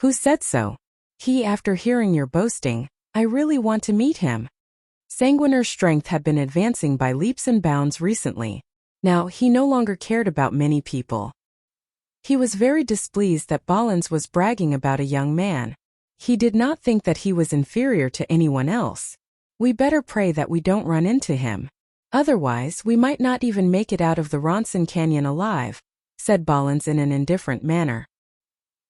Who said so? He, after hearing your boasting, I really want to meet him. Sanguiner's strength had been advancing by leaps and bounds recently. Now, he no longer cared about many people. He was very displeased that Balans was bragging about a young man. He did not think that he was inferior to anyone else. We better pray that we don't run into him. Otherwise, we might not even make it out of the Ronson Canyon alive, said Balans in an indifferent manner.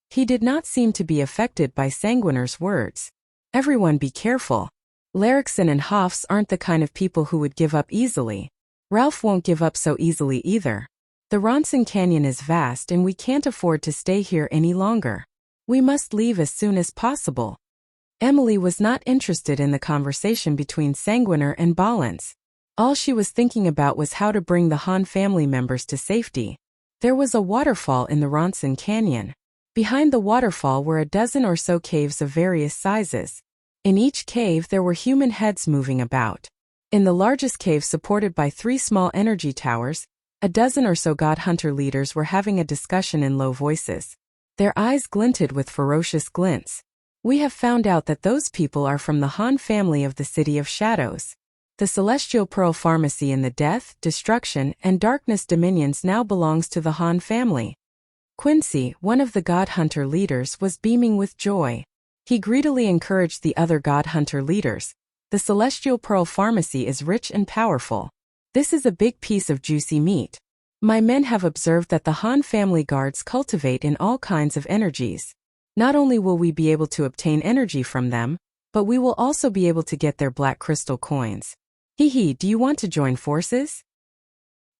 He did not seem to be affected by Sanguiner's words. Everyone be careful. Larrickson and Hoffs aren't the kind of people who would give up easily. Ralph won't give up so easily either. The Ronson Canyon is vast and we can't afford to stay here any longer. We must leave as soon as possible. Emily was not interested in the conversation between Sanguiner and Balans. All she was thinking about was how to bring the Han family members to safety. There was a waterfall in the Ronson Canyon. Behind the waterfall were a dozen or so caves of various sizes. In each cave there were human heads moving about. In the largest cave, supported by 3 small energy towers, a dozen or so god hunter leaders were having a discussion in low voices. Their eyes glinted with ferocious glints. We have found out that those people are from the Han family of the City of Shadows. The Celestial Pearl Pharmacy in the Death, Destruction, and Darkness Dominions now belongs to the Han family. Quincy, one of the god hunter leaders, was beaming with joy. He greedily encouraged the other god hunter leaders. The Celestial Pearl Pharmacy is rich and powerful. This is a big piece of juicy meat. My men have observed that the Han family guards cultivate in all kinds of energies. Not only will we be able to obtain energy from them, but we will also be able to get their black crystal coins. Hee, do you want to join forces?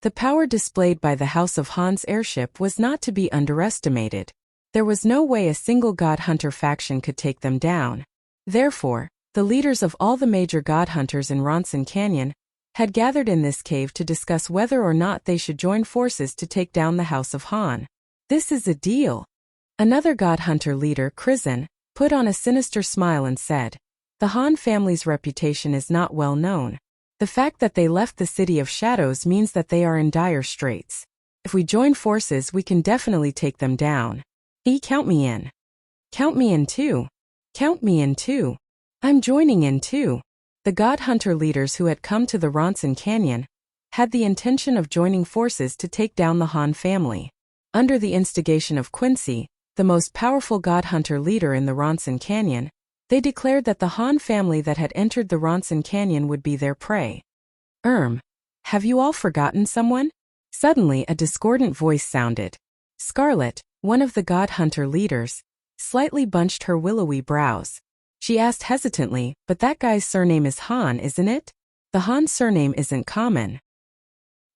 The power displayed by the House of Han's airship was not to be underestimated. There was no way a single god hunter faction could take them down. Therefore, the leaders of all the major god hunters in Ronson Canyon had gathered in this cave to discuss whether or not they should join forces to take down the House of Han. This is a deal. Another god hunter leader, Krizan, put on a sinister smile and said, the Han family's reputation is not well known. The fact that they left the City of Shadows means that they are in dire straits. If we join forces, we can definitely take them down. Count me in. Count me in too. Count me in too. I'm joining in too. The god hunter leaders who had come to the Ronson Canyon had the intention of joining forces to take down the Han family. Under the instigation of Quincy, the most powerful god hunter leader in the Ronson Canyon, they declared that the Han family that had entered the Ronson Canyon would be their prey. Have you all forgotten someone? Suddenly a discordant voice sounded. Scarlet, one of the god hunter leaders, slightly bunched her willowy brows. She asked hesitantly, but that guy's surname is Han, isn't it? The Han surname isn't common.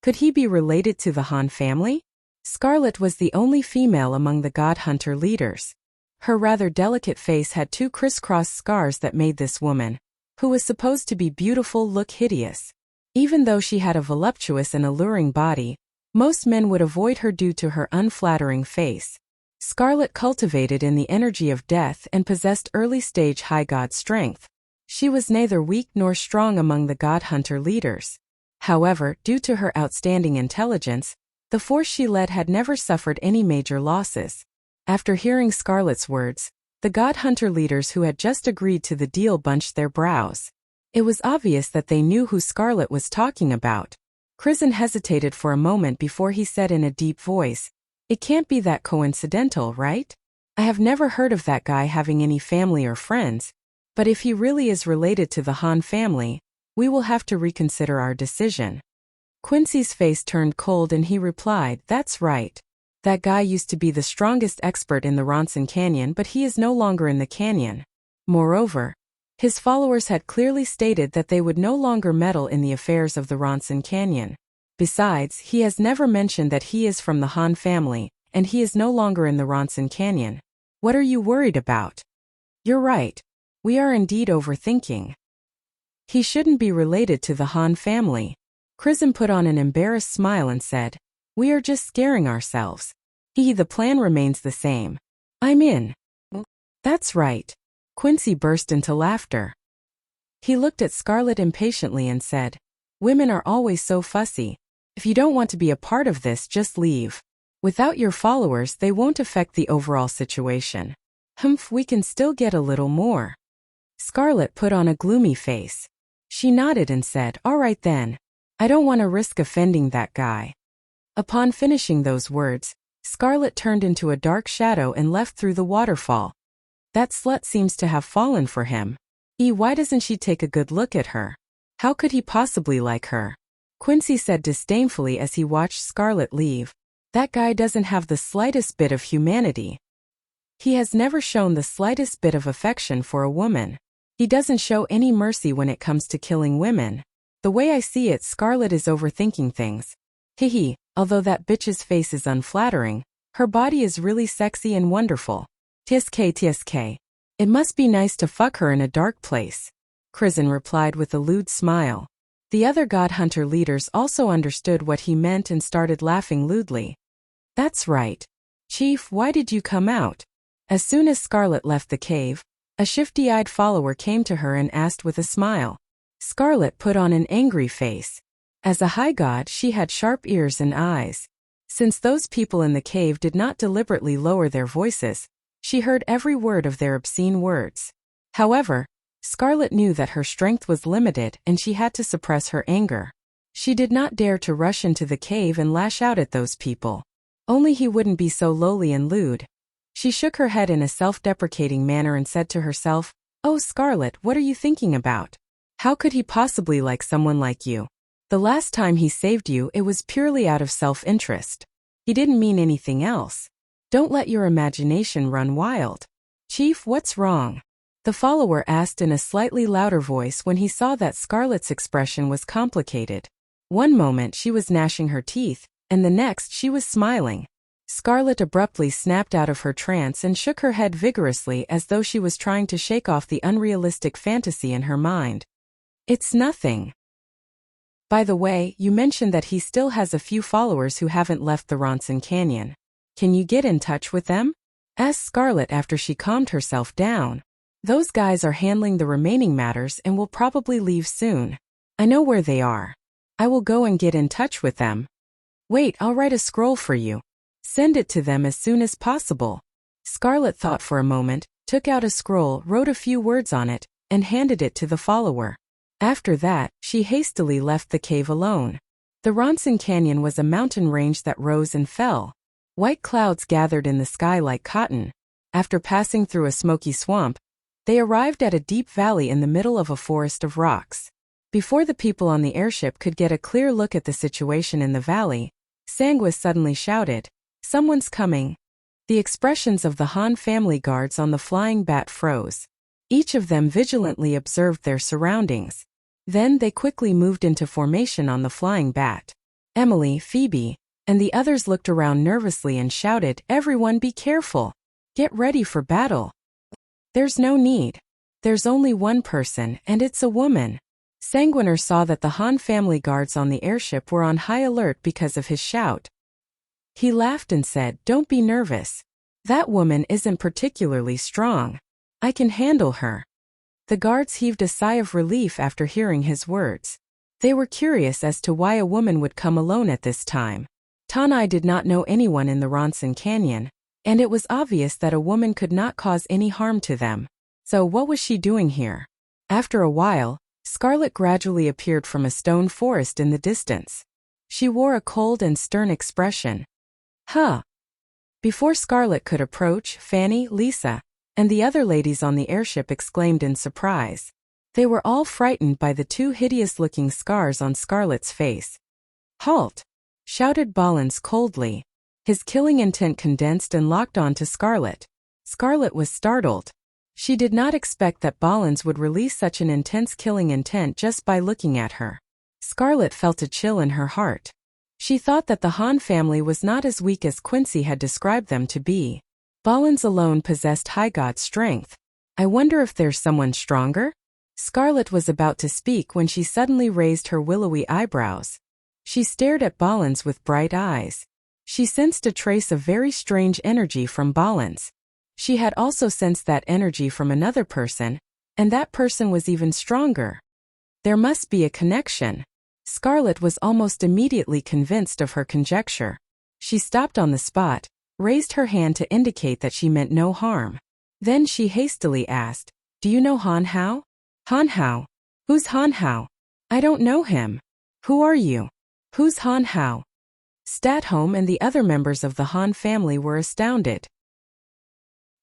Could he be related to the Han family? Scarlet was the only female among the god hunter leaders. Her rather delicate face had 2 crisscross scars that made this woman, who was supposed to be beautiful, look hideous. Even though she had a voluptuous and alluring body, most men would avoid her due to her unflattering face. Scarlet cultivated in the energy of death and possessed early-stage high god strength. She was neither weak nor strong among the god hunter leaders. However, due to her outstanding intelligence, the force she led had never suffered any major losses. After hearing Scarlet's words, the god hunter leaders who had just agreed to the deal bunched their brows. It was obvious that they knew who Scarlet was talking about. Krizan hesitated for a moment before he said in a deep voice, "It can't be that coincidental, right? I have never heard of that guy having any family or friends, but if he really is related to the Han family, we will have to reconsider our decision." Quincy's face turned cold and he replied, "That's right. That guy used to be the strongest expert in the Ronson Canyon, but he is no longer in the canyon. Moreover, his followers had clearly stated that they would no longer meddle in the affairs of the Ronson Canyon. Besides, he has never mentioned that he is from the Han family, and he is no longer in the Ronson Canyon. What are you worried about?" "You're right. We are indeed overthinking. He shouldn't be related to the Han family." Krizan put on an embarrassed smile and said, "We are just scaring ourselves. The plan remains the same. I'm in." "That's right." Quincy burst into laughter. He looked at Scarlet impatiently and said, "Women are always so fussy. If you don't want to be a part of this, just leave. Without your followers, they won't affect the overall situation." Humph, we can still get a little more. Scarlet put on a gloomy face. She nodded and said, all right then. I don't want to risk offending that guy. Upon finishing those words, Scarlet turned into a dark shadow and left through the waterfall. That slut seems to have fallen for him. Why doesn't she take a good look at her? How could he possibly like her? Quincy said disdainfully as he watched Scarlet leave. That guy doesn't have the slightest bit of humanity. He has never shown the slightest bit of affection for a woman. He doesn't show any mercy when it comes to killing women. The way I see it, Scarlet is overthinking things. Hehe, although that bitch's face is unflattering, her body is really sexy and wonderful. TSK. It must be nice to fuck her in a dark place. Crizin replied with a lewd smile. The other God Hunter leaders also understood what he meant and started laughing lewdly. That's right. Chief, why did you come out? As soon as Scarlet left the cave, a shifty-eyed follower came to her and asked with a smile. Scarlet put on an angry face. As a high god, she had sharp ears and eyes. Since those people in the cave did not deliberately lower their voices, she heard every word of their obscene words. However, Scarlet knew that her strength was limited and she had to suppress her anger. She did not dare to rush into the cave and lash out at those people. Only he wouldn't be so lowly and lewd. She shook her head in a self-deprecating manner and said to herself, "Oh Scarlet, what are you thinking about? How could he possibly like someone like you? The last time he saved you, it was purely out of self-interest. He didn't mean anything else. Don't let your imagination run wild." Chief, what's wrong? The follower asked in a slightly louder voice when he saw that Scarlet's expression was complicated. One moment she was gnashing her teeth, and the next she was smiling. Scarlet abruptly snapped out of her trance and shook her head vigorously as though she was trying to shake off the unrealistic fantasy in her mind. It's nothing. By the way, you mentioned that he still has a few followers who haven't left the Ronson Canyon. Can you get in touch with them? Asked Scarlet after she calmed herself down. Those guys are handling the remaining matters and will probably leave soon. I know where they are. I will go and get in touch with them. Wait, I'll write a scroll for you. Send it to them as soon as possible. Scarlet thought for a moment, took out a scroll, wrote a few words on it, and handed it to the follower. After that, she hastily left the cave alone. The Ronson Canyon was a mountain range that rose and fell. White clouds gathered in the sky like cotton. After passing through a smoky swamp, they arrived at a deep valley in the middle of a forest of rocks. Before the people on the airship could get a clear look at the situation in the valley, Sanguis suddenly shouted, "Someone's coming." The expressions of the Han family guards on the flying bat froze. Each of them vigilantly observed their surroundings. Then they quickly moved into formation on the flying bat. Emily, Phoebe, and the others looked around nervously and shouted, "Everyone be careful! Get ready for battle!" There's no need. There's only one person, and it's a woman. Sanguiner saw that the Han family guards on the airship were on high alert because of his shout. He laughed and said, "Don't be nervous. That woman isn't particularly strong. I can handle her." The guards heaved a sigh of relief after hearing his words. They were curious as to why a woman would come alone at this time. Tanai did not know anyone in the Ronson Canyon, and it was obvious that a woman could not cause any harm to them. So what was she doing here? After a while, Scarlet gradually appeared from a stone forest in the distance. She wore a cold and stern expression. Huh. Before Scarlet could approach, Fanny, Lisa, and the other ladies on the airship exclaimed in surprise. They were all frightened by the two hideous-looking scars on Scarlet's face. "Halt!" shouted Ballins coldly. His killing intent condensed and locked on to Scarlet. Scarlet was startled. She did not expect that Ballins would release such an intense killing intent just by looking at her. Scarlet felt a chill in her heart. She thought that the Han family was not as weak as Quincy had described them to be. Ballins alone possessed high god strength. I wonder if there's someone stronger? Scarlet was about to speak when she suddenly raised her willowy eyebrows. She stared at Ballins with bright eyes. She sensed a trace of very strange energy from Ballins. She had also sensed that energy from another person, and that person was even stronger. There must be a connection. Scarlet was almost immediately convinced of her conjecture. She stopped on the spot, raised her hand to indicate that she meant no harm. Then she hastily asked, "Do you know Han Hao?" "Han Hao? Who's Han Hao? I don't know him. Who are you? Who's Han Hao?" Statholm and the other members of the Han family were astounded.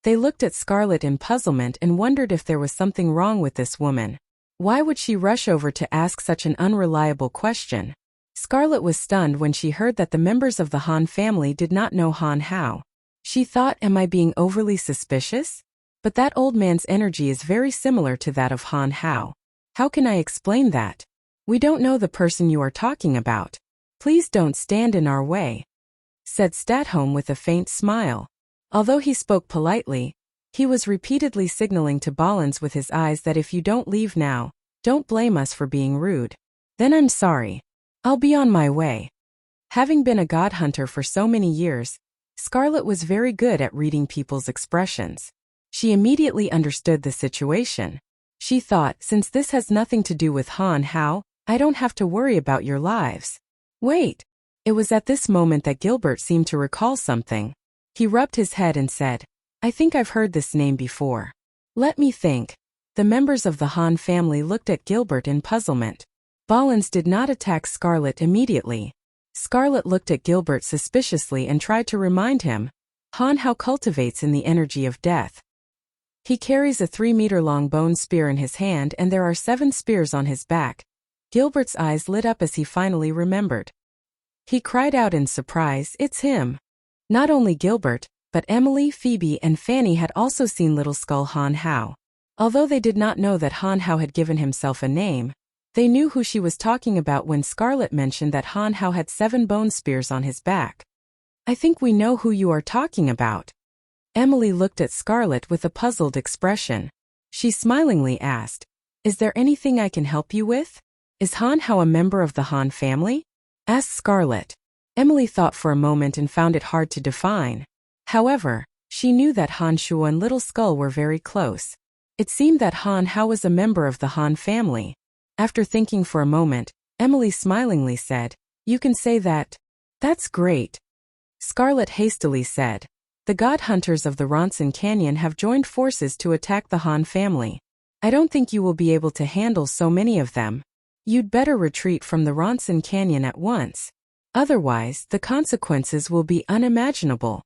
They looked at Scarlet in puzzlement and wondered if there was something wrong with this woman. Why would she rush over to ask such an unreliable question? Scarlet was stunned when she heard that the members of the Han family did not know Han Hao. She thought, am I being overly suspicious? But that old man's energy is very similar to that of Han Hao. How can I explain that? We don't know the person you are talking about. Please don't stand in our way, said Statholm with a faint smile. Although he spoke politely, he was repeatedly signaling to Ballins with his eyes that if you don't leave now, don't blame us for being rude. Then I'm sorry. I'll be on my way. Having been a god hunter for so many years, Scarlet was very good at reading people's expressions. She immediately understood the situation. She thought, since this has nothing to do with Han Hao, I don't have to worry about your lives. Wait. It was at this moment that Gilbert seemed to recall something. He rubbed his head and said, I think I've heard this name before. Let me think. The members of the Han family looked at Gilbert in puzzlement. Ballins did not attack Scarlet immediately. Scarlet looked at Gilbert suspiciously and tried to remind him. Han Hao cultivates in the energy of death. He carries a 3-meter-long bone spear in his hand and there are 7 spears on his back. Gilbert's eyes lit up as he finally remembered. He cried out in surprise, it's him. Not only Gilbert, but Emily, Phoebe, and Fanny had also seen Little Skull Han Hao. Although they did not know that Han Hao had given himself a name, they knew who she was talking about when Scarlet mentioned that Han Hao had 7 bone spears on his back. I think we know who you are talking about. Emily looked at Scarlet with a puzzled expression. She smilingly asked, Is there anything I can help you with? Is Han Hao a member of the Han family? Asked Scarlet. Emily thought for a moment and found it hard to define. However, she knew that Han Shuo and Little Skull were very close. It seemed that Han Hao was a member of the Han family. After thinking for a moment, Emily smilingly said, You can say that. That's great. Scarlet hastily said, The god hunters of the Ronson Canyon have joined forces to attack the Han family. I don't think you will be able to handle so many of them. You'd better retreat from the Ronson Canyon at once. Otherwise, the consequences will be unimaginable.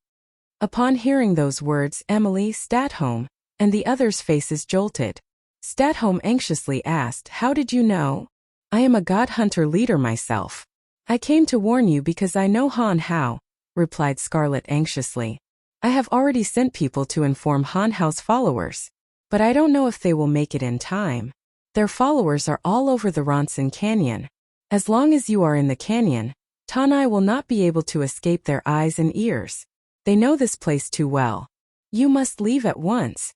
Upon hearing those words, Emily, Statholm, and the others' faces jolted. Statholm anxiously asked, How did you know? I am a god hunter leader myself. I came to warn you because I know Han Hao, replied Scarlet anxiously. I have already sent people to inform Han Hao's followers, but I don't know if they will make it in time. Their followers are all over the Ronson Canyon. As long as you are in the canyon, Tanai will not be able to escape their eyes and ears. They know this place too well. You must leave at once.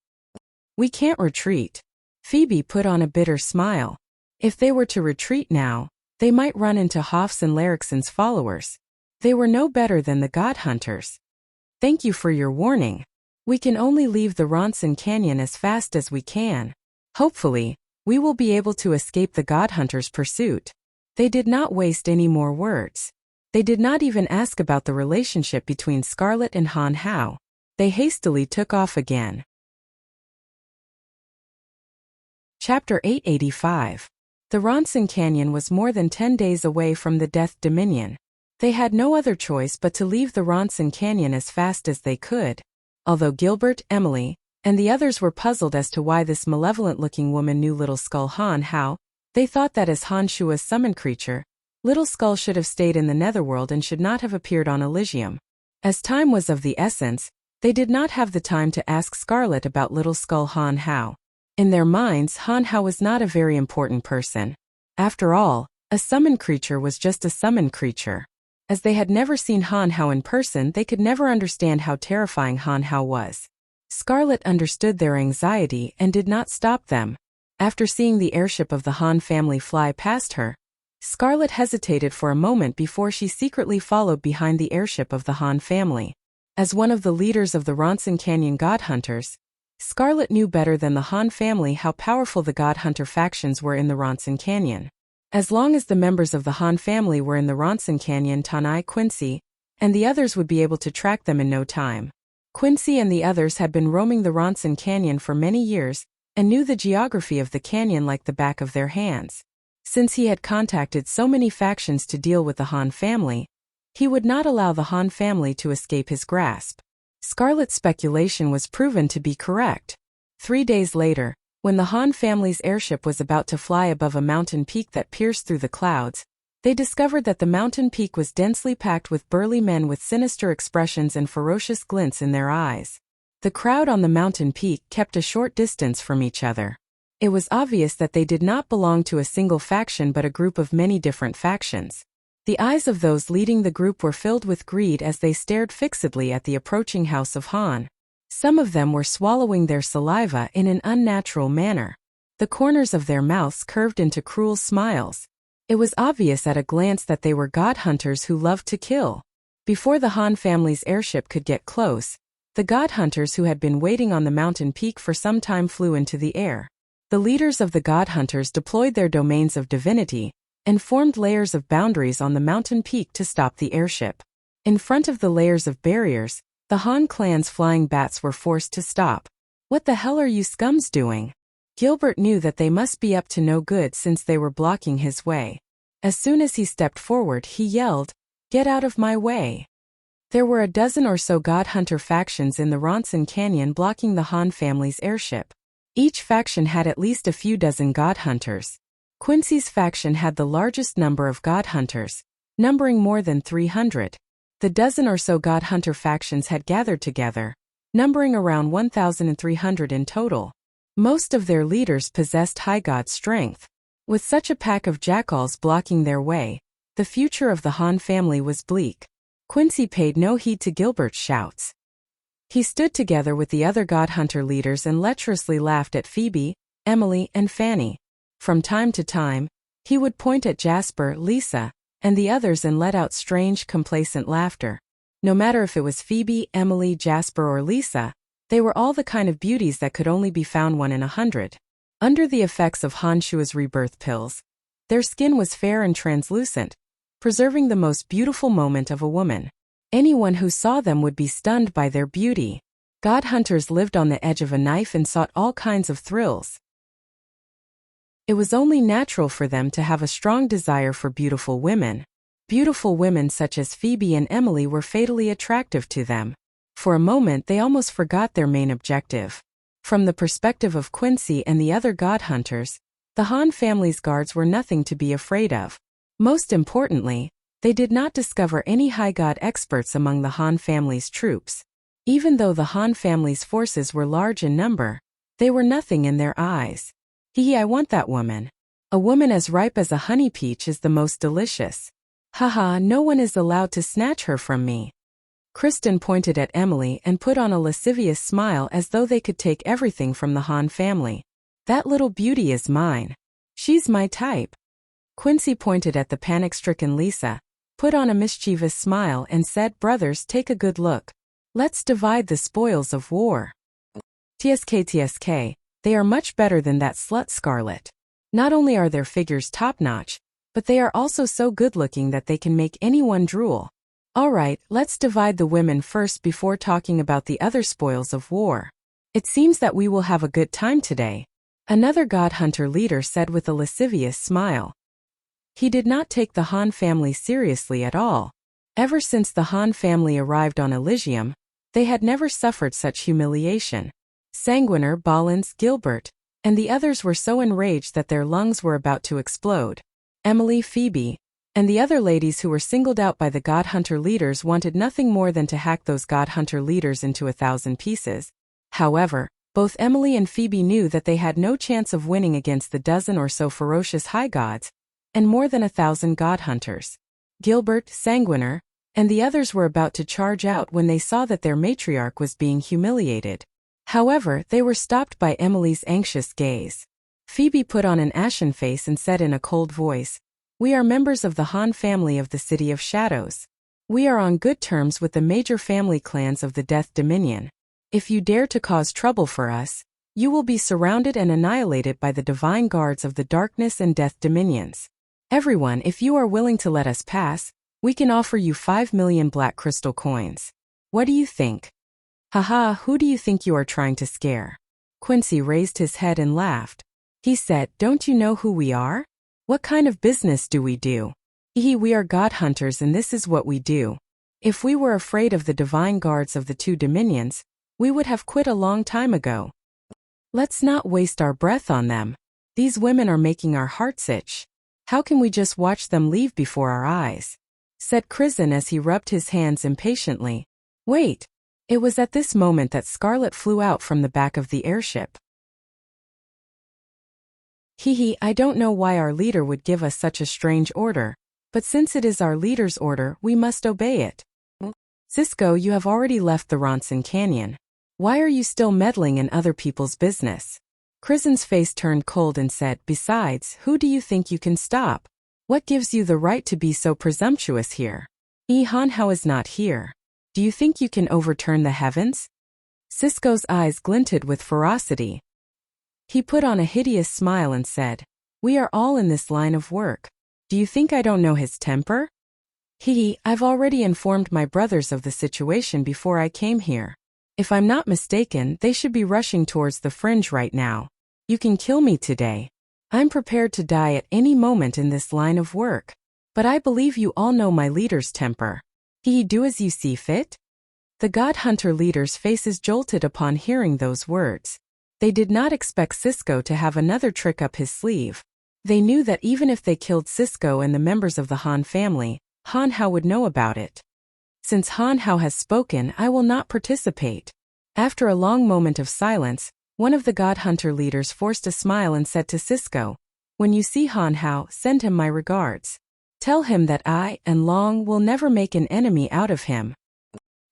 We can't retreat. Phoebe put on a bitter smile. If they were to retreat now, they might run into Hoff's and Larrickson's followers. They were no better than the god hunters. Thank you for your warning. We can only leave the Ronson Canyon as fast as we can. Hopefully, we will be able to escape the god hunters' pursuit. They did not waste any more words. They did not even ask about the relationship between Scarlet and Han Hao. They hastily took off again. Chapter 885. The Ronson Canyon was more than 10 days away from the Death Dominion. They had no other choice but to leave the Ronson Canyon as fast as they could. Although Gilbert, Emily, and the others were puzzled as to why this malevolent-looking woman knew Little Skull Han Hao, they thought that as Han Shua's summoned creature, Little Skull should have stayed in the Netherworld and should not have appeared on Elysium. As time was of the essence, they did not have the time to ask Scarlet about Little Skull Han Hao. In their minds, Han Hao was not a very important person. After all, a summoned creature was just a summoned creature. As they had never seen Han Hao in person, they could never understand how terrifying Han Hao was. Scarlet understood their anxiety and did not stop them. After seeing the airship of the Han family fly past her, Scarlet hesitated for a moment before she secretly followed behind the airship of the Han family. As one of the leaders of the Ronson Canyon God Hunters, Scarlet knew better than the Han family how powerful the God Hunter factions were in the Ronson Canyon. As long as the members of the Han family were in the Ronson Canyon, Tanai, Quincy, and the others would be able to track them in no time. Quincy and the others had been roaming the Ronson Canyon for many years and knew the geography of the canyon like the back of their hands. Since he had contacted so many factions to deal with the Han family, he would not allow the Han family to escape his grasp. Scarlet's speculation was proven to be correct. 3 days later, when the Han family's airship was about to fly above a mountain peak that pierced through the clouds, they discovered that the mountain peak was densely packed with burly men with sinister expressions and ferocious glints in their eyes. The crowd on the mountain peak kept a short distance from each other. It was obvious that they did not belong to a single faction but a group of many different factions. The eyes of those leading the group were filled with greed as they stared fixedly at the approaching house of Han. Some of them were swallowing their saliva in an unnatural manner. The corners of their mouths curved into cruel smiles. It was obvious at a glance that they were god hunters who loved to kill. Before the Han family's airship could get close, the god hunters who had been waiting on the mountain peak for some time flew into the air. The leaders of the god hunters deployed their domains of divinity and formed layers of boundaries on the mountain peak to stop the airship. In front of the layers of barriers, the Han clan's flying bats were forced to stop. "What the hell are you scums doing?" Gilbert knew that they must be up to no good since they were blocking his way. As soon as he stepped forward, he yelled, "Get out of my way!" There were a dozen or so god hunter factions in the Ronson Canyon blocking the Han family's airship. Each faction had at least a few dozen god hunters. Quincy's faction had the largest number of god hunters, numbering more than 300. The dozen or so god hunter factions had gathered together, numbering around 1,300 in total. Most of their leaders possessed high god strength. With such a pack of jackals blocking their way, the future of the Han family was bleak. Quincy paid no heed to Gilbert's shouts. He stood together with the other god hunter leaders and lecherously laughed at Phoebe, Emily, and Fanny. From time to time, he would point at Jasper, Lisa, and the others and let out strange, complacent laughter. No matter if it was Phoebe, Emily, Jasper, or Lisa, they were all the kind of beauties that could only be found 1 in 100. Under the effects of Han Shua's rebirth pills, their skin was fair and translucent, preserving the most beautiful moment of a woman. Anyone who saw them would be stunned by their beauty. God hunters lived on the edge of a knife and sought all kinds of thrills. It was only natural for them to have a strong desire for beautiful women. Beautiful women such as Phoebe and Emily were fatally attractive to them. For a moment they almost forgot their main objective. From the perspective of Quincy and the other god hunters, the Han family's guards were nothing to be afraid of. Most importantly, they did not discover any high god experts among the Han family's troops. Even though the Han family's forces were large in number, they were nothing in their eyes. I want that woman. A woman as ripe as a honey peach is the most delicious. Haha, no one is allowed to snatch her from me. Kristen pointed at Emily and put on a lascivious smile as though they could take everything from the Han family. That little beauty is mine. She's my type. Quincy pointed at the panic-stricken Lisa, put on a mischievous smile and said, "Brothers, take a good look. Let's divide the spoils of war." TSK, they are much better than that slut Scarlet. Not only are their figures top-notch, but they are also so good-looking that they can make anyone drool. Alright, let's divide the women first before talking about the other spoils of war. It seems that we will have a good time today, another god hunter leader said with a lascivious smile. He did not take the Han family seriously at all. Ever since the Han family arrived on Elysium, they had never suffered such humiliation. Sanguiner, Ballins, Gilbert, and the others were so enraged that their lungs were about to explode. Emily, Phoebe, and the other ladies who were singled out by the god hunter leaders wanted nothing more than to hack those god hunter leaders into 1,000 pieces. However, both Emily and Phoebe knew that they had no chance of winning against the dozen or so ferocious high gods, and more than 1,000 god hunters. Gilbert, Sanguiner, and the others were about to charge out when they saw that their matriarch was being humiliated. However, they were stopped by Emily's anxious gaze. Phoebe put on an ashen face and said in a cold voice, "We are members of the Han family of the City of Shadows. We are on good terms with the major family clans of the Death Dominion. If you dare to cause trouble for us, you will be surrounded and annihilated by the divine guards of the Darkness and Death Dominions. Everyone, if you are willing to let us pass, we can offer you 5 million black crystal coins. What do you think?" Haha, who do you think you are trying to scare? Quincy raised his head and laughed. He said, don't you know who we are? What kind of business do we do? We are god hunters and this is what we do. If we were afraid of the divine guards of the two dominions, we would have quit a long time ago. Let's not waste our breath on them. These women are making our hearts itch. How can we just watch them leave before our eyes? Said Crizin as he rubbed his hands impatiently. Wait. It was at this moment that Scarlet flew out from the back of the airship. I don't know why our leader would give us such a strange order, but since it is our leader's order, we must obey it. Cisco, you have already left the Ronson Canyon. Why are you still meddling in other people's business? Crizin's face turned cold and said, besides, who do you think you can stop? What gives you the right to be so presumptuous here? Han Hao is not here. Do you think you can overturn the heavens? Cisco's eyes glinted with ferocity. He put on a hideous smile and said, we are all in this line of work. Do you think I don't know his temper? I've already informed my brothers of the situation before I came here. If I'm not mistaken, they should be rushing towards the fringe right now. You can kill me today. I'm prepared to die at any moment in this line of work. But I believe you all know my leader's temper. Do as you see fit? The God Hunter leaders' faces jolted upon hearing those words. They did not expect Cisco to have another trick up his sleeve. They knew that even if they killed Cisco and the members of the Han family, Han Hao would know about it. Since Han Hao has spoken, I will not participate. After a long moment of silence, one of the God Hunter leaders forced a smile and said to Cisco, when you see Han Hao, send him my regards. Tell him that I and Long will never make an enemy out of him.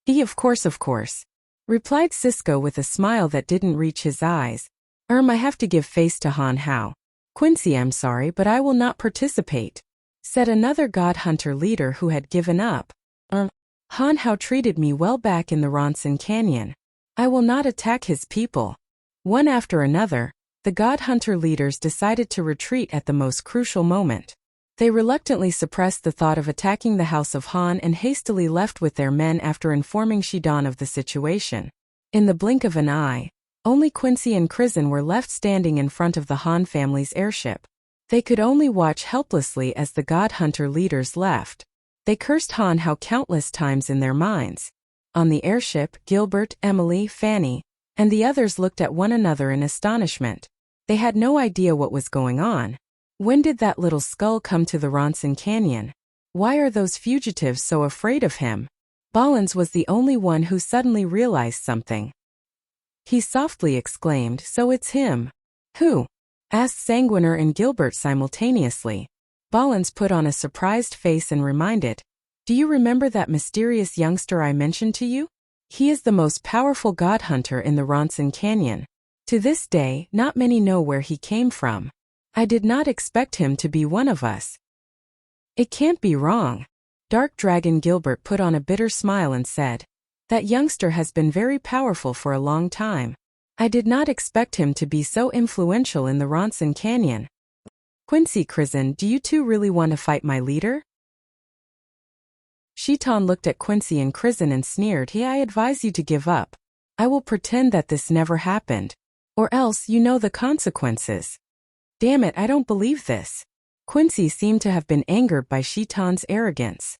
Of course, replied Cisco with a smile that didn't reach his eyes. I have to give face to Han Hao. Quincy, I'm sorry, but I will not participate, said another God Hunter leader who had given up. Han Hao treated me well back in the Ronson Canyon. I will not attack his people. One after another, the God Hunter leaders decided to retreat at the most crucial moment. They reluctantly suppressed the thought of attacking the House of Han and hastily left with their men after informing Shidan of the situation. In the blink of an eye, only Quincy and Crizin were left standing in front of the Han family's airship. They could only watch helplessly as the God Hunter leaders left. They cursed Han Hao countless times in their minds. On the airship, Gilbert, Emily, Fanny, and the others looked at one another in astonishment. They had no idea what was going on. When did that little skull come to the Ronson Canyon? Why are those fugitives so afraid of him? Ballins was the only one who suddenly realized something. He softly exclaimed, so it's him. Who? Asked Sanguiner and Gilbert simultaneously. Ballins put on a surprised face and reminded, do you remember that mysterious youngster I mentioned to you? He is the most powerful God Hunter in the Ronson Canyon. To this day, not many know where he came from. I did not expect him to be one of us. It can't be wrong. Dark Dragon Gilbert put on a bitter smile and said, that youngster has been very powerful for a long time. I did not expect him to be so influential in the Ronson Canyon. Quincy, Crizin, do you two really want to fight my leader? Shitan looked at Quincy and Crizin and sneered, I advise you to give up. I will pretend that this never happened. Or else you know the consequences. Damn it, I don't believe this. Quincy seemed to have been angered by Shitan's arrogance.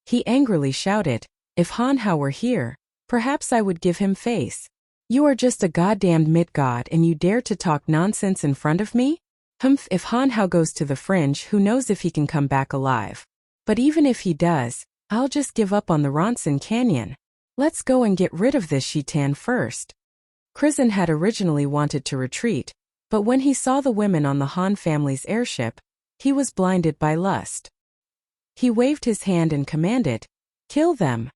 He angrily shouted, if Han Hao were here, perhaps I would give him face. You are just a goddamned mid-god and you dare to talk nonsense in front of me? If Han Hao goes to the fringe, who knows if he can come back alive. But even if he does, I'll just give up on the Ronson Canyon. Let's go and get rid of this Shitan first. Crizin had originally wanted to retreat, but when he saw the women on the Han family's airship, he was blinded by lust. He waved his hand and commanded, kill them.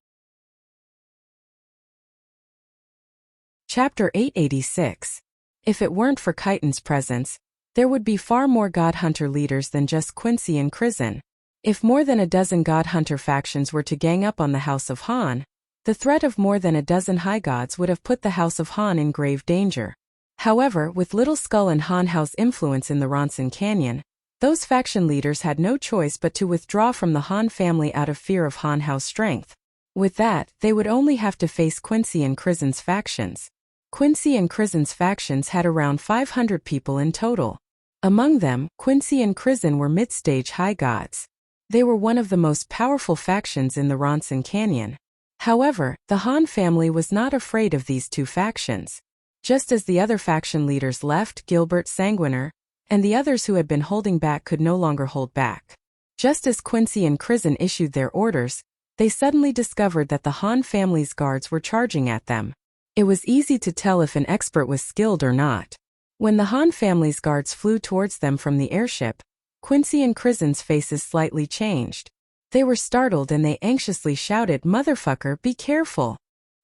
Chapter 886. If it weren't for Chitin's presence, there would be far more God Hunter leaders than just Quincy and Crizin. If more than a dozen God Hunter factions were to gang up on the House of Han, the threat of more than a dozen High Gods would have put the House of Han in grave danger. However, with Little Skull and Han Hao's influence in the Ronson Canyon, those faction leaders had no choice but to withdraw from the Han family out of fear of Han Hao's strength. With that, they would only have to face Quincy and Krizen's factions. Quincy and Krizen's factions had around 500 people in total. Among them, Quincy and Krizen were mid-stage high gods. They were one of the most powerful factions in the Ronson Canyon. However, the Han family was not afraid of these two factions. Just as the other faction leaders left, Gilbert Sanguiner, and the others who had been holding back could no longer hold back. Just as Quincy and Krizen issued their orders, they suddenly discovered that the Han family's guards were charging at them. It was easy to tell if an expert was skilled or not. When the Han family's guards flew towards them from the airship, Quincy and Krizen's faces slightly changed. They were startled and they anxiously shouted, "Motherfucker, be careful!"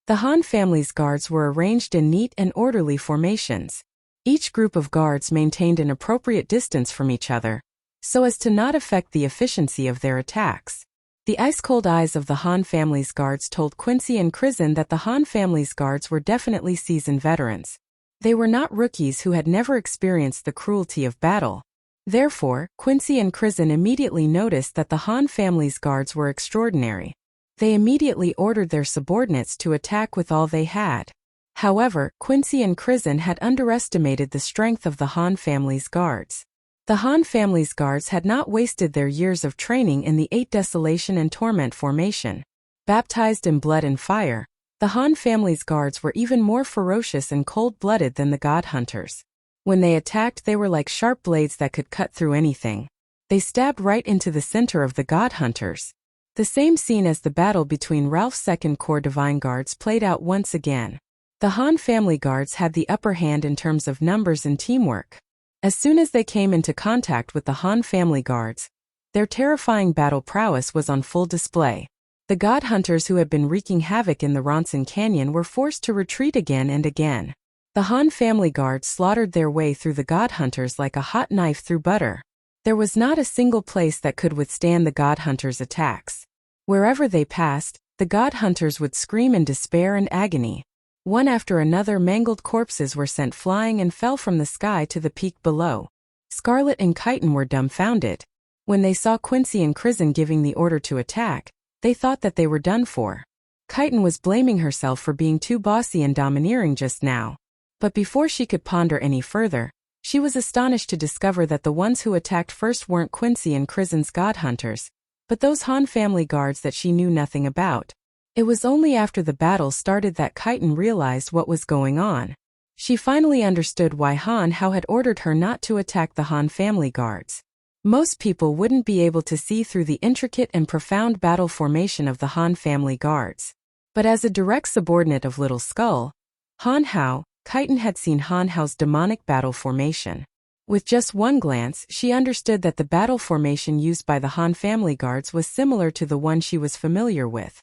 The Han family's guards were arranged in neat and orderly formations. Each group of guards maintained an appropriate distance from each other, so as to not affect the efficiency of their attacks. The ice-cold eyes of the Han family's guards told Quincy and Krizen that the Han family's guards were definitely seasoned veterans. They were not rookies who had never experienced the cruelty of battle. Therefore, Quincy and Krizen immediately noticed that the Han family's guards were extraordinary. They immediately ordered their subordinates to attack with all they had. However, Quincy and Krizen had underestimated the strength of the Han family's guards. The Han family's guards had not wasted their years of training in the 8 Desolation and Torment formation. Baptized in blood and fire, the Han family's guards were even more ferocious and cold-blooded than the God Hunters. When they attacked, they were like sharp blades that could cut through anything. They stabbed right into the center of the God Hunters. The same scene as the battle between Ralph's Second Corps Divine Guards played out once again. The Han family guards had the upper hand in terms of numbers and teamwork. As soon as they came into contact with the Han family guards, their terrifying battle prowess was on full display. The God Hunters who had been wreaking havoc in the Ronson Canyon were forced to retreat again and again. The Han family guards slaughtered their way through the God Hunters like a hot knife through butter. There was not a single place that could withstand the God Hunters' attacks. Wherever they passed, the God Hunters would scream in despair and agony. One after another, mangled corpses were sent flying and fell from the sky to the peak below. Scarlet and Chiton were dumbfounded. When they saw Quincy and Krizen giving the order to attack, they thought that they were done for. Chiton was blaming herself for being too bossy and domineering just now. But before she could ponder any further, she was astonished to discover that the ones who attacked first weren't Quincy and Krizen's God Hunters, but those Han family guards that she knew nothing about. It was only after the battle started that Chiton realized what was going on. She finally understood why Han Hao had ordered her not to attack the Han family guards. Most people wouldn't be able to see through the intricate and profound battle formation of the Han family guards. But as a direct subordinate of Little Skull, Han Hao, Chiton had seen Han Hao's demonic battle formation. With just one glance, she understood that the battle formation used by the Han family guards was similar to the one she was familiar with.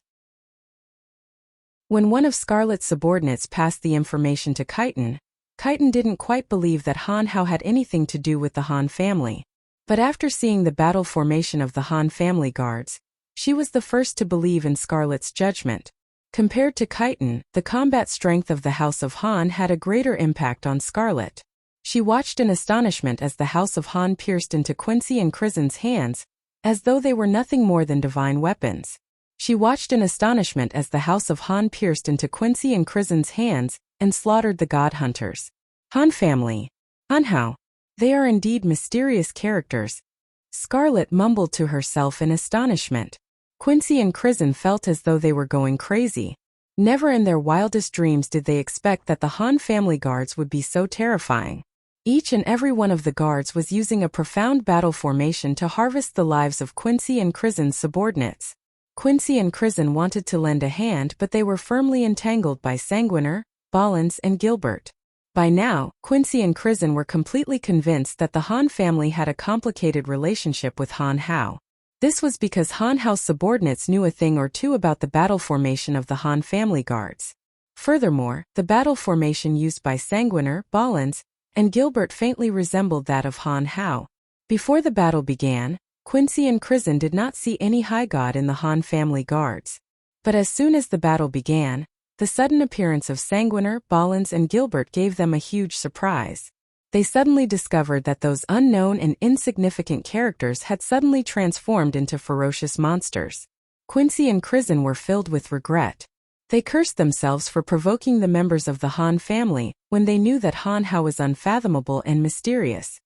When one of Scarlet's subordinates passed the information to Chiton, Chiton didn't quite believe that Han Hao had anything to do with the Han family. But after seeing the battle formation of the Han family guards, she was the first to believe in Scarlet's judgment. Compared to Chiton, the combat strength of the House of Han had a greater impact on Scarlet. She watched in astonishment as the House of Han pierced into Quincy and Krizen's hands, as though they were nothing more than divine weapons. She watched in astonishment as the House of Han pierced into Quincy and Krizen's hands and slaughtered the God Hunters. Han family. Han Hao. They are indeed mysterious characters. Scarlet mumbled to herself in astonishment. Quincy and Krizen felt as though they were going crazy. Never in their wildest dreams did they expect that the Han family guards would be so terrifying. Each and every one of the guards was using a profound battle formation to harvest the lives of Quincy and Krizen's subordinates. Quincy and Krizen wanted to lend a hand, but they were firmly entangled by Sanguiner, Ballins, and Gilbert. By now, Quincy and Krizen were completely convinced that the Han family had a complicated relationship with Han Hao. This was because Han Hao's subordinates knew a thing or two about the battle formation of the Han family guards. Furthermore, the battle formation used by Sanguiner, Ballins, and Gilbert faintly resembled that of Han Hao. Before the battle began, Quincy and Krizen did not see any high god in the Han family guards. But as soon as the battle began, the sudden appearance of Sanguiner, Ballins, and Gilbert gave them a huge surprise. They suddenly discovered that those unknown and insignificant characters had suddenly transformed into ferocious monsters. Quincy and Kristen were filled with regret. They cursed themselves for provoking the members of the Han family when they knew that Han Hao was unfathomable and mysterious.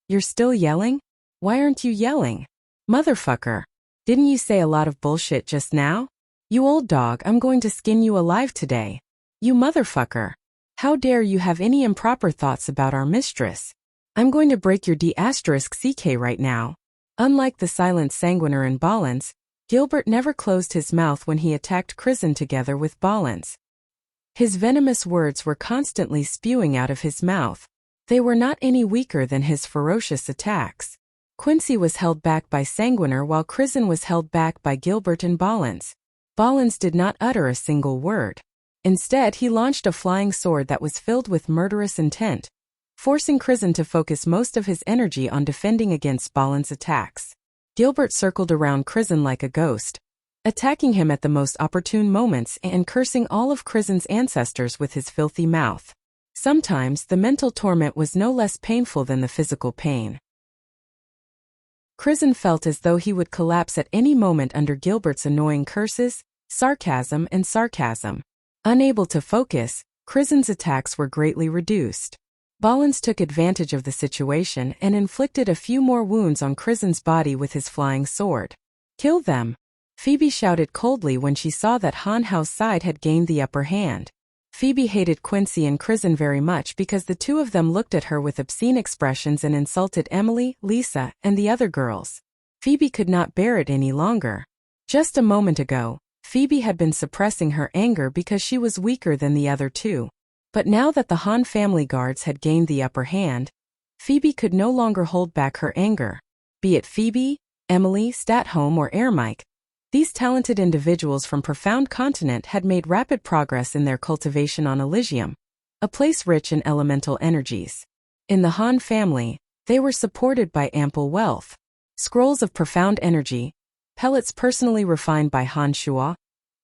You're still yelling? Why aren't you yelling? Motherfucker. Didn't you say a lot of bullshit just now? You old dog, I'm going to skin you alive today. You motherfucker. How dare you have any improper thoughts about our mistress? I'm going to break your D*CK right now. Unlike the silent Sanguiner and Ballins, Gilbert never closed his mouth when he attacked Kristen together with Ballins. His venomous words were constantly spewing out of his mouth. They were not any weaker than his ferocious attacks. Quincy was held back by Sanguiner while Kristen was held back by Gilbert and Ballins. Ballins did not utter a single word. Instead, he launched a flying sword that was filled with murderous intent, forcing Kristen to focus most of his energy on defending against Ballins' attacks. Gilbert circled around Kristen like a ghost, attacking him at the most opportune moments and cursing all of Kristen's ancestors with his filthy mouth. Sometimes, the mental torment was no less painful than the physical pain. Kristen felt as though he would collapse at any moment under Gilbert's annoying curses, sarcasm. Unable to focus, Kristen's attacks were greatly reduced. Ballins took advantage of the situation and inflicted a few more wounds on Kristen's body with his flying sword. Kill them! Phoebe shouted coldly when she saw that Han Hao's side had gained the upper hand. Phoebe hated Quincy and Kristen very much because the two of them looked at her with obscene expressions and insulted Emily, Lisa, and the other girls. Phoebe could not bear it any longer. Just a moment ago, Phoebe had been suppressing her anger because she was weaker than the other two. But now that the Han family guards had gained the upper hand, Phoebe could no longer hold back her anger. Be it Phoebe, Emily, Statholm, or Ermike, these talented individuals from Profound Continent had made rapid progress in their cultivation on Elysium, a place rich in elemental energies. In the Han family, they were supported by ample wealth, scrolls of profound energy, pellets personally refined by Han Shua,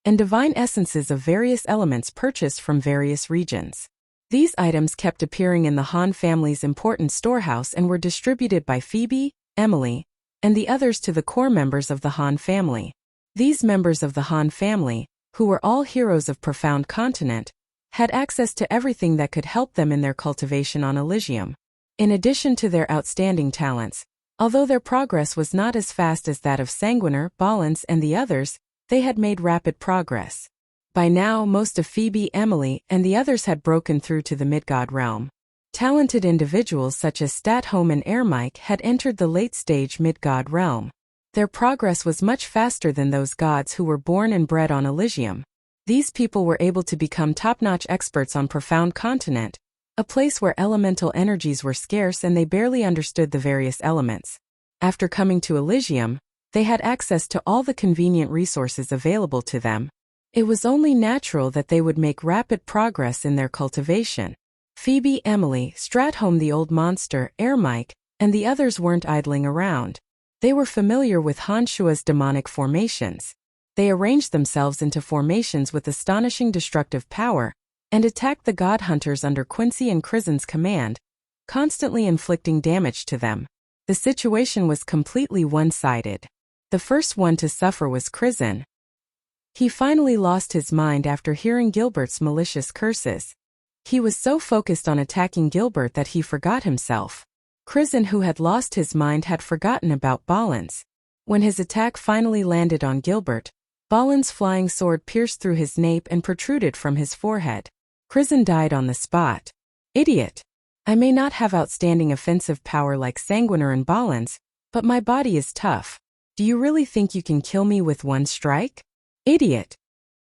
and divine essences of various elements purchased from various regions. These items kept appearing in the Han family's important storehouse and were distributed by Phoebe, Emily, and the others to the core members of the Han family. These members of the Han family, who were all heroes of Profound Continent, had access to everything that could help them in their cultivation on Elysium. In addition to their outstanding talents, although their progress was not as fast as that of Sanguiner, Ballins, and the others, they had made rapid progress. By now, most of Phoebe, Emily, and the others had broken through to the Midgod realm. Talented individuals such as Statholm and Ermike had entered the late-stage Midgod realm. Their progress was much faster than those gods who were born and bred on Elysium. These people were able to become top-notch experts on Profound Continent, a place where elemental energies were scarce and they barely understood the various elements. After coming to Elysium, they had access to all the convenient resources available to them. It was only natural that they would make rapid progress in their cultivation. Phoebe, Emily, Statholm the old monster, Ermike, and the others weren't idling around. They were familiar with Han Shua's demonic formations. They arranged themselves into formations with astonishing destructive power and attacked the god hunters under Quincy and Kristen's command, constantly inflicting damage to them. The situation was completely one-sided. The first one to suffer was Kristen. He finally lost his mind after hearing Gilbert's malicious curses. He was so focused on attacking Gilbert that he forgot himself. Kristen, who had lost his mind, had forgotten about Ballins. When his attack finally landed on Gilbert, Ballins' flying sword pierced through his nape and protruded from his forehead. Kristen died on the spot. Idiot! I may not have outstanding offensive power like Sanguiner and Ballins, but my body is tough. Do you really think you can kill me with one strike? Idiot!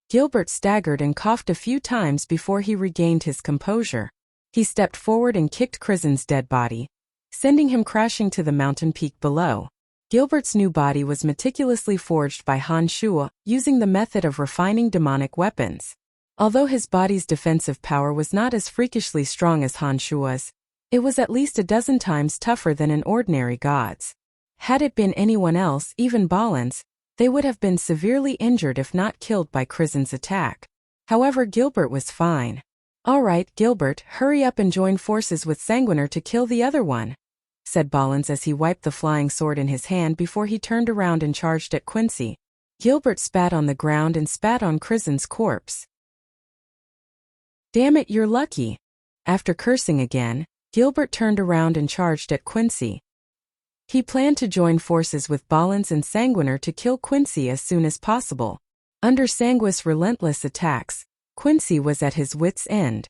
Gilbert staggered and coughed a few times before he regained his composure. He stepped forward and kicked Kristen's dead body, sending him crashing to the mountain peak below. Gilbert's new body was meticulously forged by Han Shua, using the method of refining demonic weapons. Although his body's defensive power was not as freakishly strong as Han Shua's, it was at least a dozen times tougher than an ordinary god's. Had it been anyone else, even Ballins, they would have been severely injured if not killed by Kristen's attack. However, Gilbert was fine. All right, Gilbert, hurry up and join forces with Sanguiner to kill the other one, said Ballins as he wiped the flying sword in his hand before he turned around and charged at Quincy. Gilbert spat on the ground and spat on Krizen's corpse. Damn it, you're lucky. After cursing again, Gilbert turned around and charged at Quincy. He planned to join forces with Ballins and Sanguiner to kill Quincy as soon as possible. Under Sanguis' relentless attacks, Quincy was at his wits' end.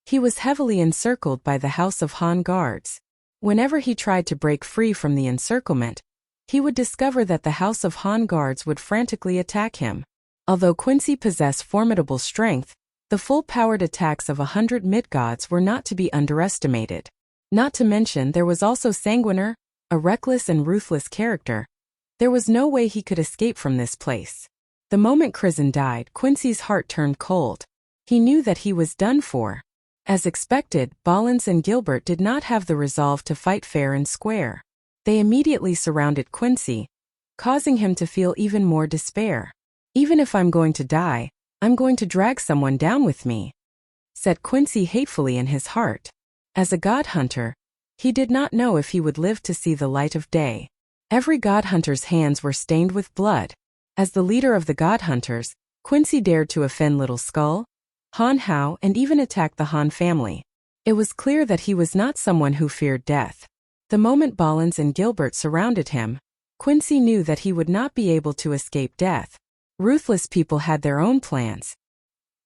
He was heavily encircled by the House of Han guards. Whenever he tried to break free from the encirclement, he would discover that the House of Han guards would frantically attack him. Although Quincy possessed formidable strength, the full-powered attacks of 100 Midgods were not to be underestimated. Not to mention there was also Sanguiner, a reckless and ruthless character. There was no way he could escape from this place. The moment Krizen died, Quincy's heart turned cold. He knew that he was done for. As expected, Ballins and Gilbert did not have the resolve to fight fair and square. They immediately surrounded Quincy, causing him to feel even more despair. Even if I'm going to die, I'm going to drag someone down with me, said Quincy hatefully in his heart. As a god hunter, he did not know if he would live to see the light of day. Every god hunter's hands were stained with blood. As the leader of the god hunters, Quincy dared to offend Little Skull, Han Hao, and even attack the Han family. It was clear that he was not someone who feared death. The moment Ballins and Gilbert surrounded him, Quincy knew that he would not be able to escape death. Ruthless people had their own plans.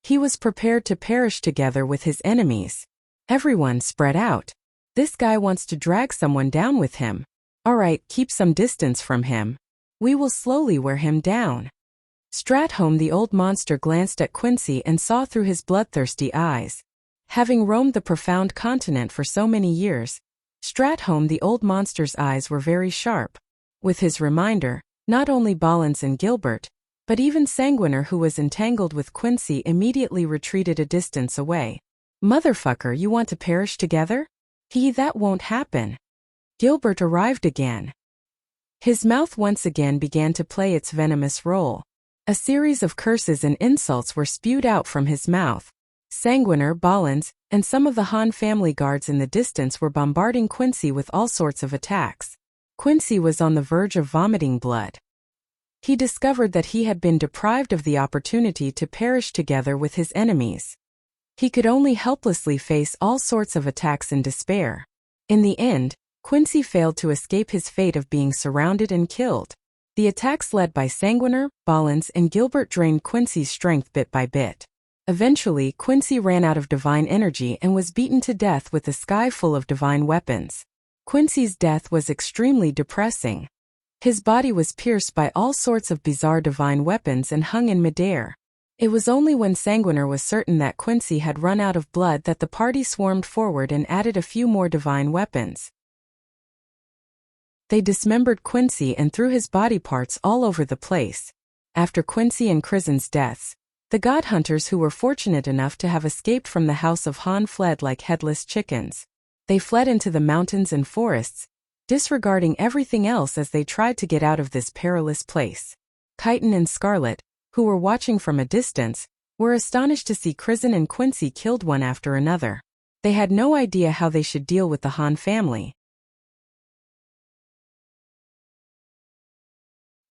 He was prepared to perish together with his enemies. Everyone spread out. This guy wants to drag someone down with him. Alright, keep some distance from him. We will slowly wear him down. Stratholme the old monster glanced at Quincy and saw through his bloodthirsty eyes. Having roamed the profound continent for so many years, Stratholme the old monster's eyes were very sharp. With his reminder, not only Ballins and Gilbert, but even Sanguiner, who was entangled with Quincy, immediately retreated a distance away. Motherfucker, you want to perish together? That won't happen. Gilbert arrived again. His mouth once again began to play its venomous role. A series of curses and insults were spewed out from his mouth. Sanguiner, Ballins, and some of the Han family guards in the distance were bombarding Quincy with all sorts of attacks. Quincy was on the verge of vomiting blood. He discovered that he had been deprived of the opportunity to perish together with his enemies. He could only helplessly face all sorts of attacks in despair. In the end, Quincy failed to escape his fate of being surrounded and killed. The attacks led by Sanguiner, Ballins, and Gilbert drained Quincy's strength bit by bit. Eventually, Quincy ran out of divine energy and was beaten to death with a sky full of divine weapons. Quincy's death was extremely depressing. His body was pierced by all sorts of bizarre divine weapons and hung in midair. It was only when Sanguiner was certain that Quincy had run out of blood that the party swarmed forward and added a few more divine weapons. They dismembered Quincy and threw his body parts all over the place. After Quincy and Krizen's deaths, the god hunters who were fortunate enough to have escaped from the House of Han fled like headless chickens. They fled into the mountains and forests, disregarding everything else as they tried to get out of this perilous place. Chiton and Scarlet, who were watching from a distance, were astonished to see Krizen and Quincy killed one after another. They had no idea how they should deal with the Han family.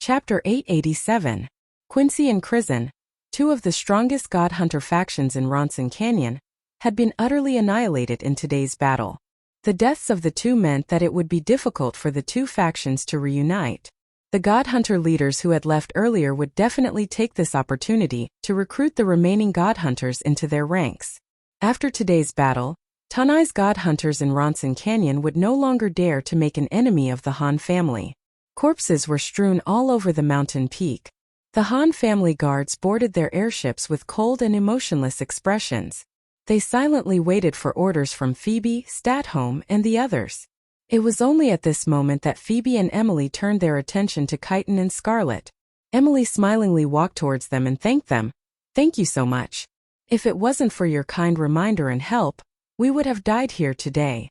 Chapter 887. Quincy and Krizen, two of the strongest god hunter factions in Ronson Canyon, had been utterly annihilated in today's battle. The deaths of the two meant that it would be difficult for the two factions to reunite. The god hunter leaders who had left earlier would definitely take this opportunity to recruit the remaining god hunters into their ranks. After today's battle, Tanai's god hunters in Ronson Canyon would no longer dare to make an enemy of the Han family. Corpses were strewn all over the mountain peak. The Han family guards boarded their airships with cold and emotionless expressions. They silently waited for orders from Phoebe, Stratholme, and the others. It was only at this moment that Phoebe and Emily turned their attention to Chiton and Scarlet. Emily smilingly walked towards them and thanked them. "Thank you so much. If it wasn't for your kind reminder and help, we would have died here today."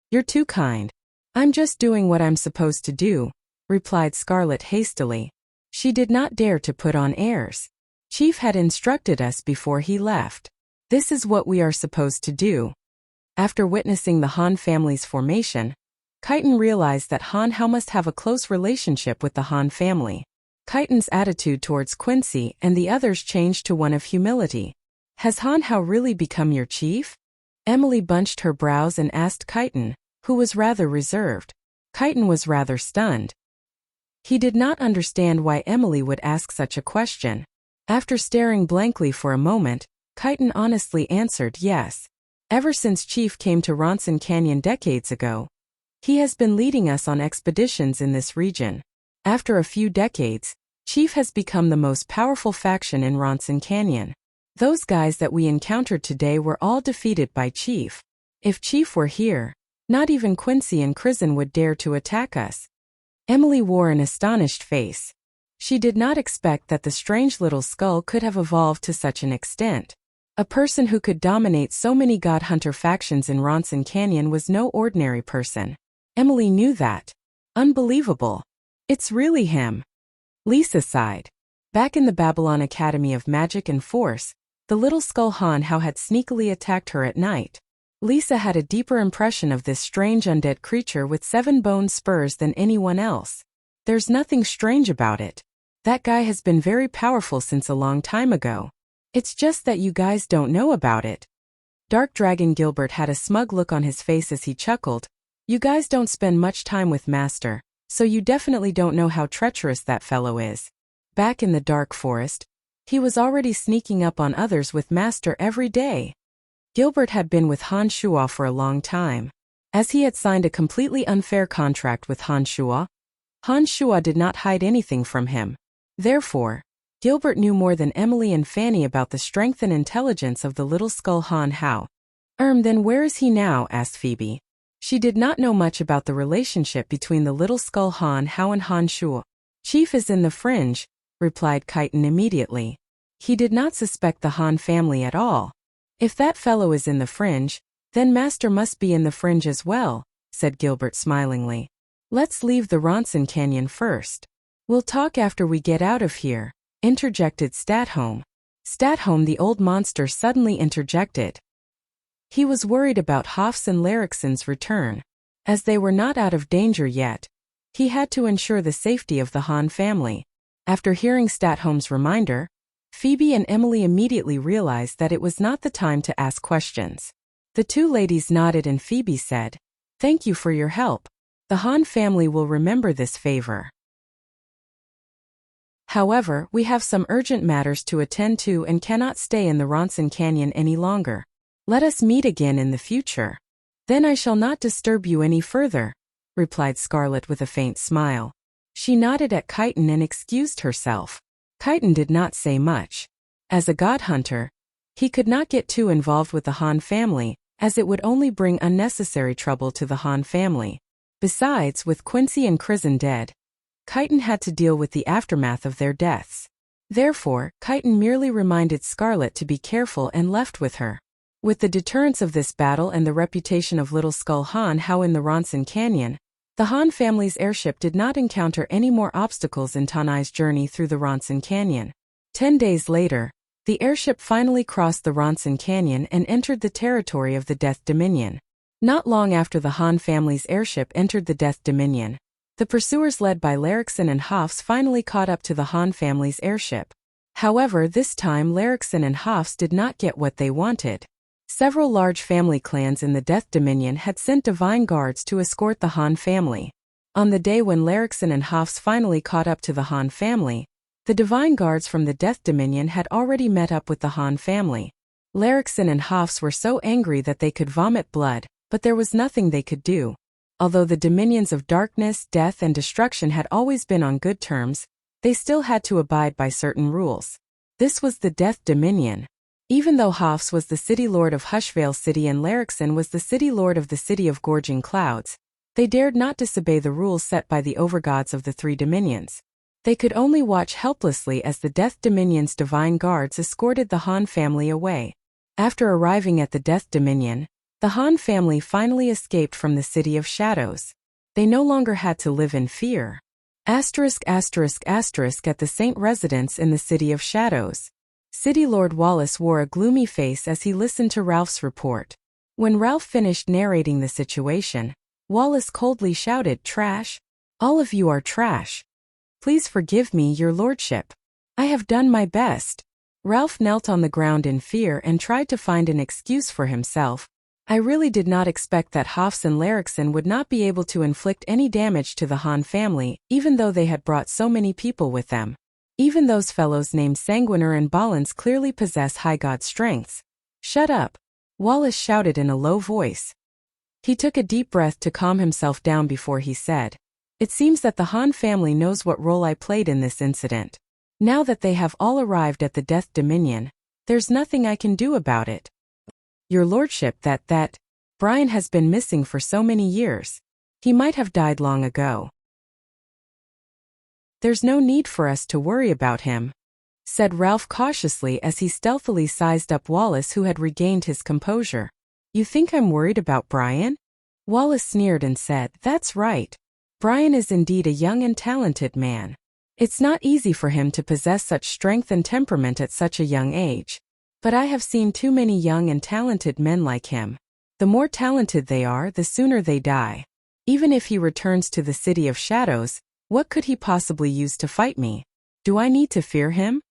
"You're too kind. I'm just doing what I'm supposed to do," replied Scarlet hastily. She did not dare to put on airs. "Chief had instructed us before he left. This is what we are supposed to do." After witnessing the Han family's formation, Chiton realized that Han Hao must have a close relationship with the Han family. Chitin's attitude towards Quincy and the others changed to one of humility. Has Han Hao really become your chief? Emily bunched her brows and asked Chitin, who was rather reserved. Chitin was rather stunned. He did not understand why Emily would ask such a question. After staring blankly for a moment, Chitin honestly answered yes. Ever since Chief came to Ronson Canyon decades ago, he has been leading us on expeditions in this region. After a few decades, Chief has become the most powerful faction in Ronson Canyon. Those guys that we encountered today were all defeated by Chief. If Chief were here, not even Quincy and Kristen would dare to attack us. Emily wore an astonished face. She did not expect that the strange little skull could have evolved to such an extent. A person who could dominate so many God Hunter factions in Ronson Canyon was no ordinary person. Emily knew that. Unbelievable. It's really him. Lisa sighed. Back in the Babylon Academy of Magic and Force, the little skull Han Hao had sneakily attacked her at night. Lisa had a deeper impression of this strange undead creature with 7-bone spurs than anyone else. There's nothing strange about it. That guy has been very powerful since a long time ago. It's just that you guys don't know about it. Dark Dragon Gilbert had a smug look on his face as he chuckled. You guys don't spend much time with Master, so you definitely don't know how treacherous that fellow is. Back in the dark forest, he was already sneaking up on others with Master every day. Gilbert had been with Han Shuo for a long time. As he had signed a completely unfair contract with Han Shuo did not hide anything from him. Therefore, Gilbert knew more than Emily and Fanny about the strength and intelligence of the little skull Han Hao. Then where is he now? Asked Phoebe. She did not know much about the relationship between the little skull Han Hao and Han Shuo. Chief is in the fringe, replied Chitin immediately. He did not suspect the Han family at all. If that fellow is in the fringe, then Master must be in the fringe as well, said Gilbert smilingly. Let's leave the Ronson Canyon first. We'll talk after we get out of here, interjected Statholm. Statholm, the old monster, suddenly interjected. He was worried about Hoff's and Lerickson's return. As they were not out of danger yet, he had to ensure the safety of the Han family. After hearing Statholm's reminder, Phoebe and Emily immediately realized that it was not the time to ask questions. The two ladies nodded and Phoebe said, "Thank you for your help. The Han family will remember this favor. However, we have some urgent matters to attend to and cannot stay in the Ronson Canyon any longer. Let us meet again in the future. Then I shall not disturb you any further," replied Scarlet with a faint smile. She nodded at Chitin and excused herself. Chitin did not say much. As a god hunter, he could not get too involved with the Han family, as it would only bring unnecessary trouble to the Han family. Besides, with Quincy and Kristen dead, Chitin had to deal with the aftermath of their deaths. Therefore, Chitin merely reminded Scarlet to be careful and left with her. With the deterrence of this battle and the reputation of Little Skull Han Hao in the Ronson Canyon, the Han family's airship did not encounter any more obstacles in Tanai's journey through the Ronson Canyon. 10 days later, the airship finally crossed the Ronson Canyon and entered the territory of the Death Dominion. Not long after the Han family's airship entered the Death Dominion, the pursuers led by Lerickson and Hoffs finally caught up to the Han family's airship. However, this time Lerickson and Hoffs did not get what they wanted. Several large family clans in the Death Dominion had sent divine guards to escort the Han family. On the day when Lerickson and Hoffs finally caught up to the Han family, the divine guards from the Death Dominion had already met up with the Han family. Lerickson and Hoffs were so angry that they could vomit blood, but there was nothing they could do. Although the dominions of darkness, death, and destruction had always been on good terms, they still had to abide by certain rules. This was the Death Dominion. Even though Hoffs was the city lord of Hushvale City and Lerickson was the city lord of the City of Gorging Clouds, they dared not disobey the rules set by the overgods of the three dominions. They could only watch helplessly as the Death Dominion's divine guards escorted the Han family away. After arriving at the Death Dominion, the Han family finally escaped from the City of Shadows. They no longer had to live in fear. At the Saint residence in the City of Shadows. City Lord Wallace wore a gloomy face as he listened to Ralph's report. When Ralph finished narrating the situation, Wallace coldly shouted, "Trash! All of you are trash. Please forgive me, your lordship. I have done my best. Ralph knelt on the ground in fear and tried to find an excuse for himself. I really did not expect that Hofs and Larrickson would not be able to inflict any damage to the Han family, even though they had brought so many people with them. Even those fellows named Sanguiner and Ballins clearly possess high god strengths. Shut up, Wallace shouted in a low voice. He took a deep breath to calm himself down before he said, "It seems that the Han family knows what role I played in this incident. Now that they have all arrived at the Death Dominion, there's nothing I can do about it. Your lordship, that Brian has been missing for so many years. He might have died long ago. There's no need for us to worry about him," said Ralph cautiously as he stealthily sized up Wallace, who had regained his composure. "You think I'm worried about Brian?" Wallace sneered and said, "That's right. Brian is indeed a young and talented man. It's not easy for him to possess such strength and temperament at such a young age. But I have seen too many young and talented men like him. The more talented they are, the sooner they die. Even if he returns to the City of Shadows, what could he possibly use to fight me? Do I need to fear him?"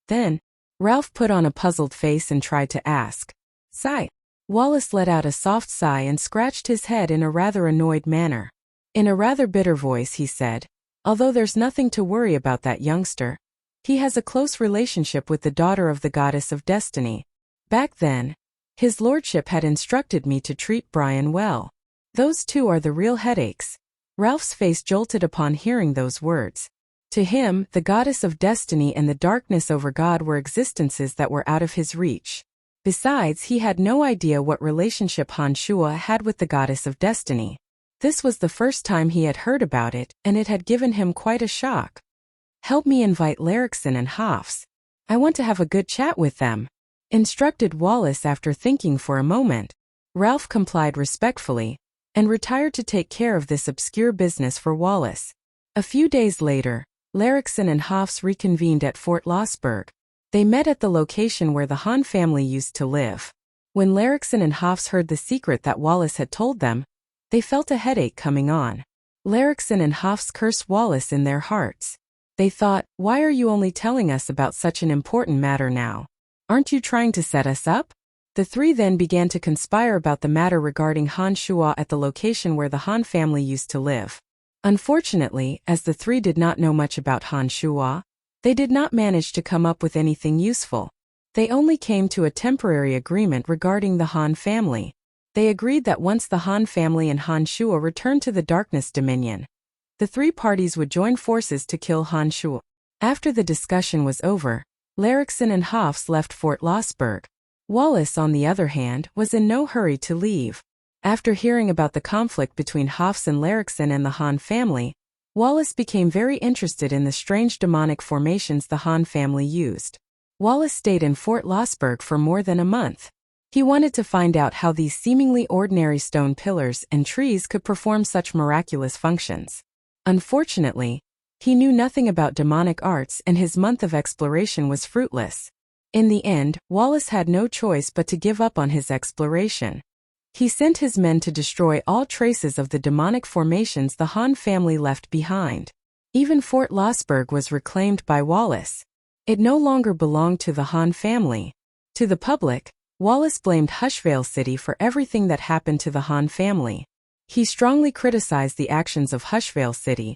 Then, Ralph put on a puzzled face and tried to ask. "Sigh." Wallace let out a soft sigh and scratched his head in a rather annoyed manner. In a rather bitter voice he said, "Although there's nothing to worry about that youngster. He has a close relationship with the daughter of the Goddess of Destiny. Back then, his lordship had instructed me to treat Brian well. Those two are the real headaches." Ralph's face jolted upon hearing those words. To him, the Goddess of Destiny and the darkness over God were existences that were out of his reach. Besides, he had no idea what relationship Han Shua had with the Goddess of Destiny. This was the first time he had heard about it, and it had given him quite a shock. "Help me invite Larrickson and Hofs. I want to have a good chat with them," instructed Wallace after thinking for a moment. Ralph complied respectfully, and retired to take care of this obscure business for Wallace. A few days later, Larrickson and Hofs reconvened at Fort Lossberg. They met at the location where the Han family used to live. When Larrickson and Hofs heard the secret that Wallace had told them, they felt a headache coming on. Larrickson and Hofs cursed Wallace in their hearts. They thought, "Why are you only telling us about such an important matter now? Aren't you trying to set us up?" The three then began to conspire about the matter regarding Han Shua at the location where the Han family used to live. Unfortunately, as the three did not know much about Han Shua, they did not manage to come up with anything useful. They only came to a temporary agreement regarding the Han family. They agreed that once the Han family and Han Shua returned to the Darkness Dominion, the three parties would join forces to kill Han Shua. After the discussion was over, Larrickson and Hofs left Fort Lossberg. Wallace, on the other hand, was in no hurry to leave. After hearing about the conflict between Hofs and Larrickson and the Han family, Wallace became very interested in the strange demonic formations the Han family used. Wallace stayed in Fort Lossberg for more than a month. He wanted to find out how these seemingly ordinary stone pillars and trees could perform such miraculous functions. Unfortunately, he knew nothing about demonic arts, and his month of exploration was fruitless. In the end, Wallace had no choice but to give up on his exploration. He sent his men to destroy all traces of the demonic formations the Han family left behind. Even Fort Lossberg was reclaimed by Wallace. It no longer belonged to the Han family. To the public, Wallace blamed Hushvale City for everything that happened to the Han family. He strongly criticized the actions of Hushvale City,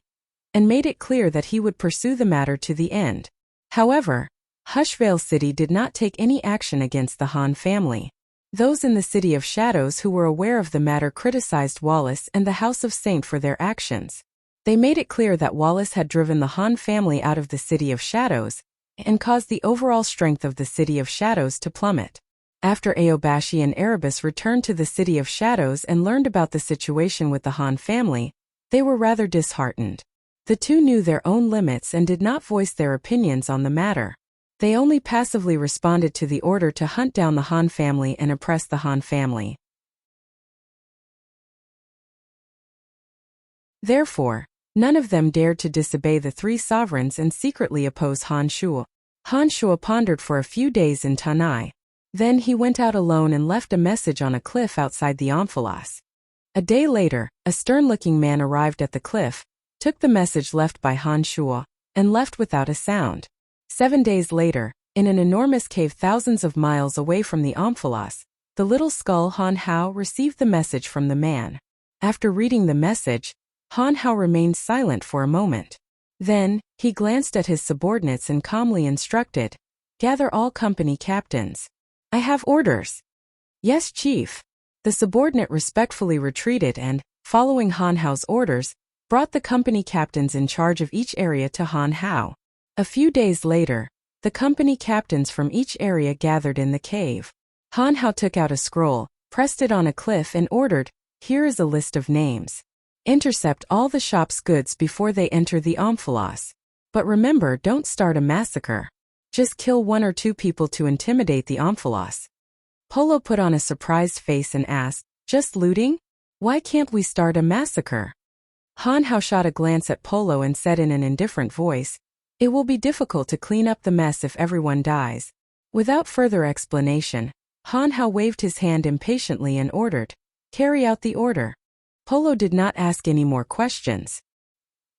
and made it clear that he would pursue the matter to the end. However, Hushvale City did not take any action against the Han family. Those in the City of Shadows who were aware of the matter criticized Wallace and the House of Saint for their actions. They made it clear that Wallace had driven the Han family out of the City of Shadows, and caused the overall strength of the City of Shadows to plummet. After Aobashi and Erebus returned to the City of Shadows and learned about the situation with the Han family, they were rather disheartened. The two knew their own limits and did not voice their opinions on the matter. They only passively responded to the order to hunt down the Han family and oppress the Han family. Therefore, none of them dared to disobey the three sovereigns and secretly oppose Han Shua. Han Shua pondered for a few days in Tanai. Then he went out alone and left a message on a cliff outside the Omphalos. A day later, a stern-looking man arrived at the cliff, took the message left by Han Shua, and left without a sound. 7 days later, in an enormous cave thousands of miles away from the Omphalos, the little skull Han Hao received the message from the man. After reading the message, Han Hao remained silent for a moment. Then, he glanced at his subordinates and calmly instructed, "Gather all company captains. I have orders." "Yes, Chief." The subordinate respectfully retreated and, following Han Hao's orders, brought the company captains in charge of each area to Han Hao. A few days later, the company captains from each area gathered in the cave. Han Hao took out a scroll, pressed it on a cliff and ordered, "Here is a list of names. Intercept all the shop's goods before they enter the Omphalos. But remember, don't start a massacre. Just kill 1 or 2 people to intimidate the Omphalos." Polo put on a surprised face and asked, "Just looting? Why can't we start a massacre?" Han Hao shot a glance at Polo and said in an indifferent voice, "It will be difficult to clean up the mess if everyone dies." Without further explanation, Han Hao waved his hand impatiently and ordered, "Carry out the order." Polo did not ask any more questions.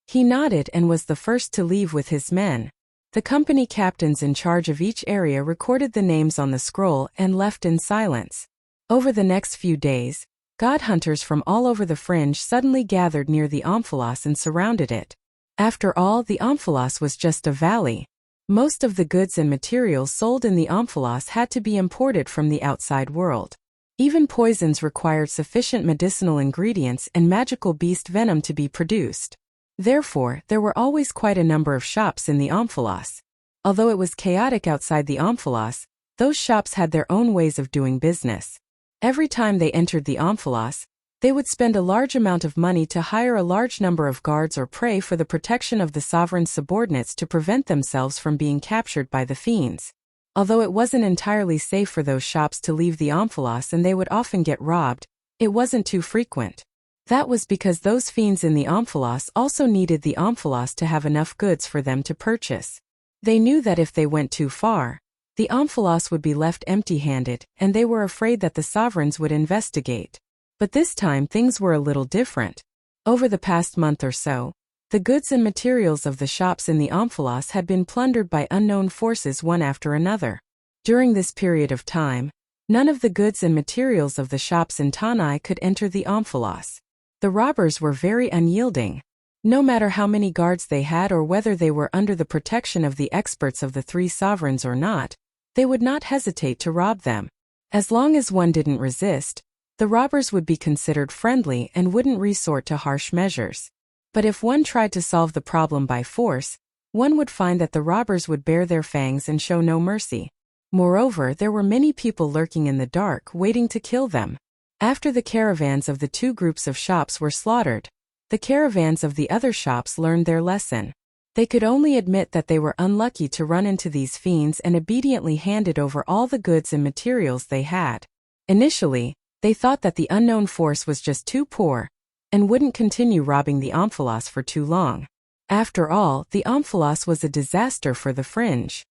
He nodded and was the first to leave with his men. The company captains in charge of each area recorded the names on the scroll and left in silence. Over the next few days, god hunters from all over the fringe suddenly gathered near the Omphalos and surrounded it. After all, the Omphalos was just a valley. Most of the goods and materials sold in the Omphalos had to be imported from the outside world. Even poisons required sufficient medicinal ingredients and magical beast venom to be produced. Therefore, there were always quite a number of shops in the Omphalos. Although it was chaotic outside the Omphalos, those shops had their own ways of doing business. Every time they entered the Omphalos, they would spend a large amount of money to hire a large number of guards or pray for the protection of the sovereign's subordinates to prevent themselves from being captured by the fiends. Although it wasn't entirely safe for those shops to leave the Omphalos and they would often get robbed, it wasn't too frequent. That was because those fiends in the Omphalos also needed the Omphalos to have enough goods for them to purchase. They knew that if they went too far, the Omphalos would be left empty-handed, and they were afraid that the sovereigns would investigate. But this time things were a little different. Over the past month or so, the goods and materials of the shops in the Omphalos had been plundered by unknown forces one after another. During this period of time, none of the goods and materials of the shops in Tanai could enter the Omphalos. The robbers were very unyielding. No matter how many guards they had or whether they were under the protection of the experts of the 3 sovereigns or not, they would not hesitate to rob them. As long as one didn't resist, the robbers would be considered friendly and wouldn't resort to harsh measures. But if one tried to solve the problem by force, one would find that the robbers would bare their fangs and show no mercy. Moreover, there were many people lurking in the dark waiting to kill them. After the caravans of the 2 groups of shops were slaughtered, the caravans of the other shops learned their lesson. They could only admit that they were unlucky to run into these fiends and obediently handed over all the goods and materials they had. Initially, they thought that the unknown force was just too poor and wouldn't continue robbing the Omphalos for too long. After all, the Omphalos was a disaster for the fringe.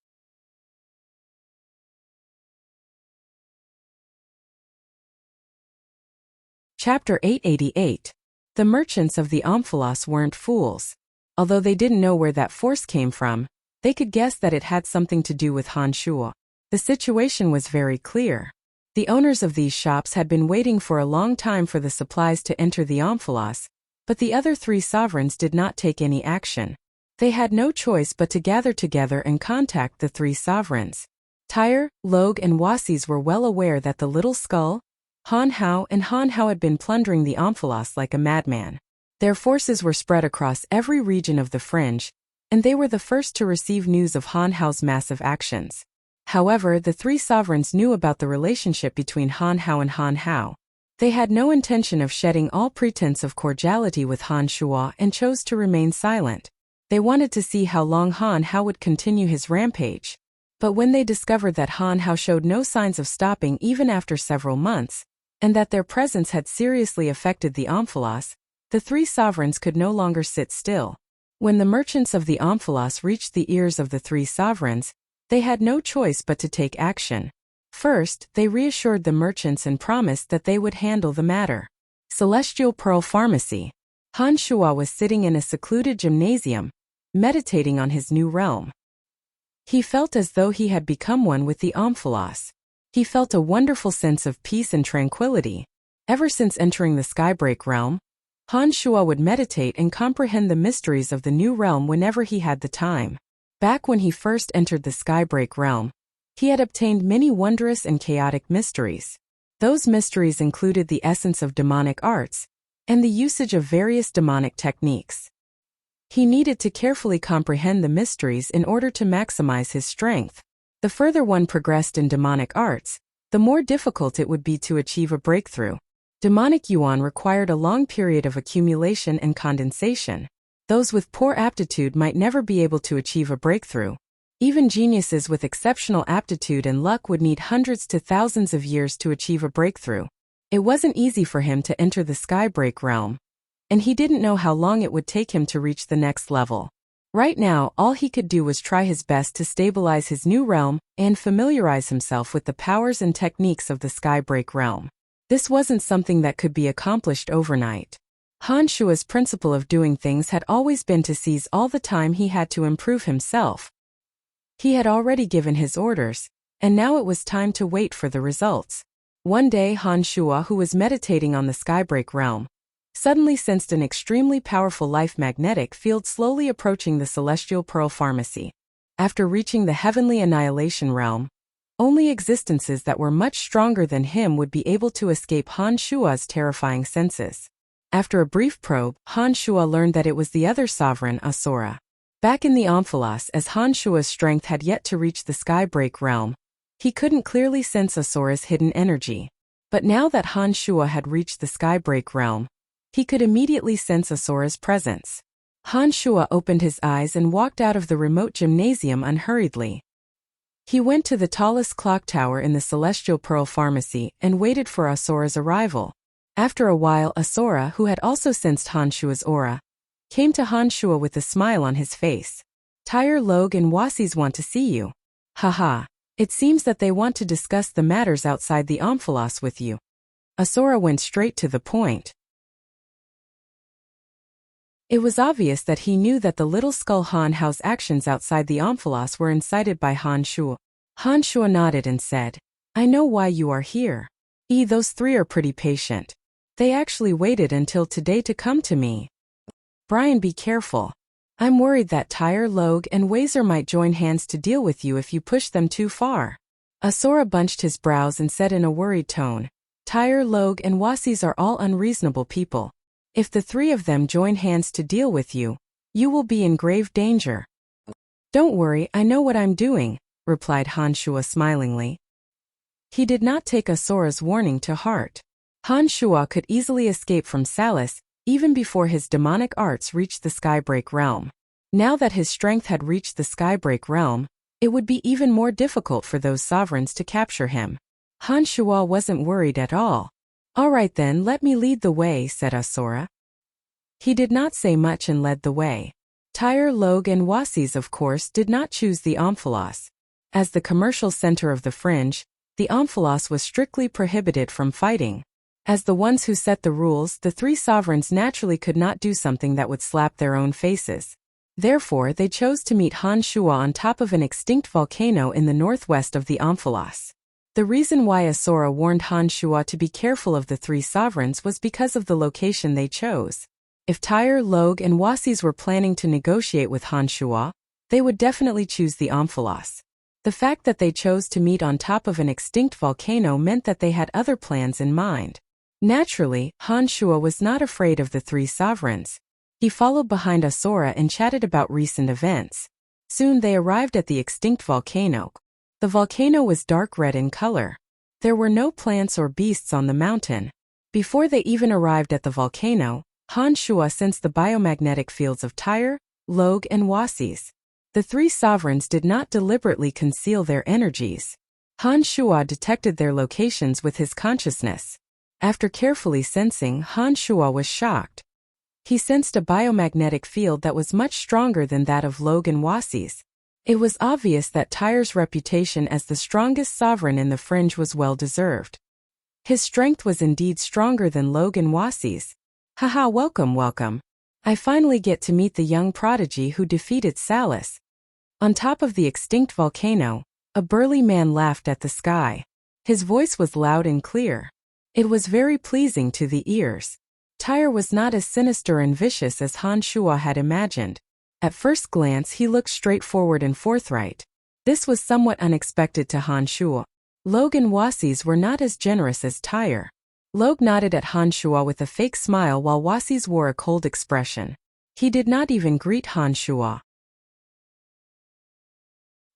Chapter 888. The merchants of the Omphalos weren't fools. Although they didn't know where that force came from, they could guess that it had something to do with Han Shuo. The situation was very clear. The owners of these shops had been waiting for a long time for the supplies to enter the Omphalos, but the other 3 sovereigns did not take any action. They had no choice but to gather together and contact the 3 sovereigns. Tyre, Log and Wasis were well aware that the little skull, Han Hao had been plundering the Omphalos like a madman. Their forces were spread across every region of the fringe, and they were the first to receive news of Han Hao's massive actions. However, the 3 sovereigns knew about the relationship between Han Hao and Han Hao. They had no intention of shedding all pretense of cordiality with Han Shuo and chose to remain silent. They wanted to see how long Han Hao would continue his rampage. But when they discovered that Han Hao showed no signs of stopping even after several months, and that their presence had seriously affected the Omphalos, the 3 sovereigns could no longer sit still. When the merchants of the Omphalos reached the ears of the 3 sovereigns, they had no choice but to take action. First, they reassured the merchants and promised that they would handle the matter. Celestial Pearl Pharmacy. Han Shuo was sitting in a secluded gymnasium, meditating on his new realm. He felt as though he had become one with the Omphalos. He felt a wonderful sense of peace and tranquility. Ever since entering the Skybreak realm, Han Shuo would meditate and comprehend the mysteries of the new realm whenever he had the time. Back when he first entered the Skybreak realm, he had obtained many wondrous and chaotic mysteries. Those mysteries included the essence of demonic arts and the usage of various demonic techniques. He needed to carefully comprehend the mysteries in order to maximize his strength. The further one progressed in demonic arts, the more difficult it would be to achieve a breakthrough. Demonic yuan required a long period of accumulation and condensation. Those with poor aptitude might never be able to achieve a breakthrough. Even geniuses with exceptional aptitude and luck would need hundreds to thousands of years to achieve a breakthrough. It wasn't easy for him to enter the Skybreak realm, and he didn't know how long it would take him to reach the next level. Right now, all he could do was try his best to stabilize his new realm and familiarize himself with the powers and techniques of the Skybreak realm. This wasn't something that could be accomplished overnight. Han Shuo's principle of doing things had always been to seize all the time he had to improve himself. He had already given his orders, and now it was time to wait for the results. One day Han Shuo, who was meditating on the Skybreak realm, suddenly sensed an extremely powerful life magnetic field slowly approaching the Celestial Pearl Pharmacy. After reaching the Heavenly Annihilation realm, only existences that were much stronger than him would be able to escape Han Shuo's terrifying senses. After a brief probe, Han Shuo learned that it was the other sovereign, Asura. Back in the Omphalos, as Han Shuo's strength had yet to reach the Skybreak realm, he couldn't clearly sense Asura's hidden energy. But now that Han Shuo had reached the Skybreak realm, he could immediately sense Asura's presence. Han Shuo opened his eyes and walked out of the remote gymnasium unhurriedly. He went to the tallest clock tower in the Celestial Pearl Pharmacy and waited for Asura's arrival. After a while, Asura, who had also sensed Han Shuo's aura, came to Han Shuo with a smile on his face. Tyre, Logue and Wasis want to see you. Haha, it seems that they want to discuss the matters outside the Omphalos with you. Asura went straight to the point. It was obvious that he knew that the Little Skull Han Hao's actions outside the Omphalos were incited by Han Shuo. Han Shuo nodded and said, I know why you are here. Those three are pretty patient. They actually waited until today to come to me. Brian, be careful. I'm worried that Tyre, Logue, and Wazer might join hands to deal with you if you push them too far. Asura bunched his brows and said in a worried tone, Tyre, Logue, and Wasis are all unreasonable people. If the three of them join hands to deal with you, you will be in grave danger. Don't worry, I know what I'm doing, replied Han Shuo smilingly. He did not take Asura's warning to heart. Han Shuo could easily escape from Salis, even before his demonic arts reached the Skybreak realm. Now that his strength had reached the Skybreak realm, it would be even more difficult for those sovereigns to capture him. Han Shuo wasn't worried at all. All right then, let me lead the way, said Asura. He did not say much and led the way. Tyre, Logue and Wasis of course did not choose the Omphalos. As the commercial center of the fringe, the Omphalos was strictly prohibited from fighting. As the ones who set the rules, the three sovereigns naturally could not do something that would slap their own faces. Therefore, they chose to meet Han Shuo on top of an extinct volcano in the northwest of the Omphalos. The reason why Asura warned Han Shuo to be careful of the three sovereigns was because of the location they chose. If Tyre, Logue, and Wasis were planning to negotiate with Han Shuo, they would definitely choose the Omphalos. The fact that they chose to meet on top of an extinct volcano meant that they had other plans in mind. Naturally, Han Shuo was not afraid of the three sovereigns. He followed behind Asura and chatted about recent events. Soon they arrived at the extinct volcano. The volcano was dark red in color. There were no plants or beasts on the mountain. Before they even arrived at the volcano, Han Shuo sensed the biomagnetic fields of Tyre, Logue and Wasis. The three sovereigns did not deliberately conceal their energies. Han Shuo detected their locations with his consciousness. After carefully sensing, Han Shuo was shocked. He sensed a biomagnetic field that was much stronger than that of Logue and Wasis. It was obvious that Tyre's reputation as the strongest sovereign in the fringe was well-deserved. His strength was indeed stronger than Logue and Wasis. Haha, welcome, welcome. I finally get to meet the young prodigy who defeated Salus. On top of the extinct volcano, a burly man laughed at the sky. His voice was loud and clear. It was very pleasing to the ears. Tyre was not as sinister and vicious as Han Shuo had imagined. At first glance he looked straightforward and forthright. This was somewhat unexpected to Han Shuo. Logue and Wasis were not as generous as Tyre. Logue nodded at Han Shuo with a fake smile while Wasis wore a cold expression. He did not even greet Han Shuo.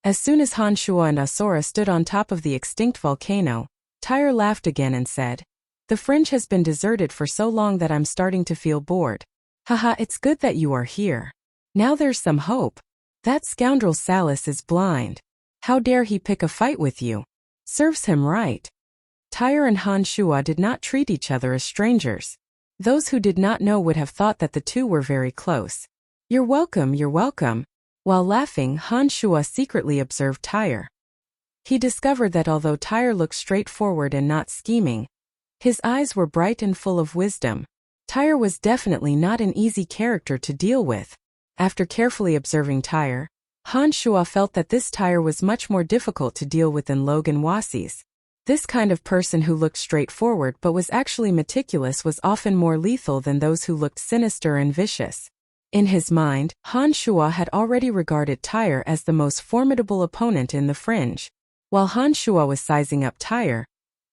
As soon as Han Shuo and Asura stood on top of the extinct volcano, Tyre laughed again and said, "The fringe has been deserted for so long that I'm starting to feel bored. Haha, it's good that you are here. Now there's some hope. That scoundrel Salus is blind. How dare he pick a fight with you? Serves him right." Tyre and Han Shuo did not treat each other as strangers. Those who did not know would have thought that the two were very close. You're welcome, you're welcome." While laughing, Han Shuo secretly observed Tyre. He discovered that although Tyre looked straightforward and not scheming, his eyes were bright and full of wisdom. Tyre was definitely not an easy character to deal with. After carefully observing Tyre, Han Shuo felt that this Tyre was much more difficult to deal with than Logue and Wasis. This kind of person who looked straightforward but was actually meticulous was often more lethal than those who looked sinister and vicious. In his mind, Han Shuo had already regarded Tyre as the most formidable opponent in the fringe. While Han Shuo was sizing up Tyre,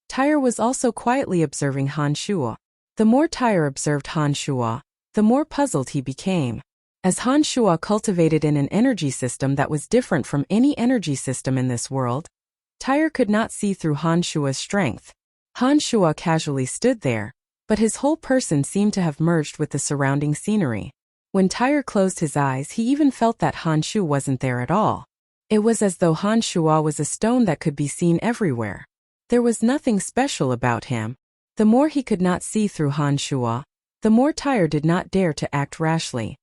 Tyre was also quietly observing Han Shuo. The more Tyre observed Han Shuo, the more puzzled he became. As Han Shuo cultivated in an energy system that was different from any energy system in this world, Tyre could not see through Han Shuo's strength. Han Shuo casually stood there, but his whole person seemed to have merged with the surrounding scenery. When Tyre closed his eyes, he even felt that Han Shuo wasn't there at all. It was as though Han Shuo was a stone that could be seen everywhere. There was nothing special about him. The more he could not see through Han Shuo, the more Tyre did not dare to act rashly.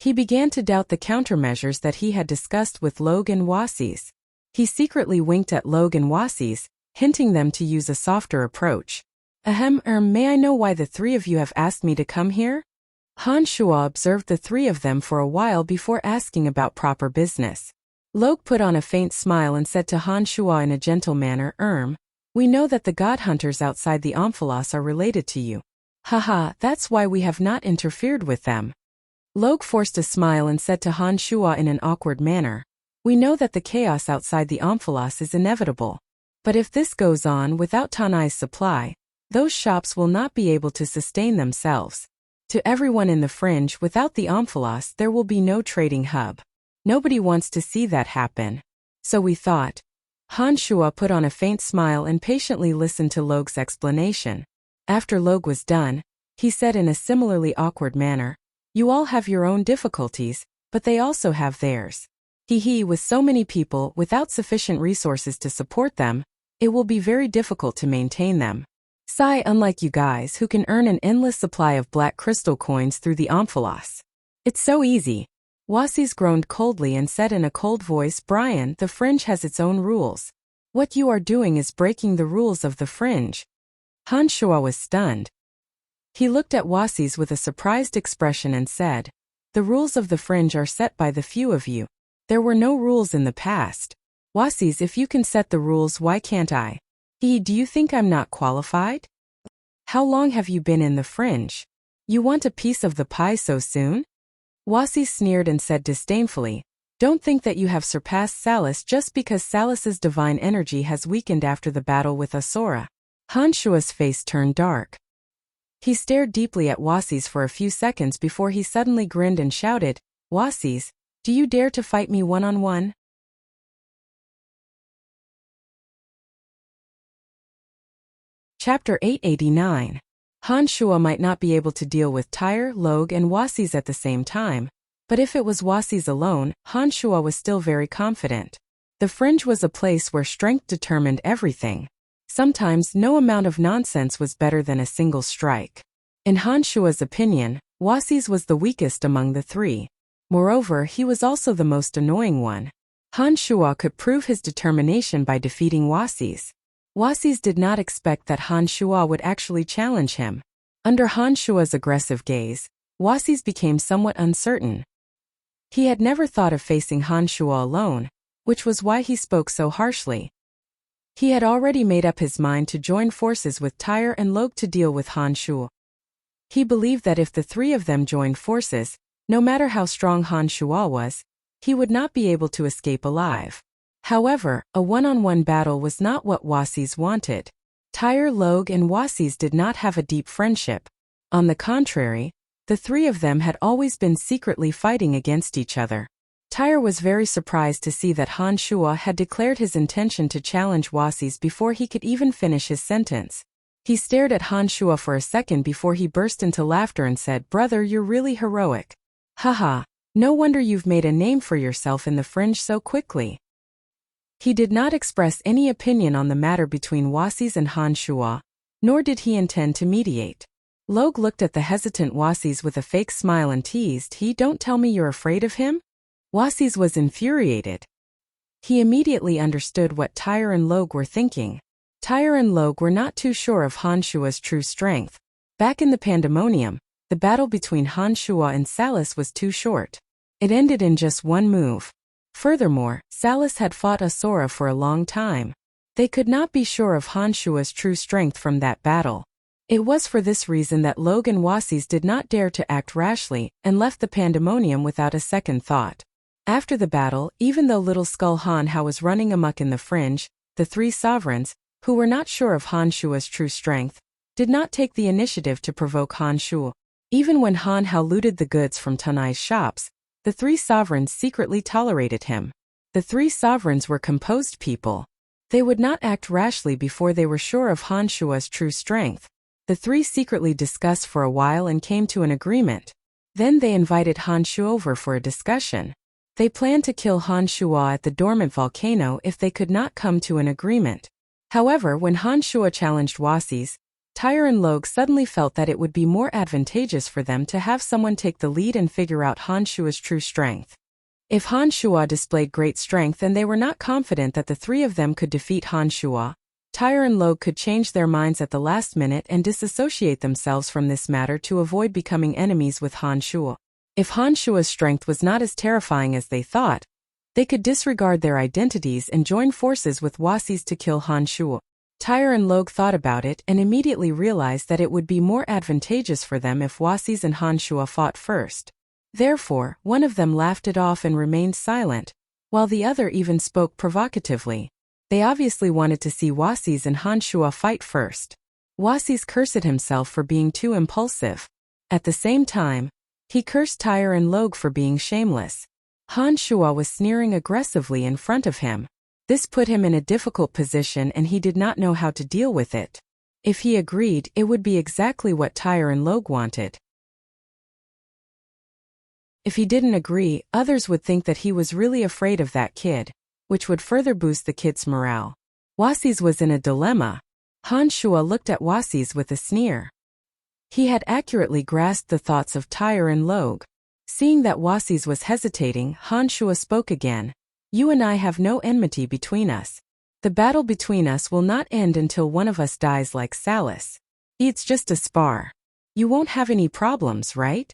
He began to doubt the countermeasures that he had discussed with Logue and Wasis. He secretly winked at Logue and Wasis, hinting them to use a softer approach. May I know why the three of you have asked me to come here?" Han Shuo observed the three of them for a while before asking about proper business. Logue put on a faint smile and said to Han Shuo in a gentle manner, "We know that the god hunters outside the Omphalos are related to you. Haha, that's why we have not interfered with them." Logue forced a smile and said to Han Shuo in an awkward manner, "We know that the chaos outside the Omphalos is inevitable. But if this goes on without Tanai's supply, those shops will not be able to sustain themselves. To everyone in the fringe, without the Omphalos there will be no trading hub. Nobody wants to see that happen. So we thought." Han Shuo put on a faint smile and patiently listened to Logue's explanation. After Logue was done, he said in a similarly awkward manner, "You all have your own difficulties, but they also have theirs. With so many people without sufficient resources to support them, it will be very difficult to maintain them. Unlike you guys who can earn an endless supply of black crystal coins through the Omphalos. It's so easy." Wasis groaned coldly and said in a cold voice, "Brian, the fringe has its own rules. What you are doing is breaking the rules of the fringe." Han Shuo was stunned. He looked at Wasis with a surprised expression and said, "The rules of the fringe are set by the few of you. There were no rules in the past. Wasis, if you can set the rules, why can't I? Do you think I'm not qualified? How long have you been in the fringe? You want a piece of the pie so soon?" Wasis sneered and said disdainfully, "Don't think that you have surpassed Salus just because Salus's divine energy has weakened after the battle with Asura." Han Shuo's face turned dark. He stared deeply at Wasis for a few seconds before he suddenly grinned and shouted, "Wasis, do you dare to fight me one-on-one?" Chapter 889. Han Shuo might not be able to deal with Tyre, Logue, and Wasis at the same time, but if it was Wasis alone, Han Shuo was still very confident. The fringe was a place where strength determined everything. Sometimes no amount of nonsense was better than a single strike. In Han Shuo's opinion, Wasis was the weakest among the three. Moreover, he was also the most annoying one. Han Shuo could prove his determination by defeating Wasis. Wasis did not expect that Han Shuo would actually challenge him. Under Han Shuo's aggressive gaze, Wasis became somewhat uncertain. He had never thought of facing Han Shuo alone, which was why he spoke so harshly. He had already made up his mind to join forces with Tyre and Log to deal with Han Shuo. He believed that if the three of them joined forces, no matter how strong Han Shuo was, he would not be able to escape alive. However, a one-on-one battle was not what Wasis wanted. Tyre, Log, and Wasis did not have a deep friendship. On the contrary, the three of them had always been secretly fighting against each other. Tyre was very surprised to see that Han Shuo had declared his intention to challenge Wasis before he could even finish his sentence. He stared at Han Shuo for a second before he burst into laughter and said, "Brother, you're really heroic. Haha, no wonder you've made a name for yourself in the fringe so quickly." He did not express any opinion on the matter between Wasis and Han Shuo, nor did he intend to mediate. Log looked at the hesitant Wasis with a fake smile and teased, "Don't tell me you're afraid of him?" Wasis was infuriated. He immediately understood what Tyre and Log were thinking. Tyre and Log were not too sure of Han Shuo's true strength. Back in the Pandemonium, the battle between Han Shuo and Salis was too short. It ended in just one move. Furthermore, Salis had fought Asura for a long time. They could not be sure of Han Shuo's true strength from that battle. It was for this reason that Log and Wasis did not dare to act rashly and left the Pandemonium without a second thought. After the battle, even though Little Skull Han Hao was running amok in the fringe, the three sovereigns, who were not sure of Han Shuo's true strength, did not take the initiative to provoke Han Shuo. Even when Han Hao looted the goods from Tanai's shops, the three sovereigns secretly tolerated him. The three sovereigns were composed people. They would not act rashly before they were sure of Han Shuo's true strength. The three secretly discussed for a while and came to an agreement. Then they invited Han Shuo over for a discussion. They planned to kill Han Shuo at the dormant volcano if they could not come to an agreement. However, when Han Shuo challenged Wasis, Tyre and Log suddenly felt that it would be more advantageous for them to have someone take the lead and figure out Han Shuo's true strength. If Han Shuo displayed great strength and they were not confident that the three of them could defeat Han Shuo, Tyre and Log could change their minds at the last minute and disassociate themselves from this matter to avoid becoming enemies with Han Shuo. If Han Shuo's strength was not as terrifying as they thought, they could disregard their identities and join forces with Wasis to kill Han Shuo. Tyre and Log thought about it and immediately realized that it would be more advantageous for them if Wasis and Han Shuo fought first. Therefore, one of them laughed it off and remained silent, while the other even spoke provocatively. They obviously wanted to see Wasis and Han Shuo fight first. Wasis cursed himself for being too impulsive. At the same time, he cursed Tyre and Log for being shameless. Han Shuo was sneering aggressively in front of him. This put him in a difficult position and he did not know how to deal with it. If he agreed, it would be exactly what Tyre and Log wanted. If he didn't agree, others would think that he was really afraid of that kid, which would further boost the kid's morale. Wasis was in a dilemma. Han Shuo looked at Wasis with a sneer. He had accurately grasped the thoughts of Tyre and Log. Seeing that Wasis was hesitating, Han Shuo spoke again. "You and I have no enmity between us. The battle between us will not end until one of us dies like Salis. It's just a spar. You won't have any problems, right?"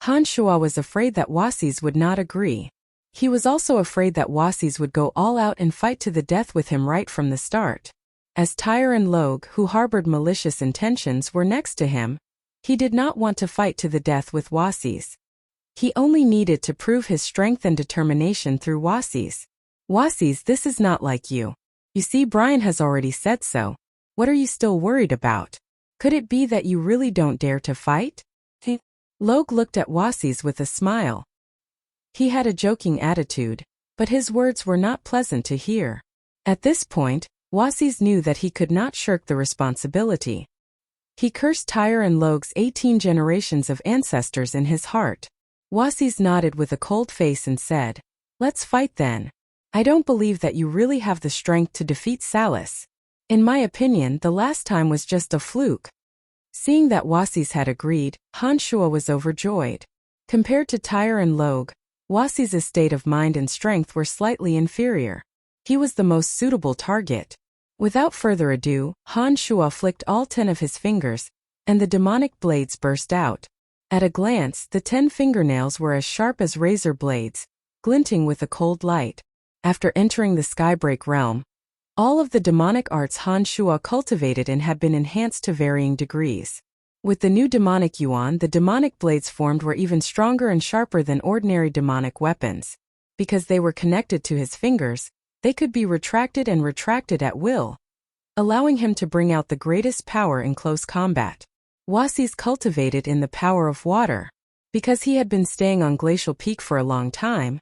Han Shuo was afraid that Wasis would not agree. He was also afraid that Wasis would go all out and fight to the death with him right from the start. As Tyre and Log, who harbored malicious intentions, were next to him, he did not want to fight to the death with Wasis. He only needed to prove his strength and determination through Wasis. "Wasis, this is not like you. You see, Brian has already said so. What are you still worried about? Could it be that you really don't dare to fight?" Log looked at Wasis with a smile. He had a joking attitude, but his words were not pleasant to hear. At this point, Wasis knew that he could not shirk the responsibility. He cursed Tyre and Log's 18 generations of ancestors in his heart. Wasis nodded with a cold face and said, "Let's fight then. I don't believe that you really have the strength to defeat Salis. In my opinion, the last time was just a fluke." Seeing that Wasis had agreed, Han Shuo was overjoyed. Compared to Tyre and Log, Wasis' state of mind and strength were slightly inferior. He was the most suitable target. Without further ado, Han Shuo flicked all 10 of his fingers, and the demonic blades burst out. At a glance, the 10 fingernails were as sharp as razor blades, glinting with a cold light. After entering the Skybreak realm, all of the demonic arts Han Shuo cultivated in had been enhanced to varying degrees. With the new demonic yuan, the demonic blades formed were even stronger and sharper than ordinary demonic weapons. Because they were connected to his fingers, they could be retracted and retracted at will, allowing him to bring out the greatest power in close combat. Wuxi's cultivated in the power of water. Because he had been staying on Glacial Peak for a long time,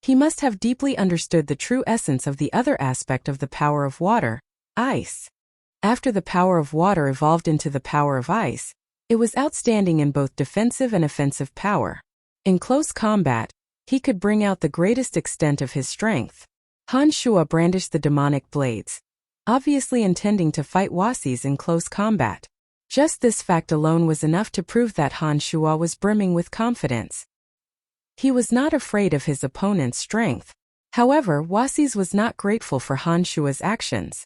he must have deeply understood the true essence of the other aspect of the power of water, ice. After the power of water evolved into the power of ice, it was outstanding in both defensive and offensive power. In close combat, he could bring out the greatest extent of his strength. Han Shuo brandished the demonic blades, obviously intending to fight Wuxi's in close combat. Just this fact alone was enough to prove that Han Shuo was brimming with confidence. He was not afraid of his opponent's strength. However, Wuxi's was not grateful for Han Shuo's actions.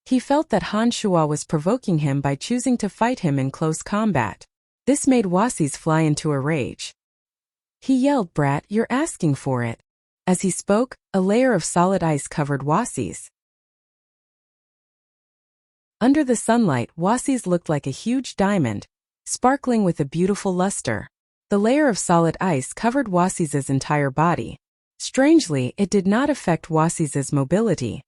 He felt that Han Shuo was provoking him by choosing to fight him in close combat. This made Wuxi's fly into a rage. He yelled, "Brat, you're asking for it." As he spoke, a layer of solid ice covered Wuxi's. Under the sunlight, Wuxi's looked like a huge diamond, sparkling with a beautiful luster. The layer of solid ice covered Wuxi's entire body. Strangely, it did not affect Wuxi's mobility.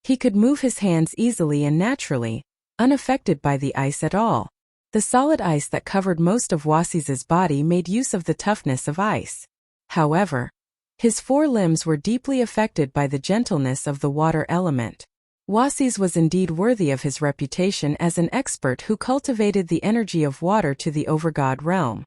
He could move his hands easily and naturally, unaffected by the ice at all. The solid ice that covered most of Wuxi's body made use of the toughness of ice. However, his 4 limbs were deeply affected by the gentleness of the water element. Wuxi's was indeed worthy of his reputation as an expert who cultivated the energy of water to the overgod realm.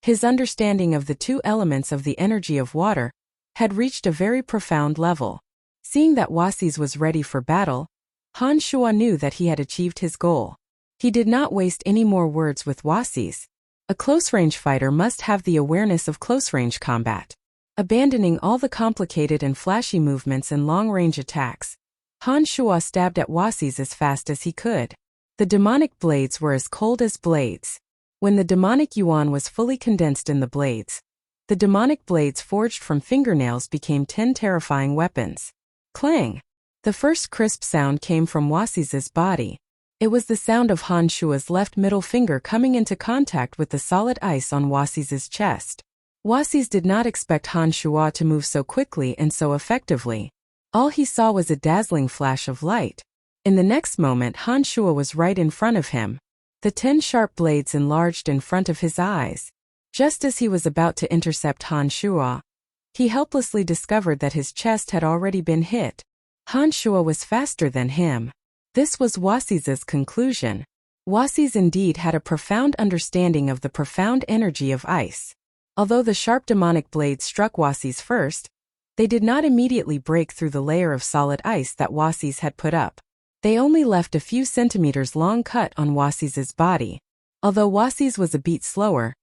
His understanding of the 2 elements of the energy of water had reached a very profound level. Seeing that Wuxi's was ready for battle, Han Shuo knew that he had achieved his goal. He did not waste any more words with Wuxi's. A close-range fighter must have the awareness of close-range combat. Abandoning all the complicated and flashy movements and long-range attacks, Han Shuo stabbed at Wuxi's as fast as he could. The demonic blades were as cold as blades. When the demonic yuan was fully condensed in the blades, the demonic blades forged from fingernails became 10 terrifying weapons. Clang! The first crisp sound came from Wuxi's body. It was the sound of Han Shuo's left middle finger coming into contact with the solid ice on Wuxi's chest. Wuxi's did not expect Han Shuo to move so quickly and so effectively. All he saw was a dazzling flash of light. In the next moment, Han Shuo was right in front of him. The 10 sharp blades enlarged in front of his eyes. Just as he was about to intercept Han Shuo, he helplessly discovered that his chest had already been hit. Han Shuo was faster than him. This was Wuxi's conclusion. Wuxi's indeed had a profound understanding of the profound energy of ice. Although the sharp demonic blades struck Wuxi's first, they did not immediately break through the layer of solid ice that Wuxi's had put up. They only left a few centimeters long cut on Wuxi's body. Although Wuxi's was a beat slower,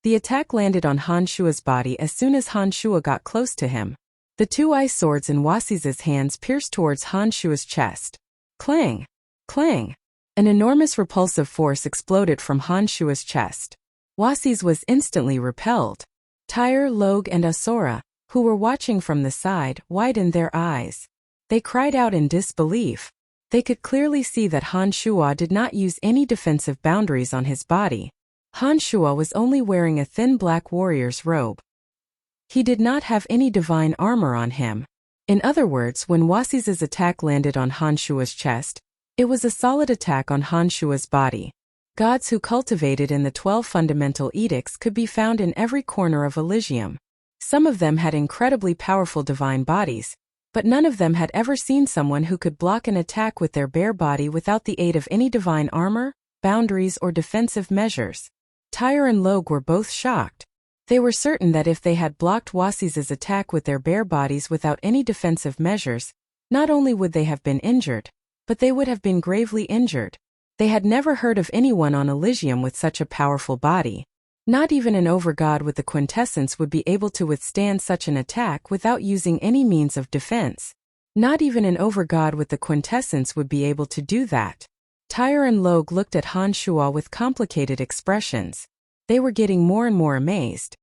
the attack landed on Han Shuo's body as soon as Han Shuo got close to him. The 2 ice swords in Wuxi's hands pierced towards Han Shuo's chest. Clang! Clang! An enormous repulsive force exploded from Han Shuo's chest. Wuxi's was instantly repelled. Tyre, Logue, and Asura, who were watching from the side, widened their eyes. They cried out in disbelief. They could clearly see that Han Shuo did not use any defensive boundaries on his body. Han Shuo was only wearing a thin black warrior's robe. He did not have any divine armor on him. In other words, when Wuxi's attack landed on Han Shuo's chest, it was a solid attack on Han Shuo's body. Gods who cultivated in the 12 fundamental edicts could be found in every corner of Elysium. Some of them had incredibly powerful divine bodies, but none of them had ever seen someone who could block an attack with their bare body without the aid of any divine armor, boundaries, or defensive measures. Tyre and Logue were both shocked. They were certain that if they had blocked Wuxi's attack with their bare bodies without any defensive measures, not only would they have been injured, but they would have been gravely injured. They had never heard of anyone on Elysium with such a powerful body. Not even an overgod with the quintessence would be able to withstand such an attack without using any means of defense. Not even an overgod with the quintessence would be able to do that. Tyre and Logue looked at Han Shuo with complicated expressions. They were getting more and more amazed.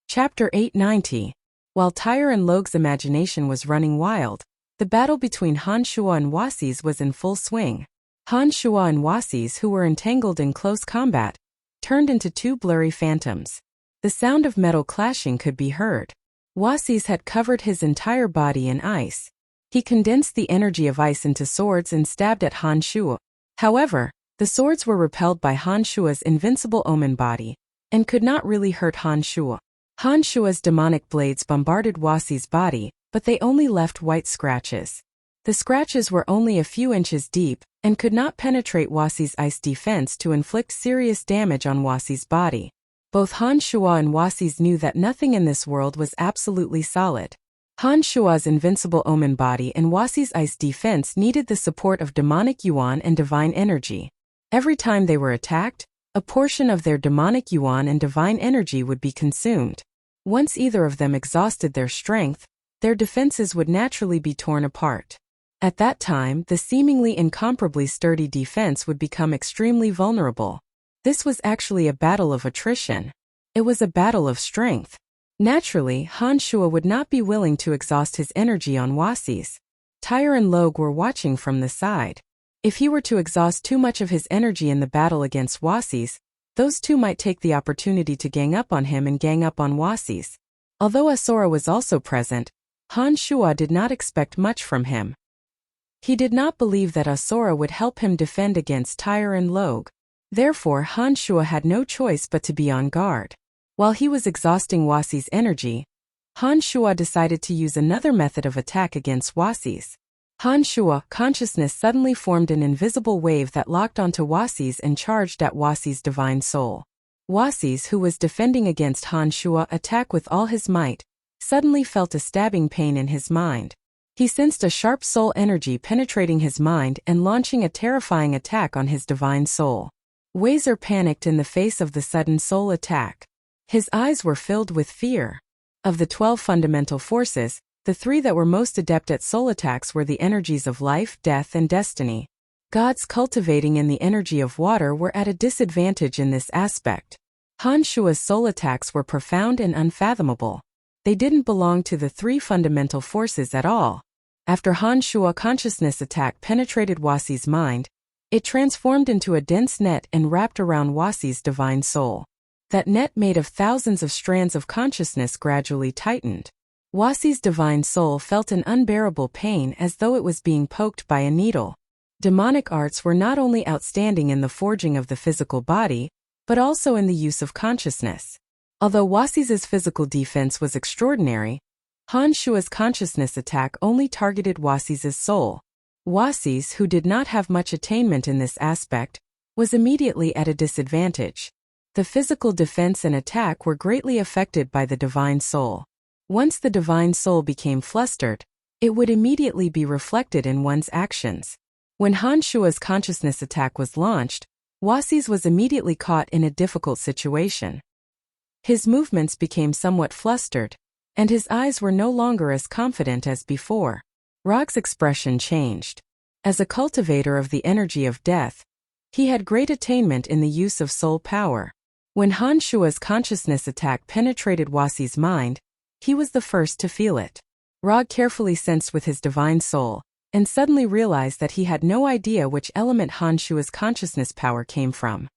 Chapter 890. While Tyre and Loge's imagination was running wild, the battle between Han Shuo and Wuxia was in full swing. Han Shuo and Wuxia, who were entangled in close combat, turned into two blurry phantoms. The sound of metal clashing could be heard. Wuxia had covered his entire body in ice. He condensed the energy of ice into swords and stabbed at Han Shuo. However, the swords were repelled by Han Shuo's invincible omen body, and could not really hurt Han Shuo. Han Shuo's demonic blades bombarded Wuxia's body, but they only left white scratches. The scratches were only a few inches deep, and could not penetrate Wuxia's ice defense to inflict serious damage on Wuxia's body. Both Han Shuo and Wuxia knew that nothing in this world was absolutely solid. Han Shuo's invincible omen body and Wuxia's ice defense needed the support of demonic yuan and divine energy. Every time they were attacked, a portion of their demonic yuan and divine energy would be consumed. Once either of them exhausted their strength, their defenses would naturally be torn apart. At that time, the seemingly incomparably sturdy defense would become extremely vulnerable. This was actually a battle of attrition. It was a battle of strength. Naturally, Han Shuo would not be willing to exhaust his energy on Wuxia. Tyre and Loge were watching from the side. If he were to exhaust too much of his energy in the battle against Wuxia, those two might take the opportunity to gang up on him and gang up on Wuxia. Although Asura was also present, Han Shuo did not expect much from him. He did not believe that Asura would help him defend against Tyre and Loge. Therefore, Han Shuo had no choice but to be on guard. While he was exhausting Wuxia's energy, Han Shuo decided to use another method of attack against Wuxia. Han Shuo consciousness suddenly formed an invisible wave that locked onto Wuxia and charged at Wuxia's divine soul. Wuxia, who was defending against Han Shuo attack with all his might, suddenly felt a stabbing pain in his mind. He sensed a sharp soul energy penetrating his mind and launching a terrifying attack on his divine soul. Wuxia panicked in the face of the sudden soul attack. His eyes were filled with fear. Of the 12 fundamental forces, the 3 that were most adept at soul attacks were the energies of life, death, and destiny. Gods cultivating in the energy of water were at a disadvantage in this aspect. Han Shuo's soul attacks were profound and unfathomable. They didn't belong to the 3 fundamental forces at all. After Han Shuo consciousness attack penetrated Wuxia's mind, it transformed into a dense net and wrapped around Wuxia's divine soul. That net made of thousands of strands of consciousness gradually tightened. Wuxia's divine soul felt an unbearable pain as though it was being poked by a needle. Demonic arts were not only outstanding in the forging of the physical body, but also in the use of consciousness. Although Wuxia's physical defense was extraordinary, Han Shuo's consciousness attack only targeted Wuxia's soul. Wuxia, who did not have much attainment in this aspect, was immediately at a disadvantage. The physical defense and attack were greatly affected by the divine soul. Once the divine soul became flustered, it would immediately be reflected in one's actions. When Han Shuo's consciousness attack was launched, Wuxia was immediately caught in a difficult situation. His movements became somewhat flustered, and his eyes were no longer as confident as before. Rog's expression changed. As a cultivator of the energy of death, he had great attainment in the use of soul power. When Han Shuo's consciousness attack penetrated Wuxia's mind, he was the first to feel it. Rog carefully sensed with his divine soul, and suddenly realized that he had no idea which element Han Shuo's consciousness power came from.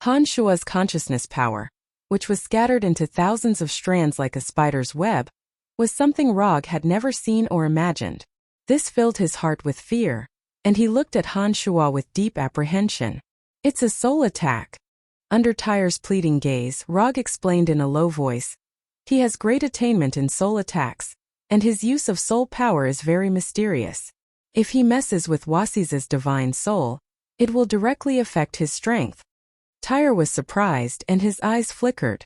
Han Shuo's consciousness power, which was scattered into thousands of strands like a spider's web, was something Rog had never seen or imagined. This filled his heart with fear, and he looked at Han Shuo with deep apprehension. "It's a soul attack." Under Tyre's pleading gaze, Rog explained in a low voice, "He has great attainment in soul attacks, and his use of soul power is very mysterious. If he messes with Wuxia's divine soul, it will directly affect his strength." Tyre was surprised and his eyes flickered.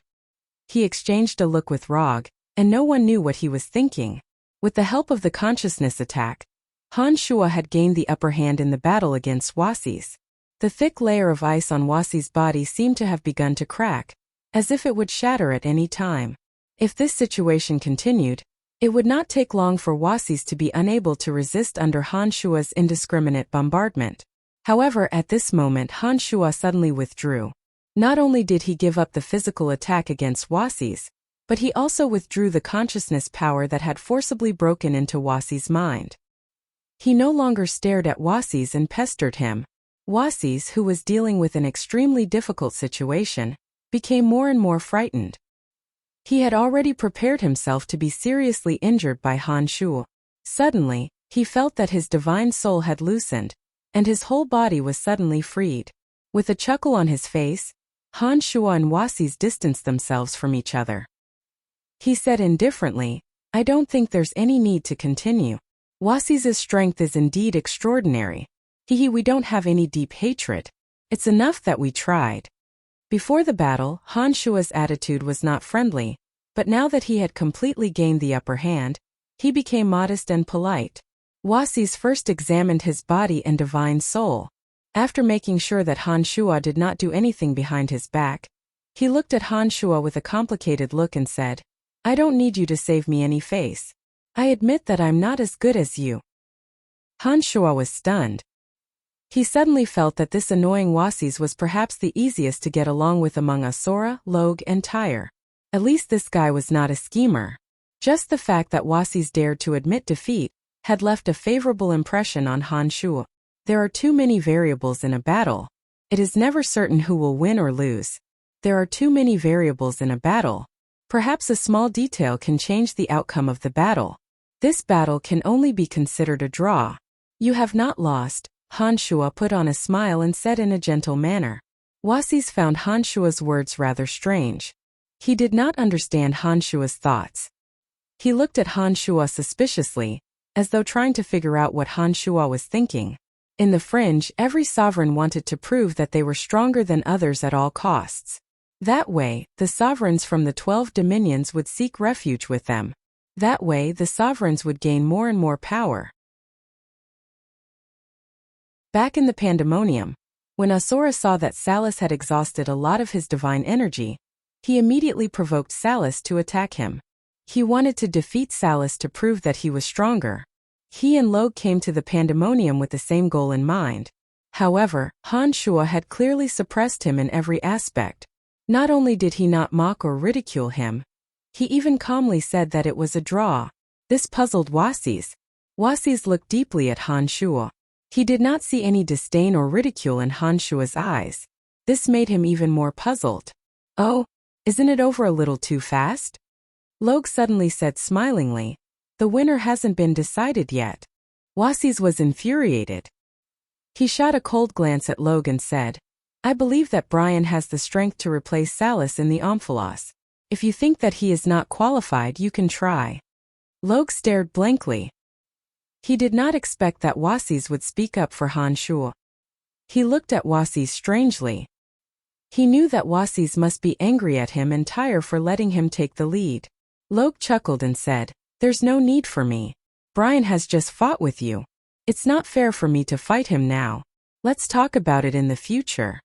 He exchanged a look with Rog, and no one knew what he was thinking. With the help of the consciousness attack, Han Shuo had gained the upper hand in the battle against Wuxia. The thick layer of ice on Wuxia's body seemed to have begun to crack, as if it would shatter at any time. If this situation continued, It would not take long for Wasis to be unable to resist under Han Shua's indiscriminate bombardment. However, at this moment Han Shua suddenly withdrew. Not only did he give up the physical attack against Wasis, but he also withdrew the consciousness power that had forcibly broken into Wasis' mind. He no longer stared at Wasis and pestered him. Wasis, who was dealing with an extremely difficult situation, became more and more frightened. He had already prepared himself to be seriously injured by Han Shu. Suddenly, he felt that his divine soul had loosened, and his whole body was suddenly freed. With a chuckle on his face, Han Shu and Wasis distanced themselves from each other. He said indifferently, "I don't think there's any need to continue. Wasis's strength is indeed extraordinary. We don't have any deep hatred. It's enough that we tried." Before the battle, Han Shua's attitude was not friendly, but now that he had completely gained the upper hand, he became modest and polite. Wasis first examined his body and divine soul. After making sure that Han Shua did not do anything behind his back, he looked at Han Shua with a complicated look and said, "I don't need you to save me any face. I admit that I'm not as good as you." Han Shua was stunned. He suddenly felt that this annoying Wasis was perhaps the easiest to get along with among Asura, Log, and Tyre. At least this guy was not a schemer. Just the fact that Wasis dared to admit defeat had left a favorable impression on Han Shua. There are too many variables in a battle. It is never certain who will win or lose. There are too many variables in a battle. Perhaps a small detail can change the outcome of the battle. This battle can only be considered a draw. "You have not lost," Han Shua put on a smile and said in a gentle manner. Wasis found Han Shua's words rather strange. He did not understand Han Shua's thoughts. He looked at Han Shua suspiciously, as though trying to figure out what Han Shua was thinking. In the fringe, every sovereign wanted to prove that they were stronger than others at all costs. That way, the sovereigns from the 12 dominions would seek refuge with them. That way, the sovereigns would gain more and more power. Back in the pandemonium, when Asura saw that Salus had exhausted a lot of his divine energy, he immediately provoked Salus to attack him. He wanted to defeat Salus to prove that he was stronger. He and Log came to the pandemonium with the same goal in mind. However, Han Shua had clearly suppressed him in every aspect. Not only did he not mock or ridicule him, he even calmly said that it was a draw. This puzzled Wasis. Wasis looked deeply at Han Shua. He did not see any disdain or ridicule in Han Shua's eyes. This made him even more puzzled. "Oh, isn't it over a little too fast?" Log suddenly said smilingly, "The winner hasn't been decided yet." Wasis was infuriated. He shot a cold glance at Log and said, "I believe that Brian has the strength to replace Salus in the Omphalos. If you think that he is not qualified, you can try." Log stared blankly. He did not expect that Wasis would speak up for Han Shua. He looked at Wasis strangely. He knew that Wasis must be angry at him and Tyre for letting him take the lead. Log chuckled and said, "There's no need for me. Brian has just fought with you. It's not fair for me to fight him now. Let's talk about it in the future."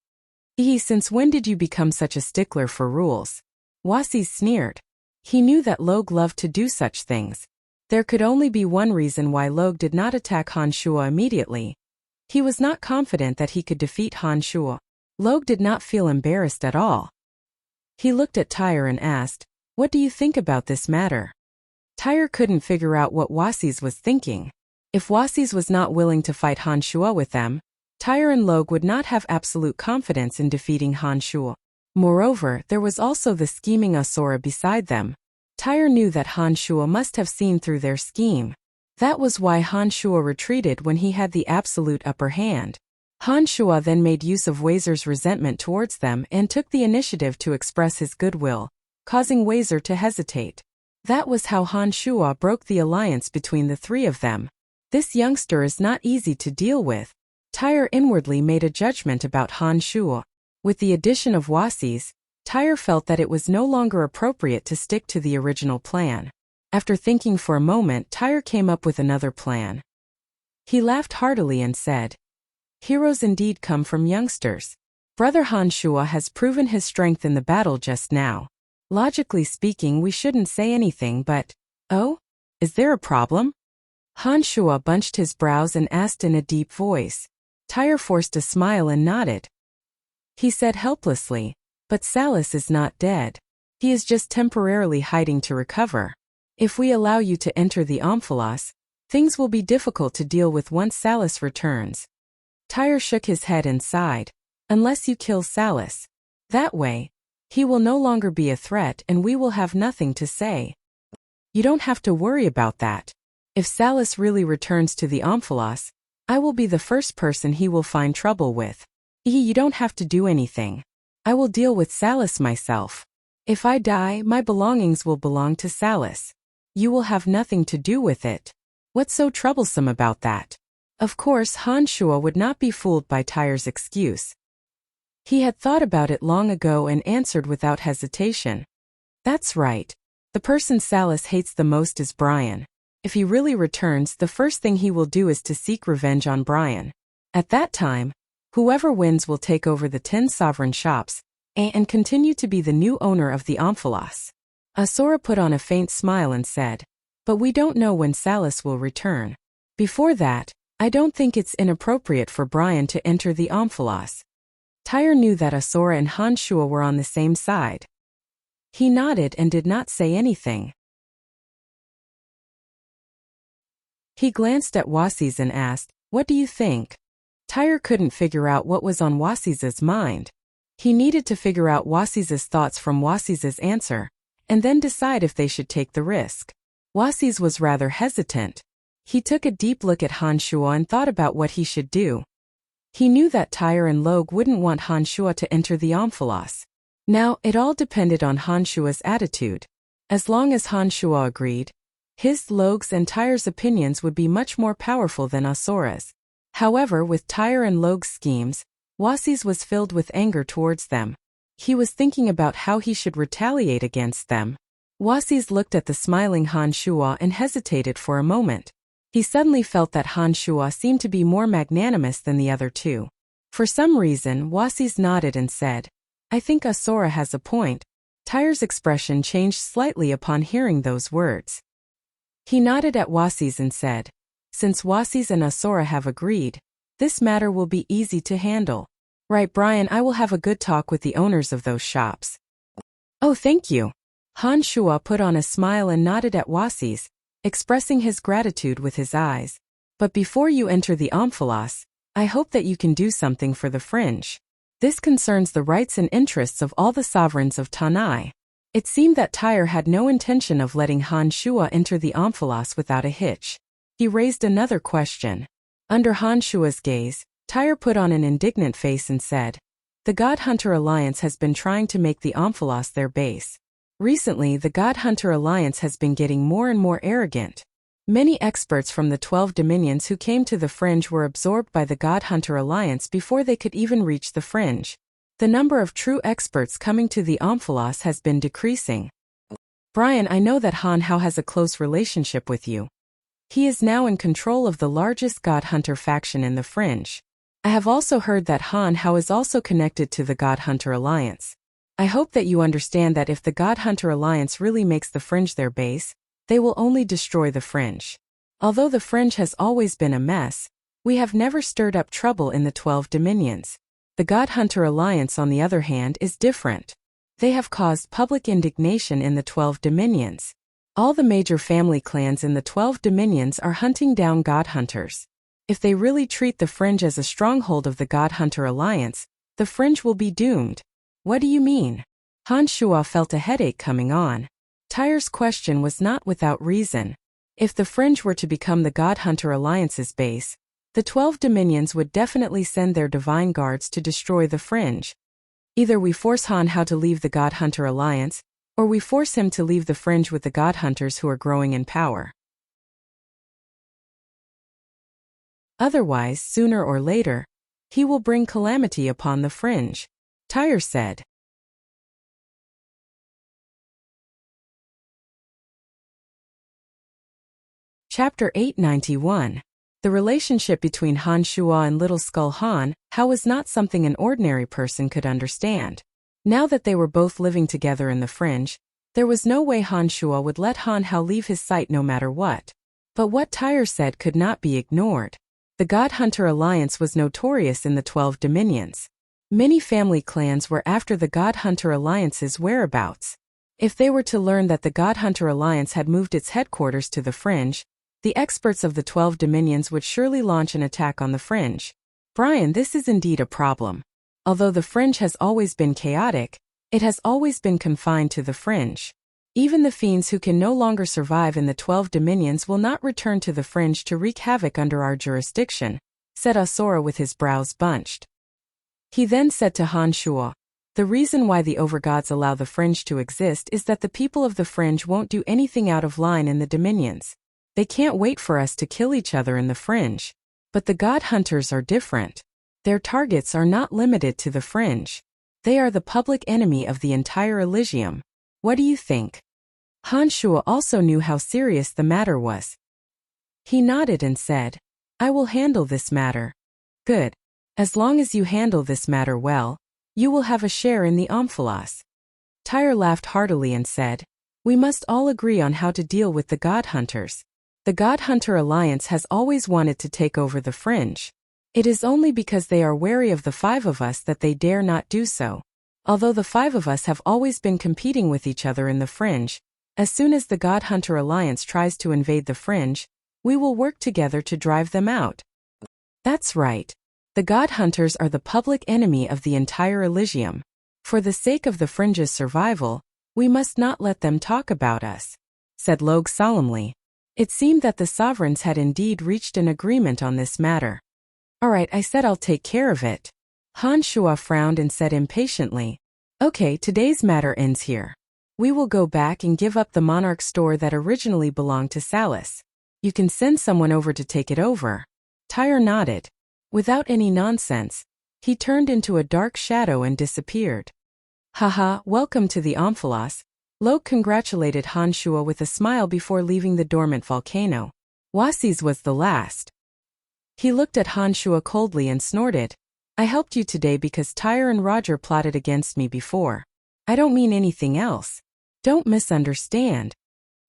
Since when did you become such a stickler for rules?" Wasis sneered. He knew that Log loved to do such things. There could only be one reason why Log did not attack Han Shua immediately. He was not confident that he could defeat Han Shua. Log did not feel embarrassed at all. He looked at Tyre and asked, "What do you think about this matter?" Tyre couldn't figure out what Wasis was thinking. If Wasis was not willing to fight Han Shua with them, Tyre and Log would not have absolute confidence in defeating Han Shua. Moreover, there was also the scheming Asura beside them. Tyre knew that Han Shua must have seen through their scheme. That was why Han Shua retreated when he had the absolute upper hand. Han Shua then made use of Wazir's resentment towards them and took the initiative to express his goodwill, causing Wazir to hesitate. That was how Han Shua broke the alliance between the three of them. This youngster is not easy to deal with. Tyre inwardly made a judgment about Han Shua. With the addition of Wasis, Tyre felt that it was no longer appropriate to stick to the original plan. After thinking for a moment, Tyre came up with another plan. He laughed heartily and said, "Heroes indeed come from youngsters. Brother Han Shua has proven his strength in the battle just now. Logically speaking, we shouldn't say anything but, oh? Is there a problem? Han Shua bunched his brows and asked in a deep voice. Tyre forced a smile and nodded. He said helplessly, but Salas is not dead. He is just temporarily hiding to recover. If we allow you to enter the Omphalos, things will be difficult to deal with once Salas returns. Tyre shook his head and sighed. Unless you kill Salas. That way, he will no longer be a threat and we will have nothing to say. You don't have to worry about that. If Salas really returns to the Omphalos, I will be the first person he will find trouble with. You don't have to do anything. I will deal with Salas myself. If I die, my belongings will belong to Salas. You will have nothing to do with it. What's so troublesome about that? Of course, Han Shua would not be fooled by Tyre's excuse. He had thought about it long ago and answered without hesitation. That's right. The person Salas hates the most is Brian. If he really returns, the first thing he will do is to seek revenge on Brian. At that time, whoever wins will take over the 10 sovereign shops and continue to be the new owner of the Omphalos. Asura put on a faint smile and said, but we don't know when Salas will return. Before that, I don't think it's inappropriate for Brian to enter the Omphalos. Tyre knew that Asura and Han Shua were on the same side. He nodded and did not say anything. He glanced at Wasis and asked, what do you think? Tyre couldn't figure out what was on Wasis's mind. He needed to figure out Wasis's thoughts from Wasis's answer, and then decide if they should take the risk. Wasis was rather hesitant. He took a deep look at Han Shua and thought about what he should do. He knew that Tyre and Log wouldn't want Han Shua to enter the Omphalos. Now, it all depended on Han Shua's attitude. As long as Han Shua agreed, his, Log's and Tyre's opinions would be much more powerful than Asura's. However, with Tyre and Log's schemes, Wasis was filled with anger towards them. He was thinking about how he should retaliate against them. Wasis looked at the smiling Han Shua and hesitated for a moment. He suddenly felt that Han Shua seemed to be more magnanimous than the other two. For some reason, Wasis nodded and said, I think Asura has a point. Tyre's expression changed slightly upon hearing those words. He nodded at Wasis and said, since Wasis and Asura have agreed, this matter will be easy to handle. Right, Brian, I will have a good talk with the owners of those shops. Oh, thank you. Han Shua put on a smile and nodded at Wasis, expressing his gratitude with his eyes. But before you enter the Omphalos, I hope that you can do something for the fringe. This concerns the rights and interests of all the sovereigns of Tanai. It seemed that Tyre had no intention of letting Han Shua enter the Omphalos without a hitch. He raised another question. Under Han Shua's gaze, Tyre put on an indignant face and said, the God Hunter Alliance has been trying to make the Omphalos their base. Recently, the God Hunter Alliance has been getting more and more arrogant. Many experts from the 12 dominions who came to the fringe were absorbed by the God Hunter Alliance before they could even reach the fringe. The number of true experts coming to the Omphalos has been decreasing. Brian, I know that Han Hao has a close relationship with you. He is now in control of the largest God Hunter faction in the fringe. I have also heard that Han Hao is also connected to the God Hunter Alliance. I hope that you understand that if the God Hunter Alliance really makes the fringe their base, they will only destroy the fringe. Although the fringe has always been a mess, we have never stirred up trouble in the 12 dominions. The God Hunter Alliance, on the other hand, is different. They have caused public indignation in the 12 dominions. All the major family clans in the 12 dominions are hunting down God Hunters. If they really treat the fringe as a stronghold of the God Hunter Alliance, the fringe will be doomed. What do you mean? Han Shua felt a headache coming on. Tyre's question was not without reason. If the fringe were to become the God Hunter Alliance's base, the 12 dominions would definitely send their divine guards to destroy the fringe. Either we force Han Hao to leave the God Hunter Alliance, or we force him to leave the fringe with the God Hunters who are growing in power. Otherwise, sooner or later, he will bring calamity upon the fringe, Tyre said. Chapter 891. The relationship between Han Shua and Little Skull Han Hao was not something an ordinary person could understand. Now that they were both living together in the fringe, There was no way Han Shuo would let Han Hao leave his sight no matter what. But what Tyre said could not be ignored. The God Hunter Alliance was notorious in the 12 Dominions. Many family clans were after the God Hunter Alliance's whereabouts. If they were to learn that the God Hunter Alliance had moved its headquarters to the Fringe, the experts of the 12 Dominions would surely launch an attack on the Fringe. Brian, this is indeed a problem. Although the Fringe has always been chaotic, it has always been confined to the Fringe. Even the fiends who can no longer survive in the 12 Dominions will not return to the Fringe to wreak havoc under our jurisdiction, said Asura with his brows bunched. He then said to Han Shuo, the reason why the Overgods allow the Fringe to exist is that the people of the Fringe won't do anything out of line in the Dominions. They can't wait for us to kill each other in the Fringe. But the God Hunters are different. Their targets are not limited to the Fringe. They are the public enemy of the entire Elysium. What do you think? Han Shuo also knew how serious the matter was. He nodded and said, I will handle this matter. Good. As long as you handle this matter well, you will have a share in the Omphalos. Tyre laughed heartily and said, we must all agree on how to deal with the God Hunters. The God Hunter Alliance has always wanted to take over the Fringe. It is only because they are wary of the 5 of us that they dare not do so. Although the 5 of us have always been competing with each other in the Fringe, as soon as the God Hunter Alliance tries to invade the Fringe, we will work together to drive them out. That's right. The God Hunters are the public enemy of the entire Elysium. For the sake of the Fringe's survival, we must not let them talk about us, said Logue solemnly. It seemed that the sovereigns had indeed reached an agreement on this matter. All right, I said I'll take care of it. Han Shuo frowned and said impatiently, okay, today's matter ends here. We will go back and give up the Monarch store that originally belonged to Salus. You can send someone over to take it over. Tyre nodded. Without any nonsense, he turned into a dark shadow and disappeared. Haha, welcome to the Omphalos. Logue congratulated Han Shuo with a smile before leaving the dormant volcano. Wuxia's was the last. He looked at Han Shuo coldly and snorted. I helped you today because Tyre and Roger plotted against me before. I don't mean anything else. Don't misunderstand.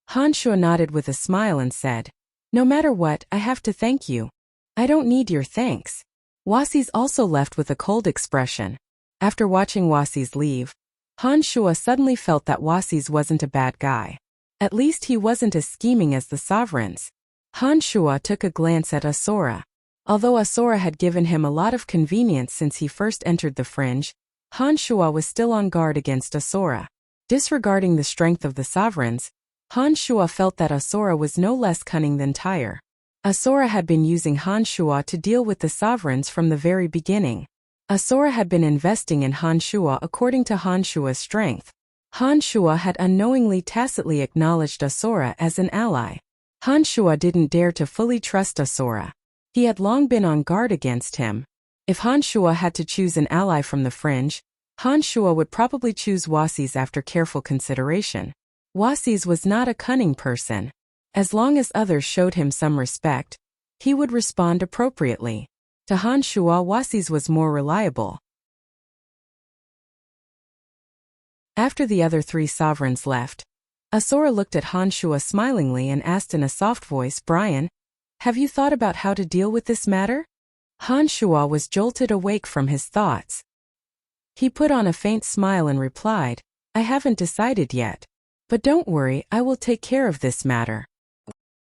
Han Shuo nodded with a smile and said, no matter what, I have to thank you. I don't need your thanks. Wuxia's also left with a cold expression. After watching Wuxia's leave, Han Shuo suddenly felt that Wuxia's wasn't a bad guy. At least he wasn't as scheming as the sovereigns. Han Shuo took a glance at Asura. Although Asura had given him a lot of convenience since he first entered the Fringe, Han Shuo was still on guard against Asura. Disregarding the strength of the sovereigns, Han Shuo felt that Asura was no less cunning than Tyre. Asura had been using Han Shuo to deal with the sovereigns from the very beginning. Asura had been investing in Han Shuo according to Han Shuo's strength. Han Shuo had unknowingly tacitly acknowledged Asura as an ally. Han Shuo didn't dare to fully trust Asura. He had long been on guard against him. If Han Shuo had to choose an ally from the Fringe, Han Shuo would probably choose Wuxia's after careful consideration. Wuxia's was not a cunning person. As long as others showed him some respect, he would respond appropriately. To Han Shuo, Wuxia's was more reliable. After the other 3 sovereigns left, Asura looked at Han Shuo smilingly and asked in a soft voice, Brian, have you thought about how to deal with this matter? Han Shuo was jolted awake from his thoughts. He put on a faint smile and replied, I haven't decided yet. But don't worry, I will take care of this matter.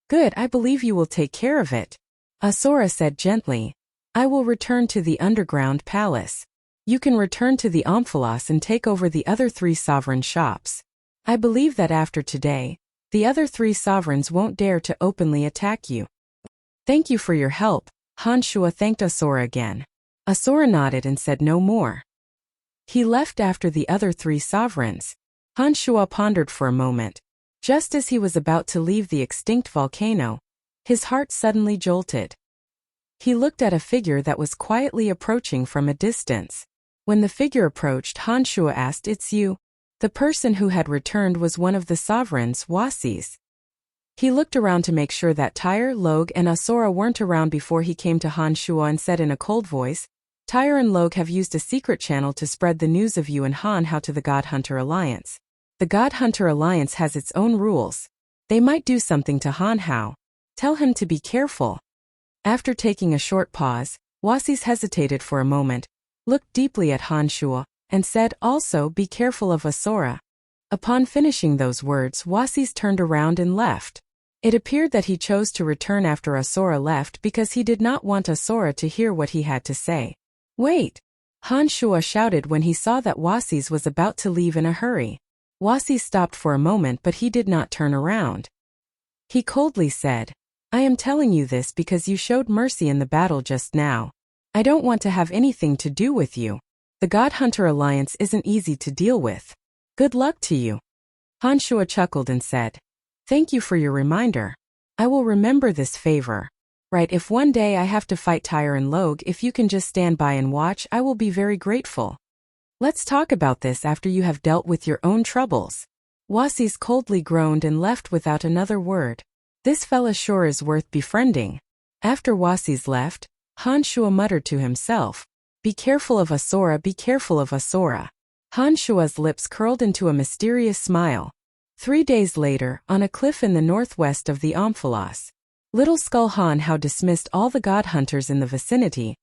Good, I believe you will take care of it. Asura said gently, I will return to the underground palace. You can return to the Omphalos and take over the other 3 sovereign shops. I believe that after today, the other 3 sovereigns won't dare to openly attack you. Thank you for your help. Han Shuo thanked Asura again. Asura nodded and said no more. He left after the other 3 sovereigns. Han Shuo pondered for a moment. Just as he was about to leave the extinct volcano, his heart suddenly jolted. He looked at a figure that was quietly approaching from a distance. When the figure approached, Han Shuo asked, It's you? The person who had returned was one of the sovereigns, Wuxia's. He looked around to make sure that Tyre, Logue, and Asura weren't around before he came to Han Shuo and said in a cold voice, Tyre and Logue have used a secret channel to spread the news of you and Han Hao to the God Hunter Alliance. The God Hunter Alliance has its own rules. They might do something to Han Hao. Tell him to be careful." After taking a short pause, Wasis hesitated for a moment, looked deeply at Han Shuo, and said, "Also be careful of Asura." Upon finishing those words, Wasis turned around and left. It appeared that he chose to return after Asura left because he did not want Asura to hear what he had to say. "Wait!" Han Shuo shouted when he saw that Wasis was about to leave in a hurry. Wasis stopped for a moment, but he did not turn around. He coldly said, "I am telling you this because you showed mercy in the battle just now. I don't want to have anything to do with you. The God Hunter Alliance isn't easy to deal with. Good luck to you." Han Shuo chuckled and said, "Thank you for your reminder. I will remember this favor. Right, if one day I have to fight Tyre and Logue, if you can just stand by and watch, I will be very grateful. Let's talk about this after you have dealt with your own troubles." Wasis coldly groaned and left without another word. This fella sure is worth befriending. After Wasis left, Han Shuo muttered to himself, "Be careful of Asura, be careful of Asura." Han Shuo's lips curled into a mysterious smile. 3 days later, on a cliff in the northwest of the Omphalos, Little Skull Han Hao dismissed all the god hunters in the vicinity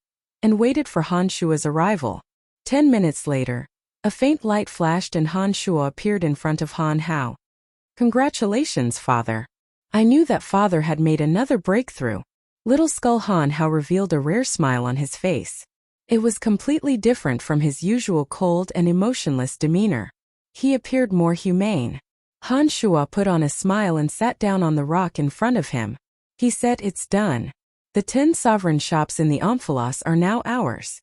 and waited for Han Shuo's arrival. 10 minutes later, a faint light flashed and Han Shuo appeared in front of Han Hao. "Congratulations, father. I knew that father had made another breakthrough." Little Skull Han Hao revealed a rare smile on his face. It was completely different from his usual cold and emotionless demeanor. He appeared more humane. Han Shuo put on a smile and sat down on the rock in front of him. He said, "It's done. The 10 sovereign shops in the Omphalos are now ours."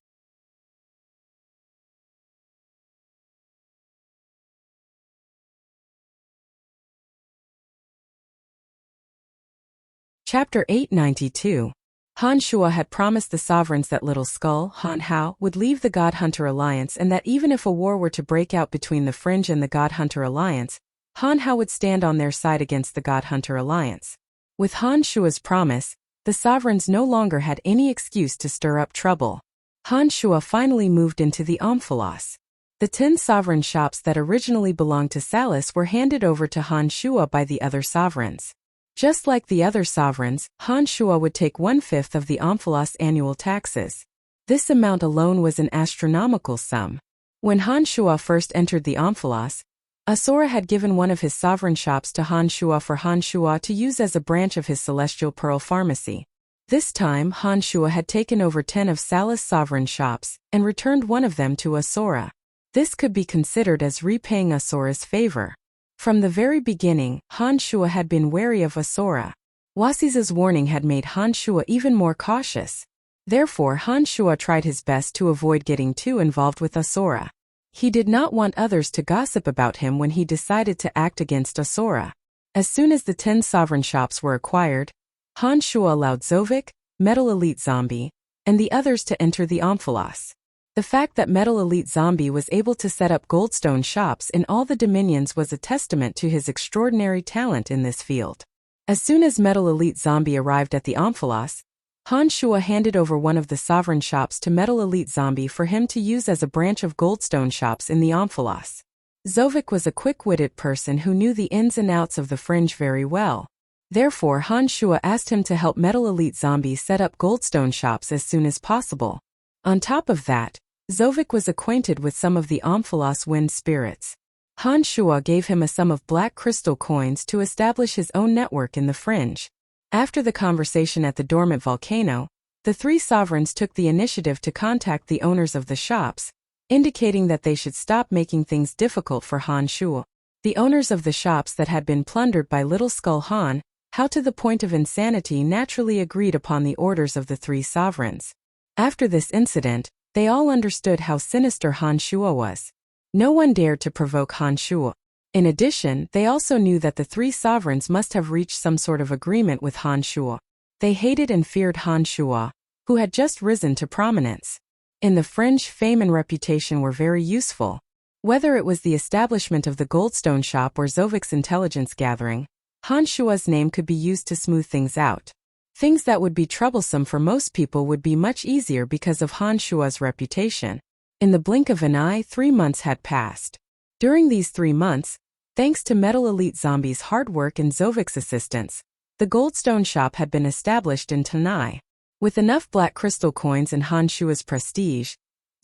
Chapter 892. Han Shuo had promised the sovereigns that Little Skull, Han Hao, would leave the God Hunter Alliance and that even if a war were to break out between the Fringe and the God Hunter Alliance, Han Hao would stand on their side against the God Hunter Alliance. With Han Shuo's promise, the sovereigns no longer had any excuse to stir up trouble. Han Shuo finally moved into the Omphalos. The 10 sovereign shops that originally belonged to Salis were handed over to Han Shuo by the other sovereigns. Just like the other sovereigns, Han Shuo would take 1/5 of the Omphalos annual taxes. This amount alone was an astronomical sum. When Han Shuo first entered the Omphalos, Asura had given one of his sovereign shops to Han Shuo for Han Shuo to use as a branch of his Celestial Pearl Pharmacy. This time, Han Shuo had taken over 10 of Salis' sovereign shops and returned one of them to Asura. This could be considered as repaying Asura's favor. From the very beginning, Han Shuo had been wary of Asura. Wasis's warning had made Han Shuo even more cautious. Therefore, Han Shuo tried his best to avoid getting too involved with Asura. He did not want others to gossip about him when he decided to act against Asura. As soon as the 10 sovereign shops were acquired, Han Shuo allowed Zovik, Metal Elite Zombie, and the others to enter the Omphalos. The fact that Metal Elite Zombie was able to set up goldstone shops in all the dominions was a testament to his extraordinary talent in this field. As soon as Metal Elite Zombie arrived at the Omphalos, Han Shuo handed over one of the sovereign shops to Metal Elite Zombie for him to use as a branch of goldstone shops in the Omphalos. Zovik was a quick-witted person who knew the ins and outs of the Fringe very well. Therefore, Han Shuo asked him to help Metal Elite Zombie set up goldstone shops as soon as possible. On top of that, Zovik was acquainted with some of the Omphalos wind spirits. Han Shuo gave him a sum of black crystal coins to establish his own network in the Fringe. After the conversation at the dormant volcano, the 3 sovereigns took the initiative to contact the owners of the shops, indicating that they should stop making things difficult for Han Shuo. The owners of the shops that had been plundered by Little Skull Han Hao to the point of insanity naturally agreed upon the orders of the 3 sovereigns. After this incident, they all understood how sinister Han Shuo was. No one dared to provoke Han Shuo. In addition, they also knew that the 3 sovereigns must have reached some sort of agreement with Han Shuo. They hated and feared Han Shuo, who had just risen to prominence. In the Fringe, fame and reputation were very useful. Whether it was the establishment of the Goldstone shop or Zovik's intelligence gathering, Han Shuo's name could be used to smooth things out. Things that would be troublesome for most people would be much easier because of Han Shuo's reputation. In the blink of an eye, 3 months had passed. During these 3 months, Thanks to Metal Elite Zombie's hard work and Zovik's assistance, the Goldstone shop had been established in Tanai. With enough black crystal coins and Han Shua's prestige,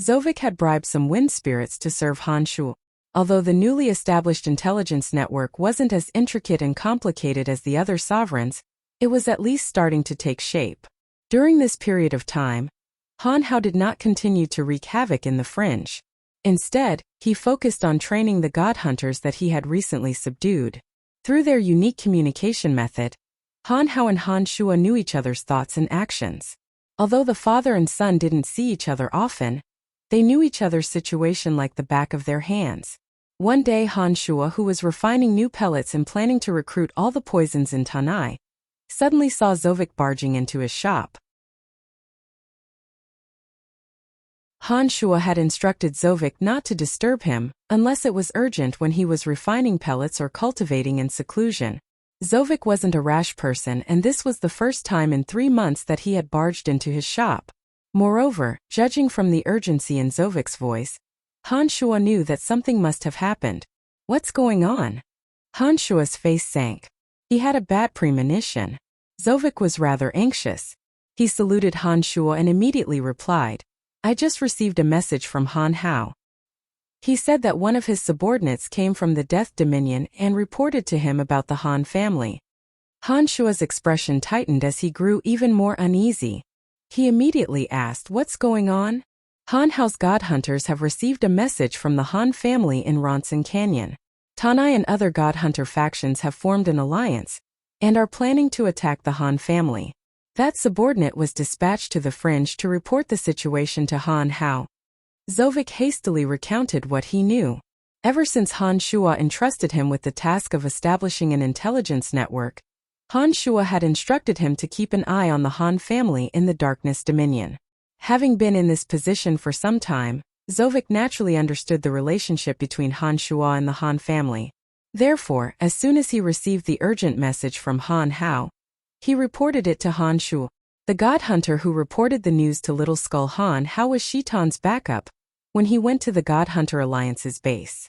Zovik had bribed some wind spirits to serve Han Shua. Although the newly established intelligence network wasn't as intricate and complicated as the other sovereigns, it was at least starting to take shape. During this period of time, Han Hao did not continue to wreak havoc in the fringe. Instead, he focused on training the god hunters that he had recently subdued. Through their unique communication method, Han Hao and Han Shua knew each other's thoughts and actions. Although the father and son didn't see each other often, they knew each other's situation like the back of their hands. One day Han Shua, who was refining new pellets and planning to recruit all the poisons in Tanai, suddenly saw Zovik barging into his shop. Han Shua had instructed Zovik not to disturb him, unless it was urgent when he was refining pellets or cultivating in seclusion. Zovik wasn't a rash person, and this was the first time in 3 months that he had barged into his shop. Moreover, judging from the urgency in Zovik's voice, Han Shua knew that something must have happened. What's going on? Han Shua's face sank. He had a bad premonition. Zovik was rather anxious. He saluted Han Shua and immediately replied, "I just received a message from Han Hao. He said that one of his subordinates came from the Death Dominion and reported to him about the Han family." Han Shua's expression tightened as he grew even more uneasy. He immediately asked, "What's going on?" Han Hao's god hunters have received a message from the Han family in Ronson Canyon. Tanai and other god hunter factions have formed an alliance and are planning to attack the Han family. That subordinate was dispatched to the fringe to report the situation to Han Hao. Zovik hastily recounted what he knew. Ever since Han Shua entrusted him with the task of establishing an intelligence network, Han Shua had instructed him to keep an eye on the Han family in the Darkness Dominion. Having been in this position for some time, Zovik naturally understood the relationship between Han Shua and the Han family. Therefore, as soon as he received the urgent message from Han Hao, he reported it to Han Shua. The god hunter who reported the news to Little Skull Han Hao was Shitan's backup when he went to the God Hunter Alliance's base.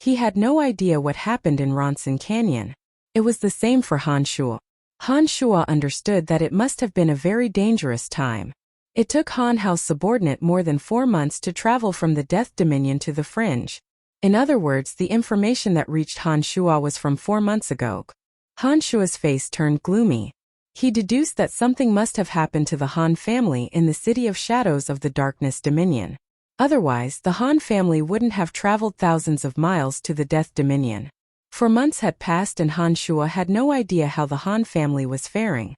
He had no idea what happened in Ronson Canyon. It was the same for Han Shua. Han Shua understood that it must have been a very dangerous time. It took Han Hao's subordinate more than 4 months to travel from the Death Dominion to the fringe. In other words, the information that reached Han Shua was from 4 months ago. Han Shua's face turned gloomy. He deduced that something must have happened to the Han family in the City of Shadows of the Darkness Dominion. Otherwise, the Han family wouldn't have traveled thousands of miles to the Death Dominion. 4 months had passed and Han Shua had no idea how the Han family was faring.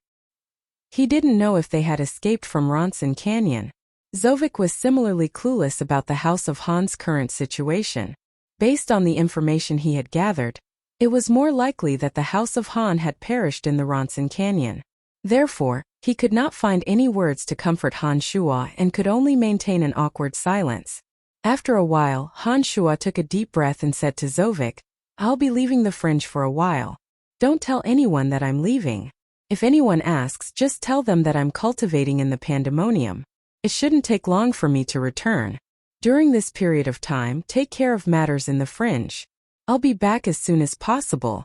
He didn't know if they had escaped from Ronson Canyon. Zovik was similarly clueless about the House of Han's current situation. Based on the information he had gathered, it was more likely that the House of Han had perished in the Ronson Canyon. Therefore, he could not find any words to comfort Han Shua and could only maintain an awkward silence. After a while, Han Shua took a deep breath and said to Zovik, "I'll be leaving the fringe for a while. Don't tell anyone that I'm leaving. If anyone asks, just tell them that I'm cultivating in the pandemonium. It shouldn't take long for me to return. During this period of time, take care of matters in the fringe. I'll be back as soon as possible."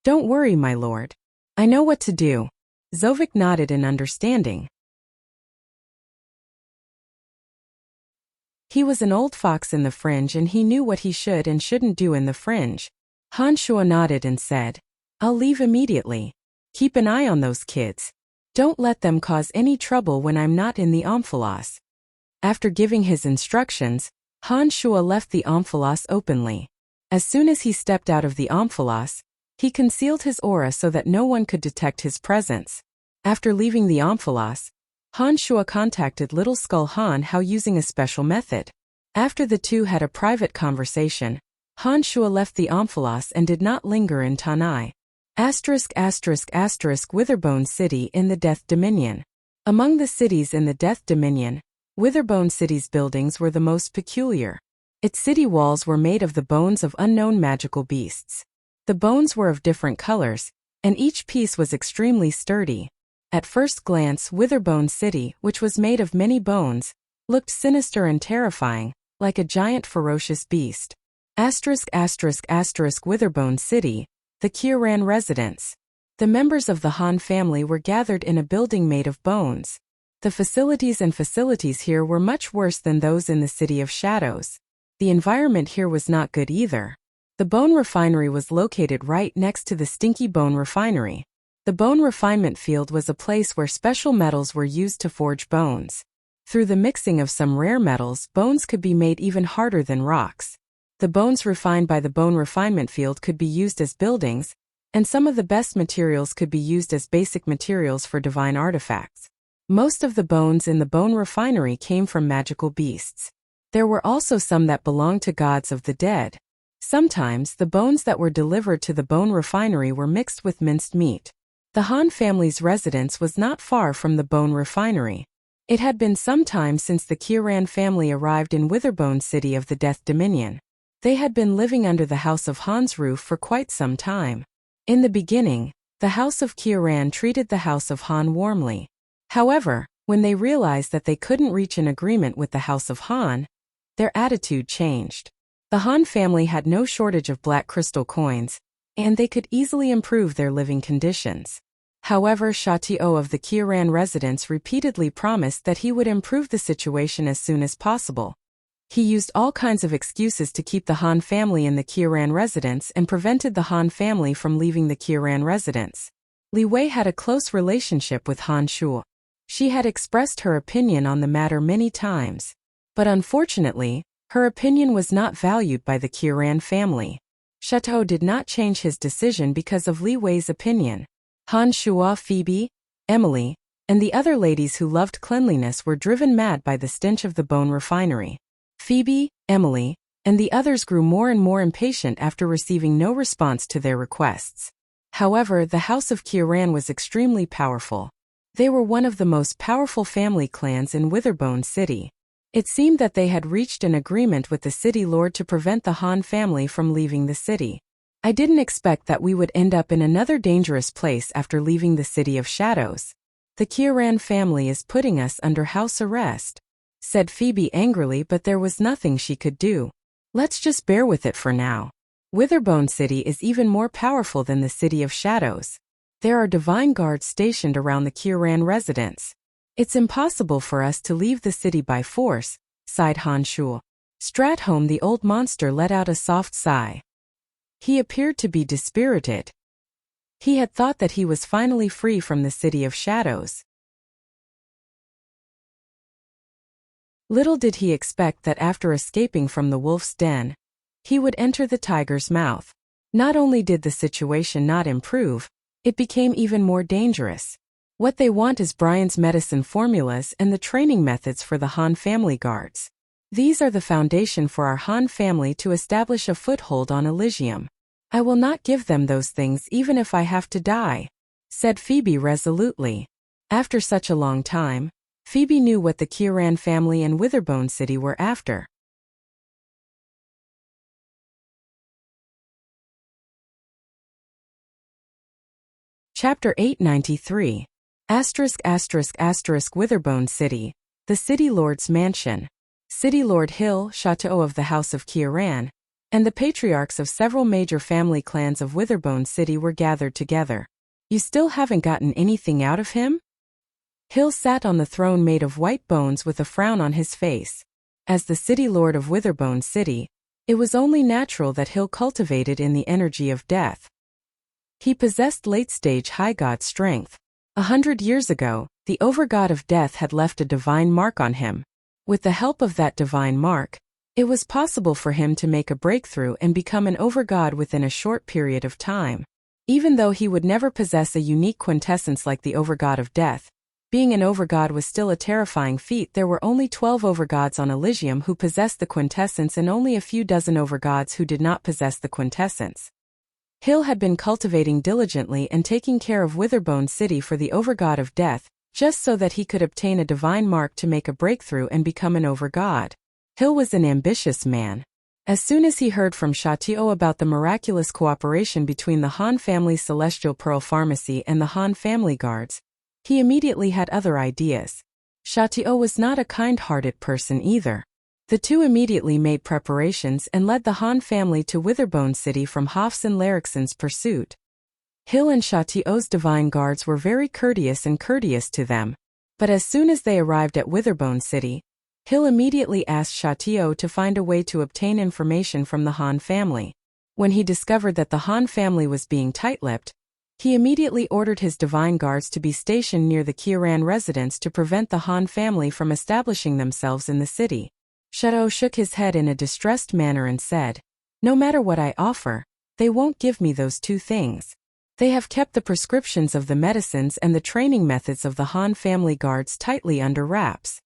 "Don't worry, my lord. I know what to do." Zovik nodded in understanding. He was an old fox in the fringe and he knew what he should and shouldn't do in the fringe. Han Shua nodded and said, "I'll leave immediately. Keep an eye on those kids. Don't let them cause any trouble when I'm not in the Omphalos." After giving his instructions, Han Shua left the Omphalos openly. As soon as he stepped out of the Omphalos, he concealed his aura so that no one could detect his presence. After leaving the Omphalos, Han Shua contacted Little Skull Han Hao using a special method. After the two had a private conversation, Han Shua left the Omphalos and did not linger in Tanai. Witherbone City in the Death Dominion. Among the cities in the Death Dominion, Witherbone City's buildings were the most peculiar. Its city walls were made of the bones of unknown magical beasts. The bones were of different colors, and each piece was extremely sturdy. At first glance, Witherbone City, which was made of many bones, looked sinister and terrifying, like a giant ferocious beast. Witherbone City, the Kieran residence. The members of the Han family were gathered in a building made of bones. The facilities here were much worse than those in the City of Shadows. The environment here was not good either. The bone refinery was located right next to the stinky bone refinery. The bone refinement field was a place where special metals were used to forge bones. Through the mixing of some rare metals, bones could be made even harder than rocks. The bones refined by the bone refinement field could be used as buildings, and some of the best materials could be used as basic materials for divine artifacts. Most of the bones in the bone refinery came from magical beasts. There were also some that belonged to gods of the dead. Sometimes the bones that were delivered to the bone refinery were mixed with minced meat. The Han family's residence was not far from the bone refinery. It had been some time since the Kieran family arrived in Witherbone City of the Death Dominion. They had been living under the House of Han's roof for quite some time. In the beginning, the House of Kieran treated the House of Han warmly. However, when they realized that they couldn't reach an agreement with the House of Han, their attitude changed. The Han family had no shortage of black crystal coins, and they could easily improve their living conditions. However, Shatio of the Kieran residence repeatedly promised that he would improve the situation as soon as possible. He used all kinds of excuses to keep the Han family in the Kieran residence and prevented the Han family from leaving the Kieran residence. Li Wei had a close relationship with Han Shuo. She had expressed her opinion on the matter many times. But unfortunately, her opinion was not valued by the Kieran family. Chateau did not change his decision because of Li Wei's opinion. Han Shuo, Phoebe, Emily, and the other ladies who loved cleanliness were driven mad by the stench of the bone refinery. Phoebe, Emily, and the others grew more and more impatient after receiving no response to their requests. However, the House of Kieran was extremely powerful. They were one of the most powerful family clans in Witherbone City. It seemed that they had reached an agreement with the city lord to prevent the Han family from leaving the city. I didn't expect that we would end up in another dangerous place after leaving the City of Shadows. The Kieran family is putting us under house arrest, said Phoebe angrily, but there was nothing she could do. Let's just bear with it for now. Witherbone City is even more powerful than the City of Shadows. There are divine guards stationed around the Kieran residence. It's impossible for us to leave the city by force, sighed Han Shuo. Stratholme the old monster let out a soft sigh. He appeared to be dispirited. He had thought that he was finally free from the City of Shadows. Little did he expect that after escaping from the wolf's den, he would enter the tiger's mouth. Not only did the situation not improve, it became even more dangerous. What they want is Brian's medicine formulas and the training methods for the Han family guards. These are the foundation for our Han family to establish a foothold on Elysium. I will not give them those things even if I have to die, said Phoebe resolutely. After such a long time, Phoebe knew what the Kieran family and Witherbone City were after. Chapter 893. Witherbone City, the City Lord's Mansion. City Lord Hill, Chateau of the House of Kieran, and the patriarchs of several major family clans of Witherbone City were gathered together. You still haven't gotten anything out of him? Hill sat on the throne made of white bones with a frown on his face. As the City Lord of Witherbone City, it was only natural that Hill cultivated in the energy of death. He possessed late-stage high god strength. 100 years ago, the overgod of death had left a divine mark on him. With the help of that divine mark, it was possible for him to make a breakthrough and become an overgod within a short period of time. Even though he would never possess a unique quintessence like the overgod of death, being an overgod was still a terrifying feat. There were only 12 overgods on Elysium who possessed the quintessence and only a few dozen overgods who did not possess the quintessence. Hill had been cultivating diligently and taking care of Witherbone City for the overgod of death, just so that he could obtain a divine mark to make a breakthrough and become an overgod. Hill was an ambitious man. As soon as he heard from Shatio about the miraculous cooperation between the Han family Celestial Pearl Pharmacy and the Han family guards, he immediately had other ideas. Shatio was not a kind-hearted person either. The two immediately made preparations and led the Han family to Witherbone City from Hoff's and Larrickson's pursuit. Hill and Château's divine guards were very courteous to them. But as soon as they arrived at Witherbone City, Hill immediately asked Château to find a way to obtain information from the Han family. When he discovered that the Han family was being tight-lipped, he immediately ordered his divine guards to be stationed near the Kieran residence to prevent the Han family from establishing themselves in the city. Château shook his head in a distressed manner and said, "No matter what I offer, they won't give me those two things. They have kept the prescriptions of the medicines and the training methods of the Han family guards tightly under wraps."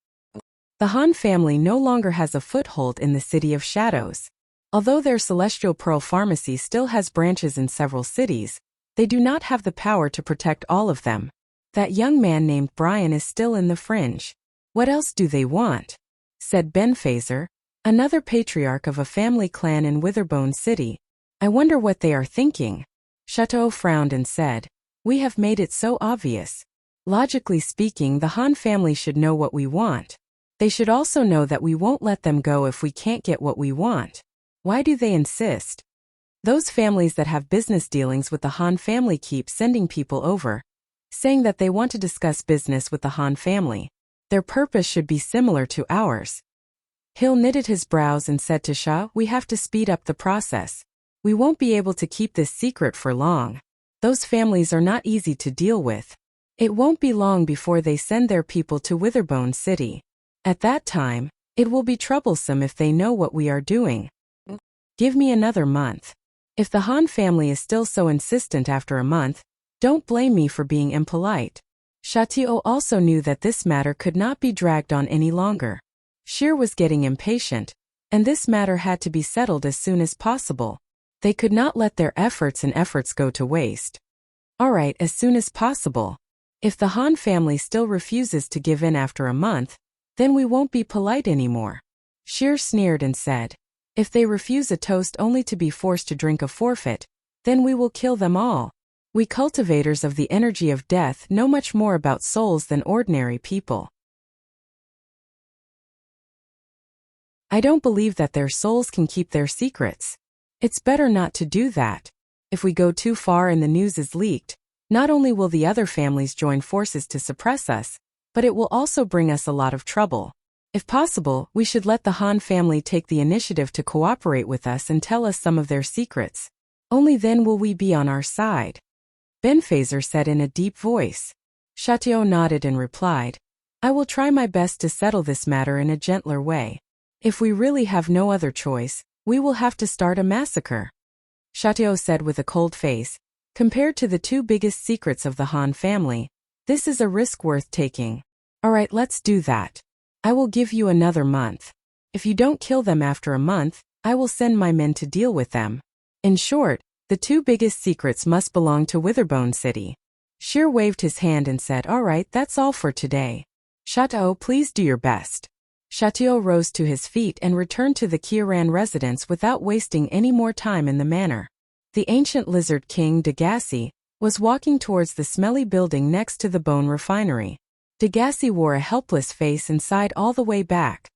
The Han family no longer has a foothold in the City of Shadows. Although their Celestial Pearl Pharmacy still has branches in several cities, they do not have the power to protect all of them. That young man named Brian is still in the fringe. "What else do they want?" said Benfazer, another patriarch of a family clan in Witherbone City. "I wonder what they are thinking." Château frowned and said, "We have made it so obvious. Logically speaking, the Han family should know what we want. They should also know that we won't let them go if we can't get what we want. Why do they insist? Those families that have business dealings with the Han family keep sending people over, saying that they want to discuss business with the Han family. Their purpose should be similar to ours." Hill knitted his brows and said to Shah, "We have to speed up the process. We won't be able to keep this secret for long. Those families are not easy to deal with. It won't be long before they send their people to Witherbone City. At that time, it will be troublesome if they know what we are doing. Give me another month. If the Han family is still so insistent after a month, don't blame me for being impolite." Château also knew that this matter could not be dragged on any longer. Shear was getting impatient, and this matter had to be settled as soon as possible. They could not let their efforts go to waste. "All right, as soon as possible. If the Han family still refuses to give in after a month, then we won't be polite anymore." Shear sneered and said, "If they refuse a toast only to be forced to drink a forfeit, then we will kill them all. We cultivators of the energy of death know much more about souls than ordinary people. I don't believe that their souls can keep their secrets. It's better not to do that. If we go too far and the news is leaked, not only will the other families join forces to suppress us, but it will also bring us a lot of trouble. If possible, we should let the Han family take the initiative to cooperate with us and tell us some of their secrets. Only then will we be on our side." Benfazer said in a deep voice. Château nodded and replied, "I will try my best to settle this matter in a gentler way. If we really have no other choice, we will have to start a massacre." Château said with a cold face, "Compared to the two biggest secrets of the Han family, this is a risk worth taking. All right, let's do that. I will give you another month. If you don't kill them after a month, I will send my men to deal with them. In short, the two biggest secrets must belong to Witherbone City." Shear waved his hand and said, "All right, that's all for today. Château, please do your best." Château rose to his feet and returned to the Kieran residence without wasting any more time in the manor. The ancient lizard king Degassi was walking towards the smelly building next to the bone refinery. Degassi wore a helpless face and sighed all the way back.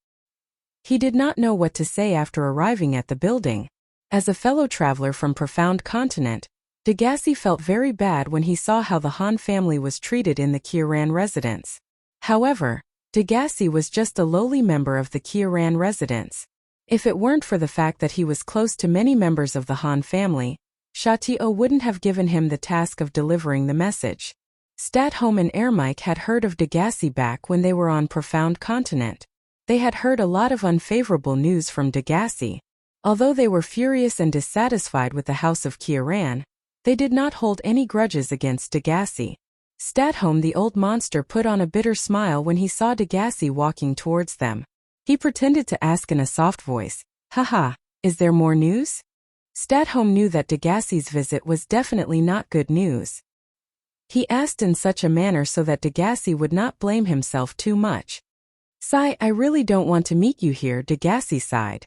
He did not know what to say after arriving at the building. As a fellow traveler from Profound Continent, Degassi felt very bad when he saw how the Han family was treated in the Kieran residence. However, Degassi was just a lowly member of the Kieran residence. If it weren't for the fact that he was close to many members of the Han family, Château wouldn't have given him the task of delivering the message. Statholm and Ermike had heard of Degassi back when they were on Profound Continent. They had heard a lot of unfavorable news from Degassi. Although they were furious and dissatisfied with the House of Kieran, they did not hold any grudges against Degassi. Statholm the old monster put on a bitter smile when he saw Degassi walking towards them. He pretended to ask in a soft voice, "Haha, is there more news?" Statholm knew that Degassi's visit was definitely not good news. He asked in such a manner so that Degassi would not blame himself too much. "Sigh, I really don't want to meet you here," Degassi sighed.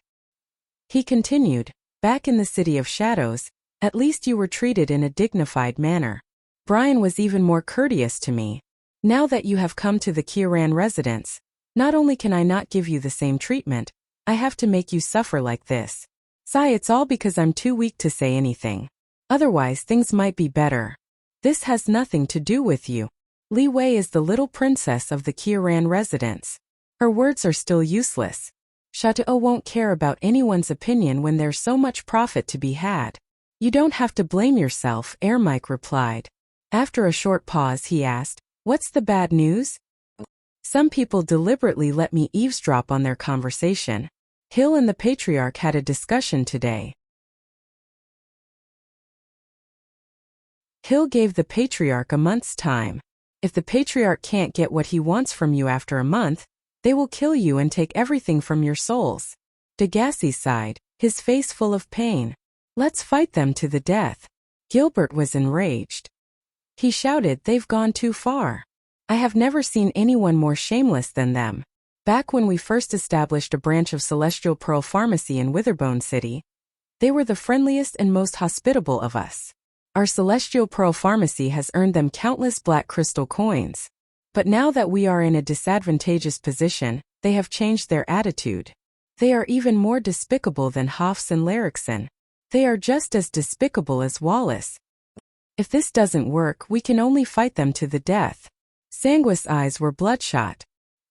He continued, "Back in the City of Shadows, at least you were treated in a dignified manner. Brian was even more courteous to me. Now that you have come to the Kieran residence, not only can I not give you the same treatment, I have to make you suffer like this. Sigh, it's all because I'm too weak to say anything. Otherwise things might be better. This has nothing to do with you. Li Wei is the little princess of the Qiran residence. Her words are still useless. Chateau won't care about anyone's opinion when there's so much profit to be had. You don't have to blame yourself, Mike replied. After a short pause he asked, what's the bad news? Some people deliberately let me eavesdrop on their conversation. Hill and the patriarch had a discussion today. Hill gave the patriarch a month's time. If the patriarch can't get what he wants from you after a month, they will kill you and take everything from your souls. Degassi sighed, his face full of pain. Let's fight them to the death. Gilbert was enraged. He shouted, they've gone too far. I have never seen anyone more shameless than them. Back when we first established a branch of Celestial Pearl Pharmacy in Witherbone City, they were the friendliest and most hospitable of us. Our Celestial Pearl Pharmacy has earned them countless black crystal coins. But now that we are in a disadvantageous position, they have changed their attitude. They are even more despicable than Hoffs and Larrickson. They are just as despicable as Wallace. If this doesn't work, we can only fight them to the death. Sanguis' eyes were bloodshot.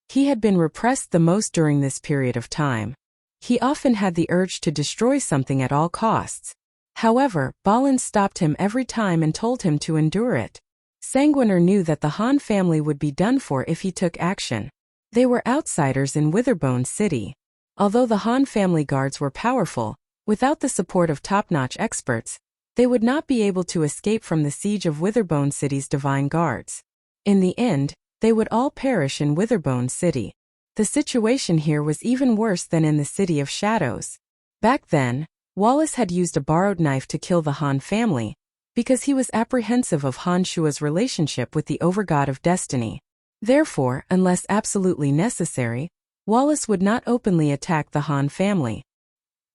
He had been repressed the most during this period of time. He often had the urge to destroy something at all costs. However, Balin stopped him every time and told him to endure it. Sanguiner knew that the Han family would be done for if he took action. They were outsiders in Witherbone City. Although the Han family guards were powerful, without the support of top-notch experts, they would not be able to escape from the siege of Witherbone City's divine guards. In the end, they would all perish in Witherbone City. The situation here was even worse than in the City of Shadows. Back then, Wallace had used a borrowed knife to kill the Han family, because he was apprehensive of Han Shua's relationship with the Overgod of Destiny. Therefore, unless absolutely necessary, Wallace would not openly attack the Han family.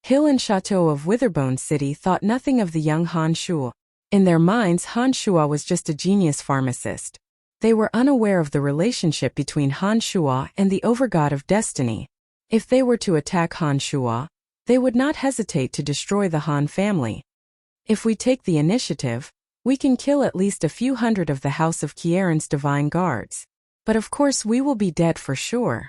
Hill and Chateau of Witherbone City thought nothing of the young Han Shua. In their minds, Han Shua was just a genius pharmacist. They were unaware of the relationship between Han Shua and the Overgod of Destiny. If they were to attack Han Shua, they would not hesitate to destroy the Han family. If we take the initiative, we can kill at least a few hundred of the House of Kieran's divine guards. But of course we will be dead for sure.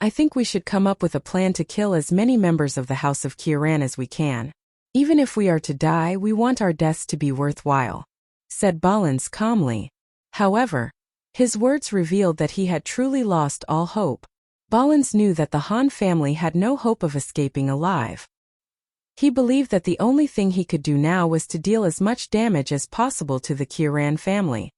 I think we should come up with a plan to kill as many members of the House of Kieran as we can. Even if we are to die, we want our deaths to be worthwhile, said Balins calmly. However, his words revealed that he had truly lost all hope. Balins knew that the Han family had no hope of escaping alive. He believed that the only thing he could do now was to deal as much damage as possible to the Kieran family.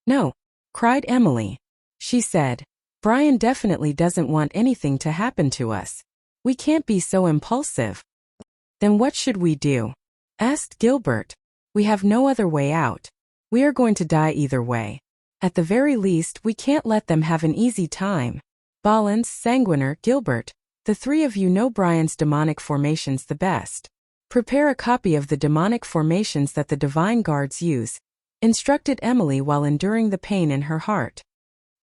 No, cried Emily. She said, Brian definitely doesn't want anything to happen to us. We can't be so impulsive. Then what should we do? Asked Gilbert. We have no other way out. We are going to die either way. At the very least, we can't let them have an easy time. Balins, Sanguiner, Gilbert, the three of you know Brian's demonic formations the best. Prepare a copy of the demonic formations that the divine guards use, instructed Emily while enduring the pain in her heart.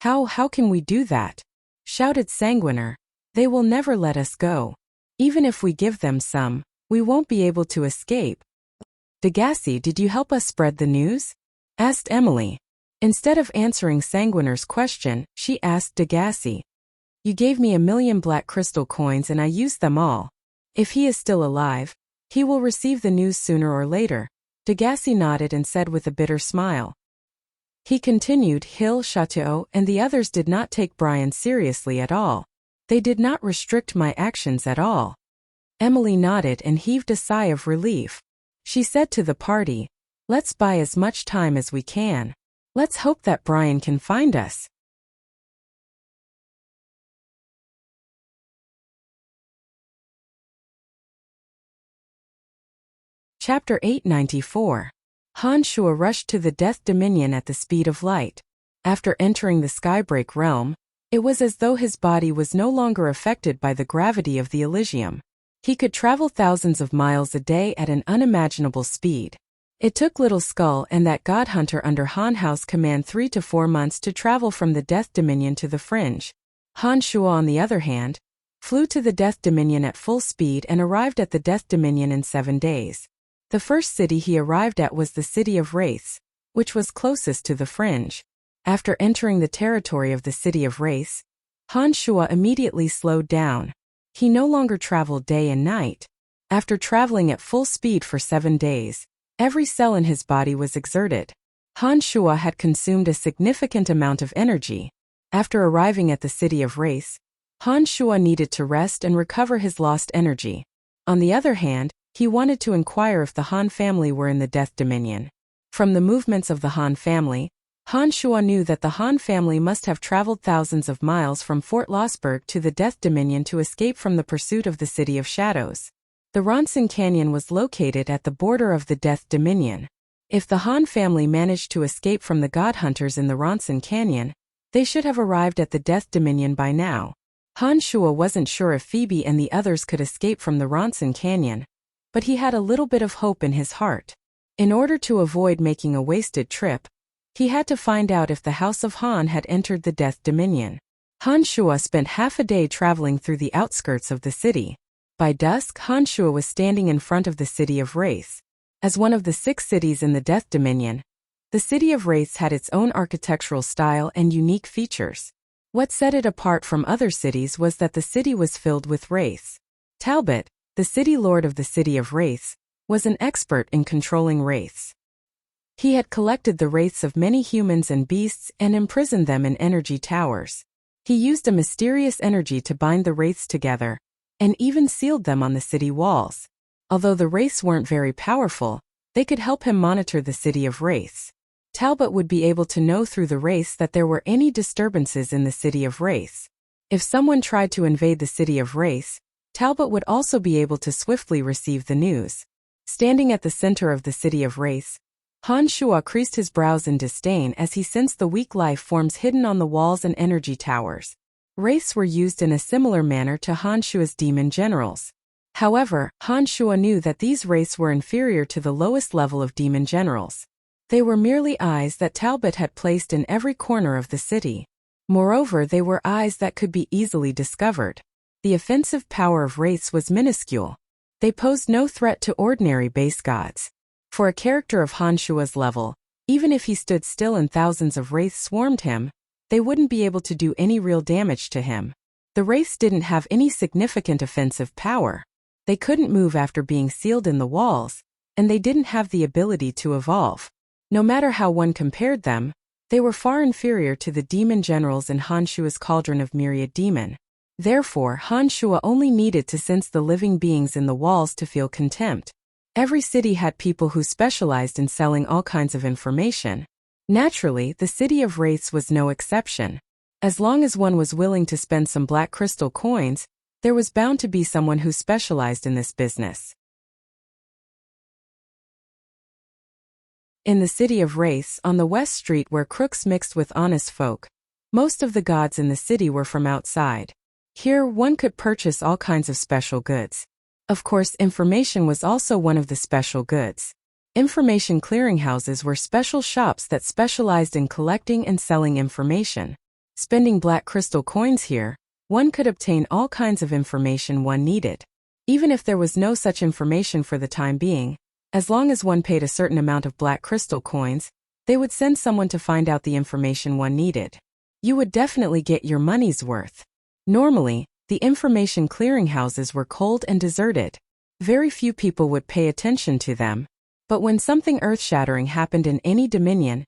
How can we do that? Shouted Sanguiner. They will never let us go. Even if we give them some, we won't be able to escape. Degassi, did you help us spread the news? Asked Emily. Instead of answering Sanguiner's question, she asked Degassi. You gave me 1,000,000 black crystal coins and I used them all. If he is still alive, he will receive the news sooner or later. Degassi nodded and said with a bitter smile. He continued, Hill, Chateau, and the others did not take Brian seriously at all. They did not restrict my actions at all. Emily nodded and heaved a sigh of relief. She said to the party, let's buy as much time as we can. Let's hope that Brian can find us. Chapter 894. Han Shua rushed to the Death Dominion at the speed of light. After entering the Skybreak realm, it was as though his body was no longer affected by the gravity of the Elysium. He could travel thousands of miles a day at an unimaginable speed. It took Little Skull and that God Hunter under Han Hao's command 3 to 4 months to travel from the Death Dominion to the Fringe. Han Shua, on the other hand, flew to the Death Dominion at full speed and arrived at the Death Dominion in 7 days. The first city he arrived at was the city of Wraiths, which was closest to the fringe. After entering the territory of the city of Wraiths, Han Shuo immediately slowed down. He no longer traveled day and night. After traveling at full speed for 7 days, every cell in his body was exerted. Han Shuo had consumed a significant amount of energy. After arriving at the city of Wraiths, Han Shuo needed to rest and recover his lost energy. On the other hand, he wanted to inquire if the Han family were in the Death Dominion. From the movements of the Han family, Han Shuo knew that the Han family must have traveled thousands of miles from Fort Lossberg to the Death Dominion to escape from the pursuit of the City of Shadows. The Ronson Canyon was located at the border of the Death Dominion. If the Han family managed to escape from the God Hunters in the Ronson Canyon, they should have arrived at the Death Dominion by now. Han Shuo wasn't sure if Phoebe and the others could escape from the Ronson Canyon, but he had a little bit of hope in his heart. In order to avoid making a wasted trip, he had to find out if the House of Han had entered the Death Dominion. Han Shuo spent half a day traveling through the outskirts of the city. By dusk, Han Shuo was standing in front of the city of Wraiths. As one of the 6 cities in the Death Dominion, the city of Wraiths had its own architectural style and unique features. What set it apart from other cities was that the city was filled with wraiths. Talbot, the city lord of the city of Wraiths, was an expert in controlling wraiths. He had collected the wraiths of many humans and beasts and imprisoned them in energy towers. He used a mysterious energy to bind the wraiths together, and even sealed them on the city walls. Although the wraiths weren't very powerful, they could help him monitor the city of Wraiths. Talbot would be able to know through the wraiths that there were any disturbances in the city of Wraiths. If someone tried to invade the city of Wraiths, Talbot would also be able to swiftly receive the news. Standing at the center of the city of Wraiths, Han Shuo creased his brows in disdain as he sensed the weak life forms hidden on the walls and energy towers. Wraiths were used in a similar manner to Han Shuo's demon generals. However, Han Shuo knew that these wraiths were inferior to the lowest level of demon generals. They were merely eyes that Talbot had placed in every corner of the city. Moreover, they were eyes that could be easily discovered. The offensive power of wraiths was minuscule. They posed no threat to ordinary base gods. For a character of Han Shuo's level, even if he stood still and thousands of wraiths swarmed him, they wouldn't be able to do any real damage to him. The wraiths didn't have any significant offensive power. They couldn't move after being sealed in the walls, and they didn't have the ability to evolve. No matter how one compared them, they were far inferior to the demon generals in Han Shuo's cauldron of myriad demon. Therefore, Han Shuo only needed to sense the living beings in the walls to feel contempt. Every city had people who specialized in selling all kinds of information. Naturally, the city of Wraiths was no exception. As long as one was willing to spend some black crystal coins, there was bound to be someone who specialized in this business. In the city of Wraiths, on the West Street where crooks mixed with honest folk, most of the gods in the city were from outside. Here, one could purchase all kinds of special goods. Of course, information was also one of the special goods. Information clearinghouses were special shops that specialized in collecting and selling information. Spending black crystal coins here, one could obtain all kinds of information one needed. Even if there was no such information for the time being, as long as one paid a certain amount of black crystal coins, they would send someone to find out the information one needed. You would definitely get your money's worth. Normally, the information clearinghouses were cold and deserted. Very few people would pay attention to them. But when something earth-shattering happened in any dominion,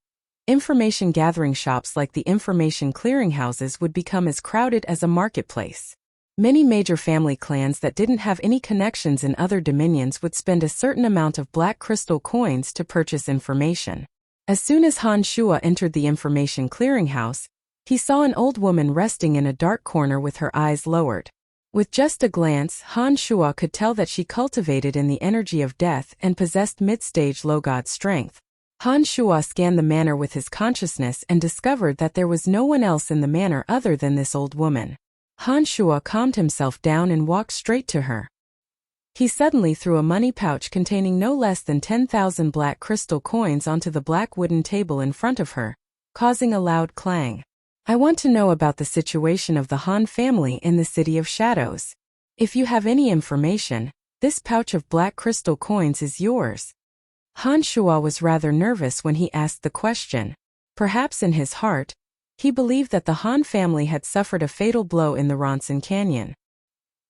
information gathering shops like the information clearinghouses would become as crowded as a marketplace. Many major family clans that didn't have any connections in other dominions would spend a certain amount of black crystal coins to purchase information. As soon as Han Shuo entered the information clearinghouse, he saw an old woman resting in a dark corner with her eyes lowered. With just a glance, Han Shuo could tell that she cultivated in the energy of death and possessed mid-stage low god strength. Han Shuo scanned the manor with his consciousness and discovered that there was no one else in the manor other than this old woman. Han Shuo calmed himself down and walked straight to her. He suddenly threw a money pouch containing no less than 10,000 black crystal coins onto the black wooden table in front of her, causing a loud clang. I want to know about the situation of the Han family in the City of Shadows. If you have any information, this pouch of black crystal coins is yours. Han Shuo was rather nervous when he asked the question. Perhaps in his heart, he believed that the Han family had suffered a fatal blow in the Ronson Canyon.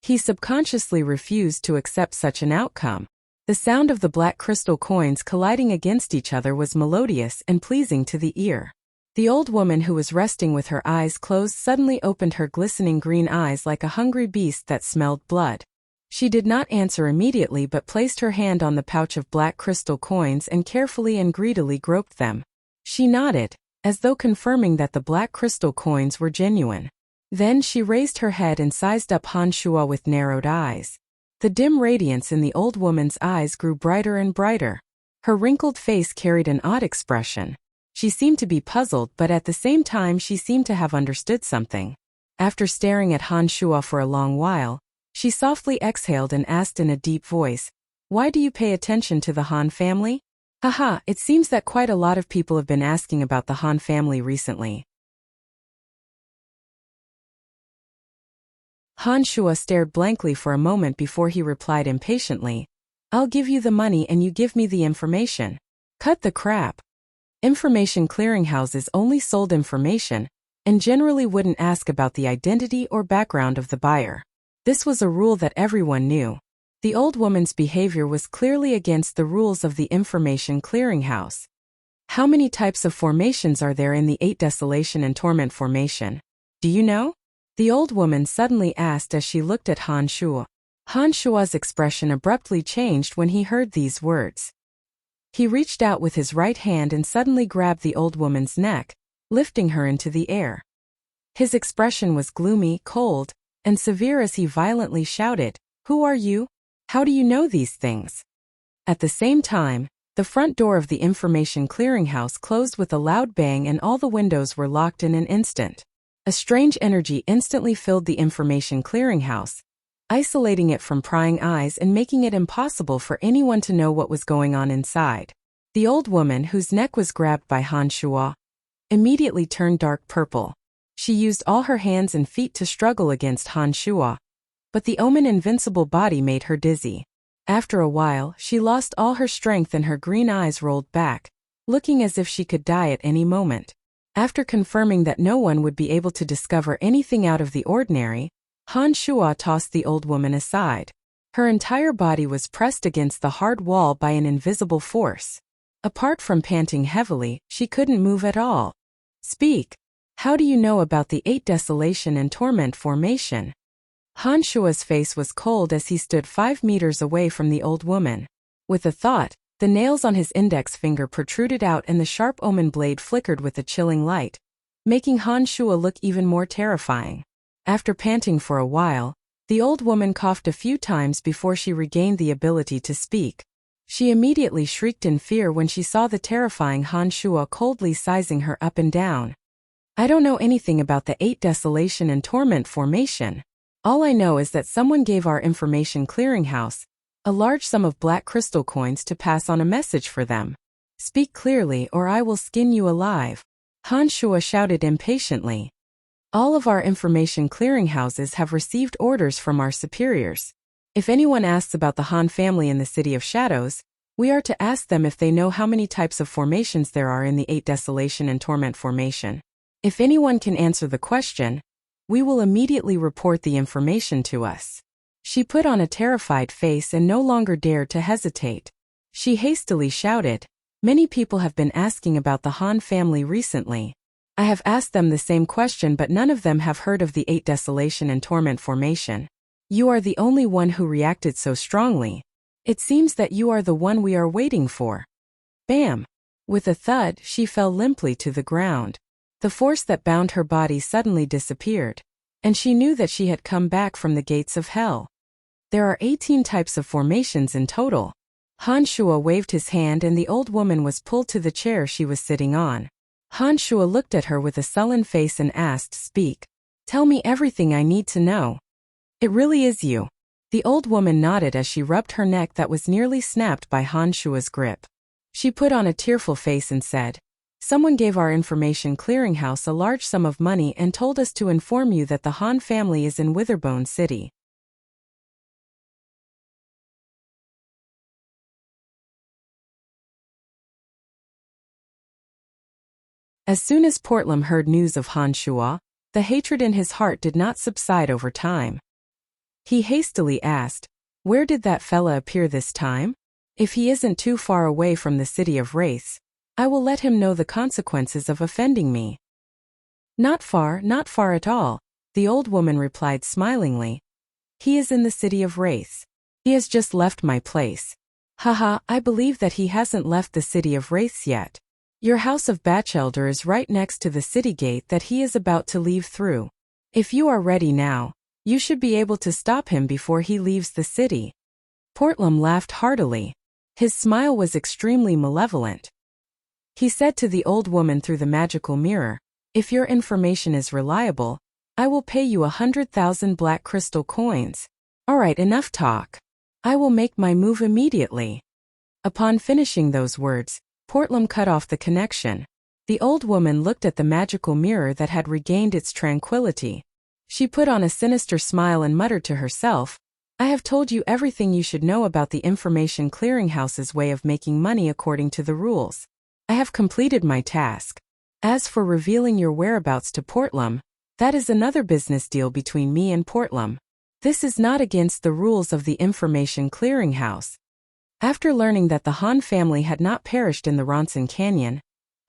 He subconsciously refused to accept such an outcome. The sound of the black crystal coins colliding against each other was melodious and pleasing to the ear. The old woman who was resting with her eyes closed suddenly opened her glistening green eyes like a hungry beast that smelled blood. She did not answer immediately but placed her hand on the pouch of black crystal coins and carefully and greedily groped them. She nodded, as though confirming that the black crystal coins were genuine. Then she raised her head and sized up Han Shuo with narrowed eyes. The dim radiance in the old woman's eyes grew brighter and brighter. Her wrinkled face carried an odd expression. She seemed to be puzzled, but at the same time she seemed to have understood something. After staring at Han Shuo for a long while, she softly exhaled and asked in a deep voice, "Why do you pay attention to the Han family?" Haha, it seems that quite a lot of people have been asking about the Han family recently. Han Shuo stared blankly for a moment before he replied impatiently, "I'll give you the money and you give me the information." Cut the crap. Information clearinghouses only sold information, and generally wouldn't ask about the identity or background of the buyer. This was a rule that everyone knew. The old woman's behavior was clearly against the rules of the information clearinghouse. How many types of formations are there in the 8 Desolation and Torment formation? Do you know? The old woman suddenly asked as she looked at Han Shuo. Han Shuo's expression abruptly changed when he heard these words. He reached out with his right hand and suddenly grabbed the old woman's neck, lifting her into the air. His expression was gloomy, cold, and severe as he violently shouted, "Who are you? How do you know these things?" At the same time, the front door of the information clearinghouse closed with a loud bang and all the windows were locked in an instant. A strange energy instantly filled the information clearinghouse, isolating it from prying eyes and making it impossible for anyone to know what was going on inside. The old woman, whose neck was grabbed by Han Shuo, immediately turned dark purple. She used all her hands and feet to struggle against Han Shuo, but the omen invincible body made her dizzy. After a while, she lost all her strength and her green eyes rolled back, looking as if she could die at any moment. After confirming that no one would be able to discover anything out of the ordinary, Han Shuo tossed the old woman aside. Her entire body was pressed against the hard wall by an invisible force. Apart from panting heavily, she couldn't move at all. "Speak. How do you know about the 8 Desolation and Torment formation?" Han Shuo's face was cold as he stood 5 meters away from the old woman. With a thought, the nails on his index finger protruded out and the sharp omen blade flickered with a chilling light, making Han Shuo look even more terrifying. After panting for a while, the old woman coughed a few times before she regained the ability to speak. She immediately shrieked in fear when she saw the terrifying Han Shuo coldly sizing her up and down. "I don't know anything about the 8 Desolation and Torment formation. All I know is that someone gave our information clearinghouse a large sum of black crystal coins to pass on a message for them. Speak clearly or I will skin you alive." Han Shuo shouted impatiently. "All of our information clearinghouses have received orders from our superiors. If anyone asks about the Han family in the City of Shadows, we are to ask them if they know how many types of formations there are in the 8 Desolation and Torment formation. If anyone can answer the question, we will immediately report the information to us." She put on a terrified face and no longer dared to hesitate. She hastily shouted, "Many people have been asking about the Han family recently. I have asked them the same question but none of them have heard of the 8 Desolation and Torment formation. You are the only one who reacted so strongly. It seems that you are the one we are waiting for." Bam! With a thud, she fell limply to the ground. The force that bound her body suddenly disappeared, and she knew that she had come back from the gates of hell. There are 18 types of formations in total. Han Shuo waved his hand and the old woman was pulled to the chair she was sitting on. Han Shuo looked at her with a sullen face and asked, "Speak. Tell me everything I need to know." "It really is you." The old woman nodded as she rubbed her neck that was nearly snapped by Han Shuo's grip. She put on a tearful face and said, Someone gave our information clearinghouse a large sum of money and told us to inform you that the Han family is in Witherbone City. As soon as Portlam heard news of Han Shua, the hatred in his heart did not subside over time. He hastily asked, "Where did that fella appear this time? If he isn't too far away from the city of Wraiths, I will let him know the consequences of offending me." Not far at all," the old woman replied smilingly. "He is in the city of Wraiths. He has just left my place." "Haha, I believe that he hasn't left the city of Wraiths yet. Your house of Batchelder is right next to the city gate that he is about to leave through. If you are ready now, you should be able to stop him before he leaves the city." Portlam laughed heartily. His smile was extremely malevolent. He said to the old woman through the magical mirror, "If your information is reliable, I will pay you 100,000 black crystal coins. Alright, enough talk. I will make my move immediately." Upon finishing those words, Portlam cut off the connection. The old woman looked at the magical mirror that had regained its tranquility. She put on a sinister smile and muttered to herself, "I have told you everything you should know about the Information Clearinghouse's way of making money according to the rules. I have completed my task. As for revealing your whereabouts to Portlam, that is another business deal between me and Portlam. This is not against the rules of the Information Clearinghouse." After learning that the Han family had not perished in the Ronson Canyon,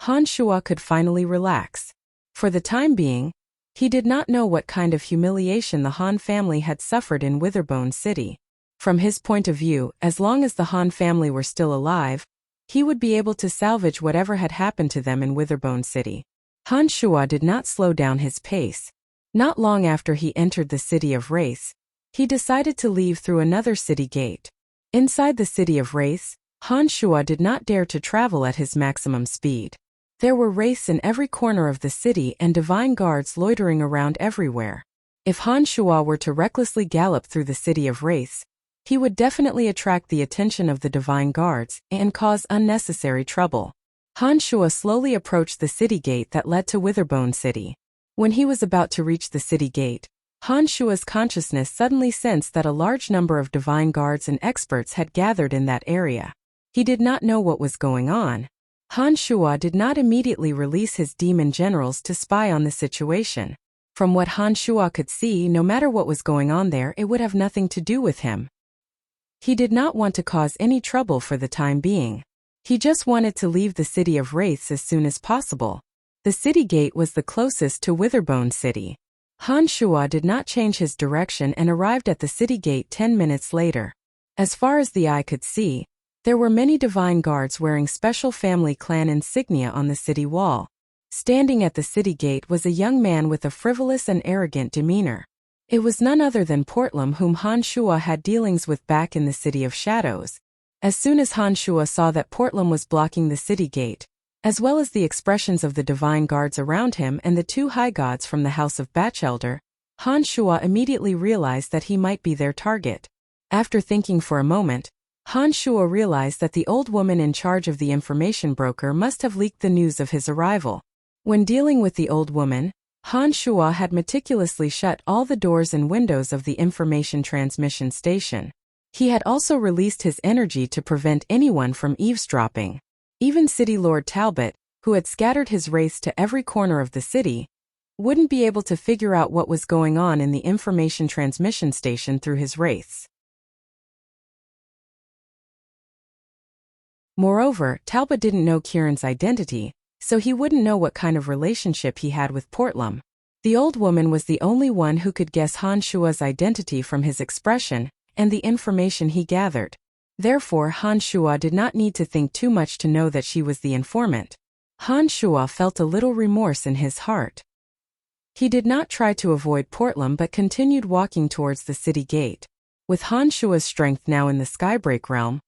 Han Shua could finally relax. For the time being, he did not know what kind of humiliation the Han family had suffered in Witherbone City. From his point of view, as long as the Han family were still alive, he would be able to salvage whatever had happened to them in Witherbone City. Han Shua did not slow down his pace. Not long after he entered the city of Wraiths, he decided to leave through another city gate. Inside the city of Wraiths, Han Shua did not dare to travel at his maximum speed. There were wraiths in every corner of the city and divine guards loitering around everywhere. If Han Shua were to recklessly gallop through the city of Wraiths, he would definitely attract the attention of the divine guards and cause unnecessary trouble. Han Shua slowly approached the city gate that led to Witherbone City. When he was about to reach the city gate, Han Shua's consciousness suddenly sensed that a large number of divine guards and experts had gathered in that area. He did not know what was going on. Han Shua did not immediately release his demon generals to spy on the situation. From what Han Shua could see, no matter what was going on there, it would have nothing to do with him. He did not want to cause any trouble for the time being. He just wanted to leave the city of Wraiths as soon as possible. The city gate was the closest to Witherbone City. Han Shua did not change his direction and arrived at the city gate 10 minutes later. As far as the eye could see, there were many divine guards wearing special family clan insignia on the city wall. Standing at the city gate was a young man with a frivolous and arrogant demeanor. It was none other than Portlam, whom Han Shua had dealings with back in the City of Shadows. As soon as Han Shua saw that Portlam was blocking the city gate, as well as the expressions of the divine guards around him and the two high gods from the house of Batchelder, Han Shua immediately realized that he might be their target. After thinking for a moment, Han Shua realized that the old woman in charge of the information broker must have leaked the news of his arrival. When dealing with the old woman, Han Shua had meticulously shut all the doors and windows of the information transmission station. He had also released his energy to prevent anyone from eavesdropping. Even City Lord Talbot, who had scattered his wraiths to every corner of the city, wouldn't be able to figure out what was going on in the information transmission station through his wraiths. Moreover, Talbot didn't know Kieran's identity, so he wouldn't know what kind of relationship he had with Portlam. The old woman was the only one who could guess Han Shua's identity from his expression and the information he gathered. Therefore, Han Shua did not need to think too much to know that she was the informant. Han Shua felt a little remorse in his heart. He did not try to avoid Portlam but continued walking towards the city gate. With Han Shua's strength now in the Skybreak realm,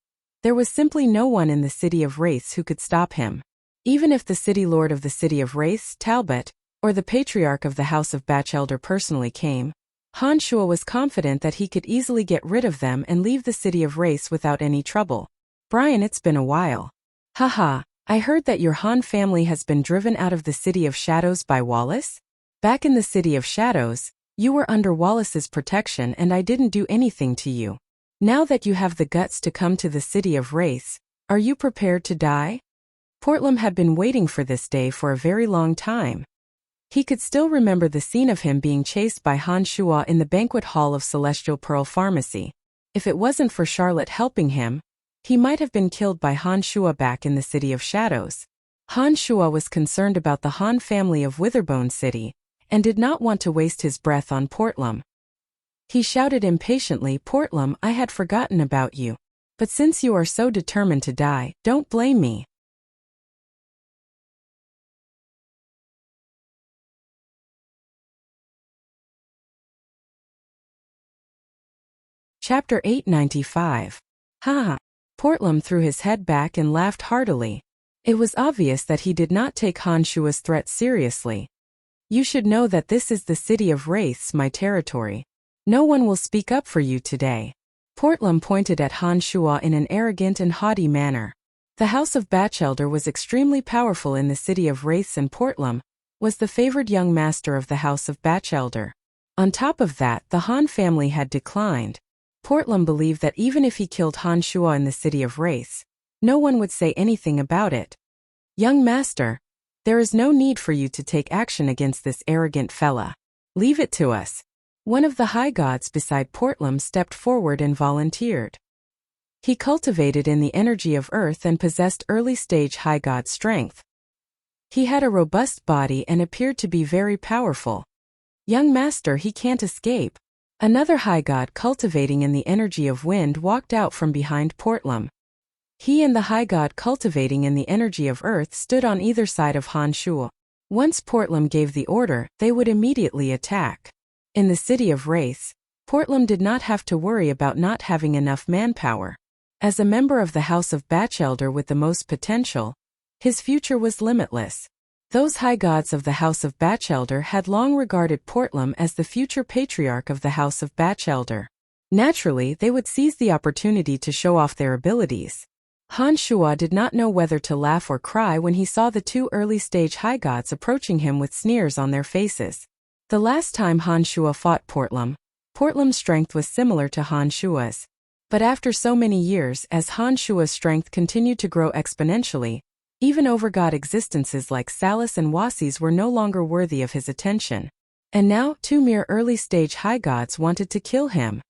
there was simply no one in the city of Wraiths who could stop him. Even if the city lord of the city of Wraiths, Talbot, or the patriarch of the house of Batchelder personally came, Han Shua was confident that he could easily get rid of them and leave the city of Wraiths without any trouble. "Brian, it's been a while." "Haha, I heard that your Han family has been driven out of the City of Shadows by Wallace? Back in the City of Shadows, you were under Wallace's protection and I didn't do anything to you. Now that you have the guts to come to the City of Wraiths, are you prepared to die? Portlam had been waiting for this day for a very long time. He could still remember the scene of him being chased by Han Shua in the banquet hall of Celestial Pearl Pharmacy. If it wasn't for Charlotte helping him, he might have been killed by Han Shua back in the City of Shadows. Han Shua was concerned about the Han family of Witherbone City, and did not want to waste his breath on Portlam. He shouted impatiently, "Portlam, I had forgotten about you. But since you are so determined to die, don't blame me." Chapter 895. Ha! Portlam threw his head back and laughed heartily. It was obvious that he did not take Han Shua's threat seriously. You should know that this is the City of Wraiths, my territory. No one will speak up for you today. Portlam pointed at Han Shua in an arrogant and haughty manner. The House of Batchelder was extremely powerful in the City of Wraiths and Portlam was the favored young master of the House of Batchelder. On top of that, the Han family had declined. Portlam believed that even if he killed Han Shua in the City of Wraiths, no one would say anything about it. Young master, there is no need for you to take action against this arrogant fella. Leave it to us. One of the high gods beside Portlam stepped forward and volunteered. He cultivated in the energy of earth and possessed early-stage high god strength. He had a robust body and appeared to be very powerful. Young master, he can't escape. Another high god cultivating in the energy of wind walked out from behind Portlam. He and the high god cultivating in the energy of earth stood on either side of Han Shua. Once Portlam gave the order, they would immediately attack. In the City of Wraiths, Portlam did not have to worry about not having enough manpower. As a member of the House of Batchelder with the most potential, his future was limitless. Those high gods of the House of Batchelder had long regarded Portlam as the future patriarch of the House of Batchelder. Naturally, they would seize the opportunity to show off their abilities. Han Shua did not know whether to laugh or cry when he saw the two early-stage high gods approaching him with sneers on their faces. The last time Han Shua fought Portlam, Portlam's strength was similar to Han Shua's. But after so many years, as Han Shua's strength continued to grow exponentially, even overgod existences like Salus and Wasis were no longer worthy of his attention. And now, two mere early-stage high gods wanted to kill him.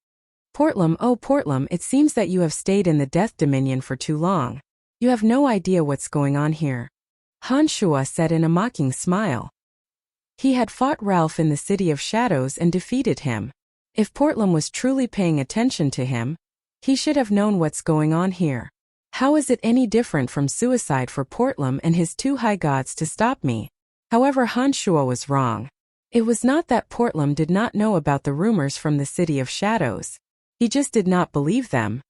Portlam, oh Portlam, it seems that you have stayed in the Death Dominion for too long. You have no idea what's going on here. Han Shua said in a mocking smile. He had fought Ralph in the City of Shadows and defeated him. If Portlam was truly paying attention to him, he should have known what's going on here. How is it any different from suicide for Portlam and his two high gods to stop me? However, Han Shua was wrong. It was not that Portlam did not know about the rumors from the City of Shadows. He just did not believe them.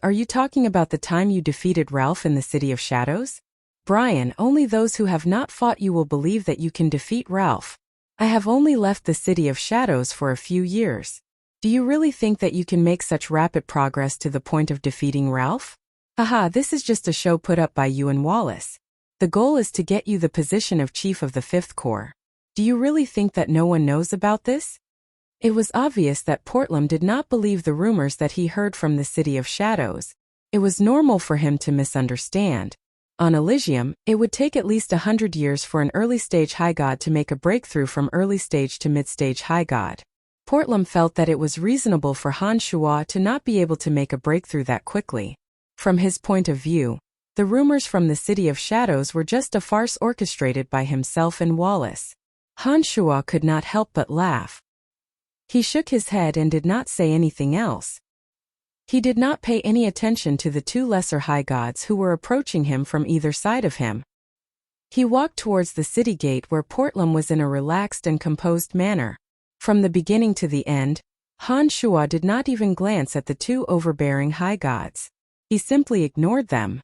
Are you talking about the time you defeated Ralph in the City of Shadows? Brian, only those who have not fought you will believe that you can defeat Ralph. I have only left the City of Shadows for a few years. Do you really think that you can make such rapid progress to the point of defeating Ralph? Haha, this is just a show put up by you and Wallace. The goal is to get you the position of Chief of the Fifth Corps. Do you really think that no one knows about this? It was obvious that Portlam did not believe the rumors that he heard from the City of Shadows. It was normal for him to misunderstand. On Elysium, it would take at least 100 years for an early-stage high god to make a breakthrough from early-stage to mid-stage high god. Portlam felt that it was reasonable for Han Shua to not be able to make a breakthrough that quickly. From his point of view, the rumors from the City of Shadows were just a farce orchestrated by himself and Wallace. Han Shua could not help but laugh. He shook his head and did not say anything else. He did not pay any attention to the two lesser high gods who were approaching him from either side of him. He walked towards the city gate where Portlam was in a relaxed and composed manner. From the beginning to the end, Han Shua did not even glance at the two overbearing high gods. He simply ignored them.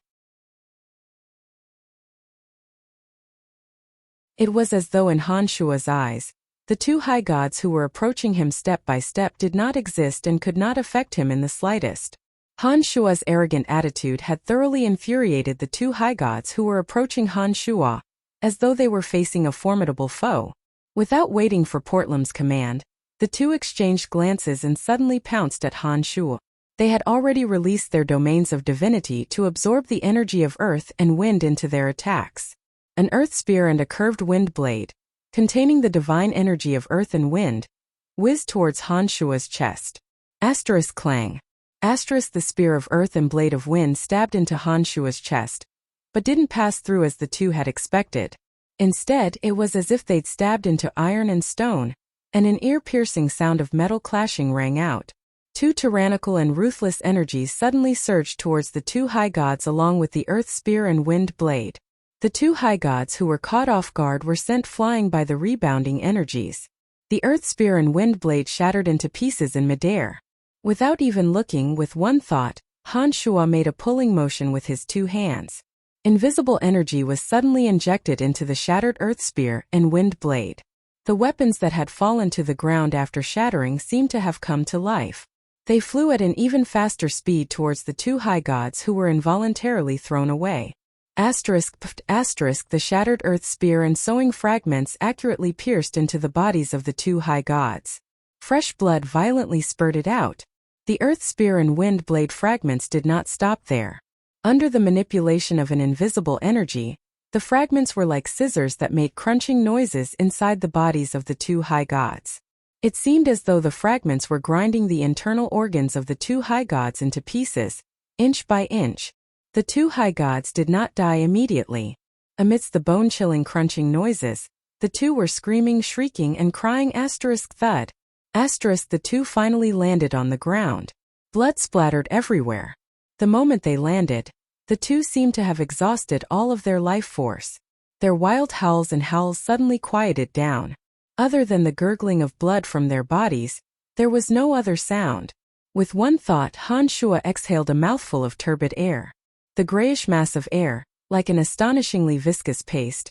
It was as though in Han Shua's eyes, the two high gods who were approaching him step by step did not exist and could not affect him in the slightest. Han Shua's arrogant attitude had thoroughly infuriated the two high gods who were approaching Han Shua, as though they were facing a formidable foe. Without waiting for Portlam's command, the two exchanged glances and suddenly pounced at Han Shua. They had already released their domains of divinity to absorb the energy of earth and wind into their attacks. An earth spear and a curved wind blade, containing the divine energy of earth and wind, whizzed towards Han Shua's chest. Asterisk clang. Asterisk the spear of earth and blade of wind stabbed into Han Shua's chest, but didn't pass through as the two had expected. Instead, it was as if they'd stabbed into iron and stone, and an ear-piercing sound of metal clashing rang out. Two tyrannical and ruthless energies suddenly surged towards the two high gods along with the earth spear and wind blade. The two high gods who were caught off guard were sent flying by the rebounding energies. The earth spear and wind blade shattered into pieces in midair. Without even looking, with one thought, Han Shua made a pulling motion with his two hands. Invisible energy was suddenly injected into the shattered earth spear and wind blade. The weapons that had fallen to the ground after shattering seemed to have come to life. They flew at an even faster speed towards the two high gods who were involuntarily thrown away. The shattered earth spear and sewing fragments accurately pierced into the bodies of the two high gods. Fresh blood violently spurted out. The earth spear and wind blade fragments did not stop there. Under the manipulation of an invisible energy, the fragments were like scissors that made crunching noises inside the bodies of the two high gods. It seemed as though the fragments were grinding the internal organs of the two high gods into pieces, inch by inch. The two high gods did not die immediately. Amidst the bone-chilling crunching noises, the two were screaming, shrieking, and crying thud. The two finally landed on the ground. Blood splattered everywhere. The moment they landed, the two seemed to have exhausted all of their life force. Their wild howls suddenly quieted down. Other than the gurgling of blood from their bodies, there was no other sound. With one thought, Han Shua exhaled a mouthful of turbid air. The grayish mass of air, like an astonishingly viscous paste,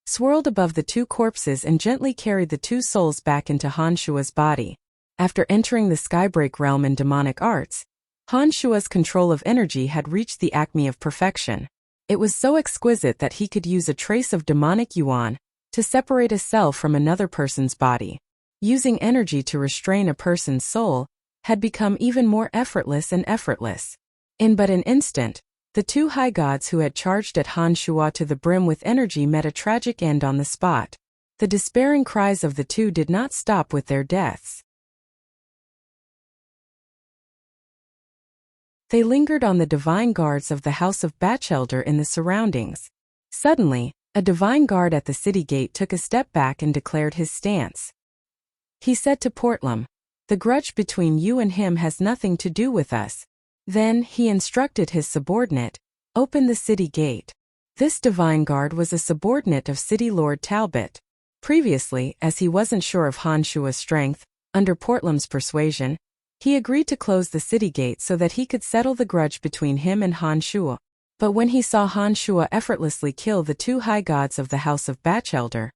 swirled above the two corpses and gently carried the two souls back into Han Shua's body. After entering the Skybreak realm in demonic arts, Han Shua's control of energy had reached the acme of perfection. It was so exquisite that he could use a trace of demonic yuan to separate a cell from another person's body. Using energy to restrain a person's soul had become even more effortless. In but an instant, the two high gods who had charged at Han Shua to the brim with energy met a tragic end on the spot. The despairing cries of the two did not stop with their deaths. They lingered on the divine guards of the House of Batchelder in the surroundings. Suddenly, a divine guard at the city gate took a step back and declared his stance. He said to Portlam, "The grudge between you and him has nothing to do with us." Then, he instructed his subordinate, "Open the city gate." This divine guard was a subordinate of City Lord Talbot. Previously, as he wasn't sure of Han Shua's strength, under Portlam's persuasion, he agreed to close the city gate so that he could settle the grudge between him and Han Shua. But when he saw Han Shua effortlessly kill the two high gods of the House of Batchelder,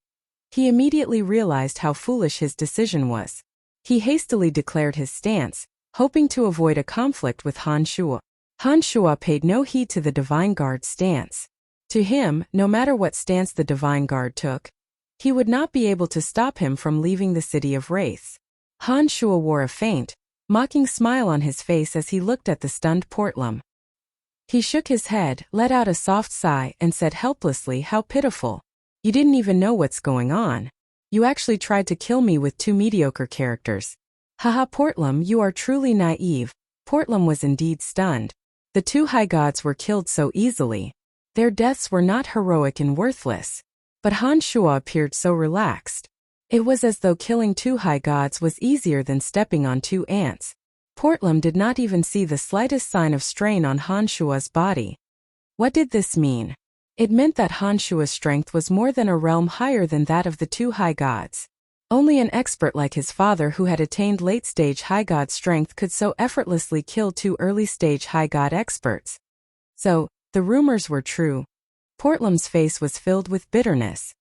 he immediately realized how foolish his decision was. He hastily declared his stance, hoping to avoid a conflict with Han Shua. Han Shua paid no heed to the divine guard's stance. To him, no matter what stance the divine guard took, he would not be able to stop him from leaving the city of Wraiths. Han Shua wore a faint, mocking smile on his face as he looked at the stunned Portlam. He shook his head, let out a soft sigh, and said helplessly, "How pitiful. You didn't even know what's going on. You actually tried to kill me with two mediocre characters. Haha, Portlam, you are truly naive." Portlam was indeed stunned. The two high gods were killed so easily. Their deaths were not heroic and worthless. But Han Shua appeared so relaxed. It was as though killing two high gods was easier than stepping on two ants. Portlam did not even see the slightest sign of strain on Han Shua's body. What did this mean? It meant that Han Shua's strength was more than a realm higher than that of the two high gods. Only an expert like his father who had attained late-stage high god strength could so effortlessly kill two early-stage high god experts. So, the rumors were true. Portlam's face was filled with bitterness.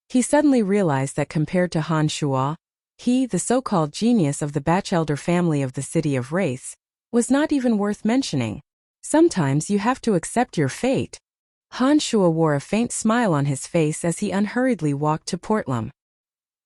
He suddenly realized that compared to Han Shua, he, the so-called genius of the Batchelder family of the City of Wraiths, was not even worth mentioning. Sometimes you have to accept your fate. Han Shuo wore a faint smile on his face as he unhurriedly walked to Portlam.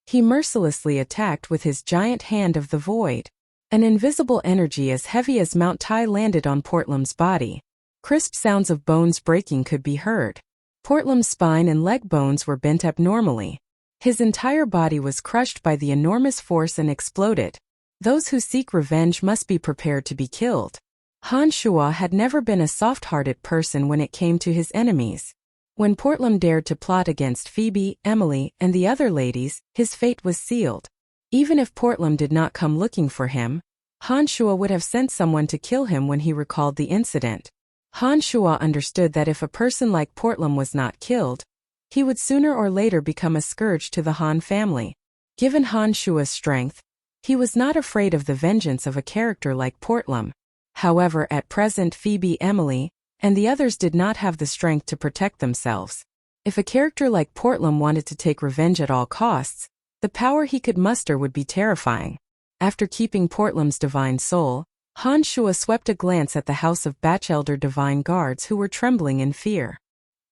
He mercilessly attacked with his giant hand of the void. An invisible energy as heavy as Mount Tai landed on Portlam's body. Crisp sounds of bones breaking could be heard. Portlam's spine and leg bones were bent abnormally. His entire body was crushed by the enormous force and exploded. Those who seek revenge must be prepared to be killed. Han Shuo had never been a soft-hearted person when it came to his enemies. When Portlam dared to plot against Phoebe, Emily, and the other ladies, his fate was sealed. Even if Portlam did not come looking for him, Han Shuo would have sent someone to kill him when he recalled the incident. Han Shuo understood that if a person like Portlam was not killed, he would sooner or later become a scourge to the Han family. Given Han Shuo's strength, he was not afraid of the vengeance of a character like Portlam. However, at present Phoebe, Emily, and the others did not have the strength to protect themselves. If a character like Portlam wanted to take revenge at all costs, the power he could muster would be terrifying. After keeping Portlam's divine soul, Han Shuo swept a glance at the house of Batchelder divine guards who were trembling in fear.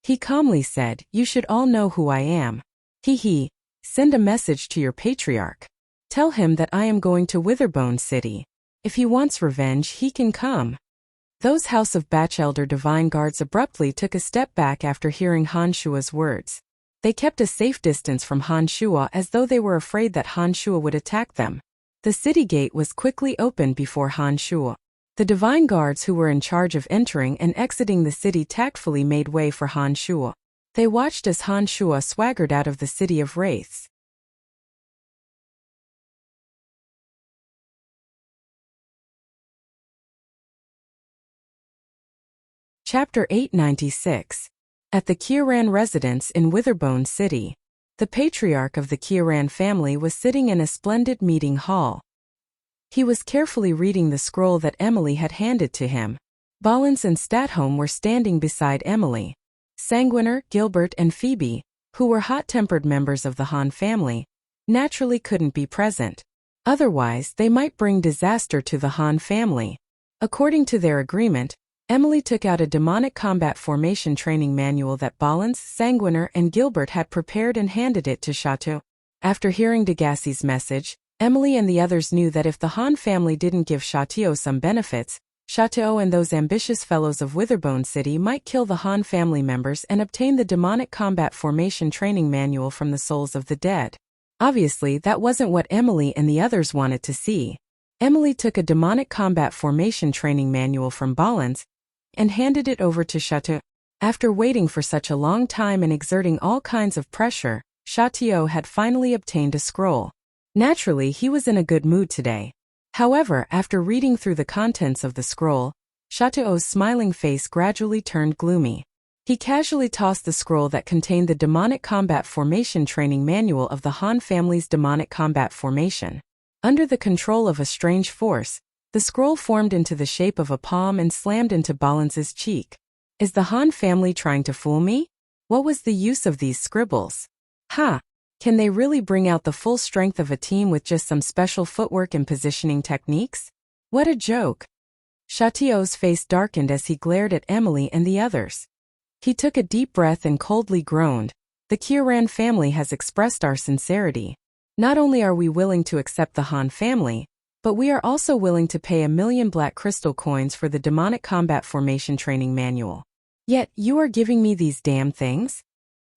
He calmly said, "You should all know who I am. He. Send a message to your patriarch. Tell him that I am going to Witherbone City. If he wants revenge, he can come." Those House of Batchelder divine guards abruptly took a step back after hearing Han Shuo's words. They kept a safe distance from Han Shuo as though they were afraid that Han Shuo would attack them. The city gate was quickly opened before Han Shuo. The divine guards who were in charge of entering and exiting the city tactfully made way for Han Shuo. They watched as Han Shuo swaggered out of the city of wraiths. Chapter 896. At the Kieran residence in Witherbone City. The patriarch of the Kieran family was sitting in a splendid meeting hall. He was carefully reading the scroll that Emily had handed to him. Ballance and Statholm were standing beside Emily. Sanguiner, Gilbert, and Phoebe, who were hot-tempered members of the Han family, naturally couldn't be present. Otherwise, they might bring disaster to the Han family. According to their agreement, Emily took out a demonic combat formation training manual that Ballance, Sanguiner, and Gilbert had prepared and handed it to Chateau. After hearing Degassi's message, Emily and the others knew that if the Han family didn't give Chateau some benefits, Chateau and those ambitious fellows of Witherbone City might kill the Han family members and obtain the demonic combat formation training manual from the souls of the dead. Obviously, that wasn't what Emily and the others wanted to see. Emily took a demonic combat formation training manual from Ballance and handed it over to Chateau. After waiting for such a long time and exerting all kinds of pressure, Chateau had finally obtained a scroll. Naturally, he was in a good mood today. However, after reading through the contents of the scroll, Chateau's smiling face gradually turned gloomy. He casually tossed the scroll that contained the demonic combat formation training manual of the Han family's demonic combat formation. Under the control of a strange force, the scroll formed into the shape of a palm and slammed into Ballance's cheek. Is the Han family trying to fool me? What was the use of these scribbles? Can they really bring out the full strength of a team with just some special footwork and positioning techniques? What a joke. Chateau's face darkened as he glared at Emily and the others. He took a deep breath and coldly groaned. The Kieran family has expressed our sincerity. Not only are we willing to accept the Han family, but we are also willing to pay 1,000,000 black crystal coins for the demonic combat formation training manual. Yet, you are giving me these damn things?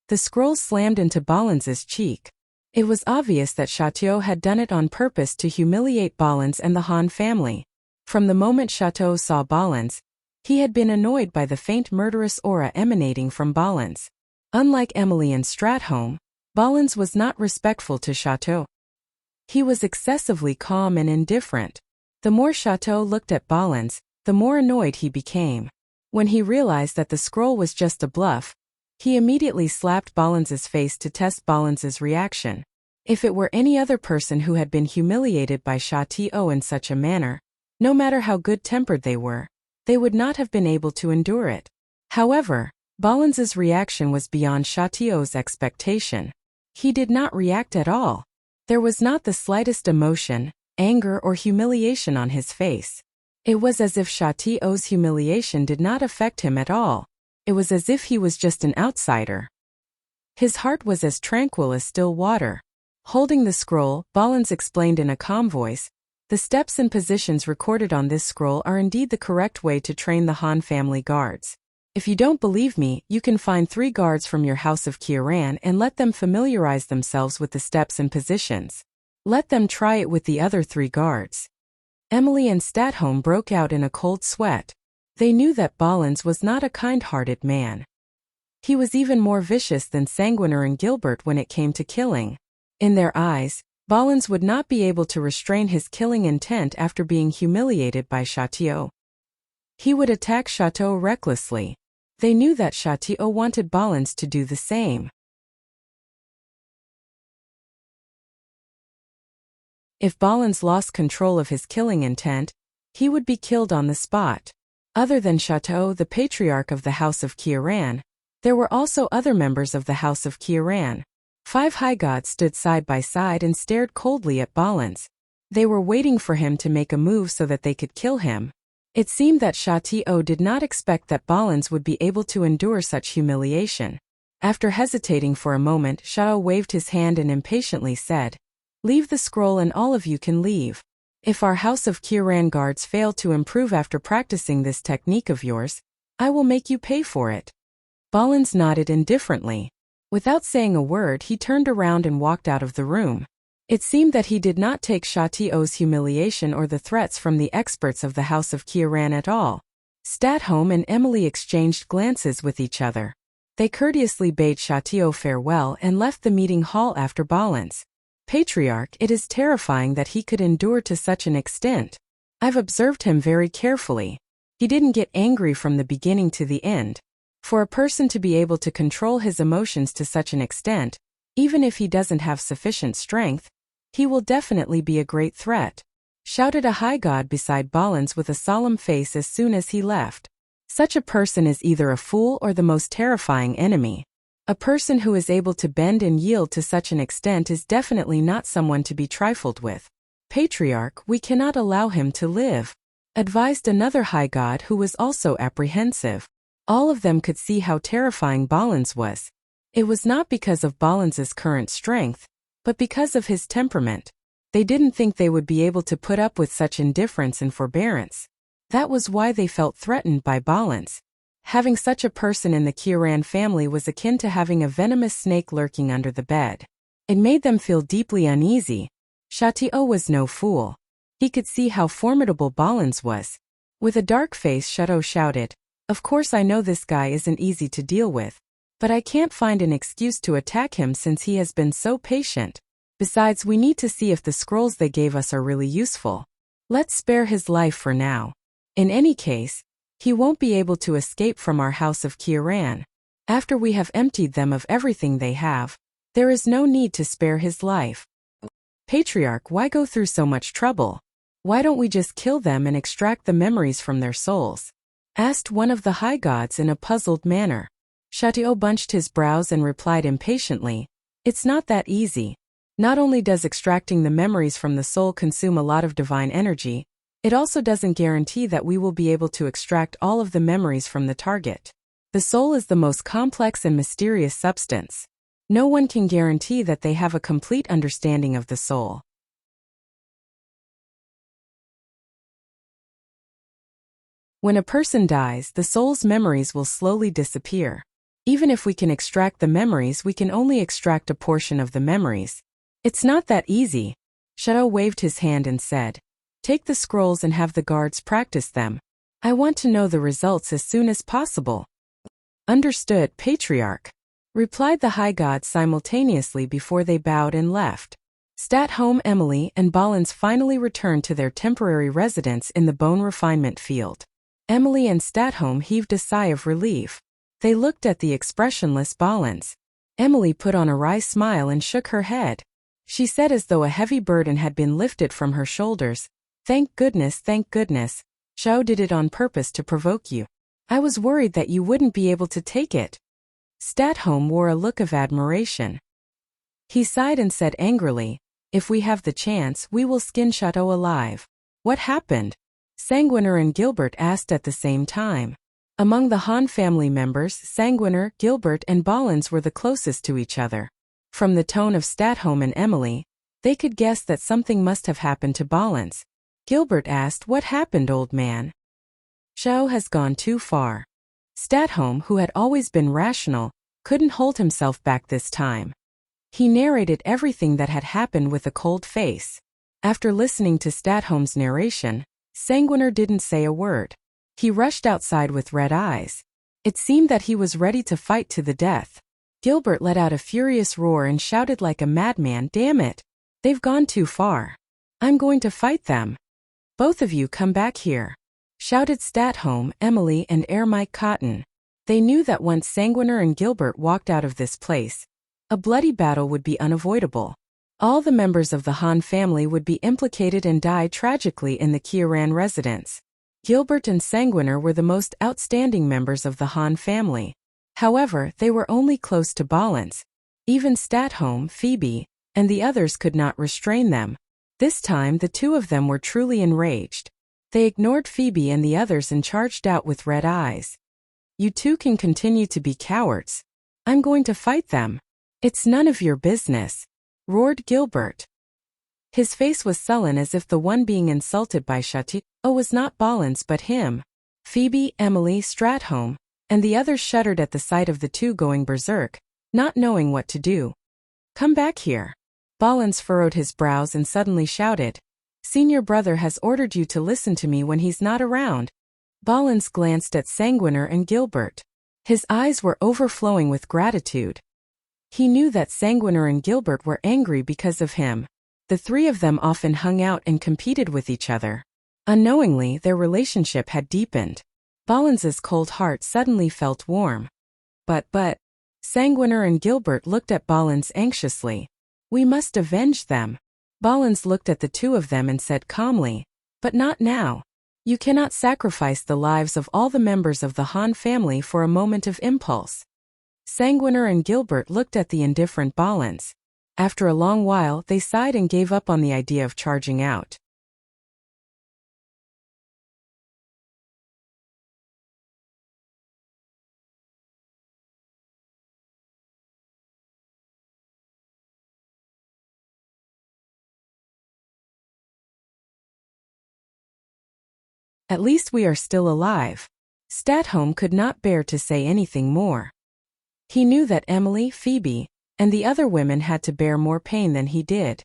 The scroll slammed into Ballance's cheek. It was obvious that Chateau had done it on purpose to humiliate Ballance and the Han family. From the moment Chateau saw Ballance, he had been annoyed by the faint murderous aura emanating from Ballance. Unlike Emily and Statholm, Ballance was not respectful to Chateau. He was excessively calm and indifferent. The more Chateau looked at Ballance, the more annoyed he became. When he realized that the scroll was just a bluff, he immediately slapped Ballance's face to test Ballance's reaction. If it were any other person who had been humiliated by Chateau in such a manner, no matter how good-tempered they were, they would not have been able to endure it. However, Ballance's reaction was beyond Chateau's expectation. He did not react at all. There was not the slightest emotion, anger, or humiliation on his face. It was as if Shao-Ti's humiliation did not affect him at all. It was as if he was just an outsider. His heart was as tranquil as still water. Holding the scroll, Ballins explained in a calm voice, "The steps and positions recorded on this scroll are indeed the correct way to train the Han family guards. If you don't believe me, you can find 3 guards from your house of Kieran and let them familiarize themselves with the steps and positions. Let them try it with the other 3 guards." Emily and Statholm broke out in a cold sweat. They knew that Ballins was not a kind-hearted man. He was even more vicious than Sanguiner and Gilbert when it came to killing. In their eyes, Ballins would not be able to restrain his killing intent after being humiliated by Shao-Ti. He would attack Shao-Ti recklessly. They knew that Shao-Ti wanted Ballins to do the same. If Ballins lost control of his killing intent, he would be killed on the spot. Other than Shao-Ti, the patriarch of the House of Kieran, there were also other members of the House of Kieran. 5 high gods stood side by side and stared coldly at Ballins. They were waiting for him to make a move so that they could kill him. It seemed that Shao-Ti did not expect that Ballins would be able to endure such humiliation. After hesitating for a moment, Shao waved his hand and impatiently said, "Leave the scroll and all of you can leave. If our House of Kieran guards fail to improve after practicing this technique of yours, I will make you pay for it." Ballins nodded indifferently. Without saying a word, he turned around and walked out of the room. It seemed that he did not take Shao-Ti's humiliation or the threats from the experts of the House of Kieran at all. Statholm and Emily exchanged glances with each other. They courteously bade Shao-Ti farewell and left the meeting hall after Ballins. "Patriarch, it is terrifying that he could endure to such an extent. I've observed him very carefully. He didn't get angry from the beginning to the end. For a person to be able to control his emotions to such an extent, even if he doesn't have sufficient strength, he will definitely be a great threat," shouted a high god beside Ballins with a solemn face as soon as he left. "Such a person is either a fool or the most terrifying enemy. A person who is able to bend and yield to such an extent is definitely not someone to be trifled with. Patriarch, we cannot allow him to live," advised another high god who was also apprehensive. All of them could see how terrifying Ballins was. It was not because of Ballins's current strength, but because of his temperament. They didn't think they would be able to put up with such indifference and forbearance. That was why they felt threatened by Ballins. Having such a person in the Kieran family was akin to having a venomous snake lurking under the bed. It made them feel deeply uneasy. Shao-Ti was no fool. He could see how formidable Ballins was. With a dark face, Shao-Ti shouted, "Of course I know this guy isn't easy to deal with, but I can't find an excuse to attack him since he has been so patient. Besides, we need to see if the scrolls they gave us are really useful. Let's spare his life for now. In any case, he won't be able to escape from our House of Kieran. After we have emptied them of everything they have, there is no need to spare his life. Patriarch, why go through so much trouble? Why don't we just kill them and extract the memories from their souls?" asked one of the high gods in a puzzled manner. Shao-Ti bunched his brows and replied impatiently, "It's not that easy. Not only does extracting the memories from the soul consume a lot of divine energy, it also doesn't guarantee that we will be able to extract all of the memories from the target. The soul is the most complex and mysterious substance. No one can guarantee that they have a complete understanding of the soul. When a person dies, the soul's memories will slowly disappear. Even if we can extract the memories, we can only extract a portion of the memories. It's not that easy." Shao waved his hand and said, "Take the scrolls and have the guards practice them. I want to know the results as soon as possible." "Understood, Patriarch," replied the high gods simultaneously before they bowed and left. Statholm, Emily, and Ballins finally returned to their temporary residence in the bone refinement field. Emily and Statholm heaved a sigh of relief. They looked at the expressionless Ballins. Emily put on a wry smile and shook her head. She said as though a heavy burden had been lifted from her shoulders, thank goodness, Shao did it on purpose to provoke you. I was worried that you wouldn't be able to take it." Statholm wore a look of admiration. He sighed and said angrily, "If we have the chance, we will skin Shao alive." "What happened?" Sanguiner and Gilbert asked at the same time. Among the Han family members, Sanguiner, Gilbert and Ballins were the closest to each other. From the tone of Statholm and Emily, they could guess that something must have happened to Ballins. Gilbert asked, "What happened, old man?" "Xiao has gone too far." Statholm, who had always been rational, couldn't hold himself back this time. He narrated everything that had happened with a cold face. After listening to Statholm's narration, Sanguiner didn't say a word. He rushed outside with red eyes. It seemed that he was ready to fight to the death. Gilbert let out a furious roar and shouted like a madman, "Damn it! They've gone too far. I'm going to fight them. Both of you come back here," shouted Statholm, Emily and Mike Cotton. They knew that once Sanguiner and Gilbert walked out of this place, a bloody battle would be unavoidable. All the members of the Han family would be implicated and die tragically in the Kieran residence. Gilbert and Sanguiner were the most outstanding members of the Han family. However, they were only close to Ballins. Even Statholm, Phoebe, and the others could not restrain them. This time the two of them were truly enraged. They ignored Phoebe and the others and charged out with red eyes. "You two can continue to be cowards. I'm going to fight them." "It's none of your business," roared Gilbert. His face was sullen as if the one being insulted by Xiao was not Ballins but him. Phoebe, Emily, Statholm, and the others shuddered at the sight of the two going berserk, not knowing what to do. "Come back here." Ballins furrowed his brows and suddenly shouted, "Senior brother has ordered you to listen to me when he's not around." Ballins glanced at Sanguiner and Gilbert. His eyes were overflowing with gratitude. He knew that Sanguiner and Gilbert were angry because of him. The three of them often hung out and competed with each other. Unknowingly, their relationship had deepened. Ballins's cold heart suddenly felt warm. But, Sanguiner and Gilbert looked at Ballins anxiously. "We must avenge them." Ballins looked at the two of them and said calmly, "But not now. You cannot sacrifice the lives of all the members of the Han family for a moment of impulse." Sanguiner and Gilbert looked at the indifferent Ballins. After a long while, they sighed and gave up on the idea of charging out. "At least we are still alive." Statholm could not bear to say anything more. He knew that Emily, Phoebe, and the other women had to bear more pain than he did.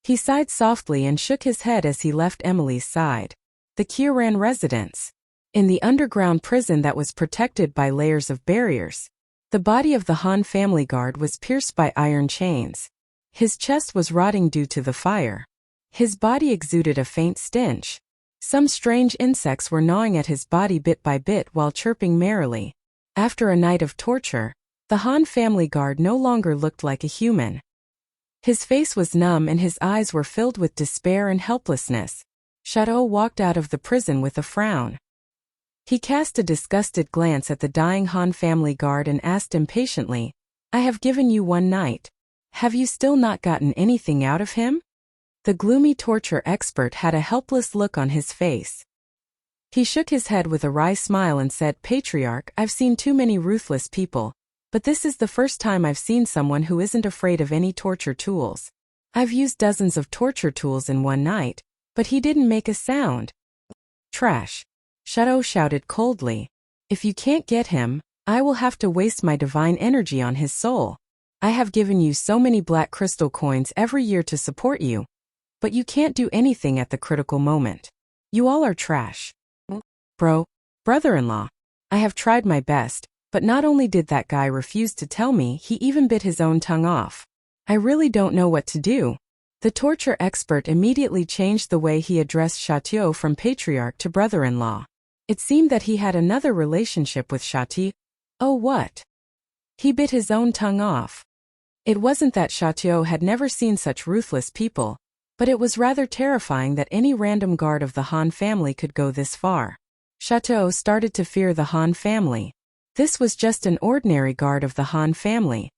He sighed softly and shook his head as he left Emily's side. The Kieran residence. In the underground prison that was protected by layers of barriers, the body of the Han family guard was pierced by iron chains. His chest was rotting due to the fire. His body exuded a faint stench. Some strange insects were gnawing at his body bit by bit while chirping merrily. After a night of torture, the Han family guard no longer looked like a human. His face was numb and his eyes were filled with despair and helplessness. Xiao walked out of the prison with a frown. He cast a disgusted glance at the dying Han family guard and asked impatiently, "I have given you one night. Have you still not gotten anything out of him?" The gloomy torture expert had a helpless look on his face. He shook his head with a wry smile and said, "Patriarch, I've seen too many ruthless people, but this is the first time I've seen someone who isn't afraid of any torture tools. I've used dozens of torture tools in one night, but he didn't make a sound." "Trash," Xiao shouted coldly. "If you can't get him, I will have to waste my divine energy on his soul. I have given you so many black crystal coins every year to support you, but you can't do anything at the critical moment. You all are trash." Brother-in-law, I have tried my best, but not only did that guy refuse to tell me, he even bit his own tongue off. I really don't know what to do." The torture expert immediately changed the way he addressed Xiao from patriarch to brother-in-law. It seemed that he had another relationship with Xiao. Oh, what? He bit his own tongue off. It wasn't that Xiao had never seen such ruthless people, but it was rather terrifying that any random guard of the Han family could go this far. Xiao started to fear the Han family. This was just an ordinary guard of the Han family.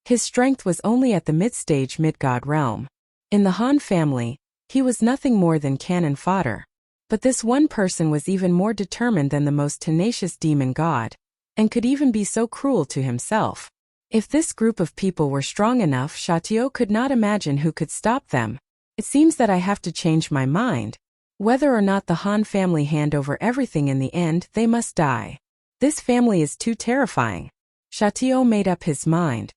His strength was only at the mid-stage mid-god realm. In the Han family, he was nothing more than cannon fodder. But this one person was even more determined than the most tenacious demon god, and could even be so cruel to himself. If this group of people were strong enough, Xiaotuo could not imagine who could stop them. It seems that I have to change my mind. Whether or not the Han family hand over everything in the end, they must die. This family is too terrifying. Xiaotuo made up his mind.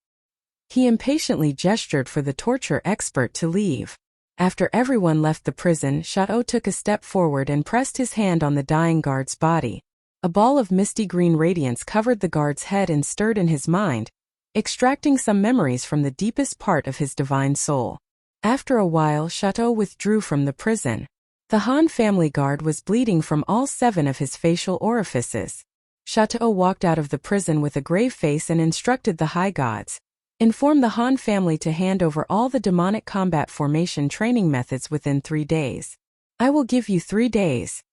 He impatiently gestured for the torture expert to leave. After everyone left the prison, Xiaotuo took a step forward and pressed his hand on the dying guard's body. A ball of misty green radiance covered the guard's head and stirred in his mind, extracting some memories from the deepest part of his divine soul. After a while, Xiaotuo withdrew from the prison. The Han family guard was bleeding from all 7 of his facial orifices. Xiaotuo walked out of the prison with a grave face and instructed the high gods. Inform the Han family to hand over all the demonic combat formation training methods within 3 days. I will give you 3 days.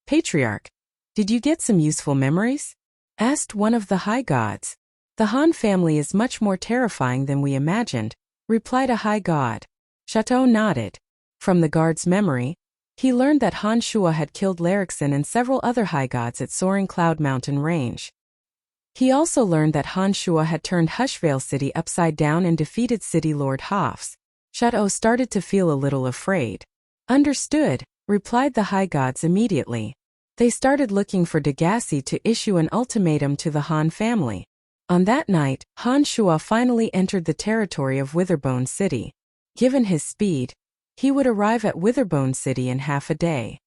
Patriarch, did you get some useful memories? Asked one of the high gods. The Han family is much more terrifying than we imagined, replied a high god. Xiaotuo nodded. From the guard's memory, he learned that Han Shua had killed Larixin and several other high gods at Soaring Cloud Mountain Range. He also learned that Han Shua had turned Hushvale City upside down and defeated City Lord Hafs. Xiaotuo started to feel a little afraid. Understood, replied the high gods immediately. They started looking for Degasi to issue an ultimatum to the Han family. On that night, Han Shua finally entered the territory of Witherbone City. Given his speed, he would arrive at Witherbone City in half a day.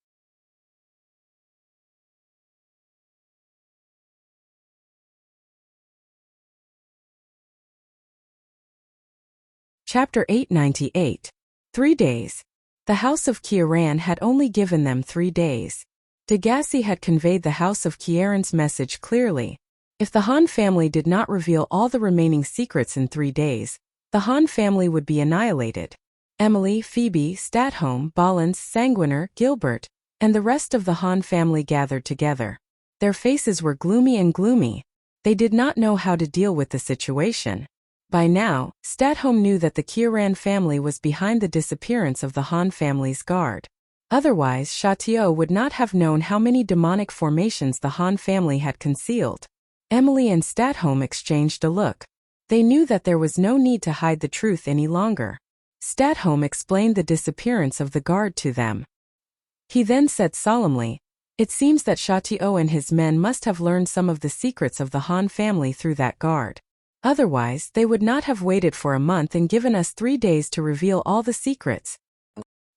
Chapter 898. 3 days. The House of Kieran had only given them 3 days. Degasi had conveyed the House of Kieran's message clearly. If the Han family did not reveal all the remaining secrets in 3 days, the Han family would be annihilated. Emily, Phoebe, Statholm, Ballins, Sanguiner, Gilbert, and the rest of the Han family gathered together. Their faces were gloomy. They did not know how to deal with the situation. By now, Statholm knew that the Kieran family was behind the disappearance of the Han family's guard. Otherwise, Xiaotuo would not have known how many demonic formations the Han family had concealed. Emily and Statholm exchanged a look. They knew that there was no need to hide the truth any longer. Statholm explained the disappearance of the guard to them. He then said solemnly, "It seems that Xiaotuo and his men must have learned some of the secrets of the Han family through that guard. Otherwise, they would not have waited for a month and given us 3 days to reveal all the secrets.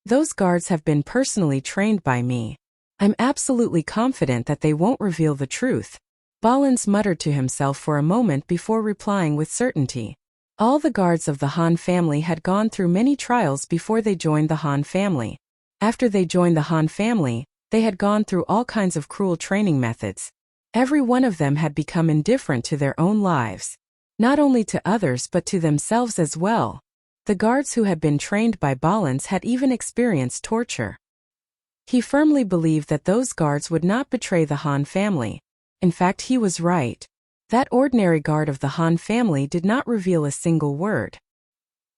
Those guards have been personally trained by me. I'm absolutely confident that they won't reveal the truth." Ballins muttered to himself for a moment before replying with certainty. All the guards of the Han family had gone through many trials before they joined the Han family. After they joined the Han family, they had gone through all kinds of cruel training methods. Every one of them had become indifferent to their own lives. Not only to others but to themselves as well. The guards who had been trained by Ballins had even experienced torture. He firmly believed that those guards would not betray the Han family. In fact, he was right. That ordinary guard of the Han family did not reveal a single word.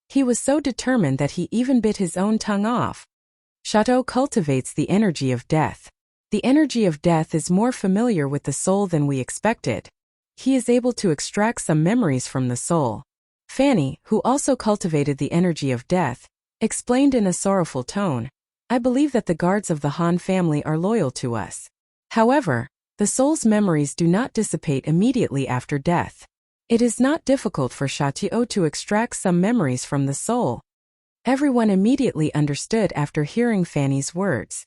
He was so determined that he even bit his own tongue off. Xiaotuo cultivates the energy of death. The energy of death is more familiar with the soul than we expected. He is able to extract some memories from the soul. Fanny, who also cultivated the energy of death, explained in a sorrowful tone, "I believe that the guards of the Han family are loyal to us. However, the soul's memories do not dissipate immediately after death. It is not difficult for Xiaotuo to extract some memories from the soul." Everyone immediately understood after hearing Fanny's words.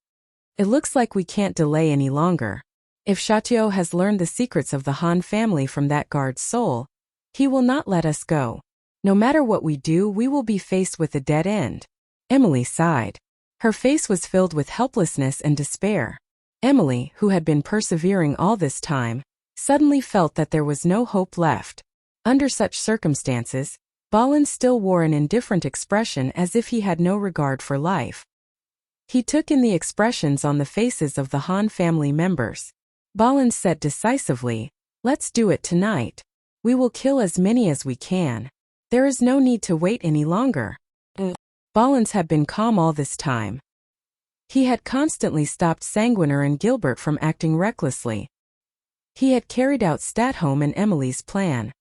It looks like we can't delay any longer. If Xiaotuo has learned the secrets of the Han family from that guard's soul, he will not let us go. No matter what we do, we will be faced with a dead end. Emily sighed. Her face was filled with helplessness and despair. Emily, who had been persevering all this time, suddenly felt that there was no hope left. Under such circumstances, Ballins still wore an indifferent expression as if he had no regard for life. He took in the expressions on the faces of the Han family members. Ballins said decisively, "Let's do it tonight. We will kill as many as we can. There is no need to wait any longer." Ballins had been calm all this time. He had constantly stopped Sanguiner and Gilbert from acting recklessly. He had carried out Statholm and Emily's plan.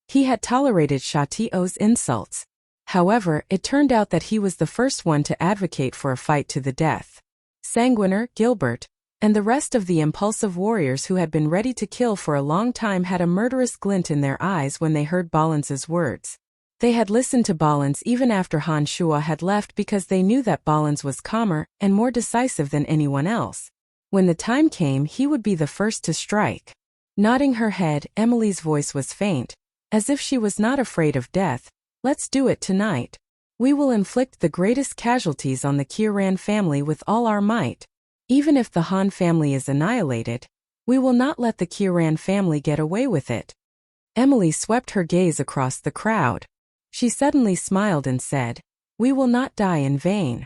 He had tolerated Chateau's insults. However, it turned out that he was the first one to advocate for a fight to the death. Sanguiner, Gilbert, and the rest of the impulsive warriors who had been ready to kill for a long time had a murderous glint in their eyes when they heard Balance's words. They had listened to Balance even after Han Shua had left because they knew that Balance was calmer and more decisive than anyone else. When the time came, he would be the first to strike. Nodding her head, Emily's voice was faint, as if she was not afraid of death. Let's do it tonight. We will inflict the greatest casualties on the Kiran family with all our might. Even if the Han family is annihilated, we will not let the Kiran family get away with it. Emily swept her gaze across the crowd. She suddenly smiled and said, "We will not die in vain."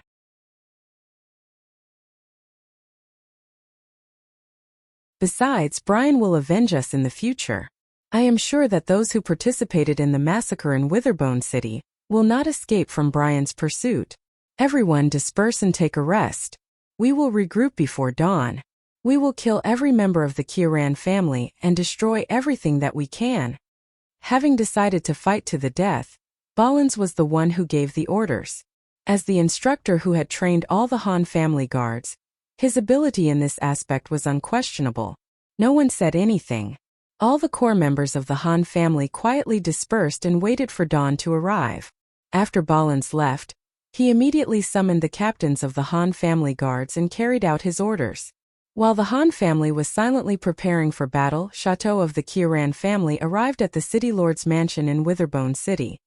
Besides, Brian will avenge us in the future. I am sure that those who participated in the massacre in Witherbone City will not escape from Brian's pursuit. Everyone disperse and take a rest. We will regroup before dawn. We will kill every member of the Kiran family and destroy everything that we can. Having decided to fight to the death, Balance was the one who gave the orders. As the instructor who had trained all the Han family guards, his ability in this aspect was unquestionable. No one said anything. All the core members of the Han family quietly dispersed and waited for dawn to arrive. After Balance left, he immediately summoned the captains of the Han family guards and carried out his orders. While the Han family was silently preparing for battle, Chateau of the Kiran family arrived at the City Lord's mansion in Witherbone City.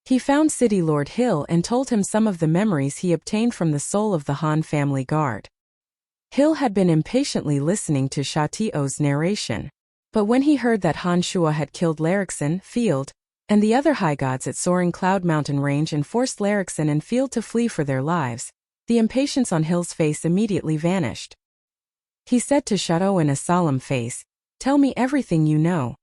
He found City Lord Hill and told him some of the memories he obtained from the soul of the Han family guard. Hill had been impatiently listening to Chateau's narration, but when he heard that Han Shua had killed Larixin, Field, and the other high gods at Soaring Cloud Mountain Range and forced Larixin and Field to flee for their lives, the impatience on Hill's face immediately vanished. He said to Chateau in a solemn face, "Tell me everything you know."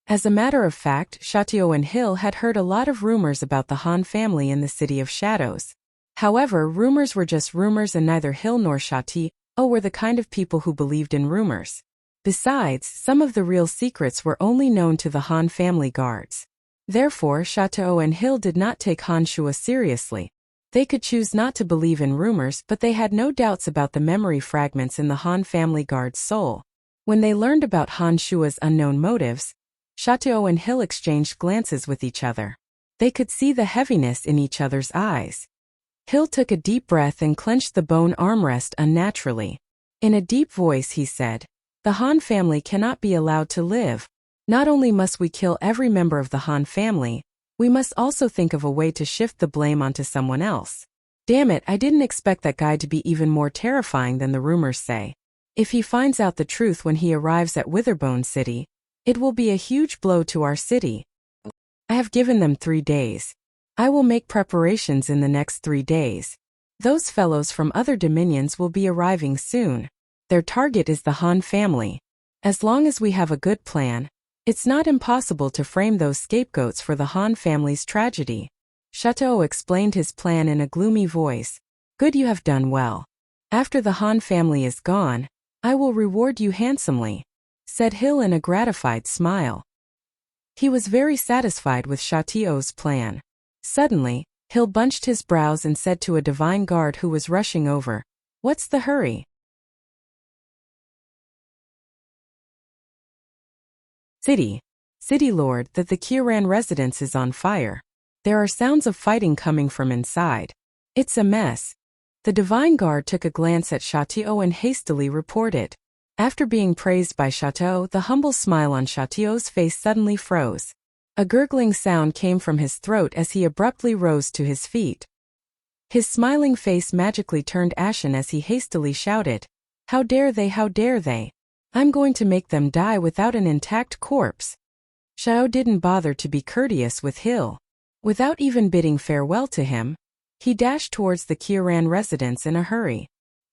As a matter of fact, Chateau and Hill had heard a lot of rumors about the Han family in the City of Shadows. However, rumors were just rumors and neither Hill nor Chateau were the kind of people who believed in rumors. Besides, some of the real secrets were only known to the Han family guards. Therefore, Chateau and Hill did not take Han Shua seriously. They could choose not to believe in rumors, but they had no doubts about the memory fragments in the Han family guard's soul. When they learned about Han Shua's unknown motives, Chateau and Hill exchanged glances with each other. They could see the heaviness in each other's eyes. Hill took a deep breath and clenched the bone armrest unnaturally. In a deep voice he said, "The Han family cannot be allowed to live. Not only must we kill every member of the Han family, we must also think of a way to shift the blame onto someone else. Damn it, I didn't expect that guy to be even more terrifying than the rumors say. If he finds out the truth when he arrives at Witherbone City, it will be a huge blow to our city. I have given them 3 days. I will make preparations in the next 3 days. Those fellows from other dominions will be arriving soon. Their target is the Han family. As long as we have a good plan, it's not impossible to frame those scapegoats for the Han family's tragedy." Chateau explained his plan in a gloomy voice. "Good, you have done well. After the Han family is gone, I will reward you handsomely," said Hill in a gratified smile. He was very satisfied with Chateau's plan. Suddenly, Hill bunched his brows and said to a divine guard who was rushing over, "What's the hurry?" City Lord, that the Kiran residence is on fire. There are sounds of fighting coming from inside. It's a mess. The divine guard took a glance at Chateau and hastily reported. After being praised by Chateau, the humble smile on Chateau's face suddenly froze. A gurgling sound came from his throat as he abruptly rose to his feet. His smiling face magically turned ashen as he hastily shouted, "How dare they, how dare they! I'm going to make them die without an intact corpse." Chateau didn't bother to be courteous with Hill. Without even bidding farewell to him, he dashed towards the Kiran residence in a hurry.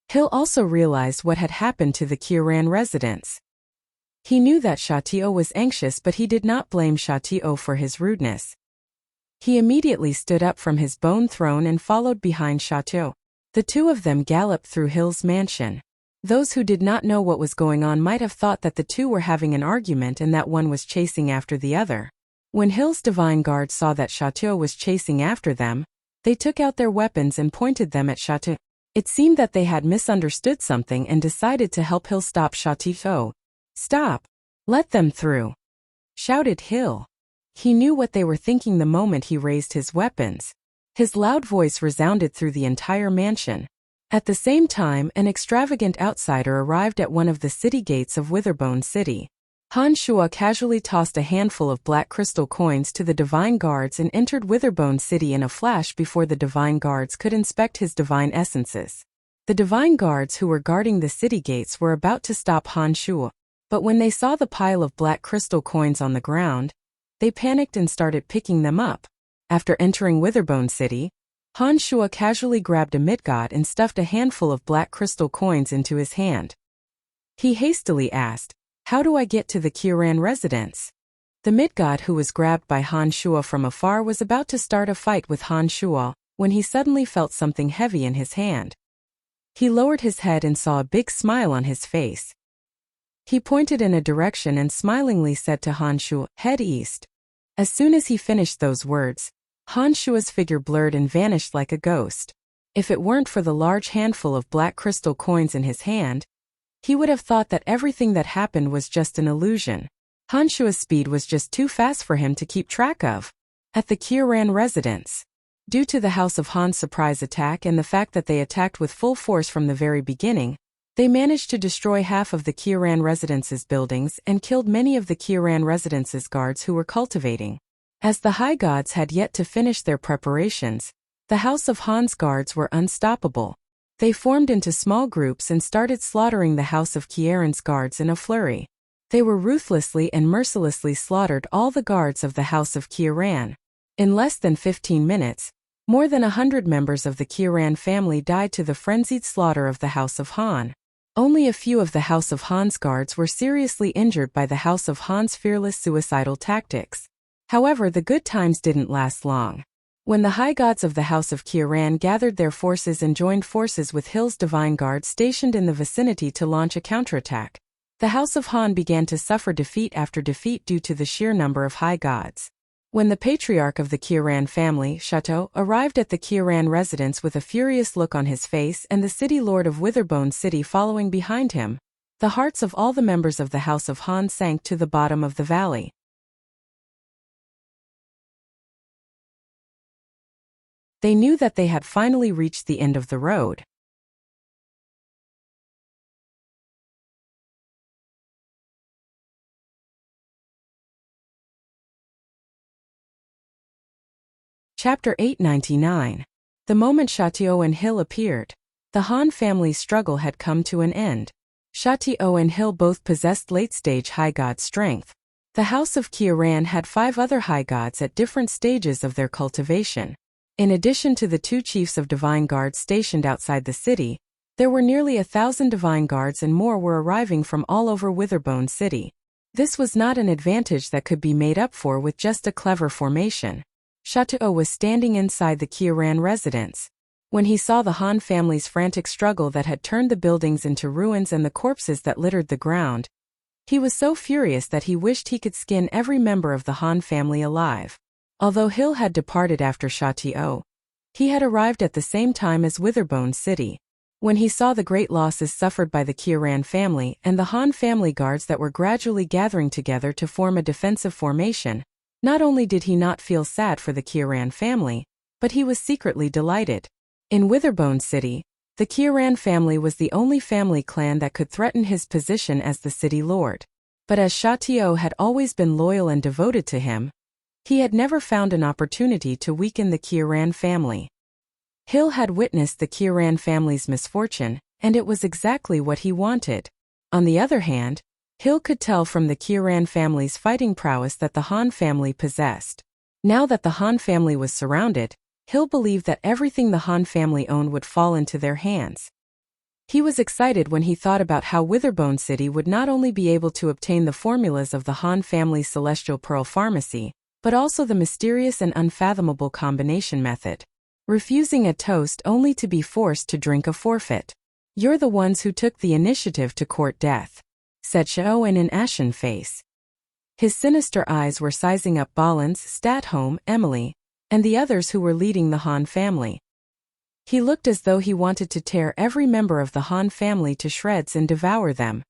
Hill also realized what had happened to the Kiran residence. He knew that Chateau was anxious, but he did not blame Chateau for his rudeness. He immediately stood up from his bone throne and followed behind Chateau. The two of them galloped through Hill's mansion. Those who did not know what was going on might have thought that the two were having an argument and that one was chasing after the other. When Hill's divine guard saw that Chateau was chasing after them, they took out their weapons and pointed them at Chateau. It seemed that they had misunderstood something and decided to help Hill stop Chateau. "Stop! Let them through!" shouted Hill. He knew what they were thinking the moment he raised his weapons. His loud voice resounded through the entire mansion. At the same time, an extravagant outsider arrived at one of the city gates of Witherbone City. Han Shua casually tossed a handful of black crystal coins to the divine guards and entered Witherbone City in a flash before the divine guards could inspect his divine essences. The divine guards who were guarding the city gates were about to stop Han Shua, but when they saw the pile of black crystal coins on the ground, they panicked and started picking them up. After entering Witherbone City, Han Shua casually grabbed a midgod and stuffed a handful of black crystal coins into his hand. He hastily asked, "How do I get to the Kiran residence?" The midgod who was grabbed by Han Shua from afar was about to start a fight with Han Shua when he suddenly felt something heavy in his hand. He lowered his head and saw a big smile on his face. He pointed in a direction and smilingly said to Han Shua, "Head east." As soon as he finished those words, Han Shua's figure blurred and vanished like a ghost. If it weren't for the large handful of black crystal coins in his hand, he would have thought that everything that happened was just an illusion. Han Shua's speed was just too fast for him to keep track of. At the Kiran residence, due to the House of Han's surprise attack and the fact that they attacked with full force from the very beginning, they managed to destroy half of the Kiran residence's buildings and killed many of the Kiran residence's guards who were cultivating. As the high gods had yet to finish their preparations, the House of Han's guards were unstoppable. They formed into small groups and started slaughtering the House of Kiran's guards in a flurry. They were ruthlessly and mercilessly slaughtered all the guards of the House of Kiran. In less than 15 minutes, more than 100 members of the Kiran family died to the frenzied slaughter of the House of Han. Only a few of the House of Han's guards were seriously injured by the House of Han's fearless suicidal tactics. However, the good times didn't last long. When the high gods of the House of Kiran gathered their forces and joined forces with Hill's divine guard stationed in the vicinity to launch a counterattack, the House of Han began to suffer defeat after defeat due to the sheer number of high gods. When the patriarch of the Kiran family, Chateau, arrived at the Kiran residence with a furious look on his face and the city lord of Witherbone City following behind him, the hearts of all the members of the House of Han sank to the bottom of the valley. They knew that they had finally reached the end of the road. Chapter 899. The moment Chateau and Hill appeared, the Han family's struggle had come to an end. Chateau and Hill both possessed late-stage high god strength. The House of Kiran had 5 other high gods at different stages of their cultivation. In addition to the 2 chiefs of divine guards stationed outside the city, there were nearly 1,000 divine guards and more were arriving from all over Witherbone City. This was not an advantage that could be made up for with just a clever formation. Chateau was standing inside the Kiran residence. When he saw the Han family's frantic struggle that had turned the buildings into ruins and the corpses that littered the ground, he was so furious that he wished he could skin every member of the Han family alive. Although Hill had departed after Chateau, he had arrived at the same time as Witherbone City. When he saw the great losses suffered by the Kiran family and the Han family guards that were gradually gathering together to form a defensive formation, not only did he not feel sad for the Kiran family, but he was secretly delighted. In Witherbone City, the Kiran family was the only family clan that could threaten his position as the city lord. But as Chateau had always been loyal and devoted to him, he had never found an opportunity to weaken the Kiran family. Hill had witnessed the Kiran family's misfortune, and it was exactly what he wanted. On the other hand, Hill could tell from the Kiran family's fighting prowess that the Han family possessed. Now that the Han family was surrounded, Hill believed that everything the Han family owned would fall into their hands. He was excited when he thought about how Witherbone City would not only be able to obtain the formulas of the Han family's Celestial Pearl Pharmacy, but also the mysterious and unfathomable combination method. refusing a toast only to be forced to drink a forfeit. "You're the ones who took the initiative to court death," said Xiao in an ashen face. His sinister eyes were sizing up Balance, Statholm, Emily, and the others who were leading the Han family. He looked as though he wanted to tear every member of the Han family to shreds and devour them.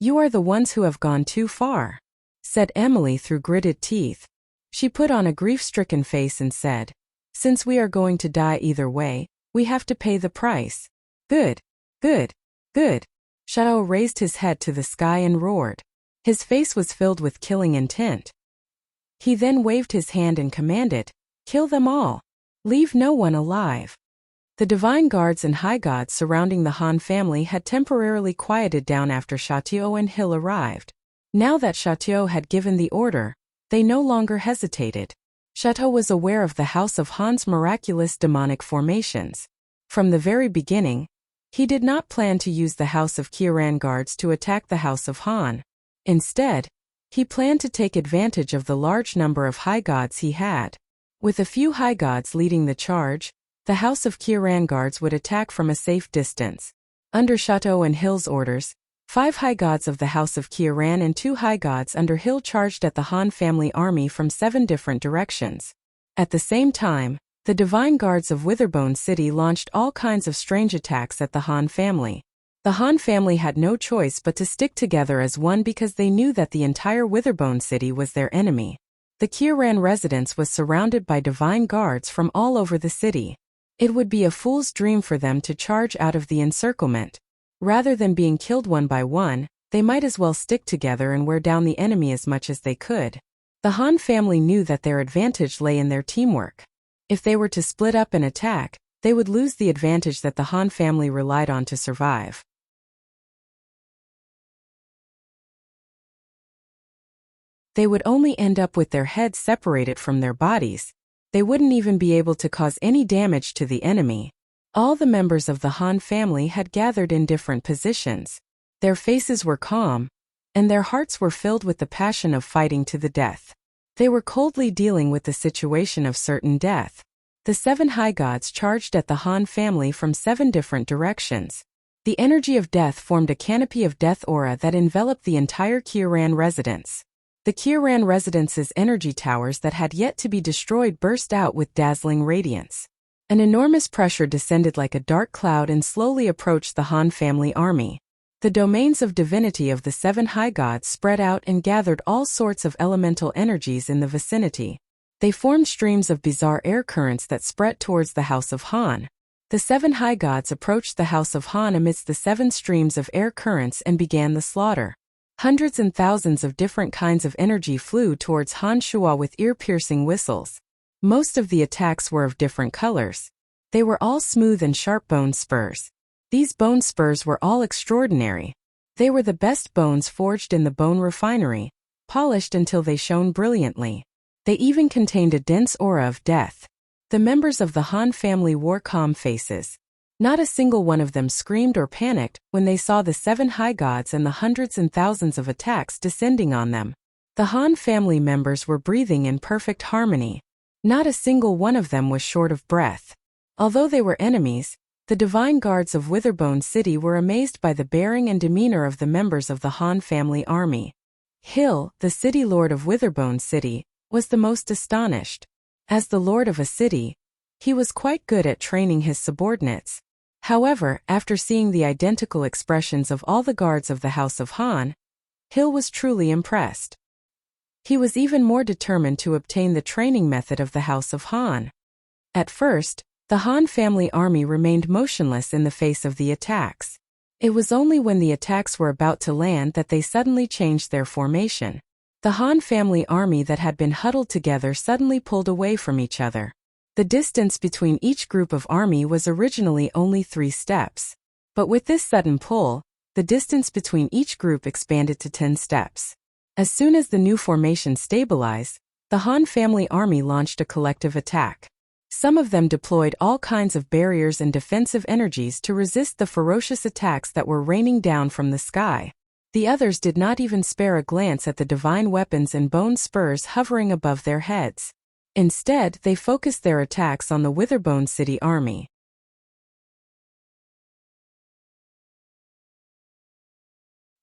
"You are the ones who have gone too far," said Emily through gritted teeth. She put on a grief-stricken face and said, "Since we are going to die either way, we have to pay the price." Good, good, good. Shao raised his head to the sky and roared. His face was filled with killing intent. He then waved his hand and commanded, "Kill them all. Leave no one alive." The divine guards and high gods surrounding the Han family had temporarily quieted down after Xiao and Hill arrived. Now that Xiao had given the order, they no longer hesitated. Xiao was aware of the House of Han's miraculous demonic formations. From the very beginning, he did not plan to use the House of Qiran guards to attack the House of Han. Instead, he planned to take advantage of the large number of high gods he had. With a few high gods leading the charge, the House of Qiran guards would attack from a safe distance. Under Xiao and Hill's orders, 5 high gods of the House of Qiran and 2 high gods under Hill charged at the Han family army from 7 different directions. At the same time, the divine guards of Witherbone City launched all kinds of strange attacks at the Han family. The Han family had no choice but to stick together as one because they knew that the entire Witherbone City was their enemy. The Qiran residence was surrounded by divine guards from all over the city. It would be a fool's dream for them to charge out of the encirclement. Rather than being killed one by one, they might as well stick together and wear down the enemy as much as they could. The Han family knew that their advantage lay in their teamwork. If they were to split up and attack, they would lose the advantage that the Han family relied on to survive. They would only end up with their heads separated from their bodies. They wouldn't even be able to cause any damage to the enemy. All the members of the Han family had gathered in different positions. Their faces were calm, and their hearts were filled with the passion of fighting to the death. They were coldly dealing with the situation of certain death. The 7 high gods charged at the Han family from 7 different directions. The energy of death formed a canopy of death aura that enveloped the entire Qiran residence. The Qiran residence's energy towers that had yet to be destroyed burst out with dazzling radiance. An enormous pressure descended like a dark cloud and slowly approached the Han family army. The domains of divinity of the 7 high gods spread out and gathered all sorts of elemental energies in the vicinity. They formed streams of bizarre air currents that spread towards the House of Han. The 7 high gods approached the House of Han amidst the 7 streams of air currents and began the slaughter. Hundreds and thousands of different kinds of energy flew towards Han Shua with ear-piercing whistles. Most of the attacks were of different colors. They were all smooth and sharp bone spurs. These bone spurs were all extraordinary. They were the best bones forged in the bone refinery, polished until they shone brilliantly. They even contained a dense aura of death. The members of the Han family wore calm faces. Not a single one of them screamed or panicked when they saw the 7 high gods and the hundreds and thousands of attacks descending on them. The Han family members were breathing in perfect harmony. Not a single one of them was short of breath. Although they were enemies, the divine guards of Witherbone City were amazed by the bearing and demeanor of the members of the Han family army. Hill, the city lord of Witherbone City, was the most astonished. As the lord of a city, he was quite good at training his subordinates. However, after seeing the identical expressions of all the guards of the House of Han, Hill was truly impressed. He was even more determined to obtain the training method of the House of Han. At first, the Han family army remained motionless in the face of the attacks. It was only when the attacks were about to land that they suddenly changed their formation. The Han family army that had been huddled together suddenly pulled away from each other. The distance between each group of army was originally only 3 steps. But with this sudden pull, the distance between each group expanded to 10 steps. As soon as the new formation stabilized, the Han family army launched a collective attack. Some of them deployed all kinds of barriers and defensive energies to resist the ferocious attacks that were raining down from the sky. The others did not even spare a glance at the divine weapons and bone spurs hovering above their heads. Instead, they focused their attacks on the Witherbone City army.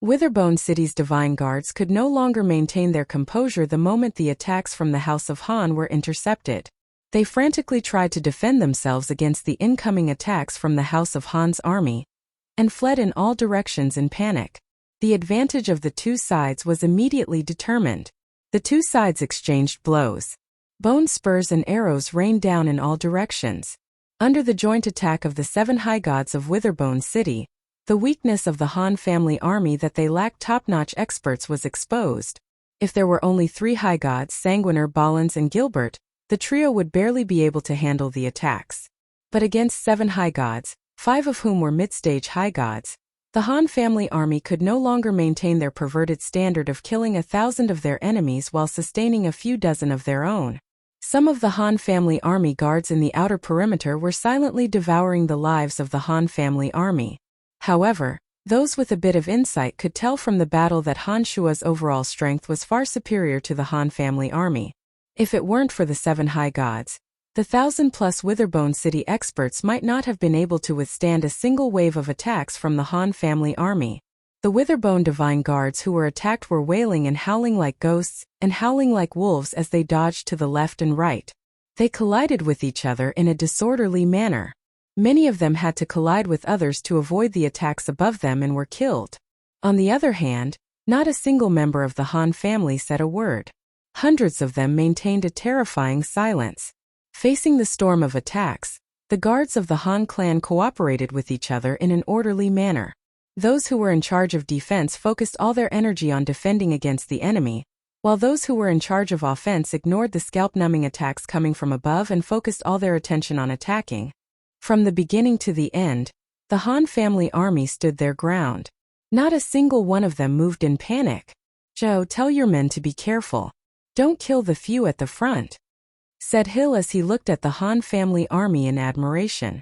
Witherbone City's divine guards could no longer maintain their composure the moment the attacks from the House of Han were intercepted. They frantically tried to defend themselves against the incoming attacks from the House of Han's army, and fled in all directions in panic. The advantage of the two sides was immediately determined. The two sides exchanged blows. Bone spurs and arrows rained down in all directions. Under the joint attack of the 7 high gods of Witherbone City, the weakness of the Han family army that they lacked top-notch experts was exposed. If there were only 3 high gods, Sanguiner, Ballins, and Gilbert, the trio would barely be able to handle the attacks. But against 7 high gods, 5 of whom were mid-stage high gods, the Han family army could no longer maintain their perverted standard of killing 1,000 of their enemies while sustaining a few dozen of their own. Some of the Han family army guards in the outer perimeter were silently devouring the lives of the Han family army. However, those with a bit of insight could tell from the battle that Han Shua's overall strength was far superior to the Han family army. If it weren't for the 7 high gods, the 1,000-plus Witherbone City experts might not have been able to withstand a single wave of attacks from the Han family army. The Witherbone Divine Guards who were attacked were wailing and howling like ghosts, and howling like wolves as they dodged to the left and right. They collided with each other in a disorderly manner. Many of them had to collide with others to avoid the attacks above them and were killed. On the other hand, not a single member of the Han family said a word. Hundreds of them maintained a terrifying silence. Facing the storm of attacks, the guards of the Han clan cooperated with each other in an orderly manner. Those who were in charge of defense focused all their energy on defending against the enemy, while those who were in charge of offense ignored the scalp-numbing attacks coming from above and focused all their attention on attacking. From the beginning to the end, the Han family army stood their ground. Not a single one of them moved in panic. "Joe, tell your men to be careful. Don't kill the few at the front," said Hill as he looked at the Han family army in admiration.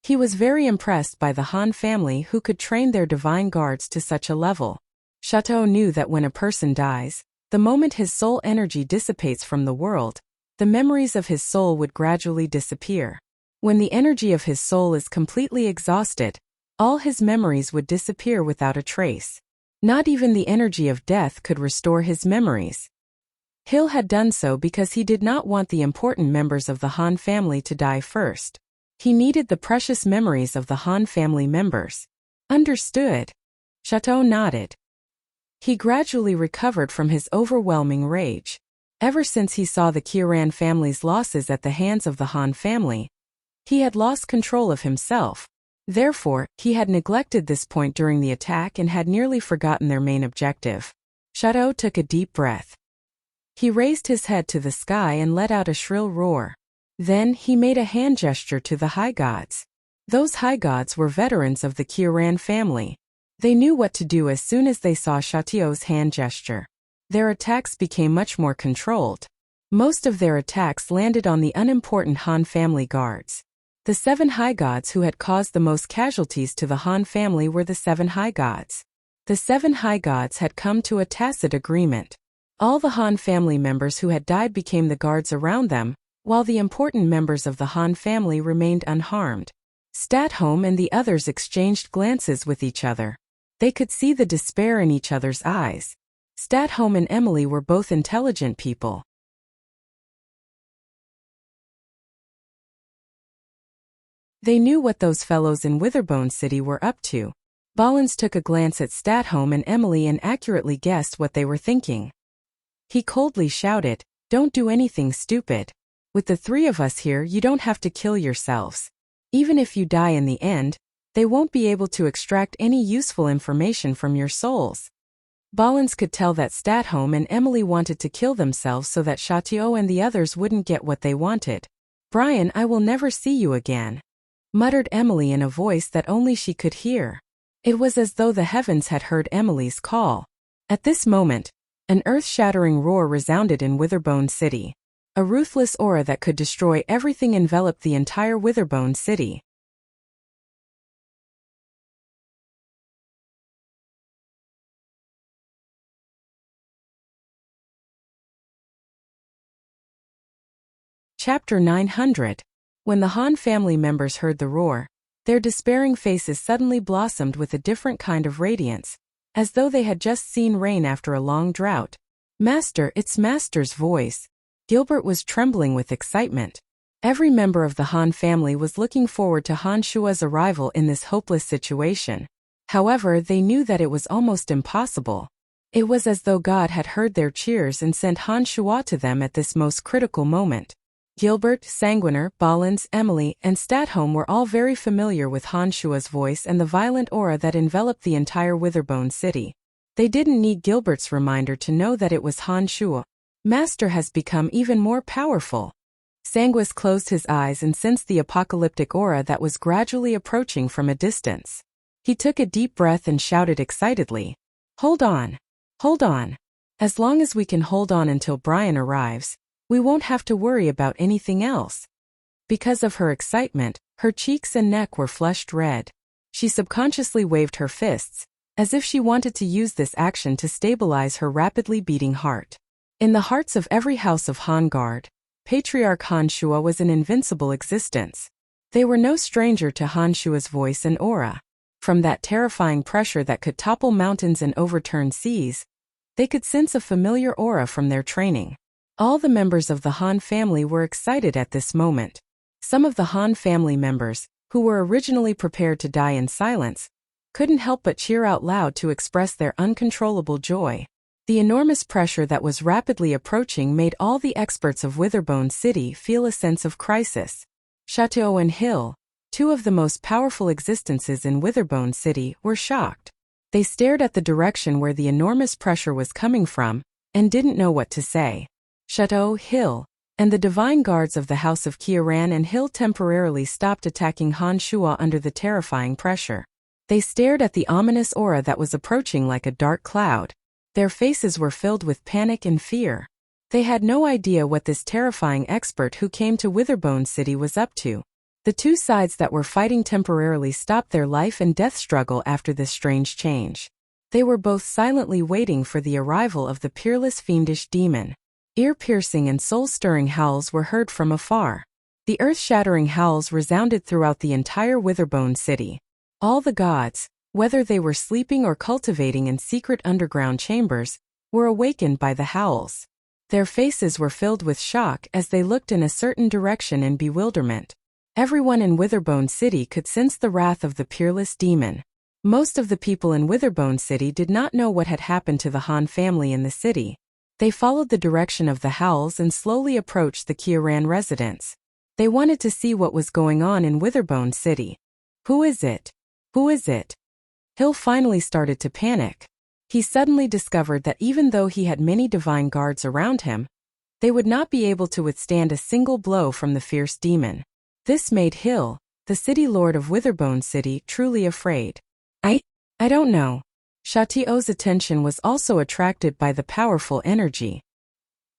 He was very impressed by the Han family who could train their divine guards to such a level. Chateau knew that when a person dies, the moment his soul energy dissipates from the world, the memories of his soul would gradually disappear. When the energy of his soul is completely exhausted, all his memories would disappear without a trace. Not even the energy of death could restore his memories. Hill had done so because he did not want the important members of the Han family to die first. He needed the precious memories of the Han family members. Understood. Chateau nodded. He gradually recovered from his overwhelming rage. Ever since he saw the Kieran family's losses at the hands of the Han family, he had lost control of himself. Therefore, he had neglected this point during the attack and had nearly forgotten their main objective. Chateau took a deep breath. He raised his head to the sky and let out a shrill roar. Then, he made a hand gesture to the high gods. Those high gods were veterans of the Kieran family. They knew what to do as soon as they saw Chateau's hand gesture. Their attacks became much more controlled. Most of their attacks landed on the unimportant Han family guards. The 7 high gods who had caused the most casualties to the Han family were the 7 high gods. The 7 high gods had come to a tacit agreement. All the Han family members who had died became the guards around them, while the important members of the Han family remained unharmed. Statholm and the others exchanged glances with each other. They could see the despair in each other's eyes. Statholm and Emily were both intelligent people. They knew what those fellows in Witherbone City were up to. Ballins took a glance at Statholm and Emily and accurately guessed what they were thinking. He coldly shouted, "Don't do anything stupid. With the 3 of us here, you don't have to kill yourselves. Even if you die in the end, they won't be able to extract any useful information from your souls." Ballins could tell that Statholm and Emily wanted to kill themselves so that Chateau and the others wouldn't get what they wanted. "Brian, I will never see you again," muttered Emily in a voice that only she could hear. It was as though the heavens had heard Emily's call. At this moment, an earth-shattering roar resounded in Witherbone City. A ruthless aura that could destroy everything enveloped the entire Witherbone City. Chapter 900. When the Han family members heard the roar, their despairing faces suddenly blossomed with a different kind of radiance, as though they had just seen rain after a long drought. Master, it's Master's voice. Gilbert was trembling with excitement. Every member of the Han family was looking forward to Han Shua's arrival in this hopeless situation. However, they knew that it was almost impossible. It was as though God had heard their cheers and sent Han Shua to them at this most critical moment. Gilbert, Sanguiner, Ballins, Emily, and Statholm were all very familiar with Han Shua's voice and the violent aura that enveloped the entire Witherbone city. They didn't need Gilbert's reminder to know that it was Han Shua. Master has become even more powerful. Sanguis closed his eyes and sensed the apocalyptic aura that was gradually approaching from a distance. He took a deep breath and shouted excitedly, "Hold on! Hold on! As long as we can hold on until Brian arrives, we won't have to worry about anything else." Because of her excitement, her cheeks and neck were flushed red. She subconsciously waved her fists, as if she wanted to use this action to stabilize her rapidly beating heart. In the hearts of every house of Han Guard, Patriarch Han Shua was an invincible existence. They were no stranger to Han Shua's voice and aura. From that terrifying pressure that could topple mountains and overturn seas, they could sense a familiar aura from their training. All the members of the Han family were excited at this moment. Some of the Han family members, who were originally prepared to die in silence, couldn't help but cheer out loud to express their uncontrollable joy. The enormous pressure that was rapidly approaching made all the experts of Witherbone City feel a sense of crisis. Chateau and Hill, two of the most powerful existences in Witherbone City, were shocked. They stared at the direction where the enormous pressure was coming from, and didn't know what to say. Chateau, Hill, and the divine guards of the House of Kieran and Hill temporarily stopped attacking Han Shua under the terrifying pressure. They stared at the ominous aura that was approaching like a dark cloud. Their faces were filled with panic and fear. They had no idea what this terrifying expert who came to Witherbone City was up to. The two sides that were fighting temporarily stopped their life and death struggle after this strange change. They were both silently waiting for the arrival of the peerless fiendish demon. Ear-piercing and soul-stirring howls were heard from afar. The earth-shattering howls resounded throughout the entire Witherbone City. All the gods, whether they were sleeping or cultivating in secret underground chambers, were awakened by the howls. Their faces were filled with shock as they looked in a certain direction in bewilderment. Everyone in Witherbone City could sense the wrath of the peerless demon. Most of the people in Witherbone City did not know what had happened to the Han family in the city. They followed the direction of the howls and slowly approached the Kieran residence. They wanted to see what was going on in Witherbone City. "Who is it? Who is it?" Hill finally started to panic. He suddenly discovered that even though he had many divine guards around him, they would not be able to withstand a single blow from the fierce demon. This made Hill, the city lord of Witherbone City, truly afraid. I don't know. Chateau's attention was also attracted by the powerful energy.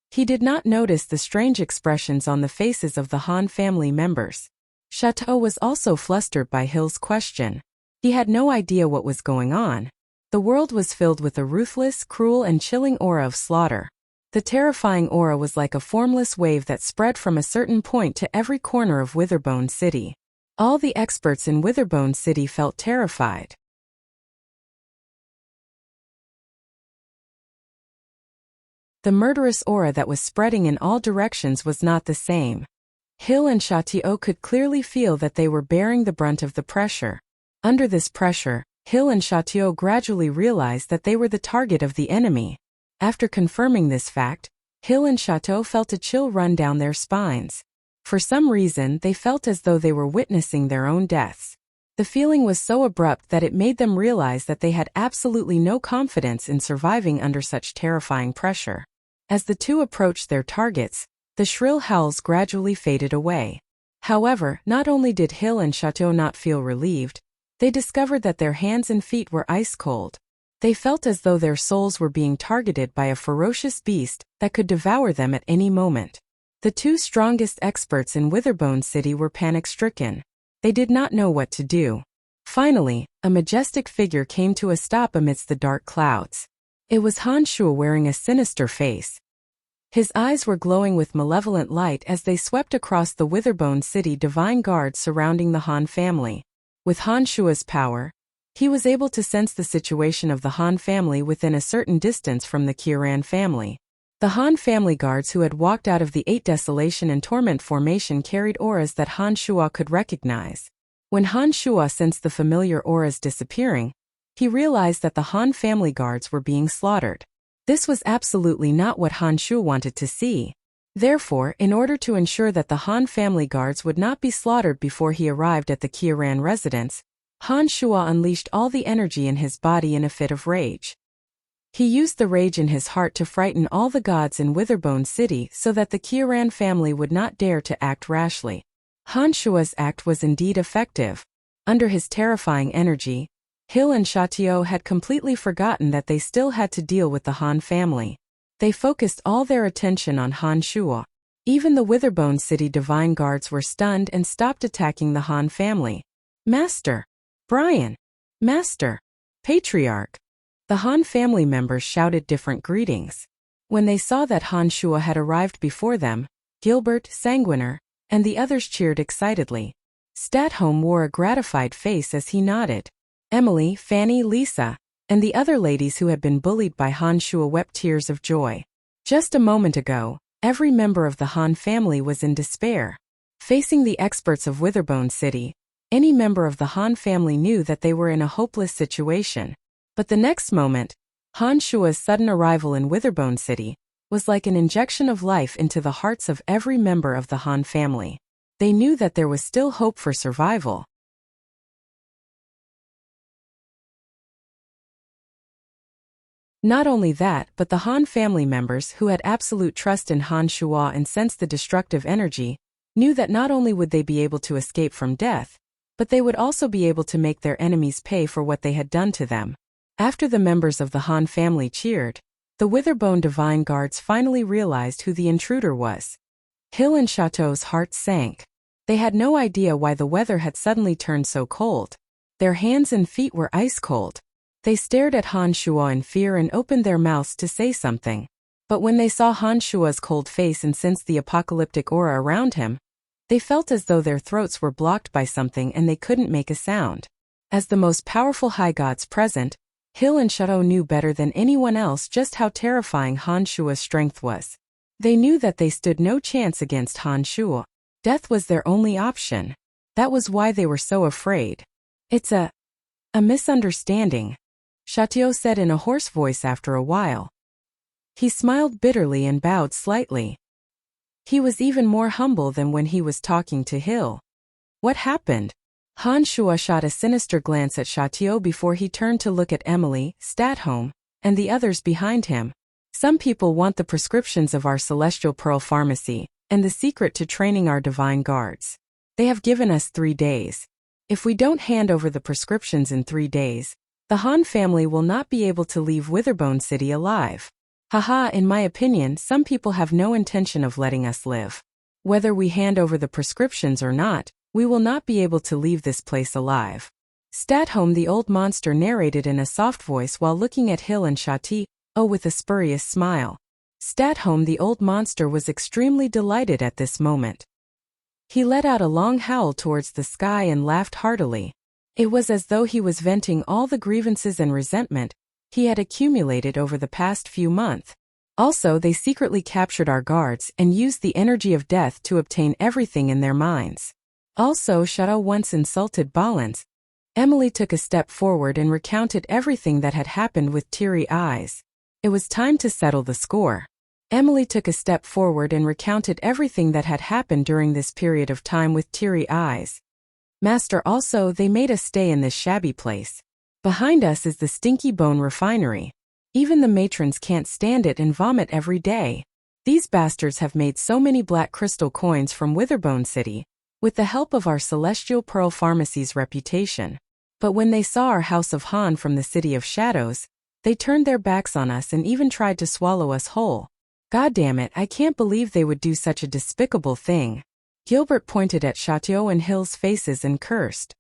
He did not notice the strange expressions on the faces of the Han family members. Chateau was also flustered by Hill's question. He had no idea what was going on. The world was filled with a ruthless, cruel, and chilling aura of slaughter. The terrifying aura was like a formless wave that spread from a certain point to every corner of Witherbone City. All the experts in Witherbone City felt terrified. The murderous aura that was spreading in all directions was not the same. Hill and Chateau could clearly feel that they were bearing the brunt of the pressure. Under this pressure, Hill and Chateau gradually realized that they were the target of the enemy. After confirming this fact, Hill and Chateau felt a chill run down their spines. For some reason, they felt as though they were witnessing their own deaths. The feeling was so abrupt that it made them realize that they had absolutely no confidence in surviving under such terrifying pressure. As the two approached their targets, the shrill howls gradually faded away. However, not only did Hill and Chateau not feel relieved, they discovered that their hands and feet were ice cold. They felt as though their souls were being targeted by a ferocious beast that could devour them at any moment. The two strongest experts in Witherbone City were panic-stricken. They did not know what to do. Finally, a majestic figure came to a stop amidst the dark clouds. It was Han Shua wearing a sinister face. His eyes were glowing with malevolent light as they swept across the Witherbone City divine guards surrounding the Han family. With Han Shua's power, he was able to sense the situation of the Han family within a certain distance from the Kiran family. The Han family guards who had walked out of the 8 Desolation and Torment formation carried auras that Han Shua could recognize. When Han Shua sensed the familiar auras disappearing, he realized that the Han family guards were being slaughtered. This was absolutely not what Han Shua wanted to see. Therefore, in order to ensure that the Han family guards would not be slaughtered before he arrived at the Kiran residence, Han Shua unleashed all the energy in his body in a fit of rage. He used the rage in his heart to frighten all the gods in Witherbone City so that the Kiran family would not dare to act rashly. Han Shua's act was indeed effective. Under his terrifying energy, Hill and Shatio had completely forgotten that they still had to deal with the Han family. They focused all their attention on Han Shua. Even the Witherbone City divine guards were stunned and stopped attacking the Han family. Master! Brian! Master! Patriarch! The Han family members shouted different greetings. When they saw that Han Shua had arrived before them, Gilbert, Sanguiner, and the others cheered excitedly. Statholm wore a gratified face as he nodded. Emily, Fanny, Lisa, and the other ladies who had been bullied by Han Shua wept tears of joy. Just a moment ago, every member of the Han family was in despair. Facing the experts of Witherbone City, any member of the Han family knew that they were in a hopeless situation. But the next moment, Han Shua's sudden arrival in Witherbone City was like an injection of life into the hearts of every member of the Han family. They knew that there was still hope for survival. Not only that, but the Han family members who had absolute trust in Han Shua and sensed the destructive energy, knew that not only would they be able to escape from death, but they would also be able to make their enemies pay for what they had done to them. After the members of the Han family cheered, the Witherbone Divine Guards finally realized who the intruder was. Hill and Chateau's hearts sank. They had no idea why the weather had suddenly turned so cold. Their hands and feet were ice cold. They stared at Han Shua in fear and opened their mouths to say something. But when they saw Han Shua's cold face and sensed the apocalyptic aura around him, they felt as though their throats were blocked by something and they couldn't make a sound. As the most powerful high gods present, Hill and Chateau knew better than anyone else just how terrifying Han Shua's strength was. They knew that they stood no chance against Han Shua. Death was their only option. That was why they were so afraid. It's a misunderstanding, Chateau said in a hoarse voice after a while. He smiled bitterly and bowed slightly. He was even more humble than when he was talking to Hill. What happened? Han Shua shot a sinister glance at Chateau before he turned to look at Emily, Statholm, and the others behind him. Some people want the prescriptions of our Celestial Pearl Pharmacy, and the secret to training our divine guards. They have given us 3 days. If we don't hand over the prescriptions in 3 days, the Han family will not be able to leave Witherbone City alive. Haha, in my opinion, some people have no intention of letting us live. Whether we hand over the prescriptions or not, we will not be able to leave this place alive. Statholm the old monster narrated in a soft voice while looking at Hill and Chateau with a spurious smile. Statholm the old monster was extremely delighted at this moment. He let out a long howl towards the sky and laughed heartily. It was as though he was venting all the grievances and resentment he had accumulated over the past few months. Also, they secretly captured our guards and used the energy of death to obtain everything in their minds. Also, Chateau once insulted Balance. Emily took a step forward and recounted everything that had happened with teary eyes. It was time to settle the score. Emily took a step forward and recounted everything that had happened during this period of time with teary eyes. Master, also, they made us stay in this shabby place. Behind us is the Stinky Bone Refinery. Even the matrons can't stand it and vomit every day. These bastards have made so many black crystal coins from Witherbone City, with the help of our Celestial Pearl Pharmacy's reputation. But when they saw our House of Han from the City of Shadows, they turned their backs on us and even tried to swallow us whole. God damn it, I can't believe they would do such a despicable thing. Gilbert pointed at Chateau and Hill's faces and cursed.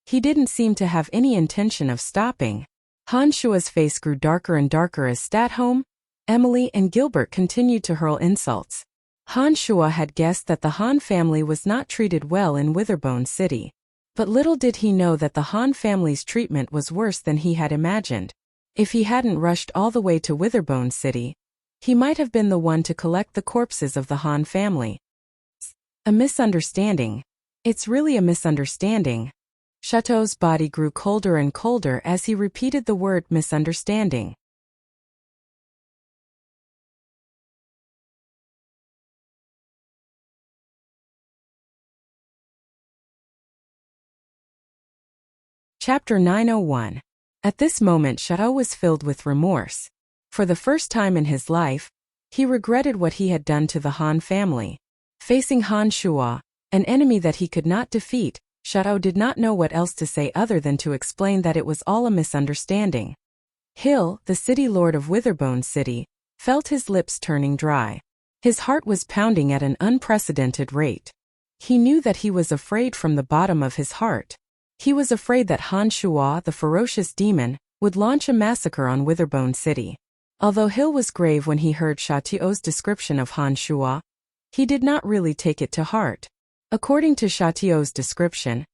He didn't seem to have any intention of stopping. Han Shua's face grew darker and darker as Statholm, Emily and Gilbert continued to hurl insults. Han Shua had guessed that the Han family was not treated well in Witherbone City. But little did he know that the Han family's treatment was worse than he had imagined. If he hadn't rushed all the way to Witherbone City, he might have been the one to collect the corpses of the Han family. A misunderstanding. It's really a misunderstanding. Chateau's body grew colder and colder as he repeated the word misunderstanding. Chapter 901. At this moment Chateau was filled with remorse. For the first time in his life, he regretted what he had done to the Han family. Facing Han Shua, an enemy that he could not defeat, Chateau did not know what else to say other than to explain that it was all a misunderstanding. Hill, the city lord of Witherbone City, felt his lips turning dry. His heart was pounding at an unprecedented rate. He knew that he was afraid from the bottom of his heart. He was afraid that Han Shua, the ferocious demon, would launch a massacre on Witherbone City. Although Hill was grave when he heard Chateau's description of Han Shua, he did not really take it to heart. According to Chateau's description,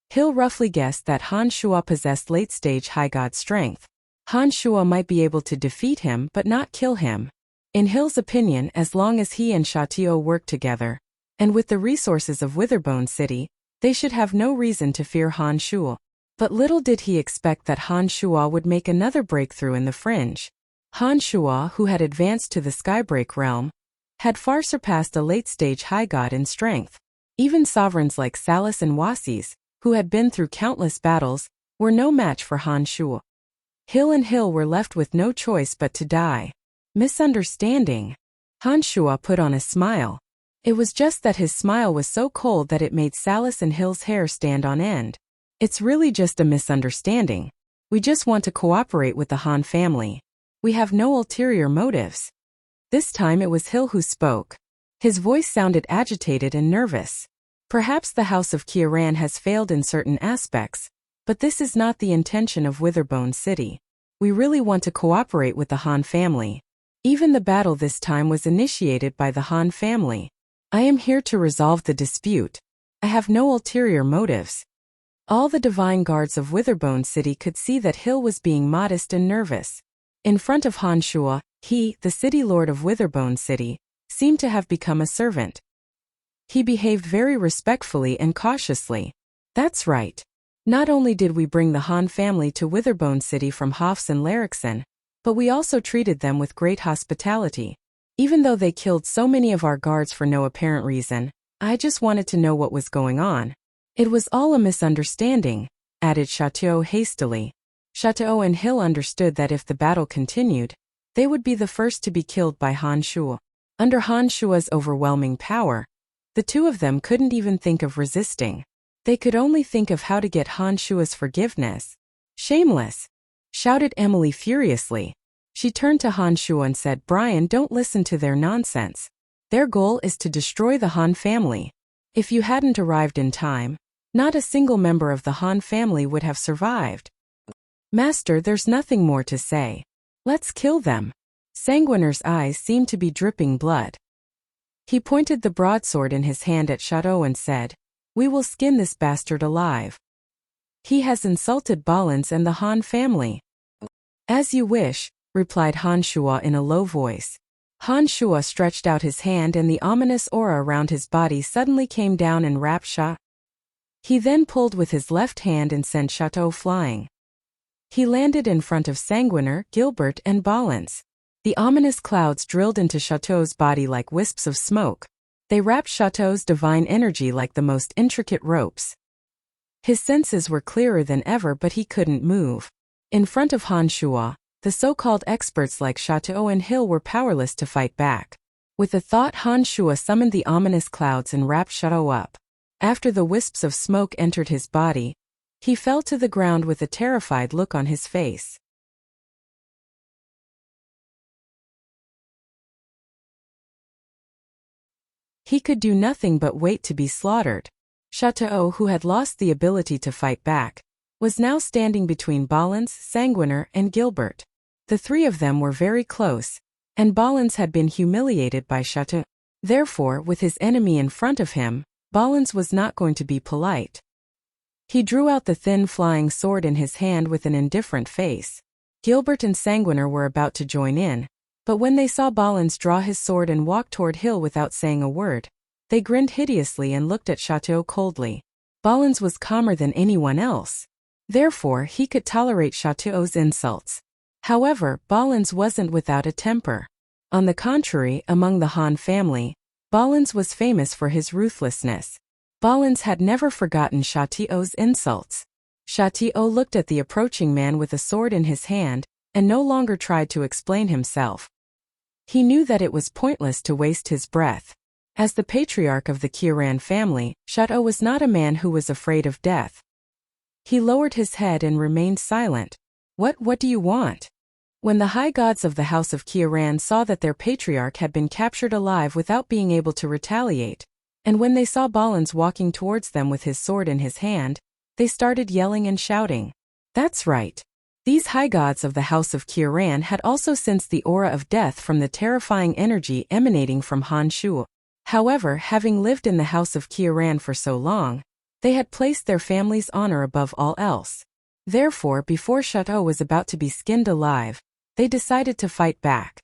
Hill roughly guessed that Han Shua possessed late-stage high god strength. Han Shua might be able to defeat him but not kill him. In Hill's opinion, as long as he and Chateau worked together, and with the resources of Witherbone City, they should have no reason to fear Han Shua. But little did he expect that Han Shua would make another breakthrough in the fringe. Han Shua, who had advanced to the Skybreak realm, had far surpassed a late-stage high god in strength. Even sovereigns like Salas and Wasis, who had been through countless battles, were no match for Han Shua. Hill were left with no choice but to die. Misunderstanding. Han Shua put on a smile. It was just that his smile was so cold that it made Salas and Hill's hair stand on end. It's really just a misunderstanding. We just want to cooperate with the Han family. We have no ulterior motives. This time it was Hill who spoke. His voice sounded agitated and nervous. Perhaps the House of Kieran has failed in certain aspects, but this is not the intention of Witherbone City. We really want to cooperate with the Han family. Even the battle this time was initiated by the Han family. I am here to resolve the dispute. I have no ulterior motives. All the divine guards of Witherbone City could see that Hill was being modest and nervous. In front of Han Shua, he, the city lord of Witherbone City, seemed to have become a servant. He behaved very respectfully and cautiously. That's right. Not only did we bring the Han family to Witherbone City from Hofs and Larrickson, but we also treated them with great hospitality. Even though they killed so many of our guards for no apparent reason, I just wanted to know what was going on. It was all a misunderstanding, added Chateau hastily. Chateau and Hill understood that if the battle continued, they would be the first to be killed by Han Shua. Under Han Shua's overwhelming power, the two of them couldn't even think of resisting. They could only think of how to get Han Shua's forgiveness. Shameless! Shouted Emily furiously. She turned to Han Shua and said, "Brian, don't listen to their nonsense. Their goal is to destroy the Han family. If you hadn't arrived in time, not a single member of the Han family would have survived." "Master, there's nothing more to say. Let's kill them." Sanguiner's eyes seemed to be dripping blood. He pointed the broadsword in his hand at Chateau and said, "We will skin this bastard alive. He has insulted Balans and the Han family." "As you wish," replied Han Shua in a low voice. Han Shua stretched out his hand and the ominous aura around his body suddenly came down and wrapped Chateau. He then pulled with his left hand and sent Chateau flying. He landed in front of Sanguiner, Gilbert, and Balans. The ominous clouds drilled into Chateau's body like wisps of smoke. They wrapped Chateau's divine energy like the most intricate ropes. His senses were clearer than ever, but he couldn't move. In front of Han Shua, the so-called experts like Chateau and Hill were powerless to fight back. With a thought, Han Shua summoned the ominous clouds and wrapped Chateau up. After the wisps of smoke entered his body, he fell to the ground with a terrified look on his face. He could do nothing but wait to be slaughtered. Chateau, who had lost the ability to fight back, was now standing between Balans, Sanguiner, and Gilbert. The three of them were very close, and Balins had been humiliated by Chateau. Therefore, with his enemy in front of him, Balins was not going to be polite. He drew out the thin flying sword in his hand with an indifferent face. Gilbert and Sanguiner were about to join in, but when they saw Balins draw his sword and walk toward Hill without saying a word, they grinned hideously and looked at Chateau coldly. Balins was calmer than anyone else. Therefore, he could tolerate Chateau's insults. However, Balins wasn't without a temper. On the contrary, among the Han family, Balins was famous for his ruthlessness. Balins had never forgotten Chateau's insults. Chateau looked at the approaching man with a sword in his hand, and no longer tried to explain himself. He knew that it was pointless to waste his breath. As the patriarch of the Kiran family, Chateau was not a man who was afraid of death. He lowered his head and remained silent. What do you want? When the high gods of the House of Kiran saw that their patriarch had been captured alive without being able to retaliate, and when they saw Balins walking towards them with his sword in his hand, they started yelling and shouting. That's right. These high gods of the House of Kiran had also sensed the aura of death from the terrifying energy emanating from Han Shu. However, having lived in the House of Kiran for so long, they had placed their family's honor above all else. Therefore, before Chateau was about to be skinned alive, they decided to fight back.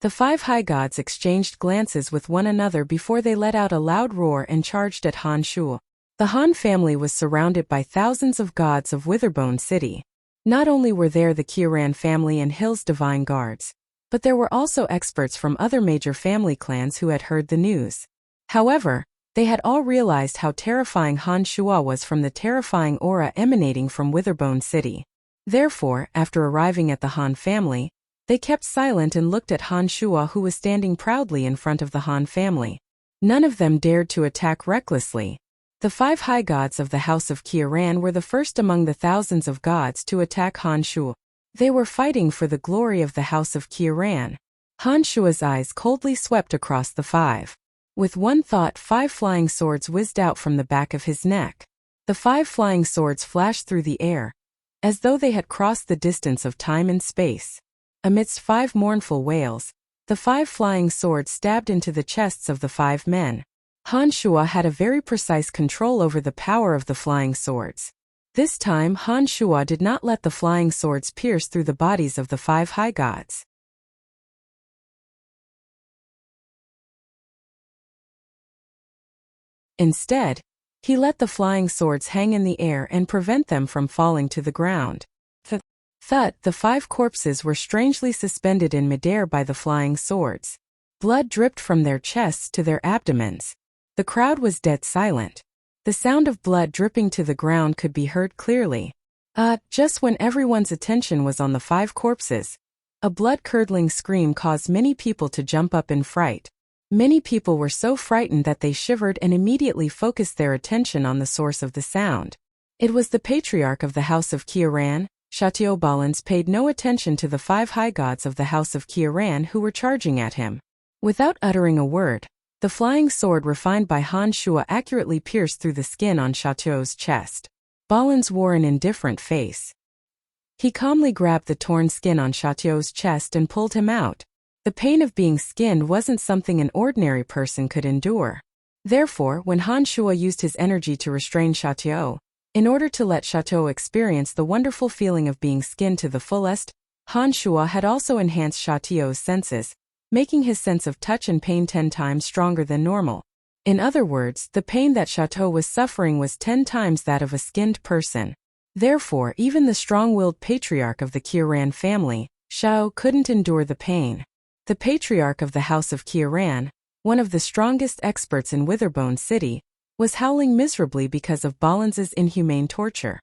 The five high gods exchanged glances with one another before they let out a loud roar and charged at Han Shu. The Han family was surrounded by thousands of gods of Witherbone City. Not only were there the Kiran family and Hill's divine guards, but there were also experts from other major family clans who had heard the news. However, they had all realized how terrifying Han Shua was from the terrifying aura emanating from Witherbone City. Therefore, after arriving at the Han family, they kept silent and looked at Han Shua, who was standing proudly in front of the Han family. None of them dared to attack recklessly. The five high gods of the House of Kiran were the first among the thousands of gods to attack Han Shu. They were fighting for the glory of the House of Kiran. Han Shua's eyes coldly swept across the five. With one thought, 5 flying swords whizzed out from the back of his neck. The 5 flying swords flashed through the air, as though they had crossed the distance of time and space. Amidst 5 mournful wails, the 5 flying swords stabbed into the chests of the 5 men. Han Shua had a very precise control over the power of the flying swords. This time, Han Shua did not let the flying swords pierce through the bodies of the 5 high gods. Instead, he let the flying swords hang in the air and prevent them from falling to the ground. Thud, the 5 corpses were strangely suspended in midair by the flying swords. Blood dripped from their chests to their abdomens. The crowd was dead silent. The sound of blood dripping to the ground could be heard clearly. Just when everyone's attention was on the 5 corpses, a blood-curdling scream caused many people to jump up in fright. Many people were so frightened that they shivered and immediately focused their attention on the source of the sound. It was the patriarch of the House of Kiran. Chateau Balins paid no attention to the 5 high gods of the House of Kiran who were charging at him. Without uttering a word, the flying sword refined by Han Shua accurately pierced through the skin on Chateau's chest. Balins wore an indifferent face. He calmly grabbed the torn skin on Chateau's chest and pulled him out. The pain of being skinned wasn't something an ordinary person could endure. Therefore, when Han Shua used his energy to restrain Chateau, in order to let Chateau experience the wonderful feeling of being skinned to the fullest, Han Shua had also enhanced Chateau's senses, making his sense of touch and pain 10 times stronger than normal. In other words, the pain that Chateau was suffering was 10 times that of a skinned person. Therefore, even the strong-willed patriarch of the Kiran family, Shao, couldn't endure the pain. The patriarch of the House of Kiran, one of the strongest experts in Witherbone City, was howling miserably because of Balins's inhumane torture.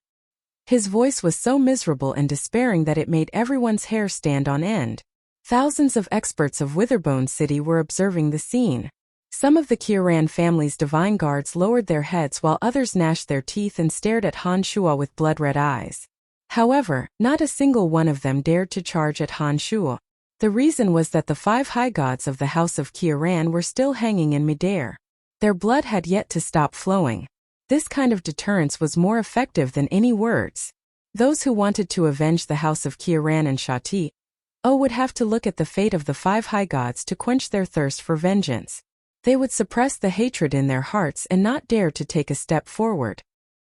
His voice was so miserable and despairing that it made everyone's hair stand on end. Thousands of experts of Witherbone City were observing the scene. Some of the Kiran family's divine guards lowered their heads while others gnashed their teeth and stared at Han Shua with blood-red eyes. However, not a single one of them dared to charge at Han Shua. The reason was that the 5 high gods of the House of Kiran were still hanging in midair. Their blood had yet to stop flowing. This kind of deterrence was more effective than any words. Those who wanted to avenge the House of Kiran and Shati Would have to look at the fate of the 5 high gods to quench their thirst for vengeance. They would suppress the hatred in their hearts and not dare to take a step forward.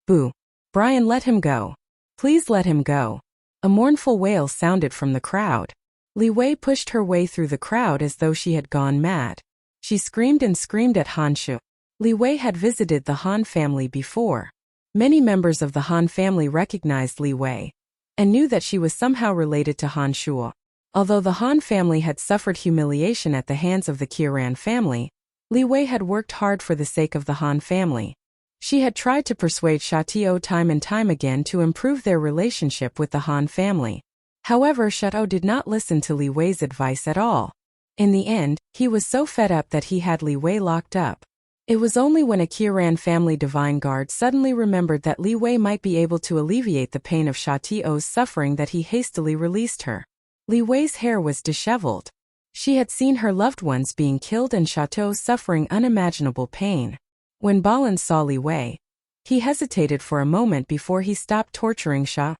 Boo! Brian, let him go. Please let him go. A mournful wail sounded from the crowd. Li Wei pushed her way through the crowd as though she had gone mad. She screamed and screamed at Han Shu. Li Wei had visited the Han family before. Many members of the Han family recognized Li Wei and knew that she was somehow related to Han Shuo. Although the Han family had suffered humiliation at the hands of the Qiran family, Li Wei had worked hard for the sake of the Han family. She had tried to persuade Shatao time and time again to improve their relationship with the Han family. However, Shatao did not listen to Li Wei's advice at all. In the end, he was so fed up that he had Li Wei locked up. It was only when a Qiran family divine guard suddenly remembered that Li Wei might be able to alleviate the pain of Shatao's suffering that he hastily released her. Li Wei's hair was disheveled. She had seen her loved ones being killed and Shatao suffering unimaginable pain. When Balin saw Li Wei, he hesitated for a moment before he stopped torturing Sha.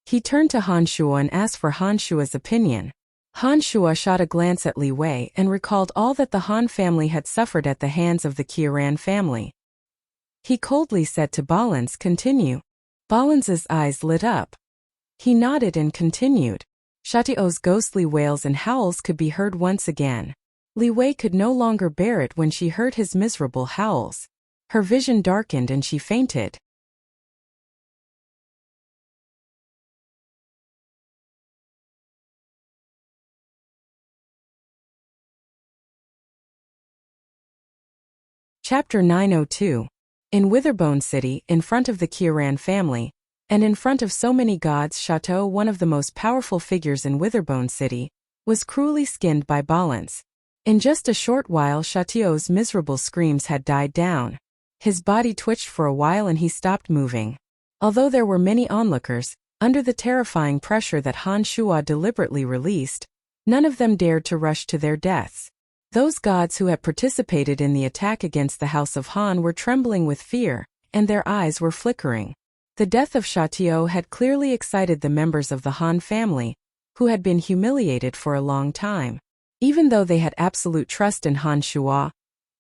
He turned to Han Shuo and asked for Han Shuo's opinion. Han Shuo shot a glance at Li Wei and recalled all that the Han family had suffered at the hands of the Qiran family. He coldly said to Balins, "Continue." Balins' eyes lit up. He nodded and continued. Shatao's ghostly wails and howls could be heard once again. Li Wei could no longer bear it when she heard his miserable howls. Her vision darkened and she fainted. Chapter 902. In Witherbone City, in front of the Qiran family, and in front of so many gods, Shatao, one of the most powerful figures in Witherbone City, was cruelly skinned by Balins. In just a short while, Shatao's miserable screams had died down. His body twitched for a while and he stopped moving. Although there were many onlookers, under the terrifying pressure that Han Shuo deliberately released, none of them dared to rush to their deaths. Those gods who had participated in the attack against the House of Han were trembling with fear, and their eyes were flickering. The death of Shatao had clearly excited the members of the Han family, who had been humiliated for a long time. Even though they had absolute trust in Han Shuo,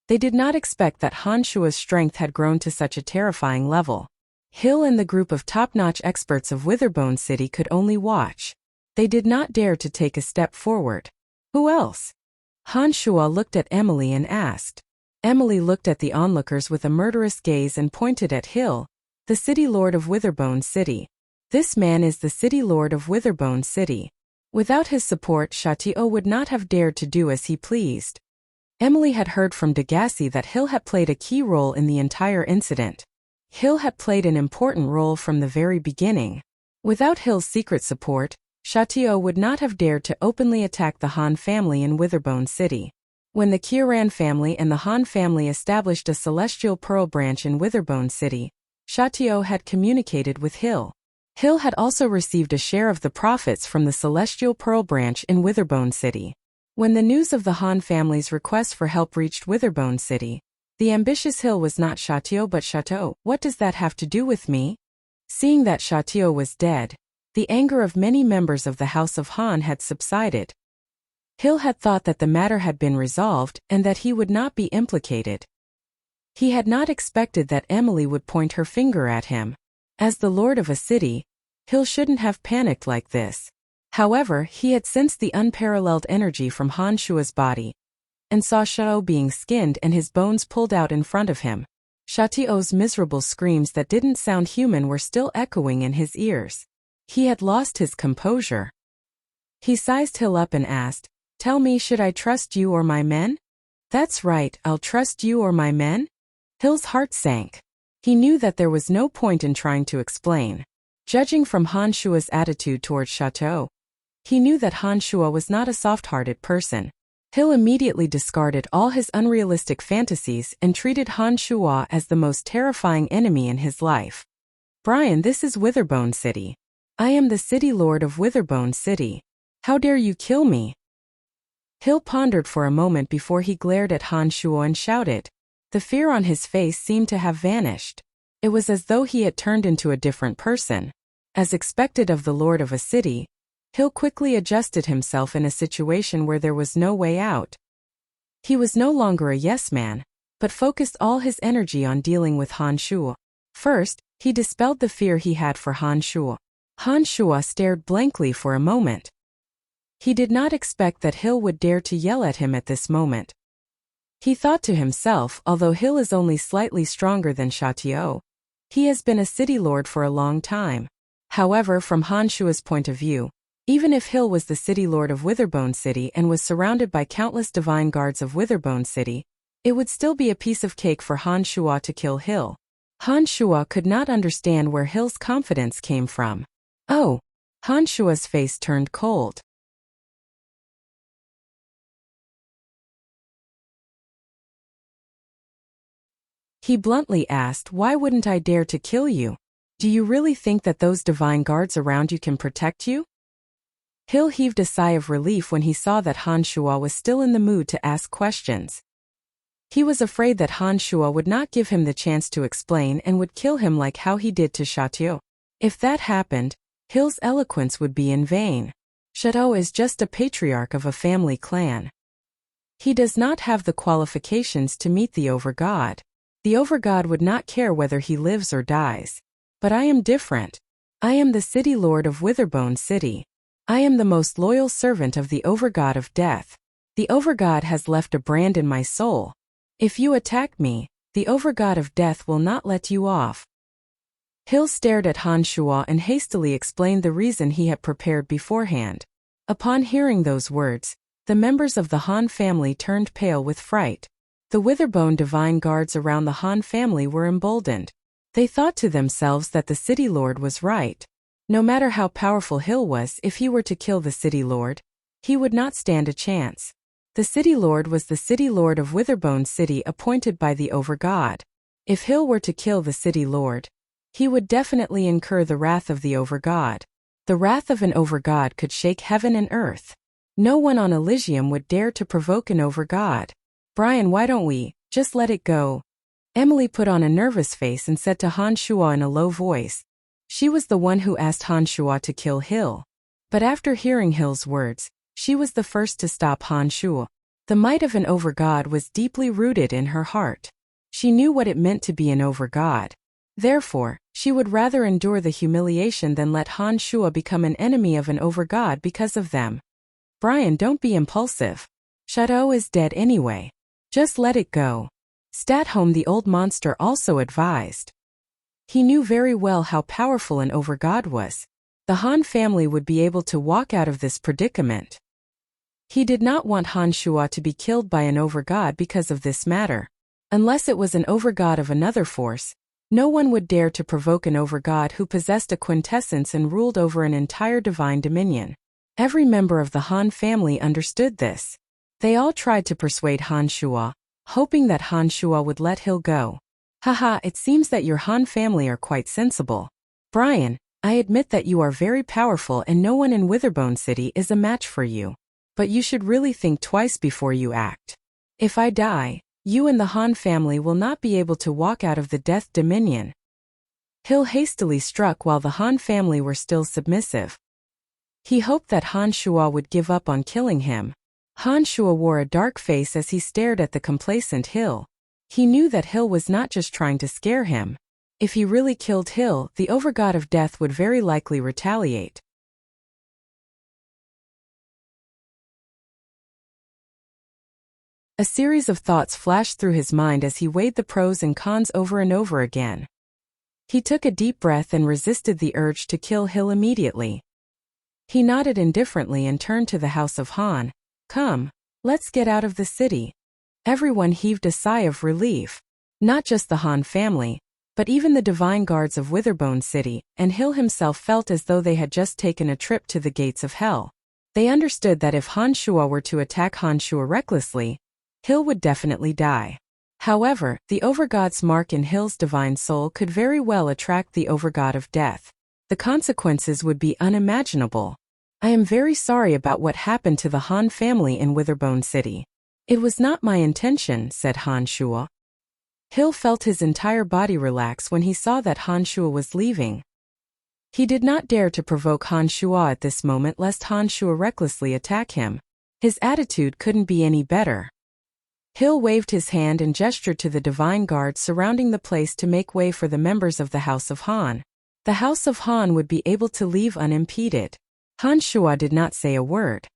they did not expect that Han Shuo's strength had grown to such a terrifying level. Hill and the group of top-notch experts of Witherbone City could only watch. They did not dare to take a step forward. Who else? Han Shuo looked at Emily and asked. Emily looked at the onlookers with a murderous gaze and pointed at Hill, the city lord of Witherbone City. This man is the city lord of Witherbone City. Without his support, Shatao would not have dared to do as he pleased. Emily had heard from Degassi that Hill had played a key role in the entire incident. Hill had played an important role from the very beginning. Without Hill's secret support, Shatao would not have dared to openly attack the Han family in Witherbone City. When the Qiran family and the Han family established a Celestial Pearl branch in Witherbone City, Shatao had communicated with Hill. Hill had also received a share of the profits from the Celestial Pearl branch in Witherbone City. When the news of the Han family's request for help reached Witherbone City, the ambitious Hill was not Shatao but Shatao. What does that have to do with me? Seeing that Shatao was dead, the anger of many members of the House of Han had subsided. Hill had thought that the matter had been resolved and that he would not be implicated. He had not expected that Emily would point her finger at him. As the lord of a city, Hill shouldn't have panicked like this. However, he had sensed the unparalleled energy from Han Shuo's body, and saw Shao being skinned and his bones pulled out in front of him. Shatao's miserable screams that didn't sound human were still echoing in his ears. He had lost his composure. He sized Hill up and asked, "Tell me, should I trust you or my men?" "That's right, I'll trust you or my men?" Hill's heart sank. He knew that there was no point in trying to explain. Judging from Han Shuo's attitude towards Shatao, he knew that Han Shuo was not a soft-hearted person. Hill immediately discarded all his unrealistic fantasies and treated Han Shuo as the most terrifying enemy in his life. "Brian, this is Witherbone City. I am the city lord of Witherbone City. How dare you kill me?" Hill pondered for a moment before he glared at Han Shuo and shouted. The fear on his face seemed to have vanished. It was as though he had turned into a different person. As expected of the lord of a city, Hill quickly adjusted himself in a situation where there was no way out. He was no longer a yes man, but focused all his energy on dealing with Han Shuo. First, he dispelled the fear he had for Han Shuo. Han Shuo stared blankly for a moment. He did not expect that Hill would dare to yell at him at this moment. He thought to himself, although Hill is only slightly stronger than Xiaotuo, he has been a city lord for a long time. However, from Han Shuo's point of view, even if Hill was the city lord of Witherbone City and was surrounded by countless divine guards of Witherbone City, it would still be a piece of cake for Han Shuo to kill Hill. Han Shuo could not understand where Hill's confidence came from. Oh! Han Shuo's face turned cold. He bluntly asked, "Why wouldn't I dare to kill you? Do you really think that those divine guards around you can protect you?" Hill heaved a sigh of relief when he saw that Han Shuo was still in the mood to ask questions. He was afraid that Han Shuo would not give him the chance to explain and would kill him like how he did to Xiaotuo. If that happened, Hill's eloquence would be in vain. Xiaotuo is just a patriarch of a family clan. He does not have the qualifications to meet the Overgod. The Overgod would not care whether he lives or dies. But I am different. I am the city lord of Witherbone City. I am the most loyal servant of the Overgod of Death. The Overgod has left a brand in my soul. If you attack me, the Overgod of Death will not let you off. Hill stared at Han Shuo and hastily explained the reason he had prepared beforehand. Upon hearing those words, the members of the Han family turned pale with fright. The Witherbone divine guards around the Han family were emboldened. They thought to themselves that the city lord was right. No matter how powerful Hill was, if he were to kill the city lord, he would not stand a chance. The city lord was the city lord of Witherbone City appointed by the Overgod. If Hill were to kill the city lord, he would definitely incur the wrath of the Overgod. The wrath of an Overgod could shake heaven and earth. No one on Elysium would dare to provoke an Overgod. "Brian, why don't we just let it go?" Emily put on a nervous face and said to Han Shuo in a low voice. She was the one who asked Han Shuo to kill Hill. But after hearing Hill's words, she was the first to stop Han Shuo. The might of an Overgod was deeply rooted in her heart. She knew what it meant to be an Overgod. Therefore, she would rather endure the humiliation than let Han Shuo become an enemy of an Overgod because of them. "Brian, don't be impulsive. Xiaotuo is dead anyway. Just let it go." Statholm the old monster also advised. He knew very well how powerful an Overgod was. The Han family would be able to walk out of this predicament. He did not want Han Shuo to be killed by an Overgod because of this matter. Unless it was an Overgod of another force, no one would dare to provoke an Overgod who possessed a quintessence and ruled over an entire divine dominion. Every member of the Han family understood this. They all tried to persuade Han Shuo, hoping that Han Shuo would let Hill go. "Haha, it seems that your Han family are quite sensible. Brian, I admit that you are very powerful and no one in Witherbone City is a match for you. But you should really think twice before you act. If I die, you and the Han family will not be able to walk out of the Death Dominion." Hill hastily struck while the Han family were still submissive. He hoped that Han Shuo would give up on killing him. Han Shuo wore a dark face as he stared at the complacent Hill. He knew that Hill was not just trying to scare him. If he really killed Hill, the Overgod of Death would very likely retaliate. A series of thoughts flashed through his mind as he weighed the pros and cons over and over again. He took a deep breath and resisted the urge to kill Hill immediately. He nodded indifferently and turned to the House of Han. "Come, let's get out of the city." Everyone heaved a sigh of relief. Not just the Han family, but even the divine guards of Witherbone City, and Hill himself felt as though they had just taken a trip to the gates of hell. They understood that if Han Shuo were to attack Han Shuo recklessly, Hill would definitely die. However, the Overgod's mark in Hill's divine soul could very well attract the Overgod of Death. The consequences would be unimaginable. "I am very sorry about what happened to the Han family in Witherbone City. It was not my intention," said Han Shuo. Hill felt his entire body relax when he saw that Han Shuo was leaving. He did not dare to provoke Han Shuo at this moment lest Han Shuo recklessly attack him. His attitude couldn't be any better. Hill waved his hand and gestured to the divine guards surrounding the place to make way for the members of the House of Han. The House of Han would be able to leave unimpeded. Han Shuo did not say a word.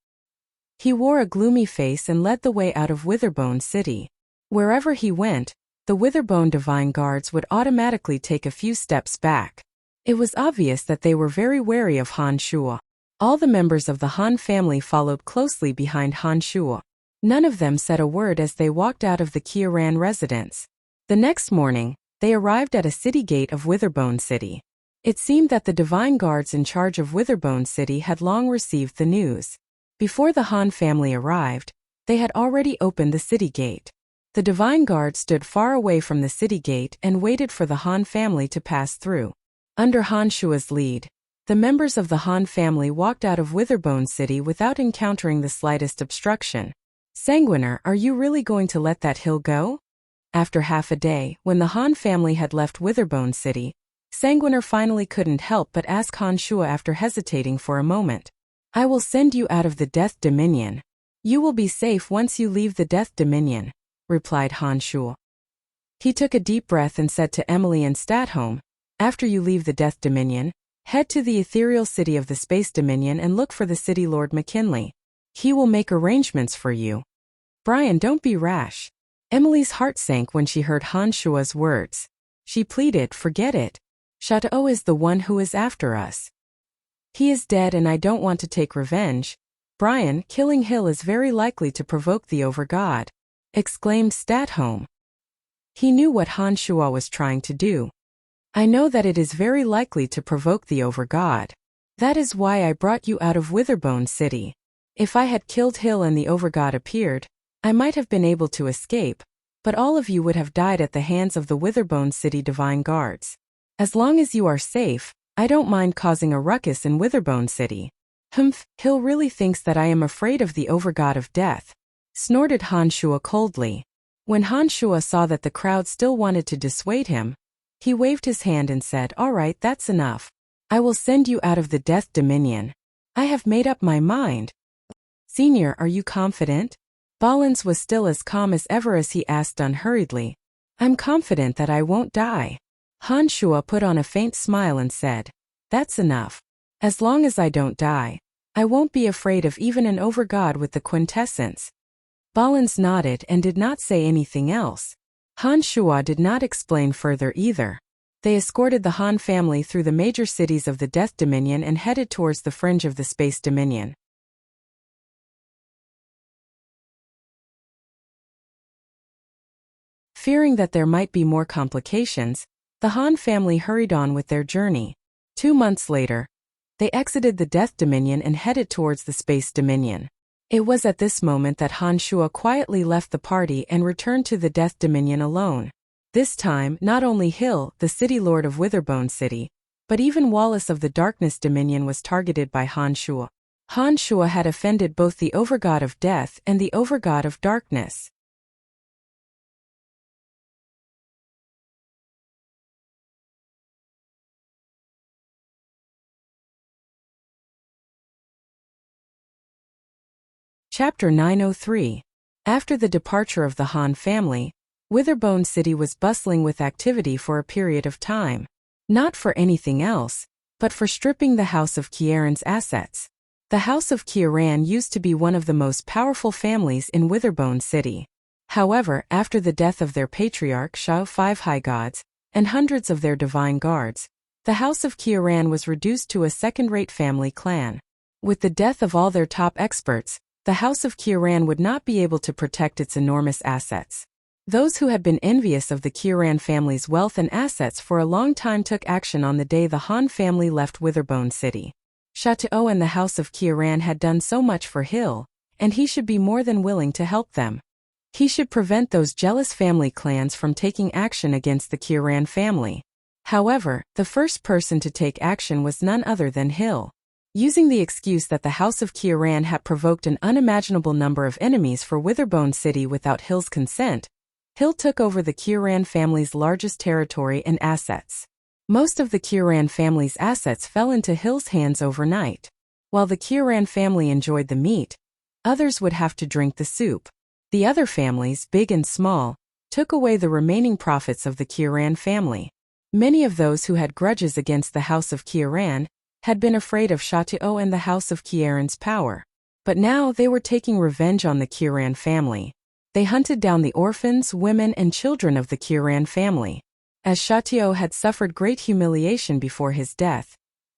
He wore a gloomy face and led the way out of Witherbone City. Wherever he went, the Witherbone divine guards would automatically take a few steps back. It was obvious that they were very wary of Han Shuo. All the members of the Han family followed closely behind Han Shuo. None of them said a word as they walked out of the Qiaran residence. The next morning, they arrived at a city gate of Witherbone City. It seemed that the divine guards in charge of Witherbone City had long received the news. Before the Han family arrived, they had already opened the city gate. The divine guard stood far away from the city gate and waited for the Han family to pass through. Under Han Shuo's lead, the members of the Han family walked out of Witherbone City without encountering the slightest obstruction. Sanguiner, are you really going to let that hill go? After half a day, when the Han family had left Witherbone City, Sanguiner finally couldn't help but ask Han Shuo after hesitating for a moment. I will send you out of the Death Dominion. You will be safe once you leave the Death Dominion, replied Han Shuo. He took a deep breath and said to Emily and Statholm, after you leave the Death Dominion, head to the ethereal city of the Space Dominion and look for the City Lord McKinley. He will make arrangements for you. Brian, don't be rash. Emily's heart sank when she heard Han Shuo's words. She pleaded, forget it. Chateau is the one who is after us. He is dead and I don't want to take revenge. Brian, killing Hill is very likely to provoke the Overgod, exclaimed Statholm. He knew what Han Shuo was trying to do. I know that it is very likely to provoke the Overgod. That is why I brought you out of Witherbone City. If I had killed Hill and the Overgod appeared, I might have been able to escape, but all of you would have died at the hands of the Witherbone City divine guards. As long as you are safe, I don't mind causing a ruckus in Witherbone City. Humph, Hill really thinks that I am afraid of the Overgod of Death, snorted Han Shuo coldly. When Han Shuo saw that the crowd still wanted to dissuade him, he waved his hand and said, all right, that's enough. I will send you out of the Death Dominion. I have made up my mind. Senior, are you confident? Ballins was still as calm as ever as he asked unhurriedly. I'm confident that I won't die. Han Shuo put on a faint smile and said, that's enough. As long as I don't die, I won't be afraid of even an Overgod with the quintessence. Ballins nodded and did not say anything else. Han Shuo did not explain further either. They escorted the Han family through the major cities of the Death Dominion and headed towards the fringe of the Space Dominion. Fearing that there might be more complications, the Han family hurried on with their journey. 2 months later, they exited the Death Dominion and headed towards the Space Dominion. It was at this moment that Han Shuo quietly left the party and returned to the Death Dominion alone. This time, not only Hill, the City Lord of Witherbone City, but even Wallace of the Darkness Dominion was targeted by Han Shuo. Han Shuo had offended both the Overgod of Death and the Overgod of Darkness. Chapter 903. After the departure of the Han family, Witherbone City was bustling with activity for a period of time. Not for anything else, but for stripping the House of Qiaran's assets. The House of Qiaran used to be one of the most powerful families in Witherbone City. However, after the death of their patriarch Shao 5 High Gods, and hundreds of their divine guards, the House of Qiaran was reduced to a second-rate family clan. With the death of all their top experts, the House of Qiaran would not be able to protect its enormous assets. Those who had been envious of the Qiaran family's wealth and assets for a long time took action on the day the Han family left Witherbone City. Chateau and the House of Qiaran had done so much for Hill, and he should be more than willing to help them. He should prevent those jealous family clans from taking action against the Qiaran family. However, the first person to take action was none other than Hill. Using the excuse that the House of Qiaran had provoked an unimaginable number of enemies for Witherbone City without Hill's consent, Hill took over the Qiaran family's largest territory and assets. Most of the Qiran family's assets fell into Hill's hands overnight. While the Qiran family enjoyed the meat, others would have to drink the soup. The other families, big and small, took away the remaining profits of the Qiran family. Many of those who had grudges against the House of Qiran had been afraid of Shatuo and the House of Qiran's power. But now they were taking revenge on the Qiran family. They hunted down the orphans, women, and children of the Qiran family. As Shatuo had suffered great humiliation before his death,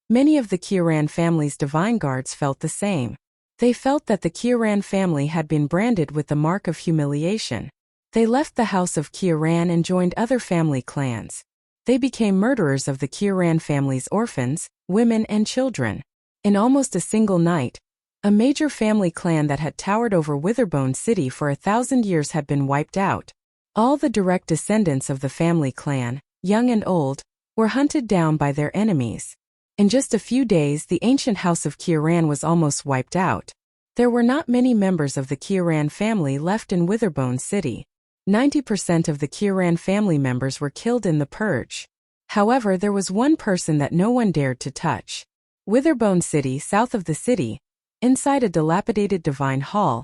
many of the Qiran family's divine guards felt the same. They felt that the Qiran family had been branded with the mark of humiliation. They left the House of Qiran and joined other family clans. They became murderers of the Qiran family's orphans, women, and children. In almost a single night, a major family clan that had towered over Witherbone City for 1,000 years had been wiped out. All the direct descendants of the family clan, young and old, were hunted down by their enemies. In just a few days, the ancient House of Qiran was almost wiped out. There were not many members of the Qiran family left in Witherbone City. 90% of the Qiran family members were killed in the purge. However, there was one person that no one dared to touch. Witherbone City, south of the city, inside a dilapidated divine hall,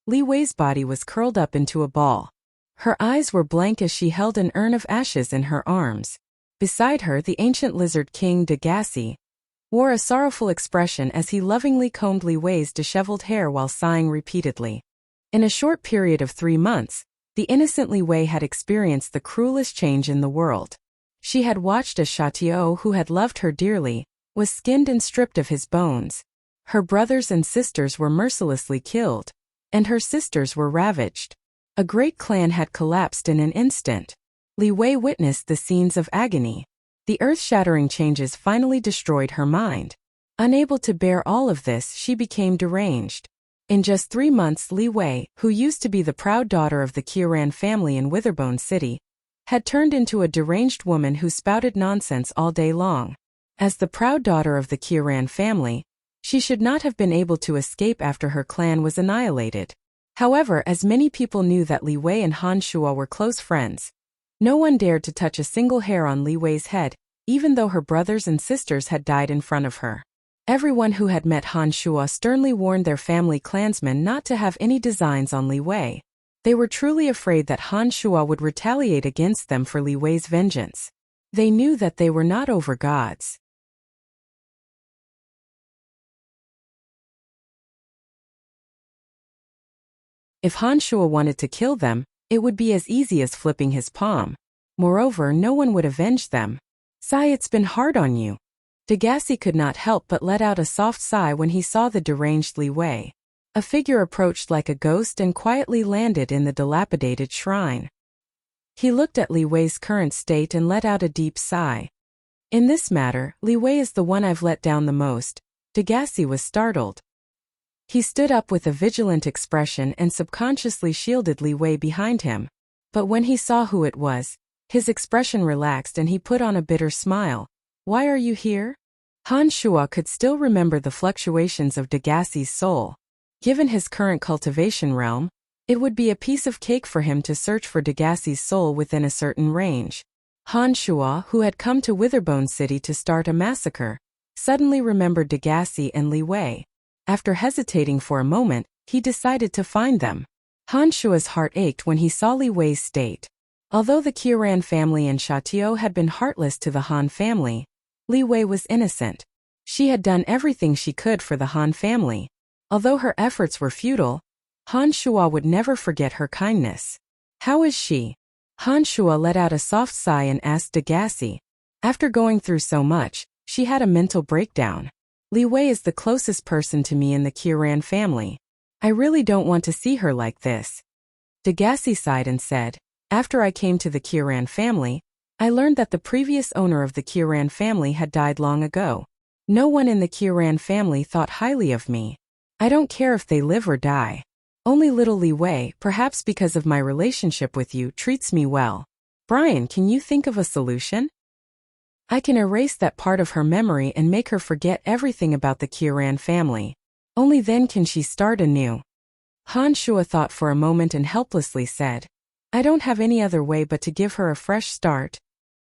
Li Wei's body was curled up into a ball. Her eyes were blank as she held an urn of ashes in her arms. Beside her, the ancient lizard king Degasi wore a sorrowful expression as he lovingly combed Li Wei's disheveled hair while sighing repeatedly. In a short period of 3 months, the innocent Li Wei had experienced the cruelest change in the world. She had watched as Shatuo, who had loved her dearly, was skinned and stripped of his bones. Her brothers and sisters were mercilessly killed, and her sisters were ravaged. A great clan had collapsed in an instant. Li Wei witnessed the scenes of agony. The earth-shattering changes finally destroyed her mind. Unable to bear all of this, she became deranged. In just 3 months, Li Wei, who used to be the proud daughter of the Qiran family in Witherbone City, had turned into a deranged woman who spouted nonsense all day long. As the proud daughter of the Qiran family, she should not have been able to escape after her clan was annihilated. However, as many people knew that Li Wei and Han Shuo were close friends, no one dared to touch a single hair on Li Wei's head, even though her brothers and sisters had died in front of her. Everyone who had met Han Shuo sternly warned their family clansmen not to have any designs on Li Wei. They were truly afraid that Han Shuo would retaliate against them for Li Wei's vengeance. They knew that they were not over gods. If Han Shuo wanted to kill them, it would be as easy as flipping his palm. Moreover, no one would avenge them. "Sigh, it's been hard on you." Degasi could not help but let out a soft sigh when he saw the deranged Li Wei. A figure approached like a ghost and quietly landed in the dilapidated shrine. He looked at Li Wei's current state and let out a deep sigh. "In this matter, Li Wei is the one I've let down the most." Degasi was startled. He stood up with a vigilant expression and subconsciously shielded Li Wei behind him. But when he saw who it was, his expression relaxed and he put on a bitter smile. "Why are you here?" Han Shuo could still remember the fluctuations of Degasi's soul. Given his current cultivation realm, it would be a piece of cake for him to search for Degasi's soul within a certain range. Han Shuo, who had come to Witherbone City to start a massacre, suddenly remembered Degasi and Li Wei. After hesitating for a moment, he decided to find them. Han Shuo's heart ached when he saw Li Wei's state. Although the Qiran family and Shatuo had been heartless to the Han family, Li Wei was innocent. She had done everything she could for the Han family. Although her efforts were futile, Han Shuo would never forget her kindness. "How is she?" Han Shuo let out a soft sigh and asked Degasi. "After going through so much, she had a mental breakdown. Li Wei is the closest person to me in the Qiran family. I really don't want to see her like this." Degasi sighed and said, "After I came to the Qiran family, I learned that the previous owner of the Qiran family had died long ago. No one in the Qiran family thought highly of me. I don't care if they live or die. Only little Li Wei, perhaps because of my relationship with you, treats me well. Brian, can you think of a solution? I can erase that part of her memory and make her forget everything about the Qiran family. Only then can she start anew." Han Shuo thought for a moment and helplessly said, "I don't have any other way but to give her a fresh start."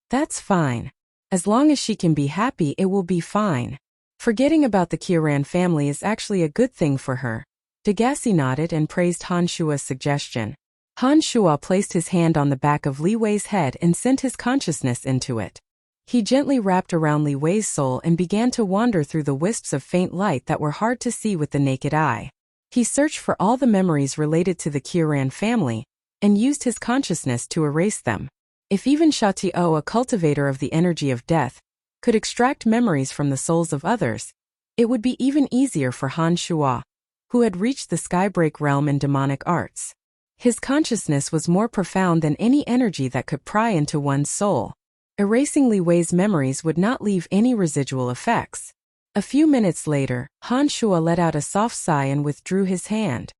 "That's fine. As long as she can be happy, it will be fine. Forgetting about the Kieran family is actually a good thing for her. Degassi nodded and praised Han Shua's suggestion. Han Shua placed his hand on the back of Li Wei's head and sent his consciousness into it. He gently wrapped around Li Wei's soul and began to wander through the wisps of faint light that were hard to see with the naked eye. He searched for all the memories related to the Kieran family, and used his consciousness to erase them. If even Shatio, a cultivator of the energy of death, could extract memories from the souls of others, it would be even easier for Han Shua, who had reached the skybreak realm in demonic arts. His consciousness was more profound than any energy that could pry into one's soul. Erasing Li Wei's memories would not leave any residual effects. A few minutes later, Han Shua let out a soft sigh and withdrew his hand.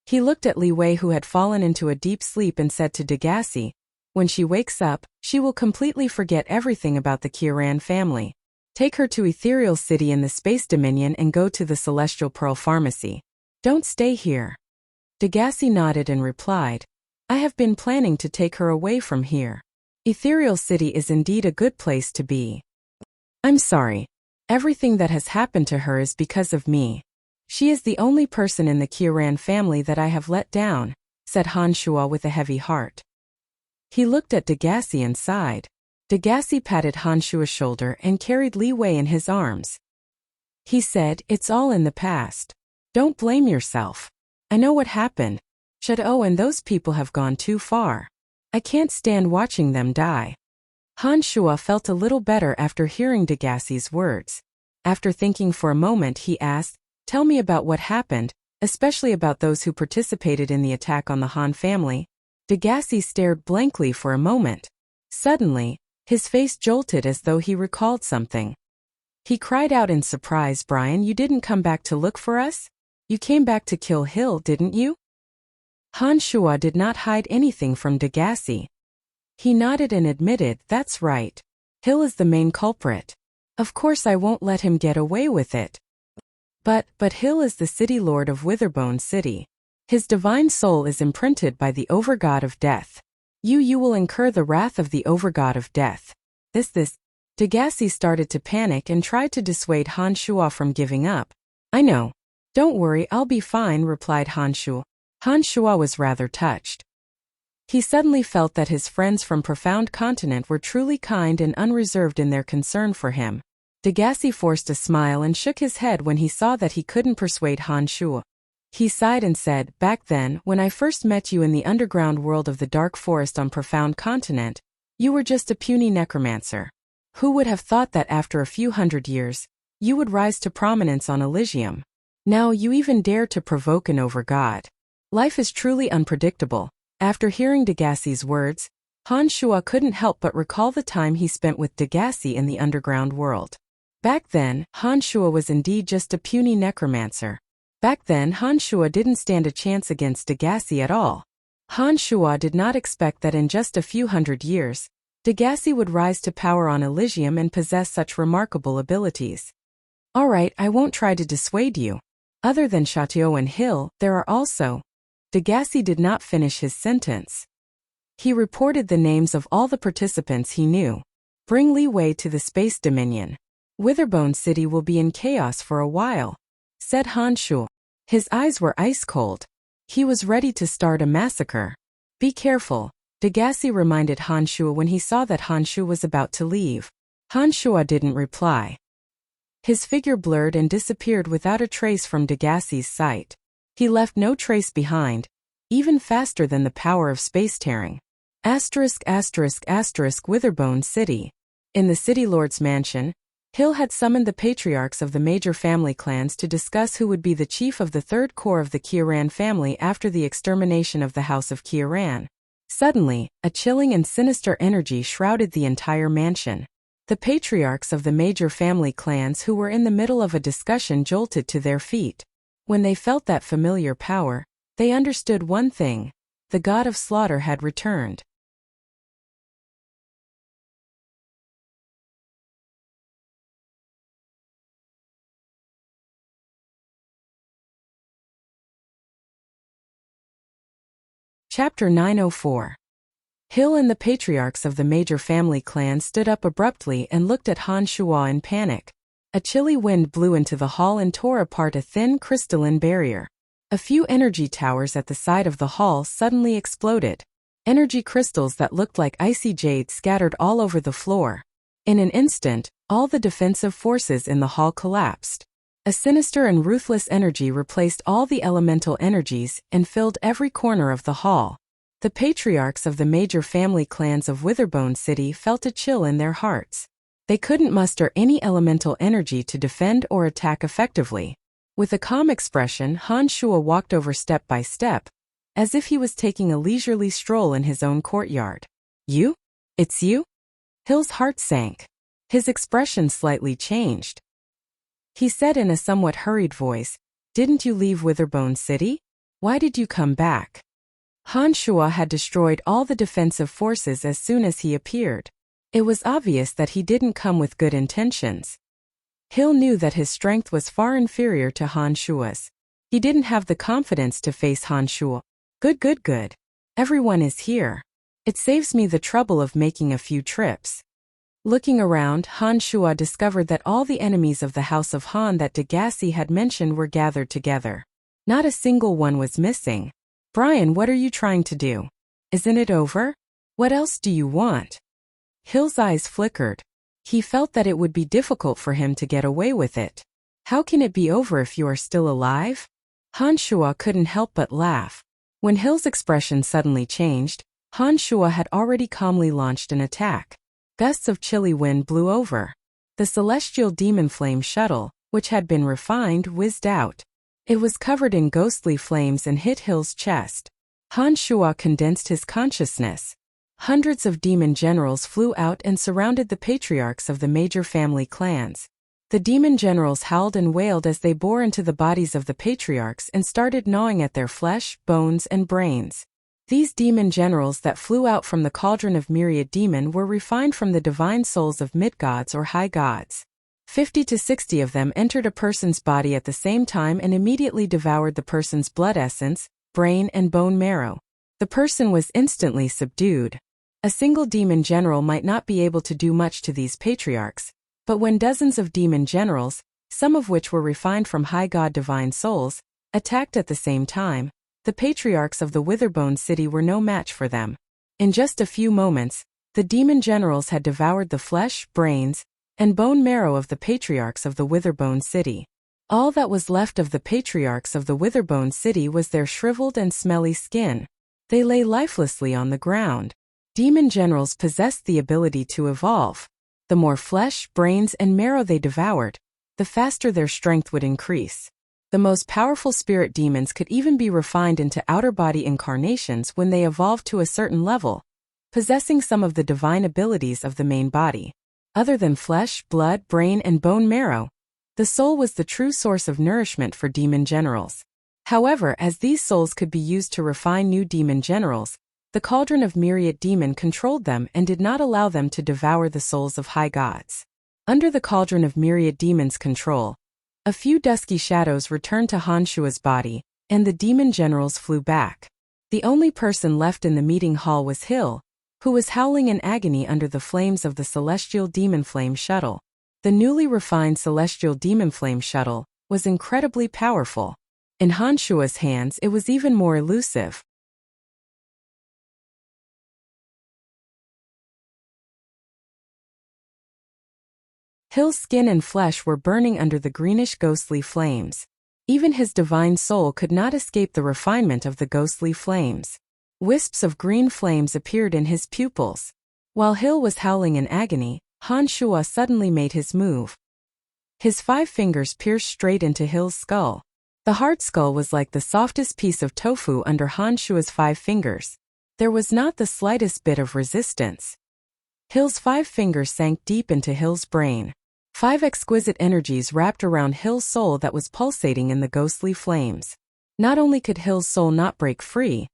He looked at Li Wei, who had fallen into a deep sleep, and said to Degassi, "When she wakes up, she will completely forget everything about the Kieran family. Take her to Ethereal City in the Space Dominion and go to the Celestial Pearl Pharmacy. Don't stay here." Degassi nodded and replied, "I have been planning to take her away from here. Ethereal City is indeed a good place to be. I'm sorry. Everything that has happened to her is because of me. She is the only person in the Kieran family that I have let down," said Han Shua with a heavy heart. He looked at Degassi and sighed. Degassi patted Han Shua's shoulder and carried Li Wei in his arms. He said, "It's all in the past. Don't blame yourself. I know what happened. Shadow and those people have gone too far. I can't stand watching them die." Han Shua felt a little better after hearing Degassi's words. After thinking for a moment, he asked, "Tell me about what happened, especially about those who participated in the attack on the Han family." Degassi stared blankly for a moment. Suddenly, his face jolted as though he recalled something. He cried out in surprise, "Brian, you didn't come back to look for us? You came back to kill Hill, didn't you?" Han Shua did not hide anything from Degassi. He nodded and admitted, "That's right. Hill is the main culprit. Of course I won't let him get away with it. But Hill is the city lord of Witherbone City. His divine soul is imprinted by the overgod of death. You will incur the wrath of the overgod of death." This. Degassi started to panic and tried to dissuade Han Shua from giving up. "I know. Don't worry, I'll be fine," replied Han Shua. Han Shua was rather touched. He suddenly felt that his friends from Profound Continent were truly kind and unreserved in their concern for him. Degassi forced a smile and shook his head when he saw that he couldn't persuade Han Shua. He sighed and said, "Back then, when I first met you in the underground world of the Dark Forest on Profound Continent, you were just a puny necromancer. Who would have thought that after a few hundred years, you would rise to prominence on Elysium? Now you even dare to provoke an overgod. Life is truly unpredictable." After hearing Degassi's words, Han Shua couldn't help but recall the time he spent with Degassi in the underground world. Back then, Han Shua was indeed just a puny necromancer. Back then, Han Shua didn't stand a chance against Degassi at all. Han Shua did not expect that in just a few hundred years, Degassi would rise to power on Elysium and possess such remarkable abilities. "All right, I won't try to dissuade you. Other than Shatio and Hill, there are also..." Degassi did not finish his sentence. He reported the names of all the participants he knew. "Bring Li Wei to the Space Dominion. Witherbone City will be in chaos for a while," said Han Shua. His eyes were ice cold. He was ready to start a massacre. "Be careful," Degassi reminded Han Shua when he saw that Han Shua was about to leave. Han Shua didn't reply. His figure blurred and disappeared without a trace from Degassi's sight. He left no trace behind, even faster than the power of space-tearing. **** Witherbone City. In the City Lord's mansion, Hill had summoned the patriarchs of the major family clans to discuss who would be the chief of the third core of the Kieran family after the extermination of the House of Kieran. Suddenly, a chilling and sinister energy shrouded the entire mansion. The patriarchs of the major family clans who were in the middle of a discussion jolted to their feet. When they felt that familiar power, they understood one thing: the god of slaughter had returned. Chapter 904. Hill and the patriarchs of the major family clans stood up abruptly and looked at Han Shuo in panic. A chilly wind blew into the hall and tore apart a thin crystalline barrier. A few energy towers at the side of the hall suddenly exploded. Energy crystals that looked like icy jade scattered all over the floor. In an instant, all the defensive forces in the hall collapsed. A sinister and ruthless energy replaced all the elemental energies and filled every corner of the hall. The patriarchs of the major family clans of Witherbone City felt a chill in their hearts. They couldn't muster any elemental energy to defend or attack effectively. With a calm expression, Han Shuo walked over step by step, as if he was taking a leisurely stroll in his own courtyard. You? It's you? Hill's heart sank. His expression slightly changed. He said in a somewhat hurried voice, "Didn't you leave Witherbone City? Why did you come back?" Han Shuo had destroyed all the defensive forces as soon as he appeared. It was obvious that he didn't come with good intentions. Hill knew that his strength was far inferior to Han Shuo's. He didn't have the confidence to face Han Shuo. Good. Everyone is here. It saves me the trouble of making a few trips. Looking around, Han Shuo discovered that all the enemies of the House of Han that Degassi had mentioned were gathered together. Not a single one was missing. "Brian, what are you trying to do? Isn't it over? What else do you want?" Hill's eyes flickered. He felt that it would be difficult for him to get away with it. "How can it be over if you are still alive?" Han Shuo couldn't help but laugh. When Hill's expression suddenly changed, Han Shuo had already calmly launched an attack. Gusts of chilly wind blew over. The celestial demon flame shuttle, which had been refined, whizzed out. It was covered in ghostly flames and hit Hill's chest. Han Shuo condensed his consciousness. Hundreds of demon generals flew out and surrounded the patriarchs of the major family clans. The demon generals howled and wailed as they bore into the bodies of the patriarchs and started gnawing at their flesh, bones, and brains. These demon generals that flew out from the cauldron of myriad demon were refined from the divine souls of mid-gods or high gods. 50 to 60 of them entered a person's body at the same time and immediately devoured the person's blood essence, brain, and bone marrow. The person was instantly subdued. A single demon general might not be able to do much to these patriarchs, but when dozens of demon generals, some of which were refined from high god divine souls, attacked at the same time, the patriarchs of the Witherbone City were no match for them. In just a few moments, the demon generals had devoured the flesh, brains, and bone marrow of the patriarchs of the Witherbone City. All that was left of the patriarchs of the Witherbone City was their shriveled and smelly skin. They lay lifelessly on the ground. Demon generals possessed the ability to evolve. The more flesh, brains, and marrow they devoured, the faster their strength would increase. The most powerful spirit demons could even be refined into outer body incarnations when they evolved to a certain level, possessing some of the divine abilities of the main body. Other than flesh, blood, brain, and bone marrow, the soul was the true source of nourishment for demon generals. However, as these souls could be used to refine new demon generals, the cauldron of myriad demon controlled them and did not allow them to devour the souls of high gods. Under the cauldron of myriad demons' control, a few dusky shadows returned to Han Shuo's body, and the demon generals flew back. The only person left in the meeting hall was Hill, who was howling in agony under the flames of the celestial demon flame shuttle. The newly refined celestial demon flame shuttle was incredibly powerful. In Han Shuo's hands it was even more elusive. Hill's skin and flesh were burning under the greenish ghostly flames. Even his divine soul could not escape the refinement of the ghostly flames. Wisps of green flames appeared in his pupils. While Hill was howling in agony, Han Shuo suddenly made his move. His 5 fingers pierced straight into Hill's skull. The hard skull was like the softest piece of tofu under Han Shuo's 5 fingers. There was not the slightest bit of resistance. Hill's 5 fingers sank deep into Hill's brain. 5 exquisite energies wrapped around Hill's soul that was pulsating in the ghostly flames. Not only could Hill's soul not break free,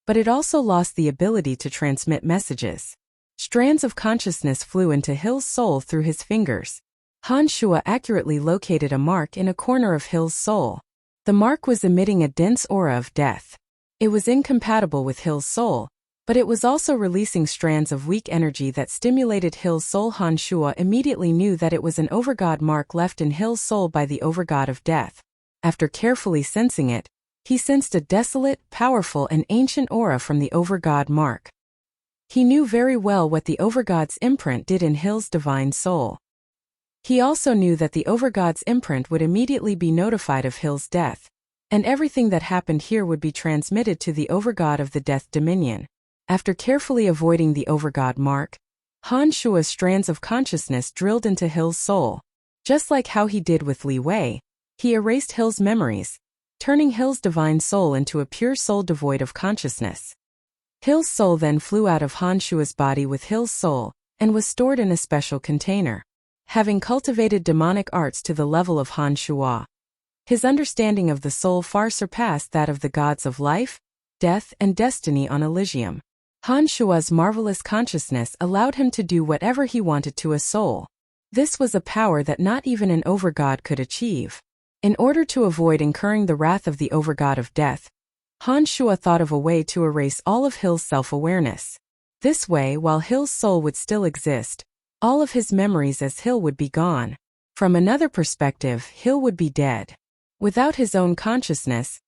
but it also lost the ability to transmit messages. Strands of consciousness flew into Hill's soul through his fingers. Han Shuo accurately located a mark in a corner of Hill's soul. The mark was emitting a dense aura of death. It was incompatible with Hill's soul, but it was also releasing strands of weak energy that stimulated Hill's soul. Han Shuo immediately knew that it was an overgod mark left in Hill's soul by the overgod of death. After carefully sensing it, he sensed a desolate, powerful and ancient aura from the overgod mark. He knew very well what the overgod's imprint did in Hill's divine soul. He also knew that the overgod's imprint would immediately be notified of Hill's death, and everything that happened here would be transmitted to the overgod of the death dominion. After carefully avoiding the overgod mark, Han Shuo's strands of consciousness drilled into Hill's soul. Just like how he did with Li Wei, he erased Hill's memories, turning Hill's divine soul into a pure soul devoid of consciousness. Hill's soul then flew out of Han Shuo's body with Hill's soul, and was stored in a special container. Having cultivated demonic arts to the level of Han Shuo, his understanding of the soul far surpassed that of the gods of life, death and destiny on Elysium. Han Shuo's marvelous consciousness allowed him to do whatever he wanted to a soul. This was a power that not even an overgod could achieve. In order to avoid incurring the wrath of the overgod of death, Han Shuo thought of a way to erase all of Hill's self-awareness. This way, while Hill's soul would still exist, all of his memories as Hill would be gone. From another perspective, Hill would be dead. Without his own consciousness,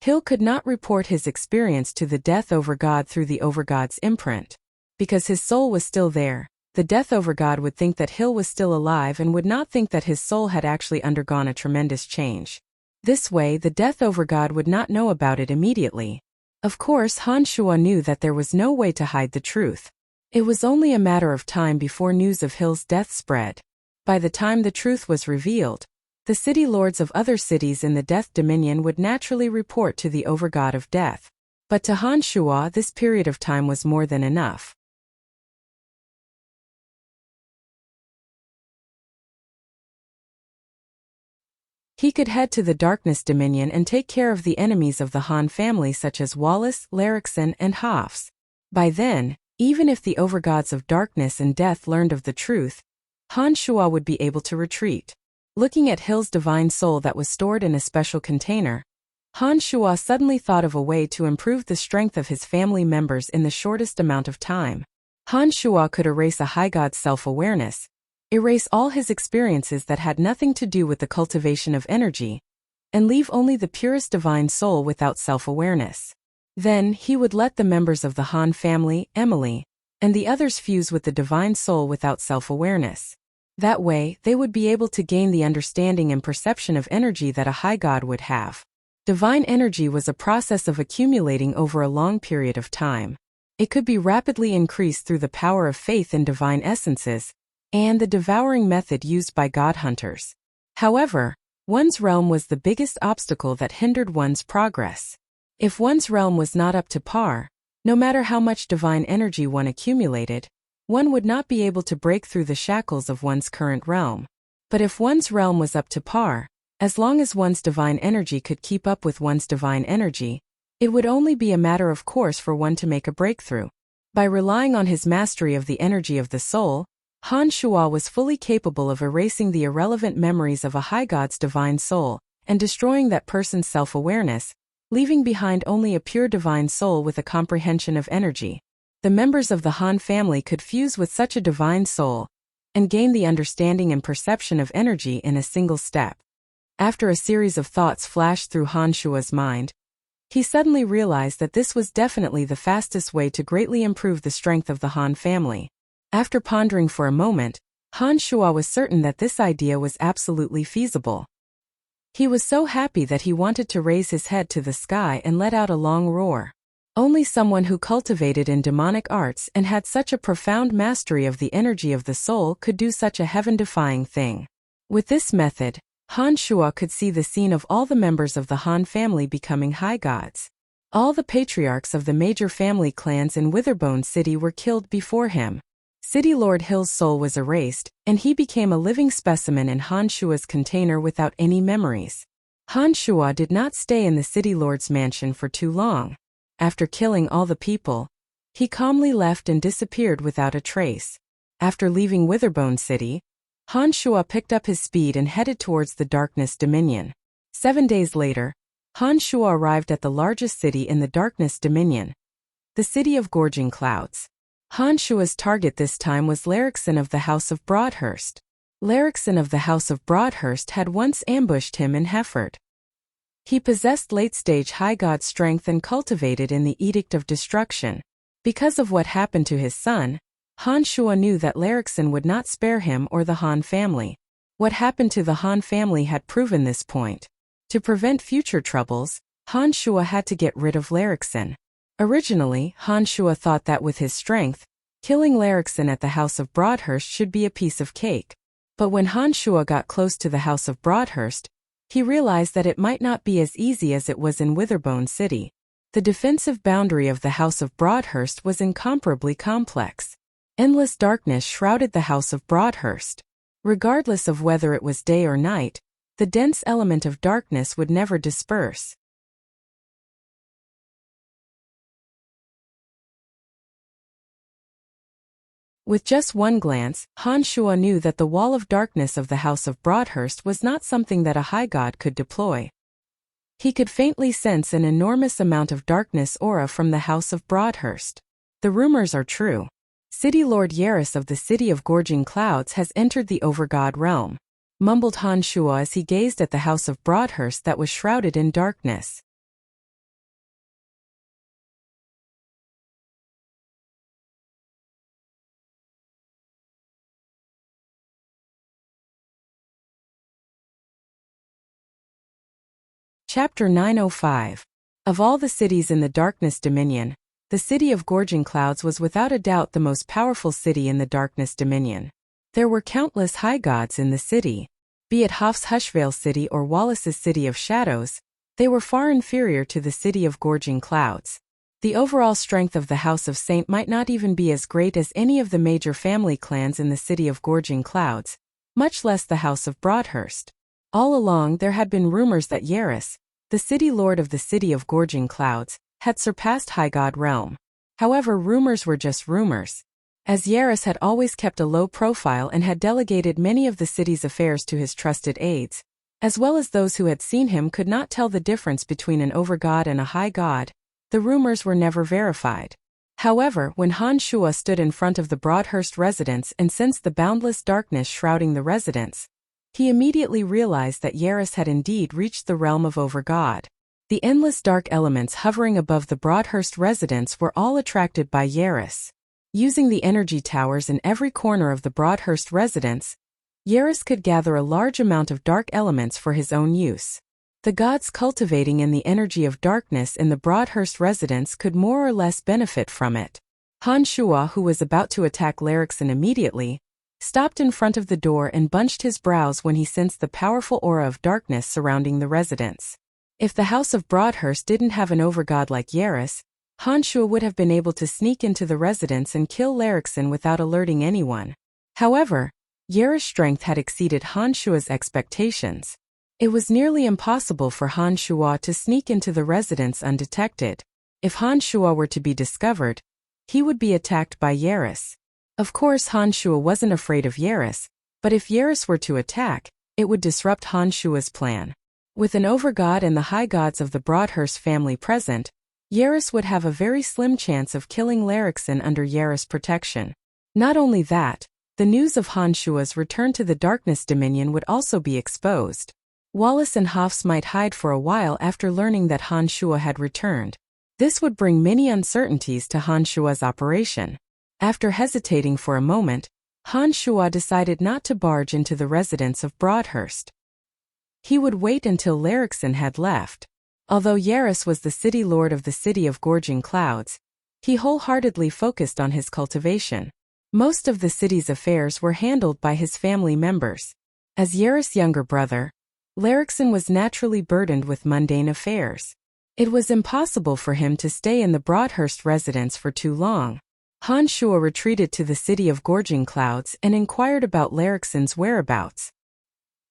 Hill could not report his experience to the death overgod through the overgod's imprint. Because his soul was still there, the death overgod would think that Hill was still alive and would not think that his soul had actually undergone a tremendous change. This way, the death overgod would not know about it immediately. Of course, Han Shuo knew that there was no way to hide the truth. It was only a matter of time before news of Hill's death spread. By the time the truth was revealed, the city lords of other cities in the Death Dominion would naturally report to the overgod of death. But to Han Shuo, this period of time was more than enough. He could head to the Darkness Dominion and take care of the enemies of the Han family such as Wallace, Larrickson, and Hofs. By then, even if the overgods of darkness and death learned of the truth, Han Shuo would be able to retreat. Looking at Hill's divine soul that was stored in a special container, Han Shuo suddenly thought of a way to improve the strength of his family members in the shortest amount of time. Han Shuo could erase a high god's self-awareness, erase all his experiences that had nothing to do with the cultivation of energy, and leave only the purest divine soul without self-awareness. Then, he would let the members of the Han family, Emily, and the others fuse with the divine soul without self-awareness. That way, they would be able to gain the understanding and perception of energy that a high god would have. Divine energy was a process of accumulating over a long period of time. It could be rapidly increased through the power of faith in divine essences, and the devouring method used by god hunters. However, one's realm was the biggest obstacle that hindered one's progress. If one's realm was not up to par, no matter how much divine energy one accumulated, one would not be able to break through the shackles of one's current realm. But if one's realm was up to par, as long as one's divine energy could keep up with one's divine energy, it would only be a matter of course for one to make a breakthrough. By relying on his mastery of the energy of the soul, Han Shuo was fully capable of erasing the irrelevant memories of a high god's divine soul, and destroying that person's self-awareness, leaving behind only a pure divine soul with a comprehension of energy. The members of the Han family could fuse with such a divine soul, and gain the understanding and perception of energy in a single step. After a series of thoughts flashed through Han Shuo's mind, he suddenly realized that this was definitely the fastest way to greatly improve the strength of the Han family. After pondering for a moment, Han Shuo was certain that this idea was absolutely feasible. He was so happy that he wanted to raise his head to the sky and let out a long roar. Only someone who cultivated in demonic arts and had such a profound mastery of the energy of the soul could do such a heaven-defying thing. With this method, Han Shuo could see the scene of all the members of the Han family becoming high gods. All the patriarchs of the major family clans in Witherbone City were killed before him. City Lord Hill's soul was erased, and he became a living specimen in Han Shuo's container without any memories. Han Shuo did not stay in the City Lord's mansion for too long. After killing all the people, he calmly left and disappeared without a trace. After leaving Witherbone City, Han Shuo picked up his speed and headed towards the Darkness Dominion. 7 days later, Han Shua arrived at the largest city in the Darkness Dominion, the city of Gorging Clouds. Han Shua's target this time was Larrickson of the House of Broadhurst. Larrickson of the House of Broadhurst had once ambushed him in Hefford. He possessed late-stage high god strength and cultivated in the Edict of Destruction. Because of what happened to his son, Han Shua knew that Larrickson would not spare him or the Han family. What happened to the Han family had proven this point. To prevent future troubles, Han Shua had to get rid of Larrickson. Originally, Han Shua thought that with his strength, killing Larrickson at the House of Broadhurst should be a piece of cake. But when Han Shua got close to the House of Broadhurst, he realized that it might not be as easy as it was in Witherbone City. The defensive boundary of the House of Broadhurst was incomparably complex. Endless darkness shrouded the House of Broadhurst. Regardless of whether it was day or night, the dense element of darkness would never disperse. With just one glance, Han Shua knew that the wall of darkness of the House of Broadhurst was not something that a high god could deploy. He could faintly sense an enormous amount of darkness aura from the House of Broadhurst. The rumors are true. City Lord Yaris of the City of Gorging Clouds has entered the Overgod realm, mumbled Han Shua as he gazed at the House of Broadhurst that was shrouded in darkness. Chapter 905. Of all the cities in the Darkness Dominion, the city of Gorging Clouds was without a doubt the most powerful city in the Darkness Dominion. There were countless high gods in the city. Be it Hoff's Hushvale City or Wallace's City of Shadows, they were far inferior to the city of Gorging Clouds. The overall strength of the House of Saint might not even be as great as any of the major family clans in the city of Gorging Clouds, much less the House of Broadhurst. All along there had been rumors that Yaris, the city lord of the city of Gorging Clouds, had surpassed High God Realm. However, rumors were just rumors. As Yaris had always kept a low profile and had delegated many of the city's affairs to his trusted aides, as well as those who had seen him could not tell the difference between an overgod and a high god, the rumors were never verified. However, when Han Shua stood in front of the Broadhurst residence and sensed the boundless darkness shrouding the residence, he immediately realized that Yaris had indeed reached the realm of Overgod. The endless dark elements hovering above the Broadhurst residence were all attracted by Yaris. Using the energy towers in every corner of the Broadhurst residence, Yaris could gather a large amount of dark elements for his own use. The gods cultivating in the energy of darkness in the Broadhurst residence could more or less benefit from it. Han Shua, who was about to attack Larrickson immediately, stopped in front of the door and bunched his brows when he sensed the powerful aura of darkness surrounding the residence. If the House of Broadhurst didn't have an overgod like Yaris, Han Shua would have been able to sneak into the residence and kill Larrickson without alerting anyone. However, Yaris' strength had exceeded Han Shua's expectations. It was nearly impossible for Han Shua to sneak into the residence undetected. If Han Shua were to be discovered, he would be attacked by Yaris. Of course, Han Shua wasn't afraid of Yaris, but if Yaris were to attack, it would disrupt Han Shua's plan. With an overgod and the high gods of the Broadhurst family present, Yaris would have a very slim chance of killing Larrickson under Yaris' protection. Not only that, the news of Han Shua's return to the Darkness Dominion would also be exposed. Wallace and Hoffs might hide for a while after learning that Han Shua had returned. This would bring many uncertainties to Han Shua's operation. After hesitating for a moment, Han Shua decided not to barge into the residence of Broadhurst. He would wait until Larrickson had left. Although Yaris was the city lord of the city of Gorging Clouds, he wholeheartedly focused on his cultivation. Most of the city's affairs were handled by his family members. As Yaris' younger brother, Larrickson was naturally burdened with mundane affairs. It was impossible for him to stay in the Broadhurst residence for too long. Han Shua retreated to the city of Gorging Clouds and inquired about Larrickson's whereabouts.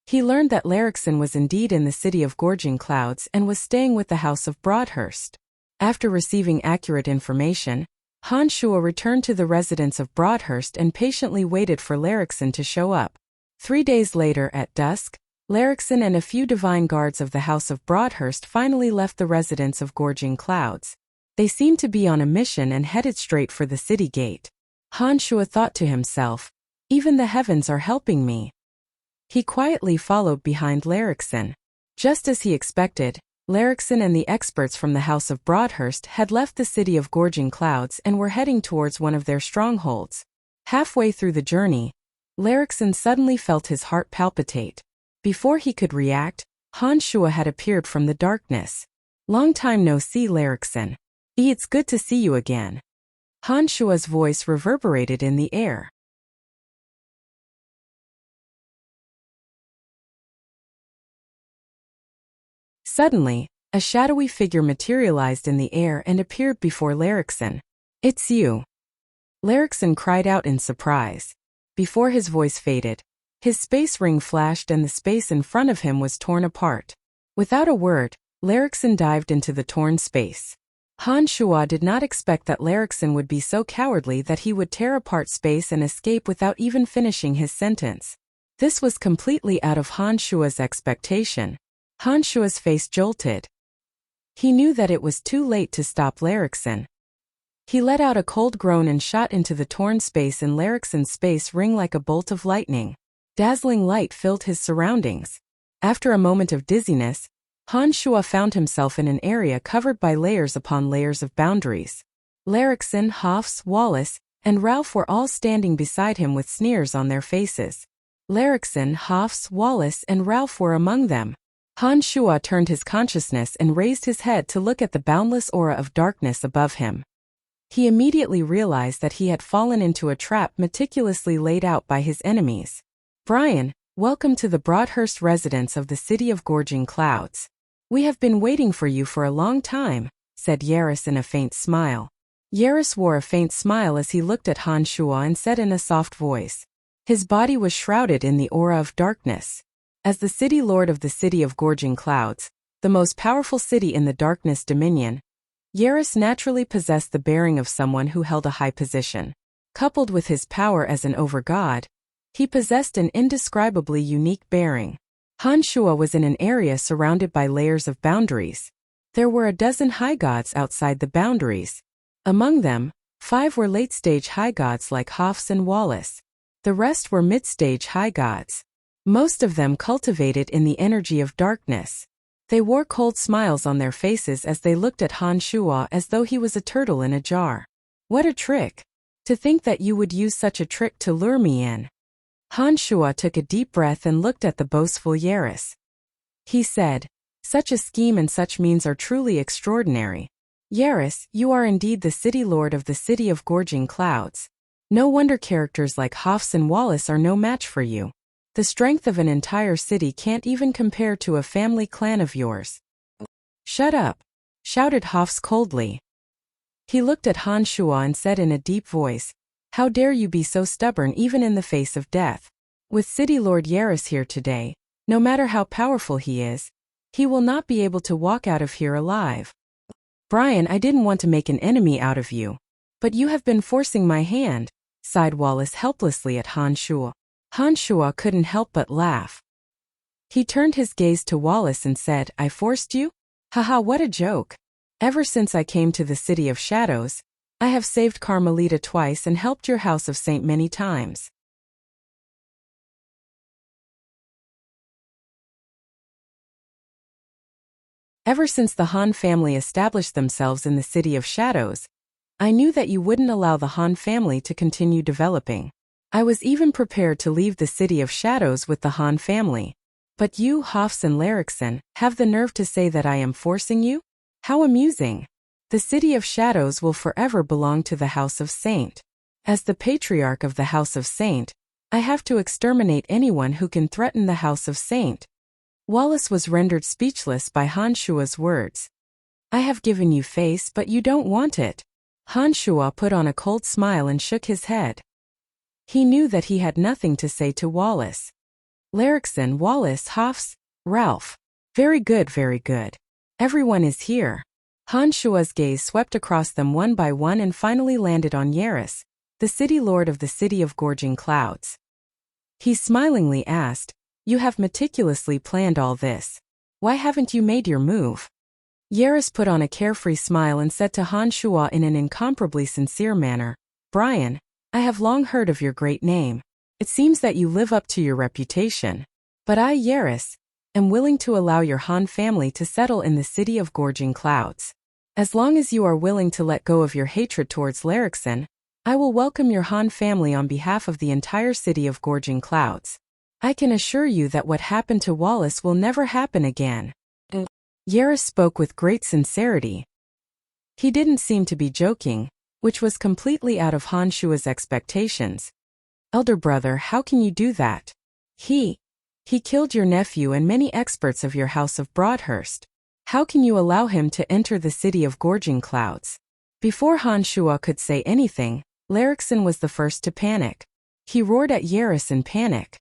He learned that Larrickson was indeed in the city of Gorging Clouds and was staying with the House of Broadhurst. After receiving accurate information, Han Shua returned to the residence of Broadhurst and patiently waited for Larrickson to show up. 3 days later at dusk, Larixon and a few divine guards of the House of Broadhurst finally left the residence of Gorging Clouds. They seemed to be on a mission and headed straight for the city gate. Han Shuo thought to himself, even the heavens are helping me. He quietly followed behind Larixon. Just as he expected, Larixon and the experts from the House of Broadhurst had left the city of Gorging Clouds and were heading towards one of their strongholds. Halfway through the journey, Larixon suddenly felt his heart palpitate. Before he could react, Han Shuo had appeared from the darkness. Long time no see, Larixon. It's good to see you again. Han Shuo's voice reverberated in the air. Suddenly, a shadowy figure materialized in the air and appeared before Larixon. It's you. Larixon cried out in surprise. Before his voice faded, his space ring flashed and the space in front of him was torn apart. Without a word, Larixon dived into the torn space. Han Shuo did not expect that Larixon would be so cowardly that he would tear apart space and escape without even finishing his sentence. This was completely out of Han Shuo's expectation. Han Shuo's face jolted. He knew that it was too late to stop Larixon. He let out a cold groan and shot into the torn space in Larixon's space ring like a bolt of lightning. Dazzling light filled his surroundings. After a moment of dizziness, Han Shuo found himself in an area covered by layers upon layers of boundaries. Larixon, Hafs, Wallace, and Ralph were all standing beside him with sneers on their faces. Larixon, Hafs, Wallace, and Ralph were among them. Han Shuo turned his consciousness and raised his head to look at the boundless aura of darkness above him. He immediately realized that he had fallen into a trap meticulously laid out by his enemies. Brian, welcome to the Broadhurst residence of the city of Gorging Clouds. We have been waiting for you for a long time, said Yaris in a faint smile. Yaris wore a faint smile as he looked at Han Shuo and said in a soft voice. His body was shrouded in the aura of darkness. As the city lord of the city of Gorging Clouds, the most powerful city in the Darkness Dominion, Yaris naturally possessed the bearing of someone who held a high position. Coupled with his power as an over-god, he possessed an indescribably unique bearing. Han Shuo was in an area surrounded by layers of boundaries. There were a dozen high gods outside the boundaries. Among them, 5 were late-stage high gods like Hafs and Wallace. The rest were mid-stage high gods. Most of them cultivated in the energy of darkness. They wore cold smiles on their faces as they looked at Han Shuo as though he was a turtle in a jar. What a trick! To think that you would use such a trick to lure me in. Han Shuo took a deep breath and looked at the boastful Yaris. He said, such a scheme and such means are truly extraordinary. Yaris, you are indeed the city lord of the city of Gorging Clouds. No wonder characters like Hafs and Wallace are no match for you. The strength of an entire city can't even compare to a family clan of yours. Shut up, shouted Hafs coldly. He looked at Han Shuo and said in a deep voice, how dare you be so stubborn even in the face of death? With City Lord Yaris here today, no matter how powerful he is, he will not be able to walk out of here alive. Brian, I didn't want to make an enemy out of you. But you have been forcing my hand, sighed Wallace helplessly at Han Shuo. Han Shuo couldn't help but laugh. He turned his gaze to Wallace and said, I forced you? Haha, what a joke. Ever since I came to the City of Shadows, I have saved Carmelita twice and helped your House of Saint many times. Ever since the Han family established themselves in the City of Shadows, I knew that you wouldn't allow the Han family to continue developing. I was even prepared to leave the City of Shadows with the Han family. But you, Hafs and Larixon, have the nerve to say that I am forcing you? How amusing. The City of Shadows will forever belong to the House of Saint. As the patriarch of the House of Saint, I have to exterminate anyone who can threaten the House of Saint. Wallace was rendered speechless by Han Shuo's words. I have given you face but you don't want it. Han Shuo put on a cold smile and shook his head. He knew that he had nothing to say to Wallace. Larixon, Wallace, Hafs, Ralph. Very good, very good. Everyone is here. Han Shuo's gaze swept across them one by one and finally landed on Yaris, the city lord of the city of Gorging Clouds. He smilingly asked, You have meticulously planned all this. Why haven't you made your move? Yaris put on a carefree smile and said to Han Shuo in an incomparably sincere manner, Brian, I have long heard of your great name. It seems that you live up to your reputation. But I, Yaris, am willing to allow your Han family to settle in the city of Gorging Clouds. As long as you are willing to let go of your hatred towards Larixin, I will welcome your Han family on behalf of the entire city of Gorging Clouds. I can assure you that what happened to Wallace will never happen again. Yaris spoke with great sincerity. He didn't seem to be joking, which was completely out of Han Shua's expectations. Elder brother, how can you do that? He killed your nephew and many experts of your house of Broadhurst. How can you allow him to enter the city of Gorging Clouds? Before Han Shua could say anything, Larixin was the first to panic. He roared at Yaris in panic.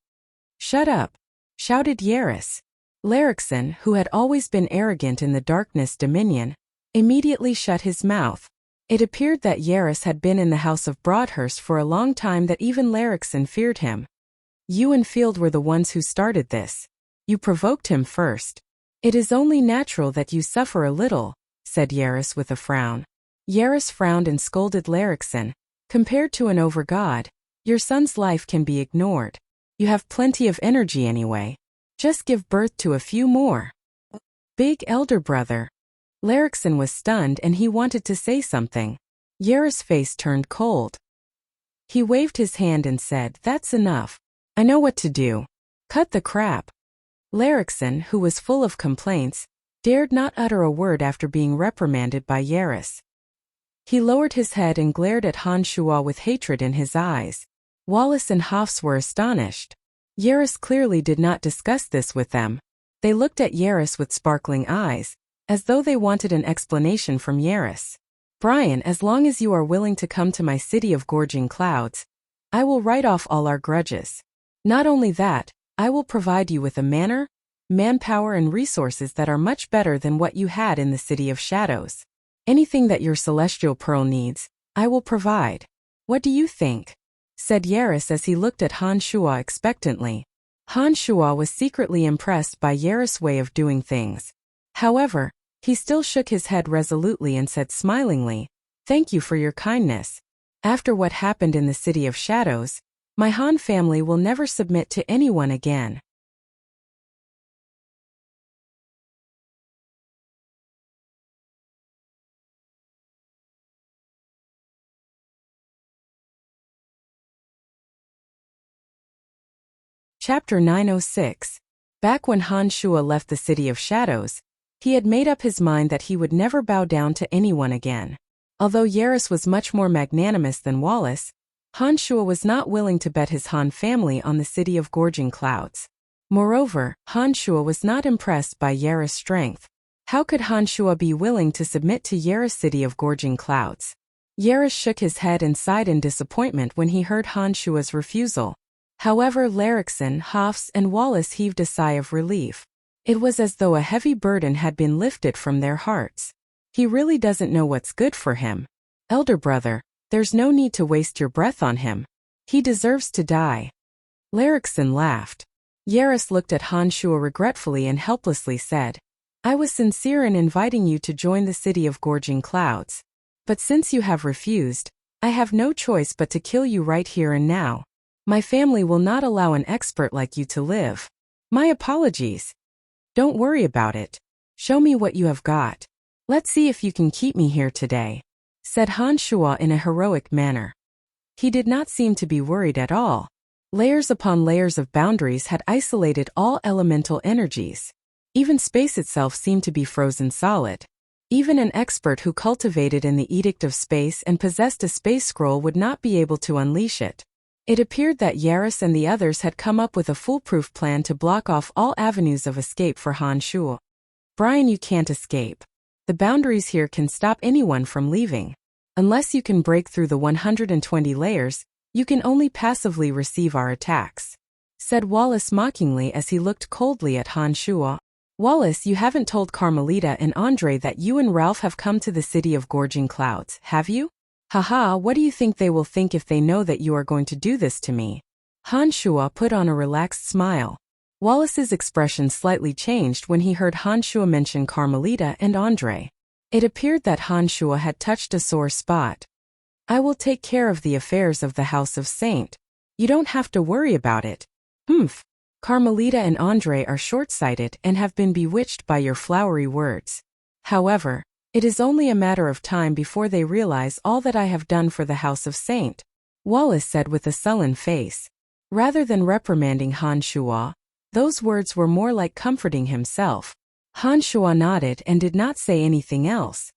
Shut up! Shouted Yaris. Larixin, who had always been arrogant in the Darkness Dominion, immediately shut his mouth. It appeared that Yaris had been in the house of Broadhurst for a long time, that even Larixin feared him. You and Field were the ones who started this. You provoked him first. It is only natural that you suffer a little, said Yaris with a frown. Yaris frowned and scolded Larixin. Compared to an overgod, your son's life can be ignored. You have plenty of energy anyway. Just give birth to a few more. Big elder brother. Larixin was stunned and he wanted to say something. Yaris' face turned cold. He waved his hand and said, That's enough. I know what to do. Cut the crap. Larixin, who was full of complaints, dared not utter a word after being reprimanded by Yaris. He lowered his head and glared at Han Shua with hatred in his eyes. Wallace and Hafs were astonished. Yaris clearly did not discuss this with them. They looked at Yaris with sparkling eyes, as though they wanted an explanation from Yaris. Brian, as long as you are willing to come to my city of Gorging Clouds, I will write off all our grudges. Not only that, I will provide you with a manor, manpower and resources that are much better than what you had in the City of Shadows. Anything that your celestial pearl needs, I will provide. What do you think? Said Yaris as he looked at Han Shua expectantly. Han Shua was secretly impressed by Yaris' way of doing things. However, he still shook his head resolutely and said smilingly, Thank you for your kindness. After what happened in the City of Shadows, my Han family will never submit to anyone again. Chapter 906. Back when Han Shua left the City of Shadows, he had made up his mind that he would never bow down to anyone again. Although Yaris was much more magnanimous than Wallace, Han Shua was not willing to bet his Han family on the city of Gorging Clouds. Moreover, Han Shua was not impressed by Yaris' strength. How could Han Shua be willing to submit to Yaris' city of Gorging Clouds? Yaris shook his head and sighed in disappointment when he heard Han Shua's refusal. However, Larixin, Hafs, and Wallace heaved a sigh of relief. It was as though a heavy burden had been lifted from their hearts. He really doesn't know what's good for him. Elder brother, there's no need to waste your breath on him. He deserves to die. Larixin laughed. Yaris looked at Han Shua regretfully and helplessly said, I was sincere in inviting you to join the city of Gorging Clouds. But since you have refused, I have no choice but to kill you right here and now. My family will not allow an expert like you to live. My apologies. Don't worry about it. Show me what you have got. Let's see if you can keep me here today, said Han Shua in a heroic manner. He did not seem to be worried at all. Layers upon layers of boundaries had isolated all elemental energies. Even space itself seemed to be frozen solid. Even an expert who cultivated in the Edict of Space and possessed a space scroll would not be able to unleash it. It appeared that Yaris and the others had come up with a foolproof plan to block off all avenues of escape for Han Shua. Brian, you can't escape. The boundaries here can stop anyone from leaving. Unless you can break through the 120 layers, you can only passively receive our attacks, said Wallace mockingly as he looked coldly at Han Shua. Wallace, you haven't told Carmelita and Andre that you and Ralph have come to the city of Gorging Clouds, have you? Haha, what do you think they will think if they know that you are going to do this to me? Han Shua put on a relaxed smile. Wallace's expression slightly changed when he heard Han Shuo mention Carmelita and Andre. It appeared that Han Shuo had touched a sore spot. I will take care of the affairs of the House of Saint. You don't have to worry about it. Humph. Carmelita and Andre are short-sighted and have been bewitched by your flowery words. However, it is only a matter of time before they realize all that I have done for the House of Saint, Wallace said with a sullen face. Rather than reprimanding Han Shuo, those words were more like comforting himself. Han Shuo nodded and did not say anything else.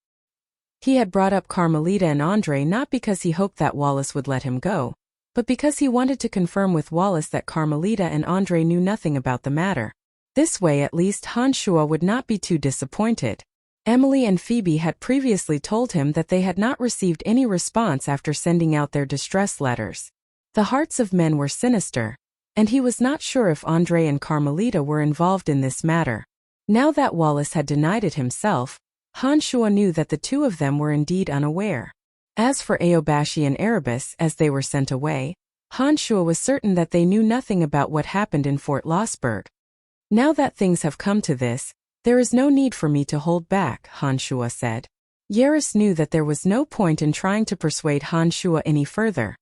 He had brought up Carmelita and Andre not because he hoped that Wallace would let him go, but because he wanted to confirm with Wallace that Carmelita and Andre knew nothing about the matter. This way at least Han Shuo would not be too disappointed. Emily and Phoebe had previously told him that they had not received any response after sending out their distress letters. The hearts of men were sinister, and he was not sure if Andre and Carmelita were involved in this matter. Now that Wallace had denied it himself, Han Shuo knew that the two of them were indeed unaware. As for Aobashi and Erebus, as they were sent away, Han Shuo was certain that they knew nothing about what happened in Fort Lossberg. Now that things have come to this, there is no need for me to hold back, Han Shuo said. Yaris knew that there was no point in trying to persuade Han Shuo any further.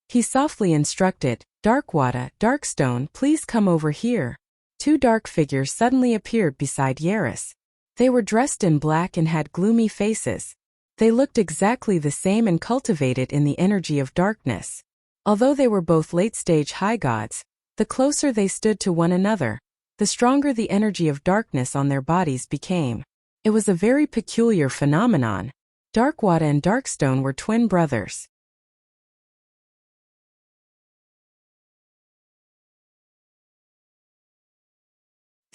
He softly instructed, Darkwater, Darkstone, please come over here. Two dark figures suddenly appeared beside Yaris. They were dressed in black and had gloomy faces. They looked exactly the same and cultivated in the energy of darkness. Although they were both late-stage high gods, the closer they stood to one another, the stronger the energy of darkness on their bodies became. It was a very peculiar phenomenon. Darkwater and Darkstone were twin brothers.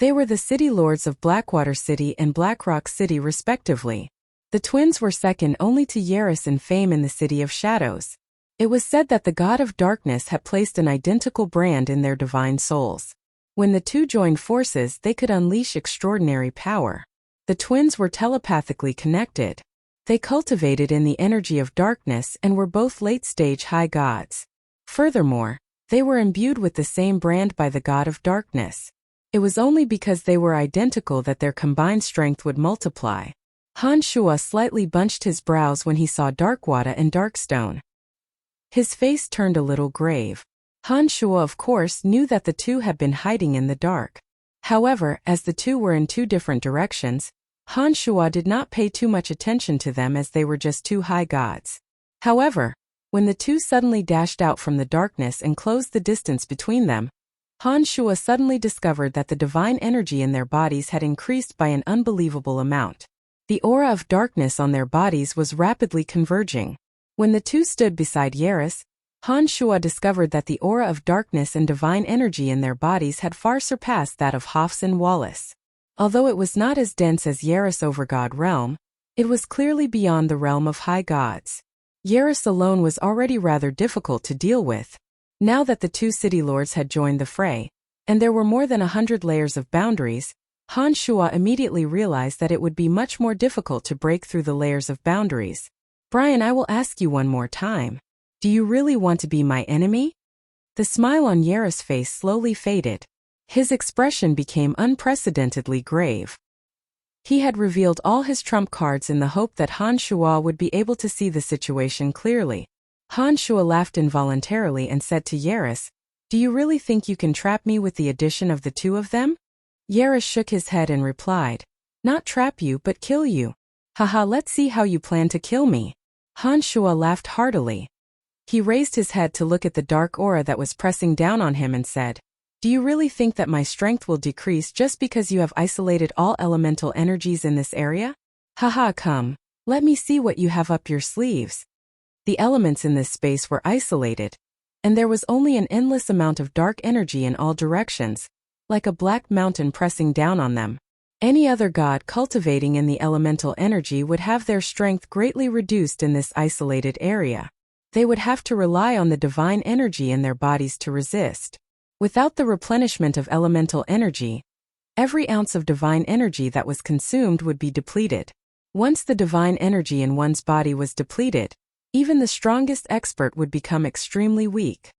They were the city lords of Blackwater City and Blackrock City respectively. The twins were second only to Yaris in fame in the City of Shadows. It was said that the god of darkness had placed an identical brand in their divine souls. When the two joined forces, they could unleash extraordinary power. The twins were telepathically connected. They cultivated in the energy of darkness and were both late-stage high gods. Furthermore, they were imbued with the same brand by the god of darkness. It was only because they were identical that their combined strength would multiply. Han Shuo slightly bunched his brows when he saw Darkwater and Darkstone. His face turned a little grave. Han Shuo of course knew that the two had been hiding in the dark. However, as the two were in two different directions, Han Shuo did not pay too much attention to them as they were just two high gods. However, when the two suddenly dashed out from the darkness and closed the distance between them, Han Shuo suddenly discovered that the divine energy in their bodies had increased by an unbelievable amount. The aura of darkness on their bodies was rapidly converging. When the two stood beside Yaris, Han Shuo discovered that the aura of darkness and divine energy in their bodies had far surpassed that of Hoffs and Wallace. Although it was not as dense as Yaris over God realm, it was clearly beyond the realm of high gods. Yaris alone was already rather difficult to deal with. Now that the two city lords had joined the fray, and there were more than 100 layers of boundaries, Han Shuo immediately realized that it would be much more difficult to break through the layers of boundaries. Brian, I will ask you one more time. Do you really want to be my enemy? The smile on Yaris' face slowly faded. His expression became unprecedentedly grave. He had revealed all his trump cards in the hope that Han Shuo would be able to see the situation clearly. Han Shuo laughed involuntarily and said to Yaris, Do you really think you can trap me with the addition of the two of them? Yaris shook his head and replied, Not trap you but kill you. Haha, let's see how you plan to kill me. Han Shuo laughed heartily. He raised his head to look at the dark aura that was pressing down on him and said, Do you really think that my strength will decrease just because you have isolated all elemental energies in this area? Haha, come, let me see what you have up your sleeves. The elements in this space were isolated, and there was only an endless amount of dark energy in all directions, like a black mountain pressing down on them. Any other god cultivating in the elemental energy would have their strength greatly reduced in this isolated area. They would have to rely on the divine energy in their bodies to resist. Without the replenishment of elemental energy, every ounce of divine energy that was consumed would be depleted. Once the divine energy in one's body was depleted, even the strongest expert would become extremely weak.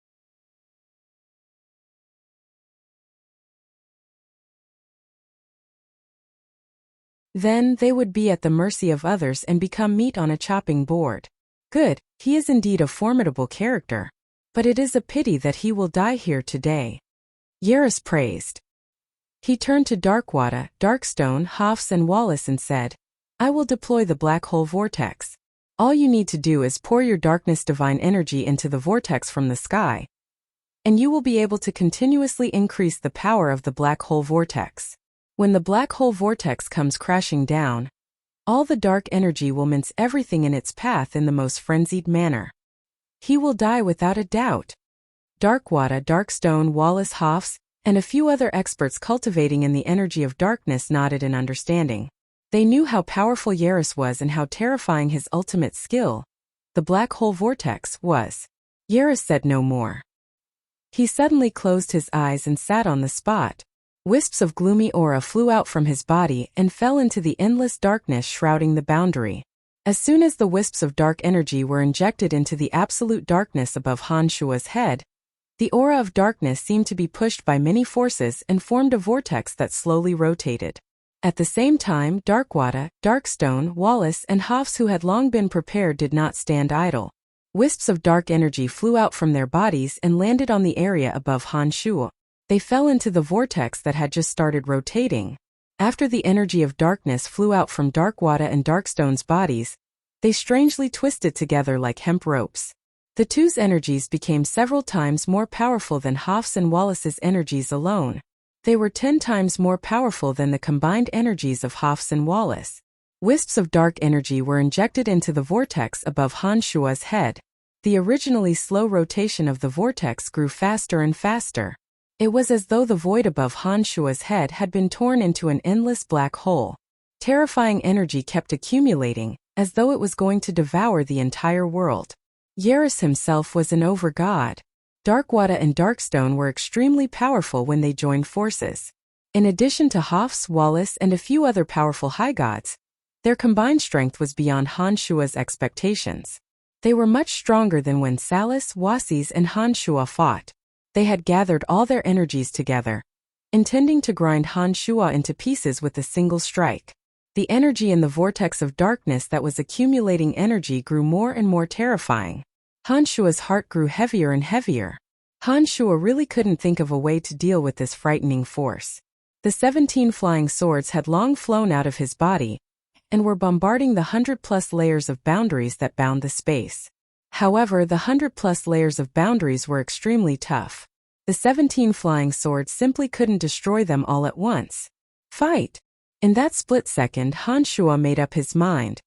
Then they would be at the mercy of others and become meat on a chopping board. Good, he is indeed a formidable character. But it is a pity that he will die here today. Yaris praised. He turned to Darkwater, Darkstone, Hafs and Wallace and said, I will deploy the black hole vortex. All you need to do is pour your darkness divine energy into the vortex from the sky, and you will be able to continuously increase the power of the black hole vortex. When the black hole vortex comes crashing down, all the dark energy will mince everything in its path in the most frenzied manner. He will die without a doubt. Darkwater, Darkstone, Wallace, Hafs, and a few other experts cultivating in the energy of darkness nodded in understanding. They knew how powerful Yaris was and how terrifying his ultimate skill, the black hole vortex, was. Yaris said no more. He suddenly closed his eyes and sat on the spot. Wisps of gloomy aura flew out from his body and fell into the endless darkness shrouding the boundary. As soon as the wisps of dark energy were injected into the absolute darkness above Han Shua's head, the aura of darkness seemed to be pushed by many forces and formed a vortex that slowly rotated. At the same time, Darkwater, Darkstone, Wallace, and Hafs, who had long been prepared, did not stand idle. Wisps of dark energy flew out from their bodies and landed on the area above Han Shua. They fell into the vortex that had just started rotating. After the energy of darkness flew out from Darkwater and Darkstone's bodies, they strangely twisted together like hemp ropes. The two's energies became several times more powerful than Hafs and Wallace's energies alone. They were 10 times more powerful than the combined energies of Hafs and Wallace. Wisps of dark energy were injected into the vortex above Han Shua's head. The originally slow rotation of the vortex grew faster and faster. It was as though the void above Han Shua's head had been torn into an endless black hole. Terrifying energy kept accumulating, as though it was going to devour the entire world. Yaris himself was an overgod. Darkwater and Darkstone were extremely powerful when they joined forces. In addition to Hafs, Wallace, and a few other powerful high gods, their combined strength was beyond Han Shua's expectations. They were much stronger than when Salas, Wasis, and Han Shua fought. They had gathered all their energies together, intending to grind Han Shua into pieces with a single strike. The energy in the vortex of darkness that was accumulating energy grew more and more terrifying. Han Shua's heart grew heavier and heavier. Han Shua really couldn't think of a way to deal with this frightening force. The 17 flying swords had long flown out of his body and were bombarding the 100+ layers of boundaries that bound the space. However, the 100+ layers of boundaries were extremely tough. The 17 flying swords simply couldn't destroy them all at once. Fight! In that split second, Han Shua made up his mind.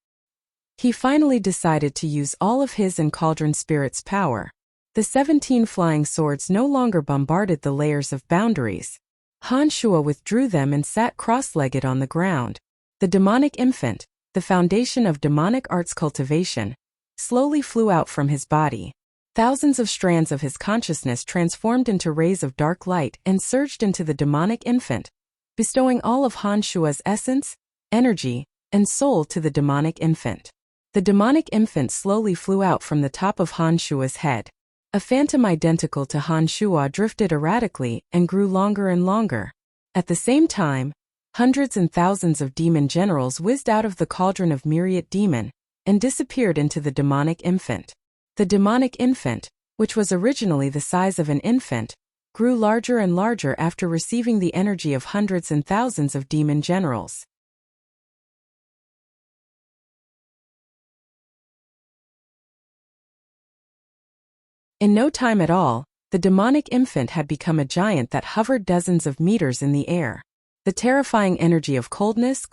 He finally decided to use all of his and Cauldron Spirit's power. The 17 flying swords no longer bombarded the layers of boundaries. Han Shua withdrew them and sat cross-legged on the ground. The demonic infant, the foundation of demonic arts cultivation, slowly flew out from his body. Thousands of strands of his consciousness transformed into rays of dark light and surged into the demonic infant, bestowing all of Han Shua's essence, energy, and soul to the demonic infant. The demonic infant slowly flew out from the top of Han Shua's head. A phantom identical to Han Shua drifted erratically and grew longer and longer. At the same time, hundreds and thousands of demon generals whizzed out of the cauldron of myriad demon and disappeared into the demonic infant. The demonic infant, which was originally the size of an infant, grew larger and larger after receiving the energy of hundreds and thousands of demon generals. In no time at all, the demonic infant had become a giant that hovered dozens of meters in the air. The terrifying energy of coldness,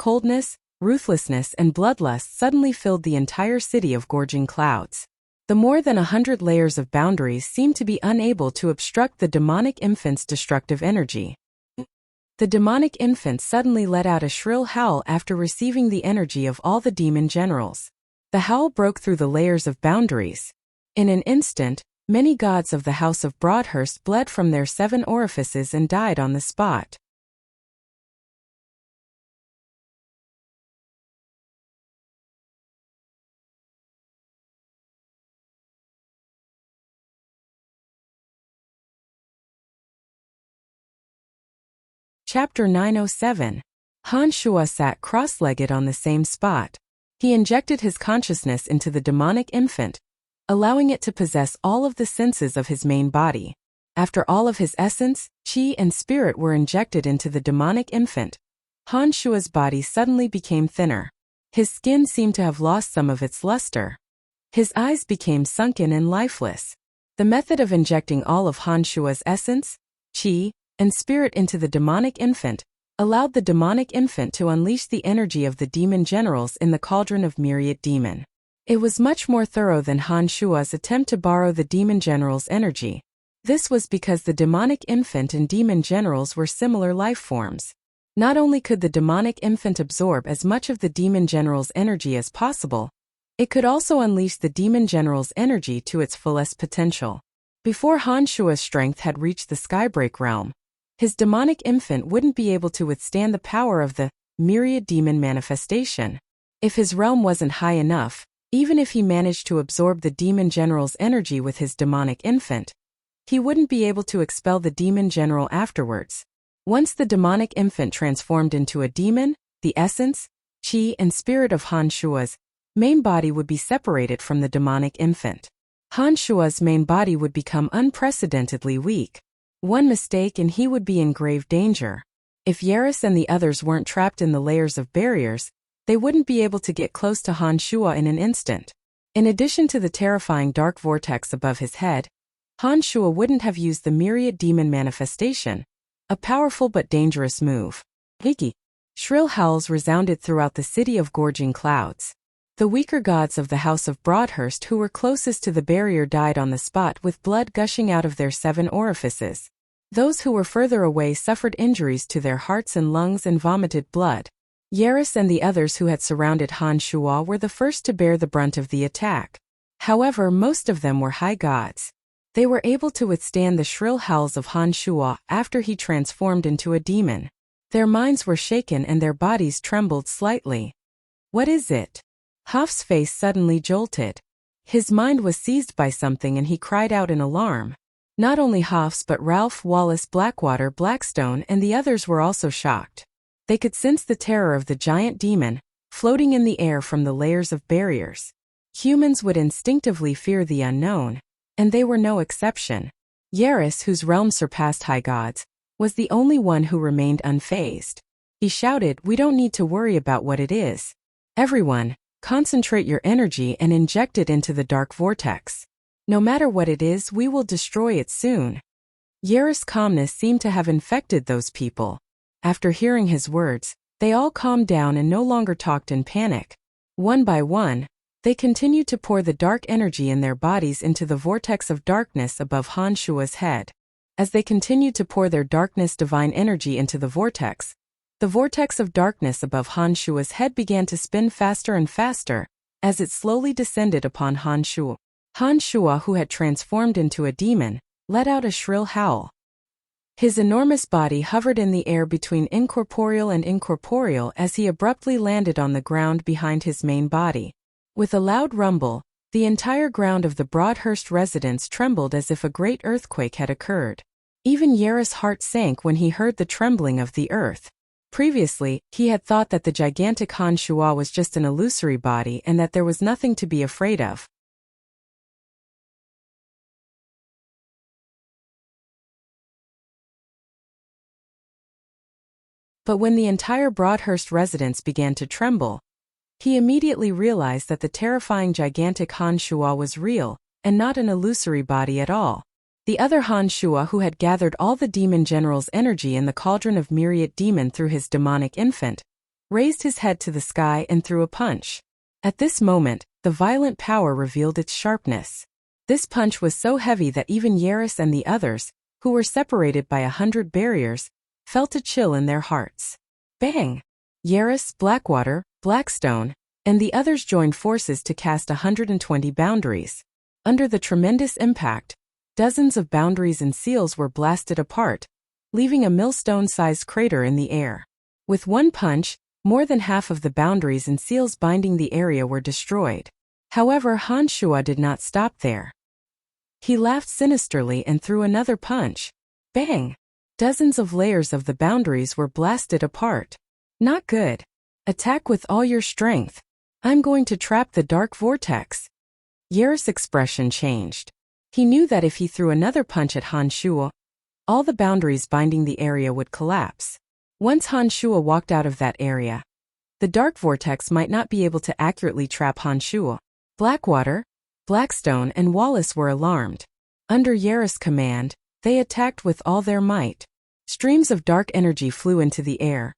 ruthlessness, and bloodlust suddenly filled the entire city of gorging clouds. The more than 100 layers of boundaries seemed to be unable to obstruct the demonic infant's destructive energy. The demonic infant suddenly let out a shrill howl after receiving the energy of all the demon generals. The howl broke through the layers of boundaries. In an instant, many gods of the House of Broadhurst bled from their 7 orifices and died on the spot. Chapter 907. Han Shuo sat cross-legged on the same spot. He injected his consciousness into the demonic infant, allowing it to possess all of the senses of his main body. After all of his essence, qi and spirit were injected into the demonic infant, Han Shuo's body suddenly became thinner. His skin seemed to have lost some of its luster. His eyes became sunken and lifeless. The method of injecting all of Han Shuo's essence, qi, and spirit into the demonic infant allowed the demonic infant to unleash the energy of the demon generals in the cauldron of myriad demon. It was much more thorough than Han Shuo's attempt to borrow the demon general's energy. This was because the demonic infant and demon generals were similar life forms. Not only could the demonic infant absorb as much of the demon general's energy as possible, it could also unleash the demon general's energy to its fullest potential. Before Han Shuo's strength had reached the Skybreak realm, his demonic infant wouldn't be able to withstand the power of the myriad demon manifestation. If his realm wasn't high enough, even if he managed to absorb the demon general's energy with his demonic infant, he wouldn't be able to expel the demon general afterwards. Once the demonic infant transformed into a demon, the essence, qi, and spirit of Han Shuo's main body would be separated from the demonic infant. Han Shuo's main body would become unprecedentedly weak. One mistake and he would be in grave danger. If Yaris and the others weren't trapped in the layers of barriers, they wouldn't be able to get close to Han Shuo in an instant. In addition to the terrifying dark vortex above his head, Han Shuo wouldn't have used the myriad demon manifestation, a powerful but dangerous move. Hiki! Shrill howls resounded throughout the city of gorging clouds. The weaker gods of the House of Broadhurst who were closest to the barrier died on the spot with blood gushing out of their 7 orifices. Those who were further away suffered injuries to their hearts and lungs and vomited blood. Yaris and the others who had surrounded Han Shuo were the first to bear the brunt of the attack. However, most of them were high gods. They were able to withstand the shrill howls of Han Shuo after he transformed into a demon. Their minds were shaken and their bodies trembled slightly. What is it? Hoff's face suddenly jolted. His mind was seized by something and he cried out in alarm. Not only Hoff's but Ralph, Wallace, Blackwater, Blackstone, and the others were also shocked. They could sense the terror of the giant demon, floating in the air from the layers of barriers. Humans would instinctively fear the unknown, and they were no exception. Yaris, whose realm surpassed high gods, was the only one who remained unfazed. He shouted, "We don't need to worry about what it is. Everyone, concentrate your energy and inject it into the dark vortex. No matter what it is, we will destroy it soon." Yaris' calmness seemed to have infected those people. After hearing his words, they all calmed down and no longer talked in panic. One by one, they continued to pour the dark energy in their bodies into the vortex of darkness above Han Shuo's head. As they continued to pour their darkness divine energy into the vortex of darkness above Han Shuo's head began to spin faster and faster, as it slowly descended upon Han Shuo. Han Shuo, who had transformed into a demon, let out a shrill howl. His enormous body hovered in the air between incorporeal and incorporeal as he abruptly landed on the ground behind his main body. With a loud rumble, the entire ground of the Broadhurst residence trembled as if a great earthquake had occurred. Even Yaris' heart sank when he heard the trembling of the earth. Previously, he had thought that the gigantic Han Shuo was just an illusory body and that there was nothing to be afraid of. But when the entire Broadhurst residence began to tremble, he immediately realized that the terrifying gigantic Han Shuo was real, and not an illusory body at all. The other Han Shuo, who had gathered all the demon general's energy in the cauldron of myriad demon through his demonic infant, raised his head to the sky and threw a punch. At this moment, the violent power revealed its sharpness. This punch was so heavy that even Yaris and the others, who were separated by 100 barriers, felt a chill in their hearts. Bang! Yaris, Blackwater, Blackstone, and the others joined forces to cast 120 boundaries. Under the tremendous impact, dozens of boundaries and seals were blasted apart, leaving a millstone-sized crater in the air. With one punch, more than half of the boundaries and seals binding the area were destroyed. However, Han Shuo did not stop there. He laughed sinisterly and threw another punch. Bang! Dozens of layers of the boundaries were blasted apart. Not good. Attack with all your strength. I'm going to trap the dark vortex. Yaris' expression changed. He knew that if he threw another punch at Han Shuo, all the boundaries binding the area would collapse. Once Han Shuo walked out of that area, the dark vortex might not be able to accurately trap Han Shuo. Blackwater, Blackstone, and Wallace were alarmed. Under Yaris' command, they attacked with all their might. Streams of dark energy flew into the air,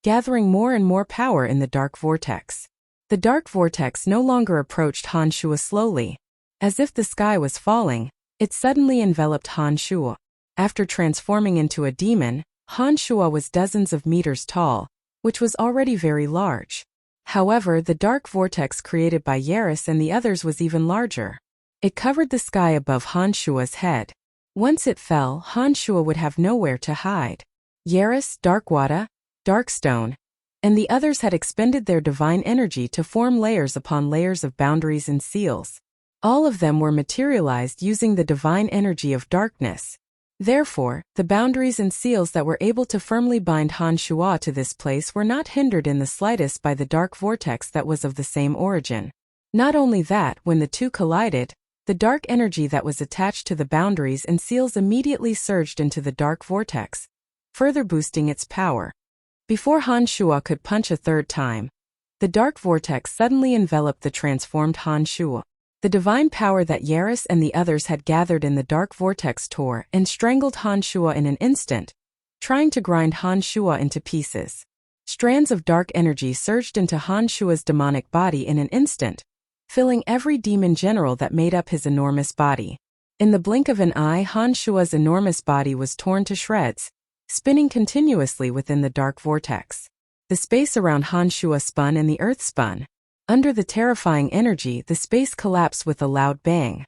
gathering more and more power in the dark vortex. The dark vortex no longer approached Han Shuo slowly. As if the sky was falling, it suddenly enveloped Han Shuo. After transforming into a demon, Han Shuo was dozens of meters tall, which was already very large. However, the dark vortex created by Yaris and the others was even larger. It covered the sky above Han Shuo's head. Once it fell, Han Shuo would have nowhere to hide. Yaris, Darkwater, Darkstone, and the others had expended their divine energy to form layers upon layers of boundaries and seals. All of them were materialized using the divine energy of darkness. Therefore, the boundaries and seals that were able to firmly bind Han Shuo to this place were not hindered in the slightest by the dark vortex that was of the same origin. Not only that, when the two collided, the dark energy that was attached to the boundaries and seals immediately surged into the dark vortex, further boosting its power. Before Han Shuo could punch a third time, the dark vortex suddenly enveloped the transformed Han Shuo. The divine power that Yaris and the others had gathered in the dark vortex tore and strangled Han Shuo in an instant, trying to grind Han Shuo into pieces. Strands of dark energy surged into Han Shuo's demonic body in an instant, filling every demon general that made up his enormous body. In the blink of an eye, Han Shuo's enormous body was torn to shreds, spinning continuously within the dark vortex. The space around Han Shuo spun and the earth spun. Under the terrifying energy, the space collapsed with a loud bang.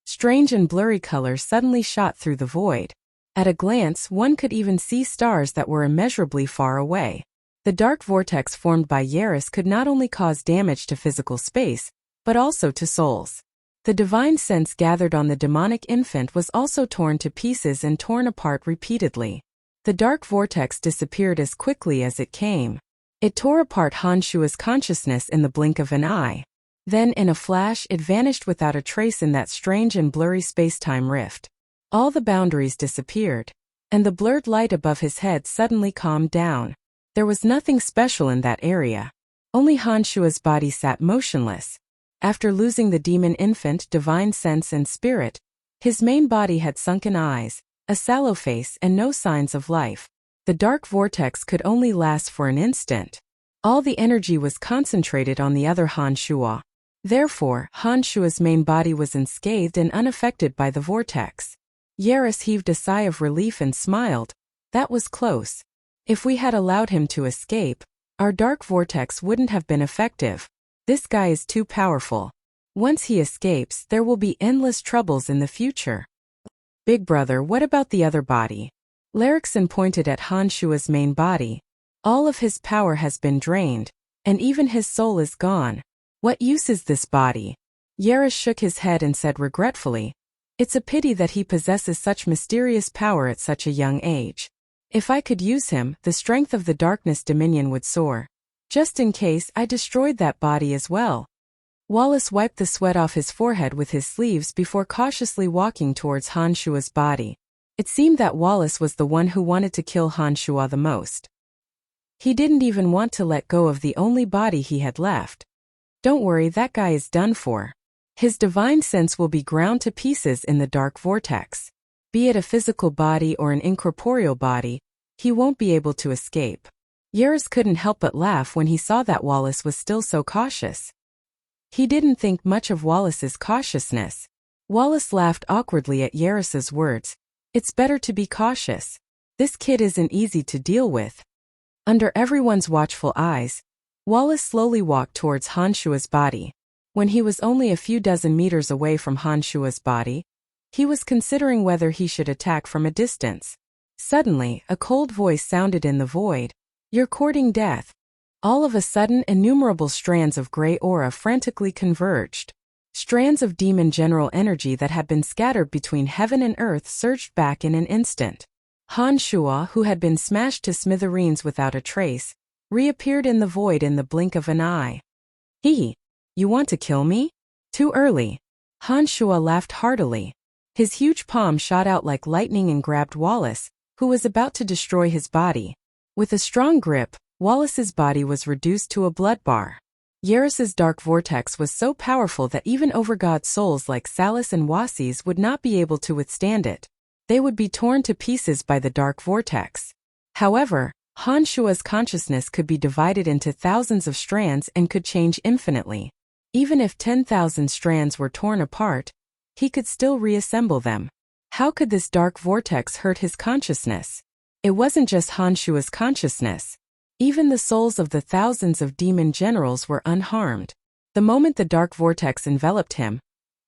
Strange and blurry colors suddenly shot through the void. At a glance, one could even see stars that were immeasurably far away. The dark vortex formed by Yaris could not only cause damage to physical space, but also to souls. The divine sense gathered on the demonic infant was also torn to pieces and torn apart repeatedly. The dark vortex disappeared as quickly as it came. It tore apart Han Shuo's consciousness in the blink of an eye. Then, in a flash, it vanished without a trace in that strange and blurry space-time rift. All the boundaries disappeared, and the blurred light above his head suddenly calmed down. There was nothing special in that area. Only Han Shuo's body sat motionless. After losing the demon infant, divine sense and spirit, his main body had sunken eyes, a sallow face, and no signs of life. The dark vortex could only last for an instant. All the energy was concentrated on the other Han Shuo. Therefore, Han Shuo's main body was unscathed and unaffected by the vortex. Yaris heaved a sigh of relief and smiled. That was close. If we had allowed him to escape, our dark vortex wouldn't have been effective. This guy is too powerful. Once he escapes, there will be endless troubles in the future. Big brother, what about the other body? Larrickson pointed at Han Shuo's main body. All of his power has been drained, and even his soul is gone. What use is this body? Yaris shook his head and said regretfully, "It's a pity that he possesses such mysterious power at such a young age. If I could use him, the strength of the darkness dominion would soar. Just in case, I destroyed that body as well." Wallace wiped the sweat off his forehead with his sleeves before cautiously walking towards Han Shuo's body. It seemed that Wallace was the one who wanted to kill Han Shuo the most. He didn't even want to let go of the only body he had left. Don't worry, that guy is done for. His divine sense will be ground to pieces in the dark vortex. Be it a physical body or an incorporeal body, he won't be able to escape. Yaris couldn't help but laugh when he saw that Wallace was still so cautious. He didn't think much of Wallace's cautiousness. Wallace laughed awkwardly at Yaris's words. It's better to be cautious. This kid isn't easy to deal with. Under everyone's watchful eyes, Wallace slowly walked towards Han Shuo's body. When he was only a few dozen meters away from Han Shuo's body, he was considering whether he should attack from a distance. Suddenly, a cold voice sounded in the void. "You're courting death." All of a sudden, innumerable strands of gray aura frantically converged. Strands of demon general energy that had been scattered between heaven and earth surged back in an instant. Han Shuo, who had been smashed to smithereens without a trace, reappeared in the void in the blink of an eye. You want to kill me? Too early. Han Shuo laughed heartily. His huge palm shot out like lightning and grabbed Wallace, who was about to destroy his body. With a strong grip, Wallace's body was reduced to a blood bar. Yaris's dark vortex was so powerful that even overgod souls like Salus and Wasis would not be able to withstand it. They would be torn to pieces by the dark vortex. However, Han Shuo's consciousness could be divided into thousands of strands and could change infinitely. Even if 10,000 strands were torn apart, he could still reassemble them. How could this dark vortex hurt his consciousness? It wasn't just Han Shuo's consciousness. Even the souls of the thousands of demon generals were unharmed. The moment the dark vortex enveloped him,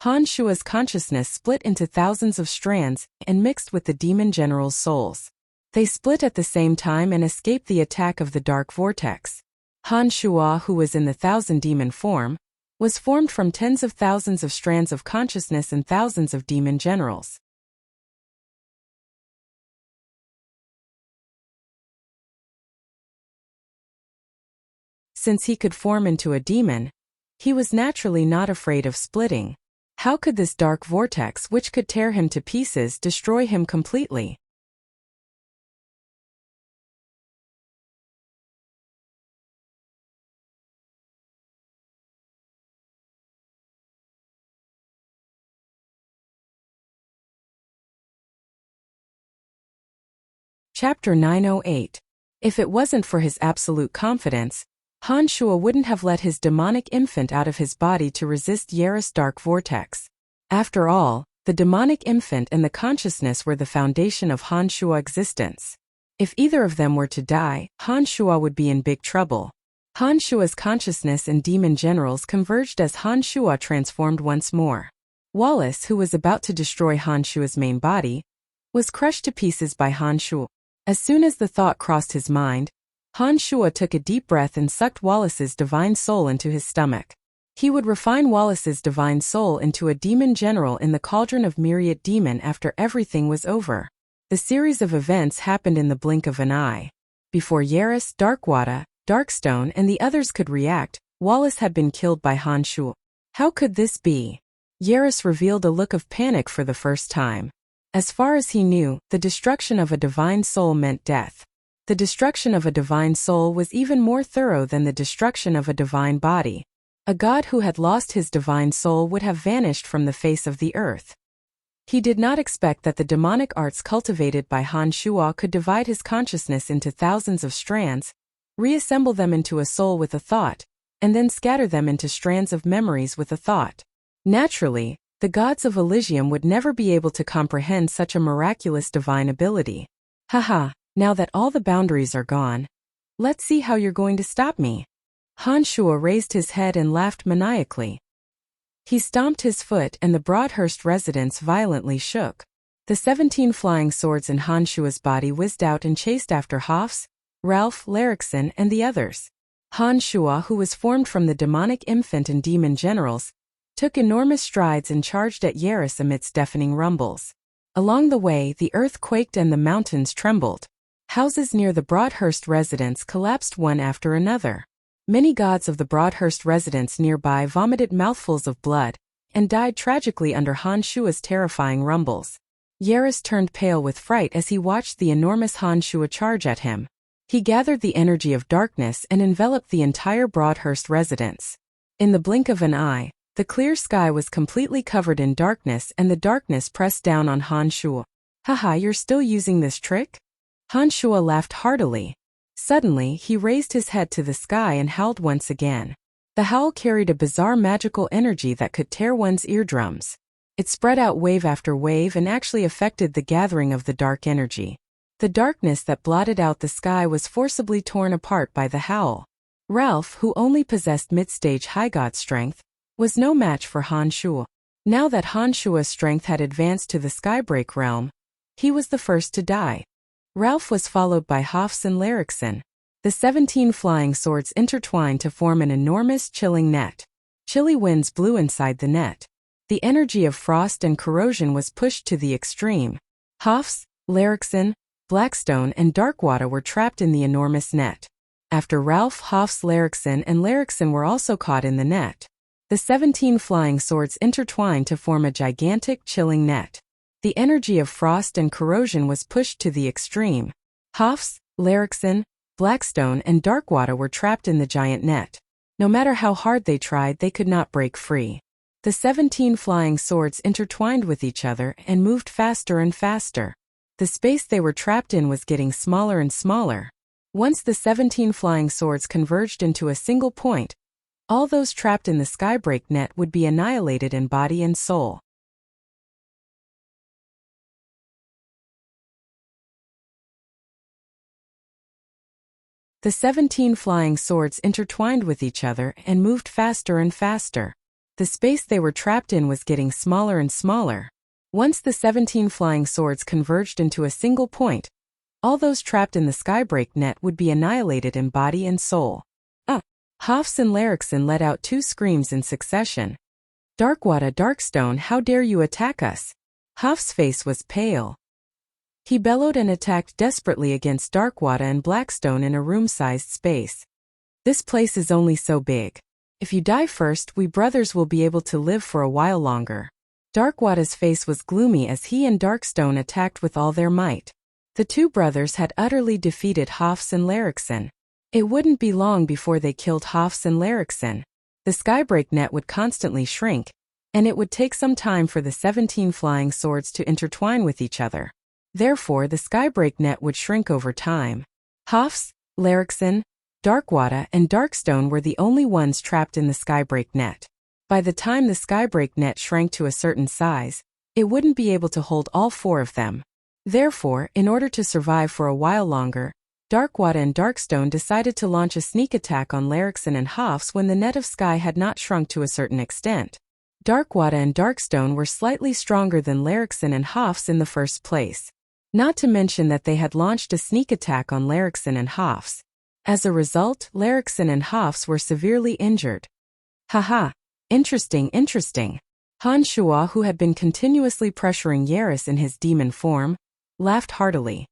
Han Shuo's consciousness split into thousands of strands and mixed with the demon generals' souls. They split at the same time and escaped the attack of the dark vortex. Han Shuo, who was in the thousand demon form, was formed from tens of thousands of strands of consciousness and thousands of demon generals. Since he could form into a demon, he was naturally not afraid of splitting. How could this dark vortex, which could tear him to pieces, destroy him completely? Chapter 908. If it wasn't for his absolute confidence, Han Shuo wouldn't have let his demonic infant out of his body to resist Yaris' dark vortex. After all, the demonic infant and the consciousness were the foundation of Han Shuo's existence. If either of them were to die, Han Shuo would be in big trouble. Han Shuo's consciousness and demon generals converged as Han Shuo transformed once more. Wallace, who was about to destroy Han Shuo's main body, was crushed to pieces by Han Shuo. As soon as the thought crossed his mind, Han Shuo took a deep breath and sucked Wallace's divine soul into his stomach. He would refine Wallace's divine soul into a demon general in the cauldron of myriad demon after everything was over. The series of events happened in the blink of an eye. Before Yaris, Darkwada, Darkstone and the others could react, Wallace had been killed by Han Shuo. How could this be? Yaris revealed a look of panic for the first time. As far as he knew, the destruction of a divine soul meant death. The destruction of a divine soul was even more thorough than the destruction of a divine body. A god who had lost his divine soul would have vanished from the face of the earth. He did not expect that the demonic arts cultivated by Han Shuo could divide his consciousness into thousands of strands, reassemble them into a soul with a thought, and then scatter them into strands of memories with a thought. Naturally, the gods of Elysium would never be able to comprehend such a miraculous divine ability. Haha, now that all the boundaries are gone, let's see how you're going to stop me. Han Shuo raised his head and laughed maniacally. He stomped his foot and the Broadhurst residence violently shook. The 17 flying swords in Han Shuo's body whizzed out and chased after Hofs, Ralph, Larrickson, and the others. Han Shuo, who was formed from the demonic infant and demon generals, took enormous strides and charged at Yaris amidst deafening rumbles. Along the way, the earth quaked and the mountains trembled. Houses near the Broadhurst residence collapsed one after another. Many gods of the Broadhurst residence nearby vomited mouthfuls of blood and died tragically under Han Shuo's terrifying rumbles. Yaris turned pale with fright as he watched the enormous Han Shuo charge at him. He gathered the energy of darkness and enveloped the entire Broadhurst residence. In the blink of an eye, the clear sky was completely covered in darkness and the darkness pressed down on Han Shuo. Haha, you're still using this trick? Han Shuo laughed heartily. Suddenly, he raised his head to the sky and howled once again. The howl carried a bizarre magical energy that could tear one's eardrums. It spread out wave after wave and actually affected the gathering of the dark energy. The darkness that blotted out the sky was forcibly torn apart by the howl. Ralph, who only possessed mid-stage high god strength, was no match for Han Shuo. Now that Han Shuo's strength had advanced to the Skybreak realm, he was the first to die. Ralph was followed by Hofs and Larrickson. The 17 flying swords intertwined to form an enormous chilling net. Chilly winds blew inside the net. The energy of frost and corrosion was pushed to the extreme. Hofs, Larixen, Blackstone and Darkwater were trapped in the enormous net. After Ralph, Hofs, Larixen and Larixen were also caught in the net. The 17 flying swords intertwined to form a gigantic, chilling net. The energy of frost and corrosion was pushed to the extreme. Hofs, Larixen, Blackstone and Darkwater were trapped in the giant net. No matter how hard they tried, they could not break free. The 17 flying swords intertwined with each other and moved faster and faster. The space they were trapped in was getting smaller and smaller. Once the 17 flying swords converged into a single point, all those trapped in the skybreak net would be annihilated in body and soul. The 17 flying swords intertwined with each other and moved faster and faster. The space they were trapped in was getting smaller and smaller. Once the 17 flying swords converged into a single point, all those trapped in the skybreak net would be annihilated in body and soul. Hofs and Larixen let out 2 screams in succession. Darkwater, Darkstone, how dare you attack us? Hofs' face was pale. He bellowed and attacked desperately against Darkwater and Blackstone in a room-sized space. This place is only so big. If you die first, we brothers will be able to live for a while longer. Darkwater's face was gloomy as he and Darkstone attacked with all their might. The 2 brothers had utterly defeated Hofs and Larixen. It wouldn't be long before they killed Hofs and Larixen. The skybreak net would constantly shrink, and it would take some time for the 17 flying swords to intertwine with each other. Therefore, the skybreak net would shrink over time. Hofs, Larixen, Darkwater and Darkstone were the only ones trapped in the skybreak net. By the time the skybreak net shrank to a certain size, it wouldn't be able to hold all 4 of them. Therefore, in order to survive for a while longer, Darkwater and Darkstone decided to launch a sneak attack on Larixen and Hofs when the net of sky had not shrunk to a certain extent. Darkwater and Darkstone were slightly stronger than Larixen and Hofs in the first place. Not to mention that they had launched a sneak attack on Larixen and Hofs. As a result, Larixen and Hofs were severely injured. Haha, interesting. Han Shua, who had been continuously pressuring Yaris in his demon form, laughed heartily.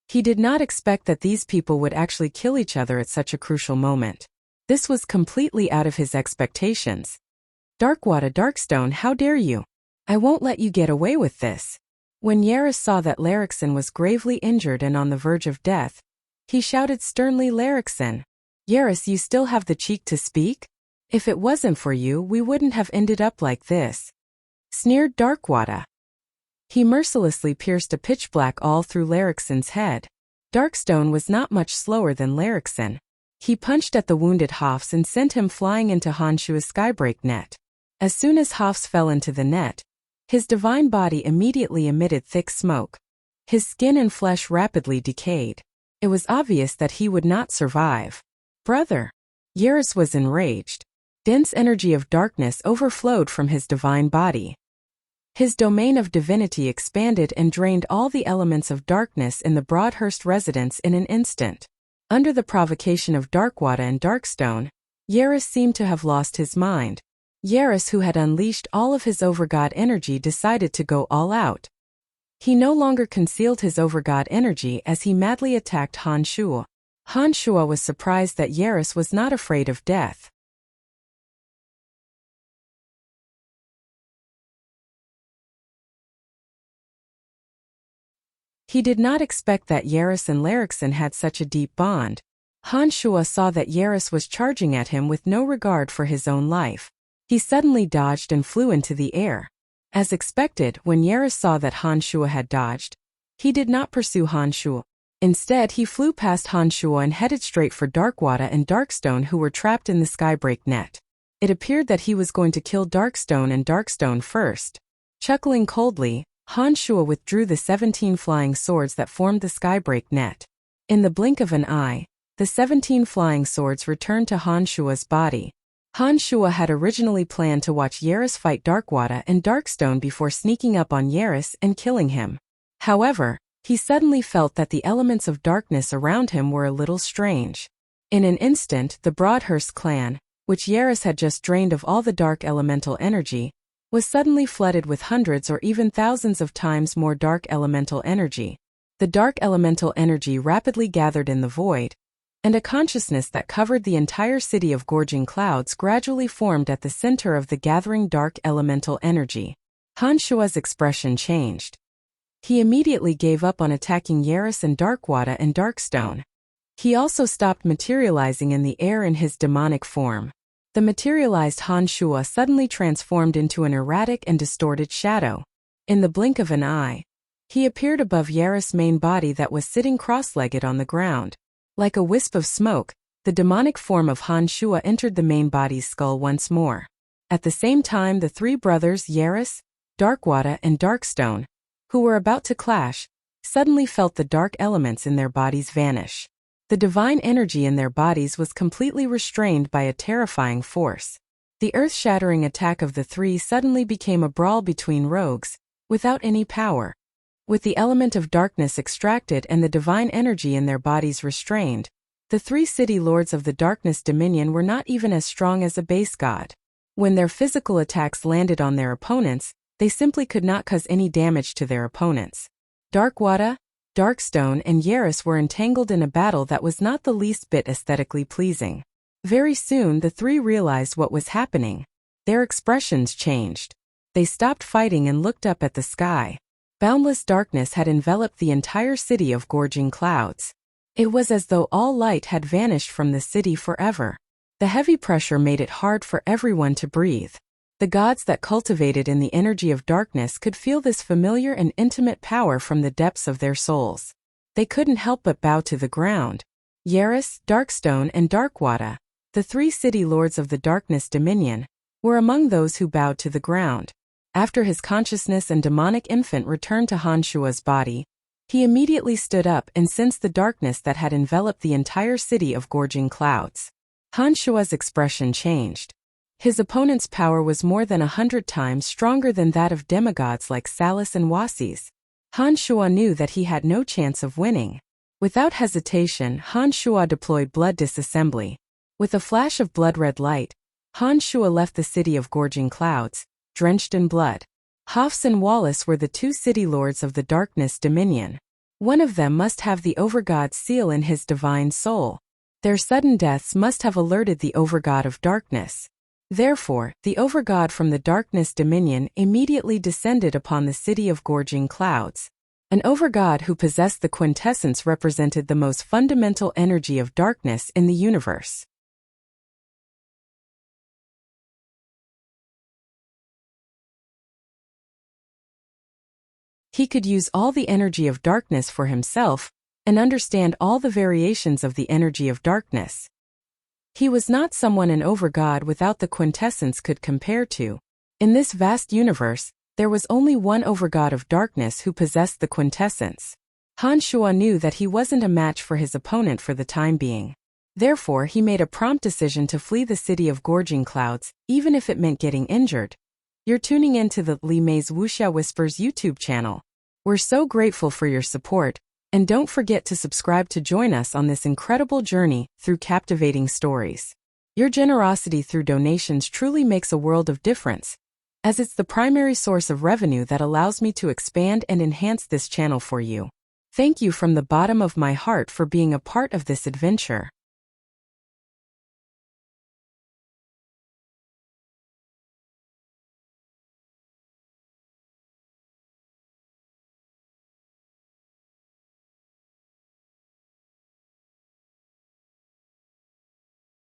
He did not expect that these people would actually kill each other at such a crucial moment. This was completely out of his expectations. Darkwater, Darkstone, how dare you? I won't let you get away with this. When Yaris saw that Larixen was gravely injured and on the verge of death, he shouted sternly, Larixen, Yaris, you still have the cheek to speak? If it wasn't for you, we wouldn't have ended up like this. Sneered Darkwater. He mercilessly pierced a pitch-black awl through Larixen's head. Darkstone was not much slower than Larixen. He punched at the wounded Hofs and sent him flying into Hanshua's skybreak net. As soon as Hofs fell into the net, his divine body immediately emitted thick smoke. His skin and flesh rapidly decayed. It was obvious that he would not survive. Brother! Yaris was enraged. Dense energy of darkness overflowed from his divine body. His domain of divinity expanded and drained all the elements of darkness in the Broadhurst residence in an instant. Under the provocation of Darkwater and Darkstone, Yaris seemed to have lost his mind. Yaris, who had unleashed all of his overgod energy, decided to go all out. He no longer concealed his overgod energy as he madly attacked Han Shua. Han Shua was surprised that Yaris was not afraid of death. He did not expect that Yaris and Larixen had such a deep bond. Han Shua saw that Yaris was charging at him with no regard for his own life. He suddenly dodged and flew into the air. As expected, when Yaris saw that Han Shua had dodged, he did not pursue Han Shua. Instead, he flew past Han Shua and headed straight for Darkwater and Darkstone, who were trapped in the skybreak net. It appeared that he was going to kill Darkstone and Darkstone first. Chuckling coldly, Han Shua withdrew the 17 flying swords that formed the skybreak net. In the blink of an eye, the 17 flying swords returned to Han Shua's body. Han Shua had originally planned to watch Yaris fight Darkwater and Darkstone before sneaking up on Yaris and killing him. However, he suddenly felt that the elements of darkness around him were a little strange. In an instant, the Broadhurst clan, which Yaris had just drained of all the dark elemental energy, was suddenly flooded with hundreds or even thousands of times more dark elemental energy. The dark elemental energy rapidly gathered in the void, and a consciousness that covered the entire city of gorging clouds gradually formed at the center of the gathering dark elemental energy. Han Shua's expression changed. He immediately gave up on attacking Yaris and Darkwater and Darkstone. He also stopped materializing in the air in his demonic form. The materialized Han Shua suddenly transformed into an erratic and distorted shadow. In the blink of an eye, he appeared above Yaris' main body that was sitting cross-legged on the ground. Like a wisp of smoke, the demonic form of Han Shua entered the main body's skull once more. At the same time, the three brothers Yaris, Darkwater, and Darkstone, who were about to clash, suddenly felt the dark elements in their bodies vanish. The divine energy in their bodies was completely restrained by a terrifying force. The earth-shattering attack of the three suddenly became a brawl between rogues, without any power. With the element of darkness extracted and the divine energy in their bodies restrained, the three city lords of the darkness dominion were not even as strong as a base god. When their physical attacks landed on their opponents, they simply could not cause any damage to their opponents. Darkwater, Darkstone, and Yaris were entangled in a battle that was not the least bit aesthetically pleasing. Very soon the three realized what was happening. Their expressions changed. They stopped fighting and looked up at the sky. Boundless darkness had enveloped the entire city of gorging clouds. It was as though all light had vanished from the city forever. The heavy pressure made it hard for everyone to breathe. The gods that cultivated in the energy of darkness could feel this familiar and intimate power from the depths of their souls. They couldn't help but bow to the ground. Yaris, Darkstone, and Darkwater, the three city lords of the darkness dominion, were among those who bowed to the ground. After his consciousness and demonic infant returned to Han Shua's body, he immediately stood up and sensed the darkness that had enveloped the entire city of gorging clouds. Han Shua's expression changed. His opponent's power was more than 100 times stronger than that of demigods like Salus and Wasis. Han Shua knew that he had no chance of winning. Without hesitation, Han Shua deployed blood disassembly. With a flash of blood-red light, Han Shua left the city of gorging clouds, drenched in blood. Hafs and Wallace were the two city lords of the darkness dominion. One of them must have the overgod's seal in his divine soul. Their sudden deaths must have alerted the overgod of darkness. Therefore, the overgod from the darkness dominion immediately descended upon the city of gorging clouds. An overgod who possessed the quintessence represented the most fundamental energy of darkness in the universe. He could use all the energy of darkness for himself and understand all the variations of the energy of darkness. He was not someone an overgod without the quintessence could compare to. In this vast universe, there was only one overgod of darkness who possessed the quintessence. Han Shua knew that he wasn't a match for his opponent for the time being. Therefore, he made a prompt decision to flee the city of gorging clouds, even if it meant getting injured. You're tuning in to the Li Mei's Wuxia Whispers YouTube channel. We're so grateful for your support, and don't forget to subscribe to join us on this incredible journey through captivating stories. Your generosity through donations truly makes a world of difference, as it's the primary source of revenue that allows me to expand and enhance this channel for you. Thank you from the bottom of my heart for being a part of this adventure.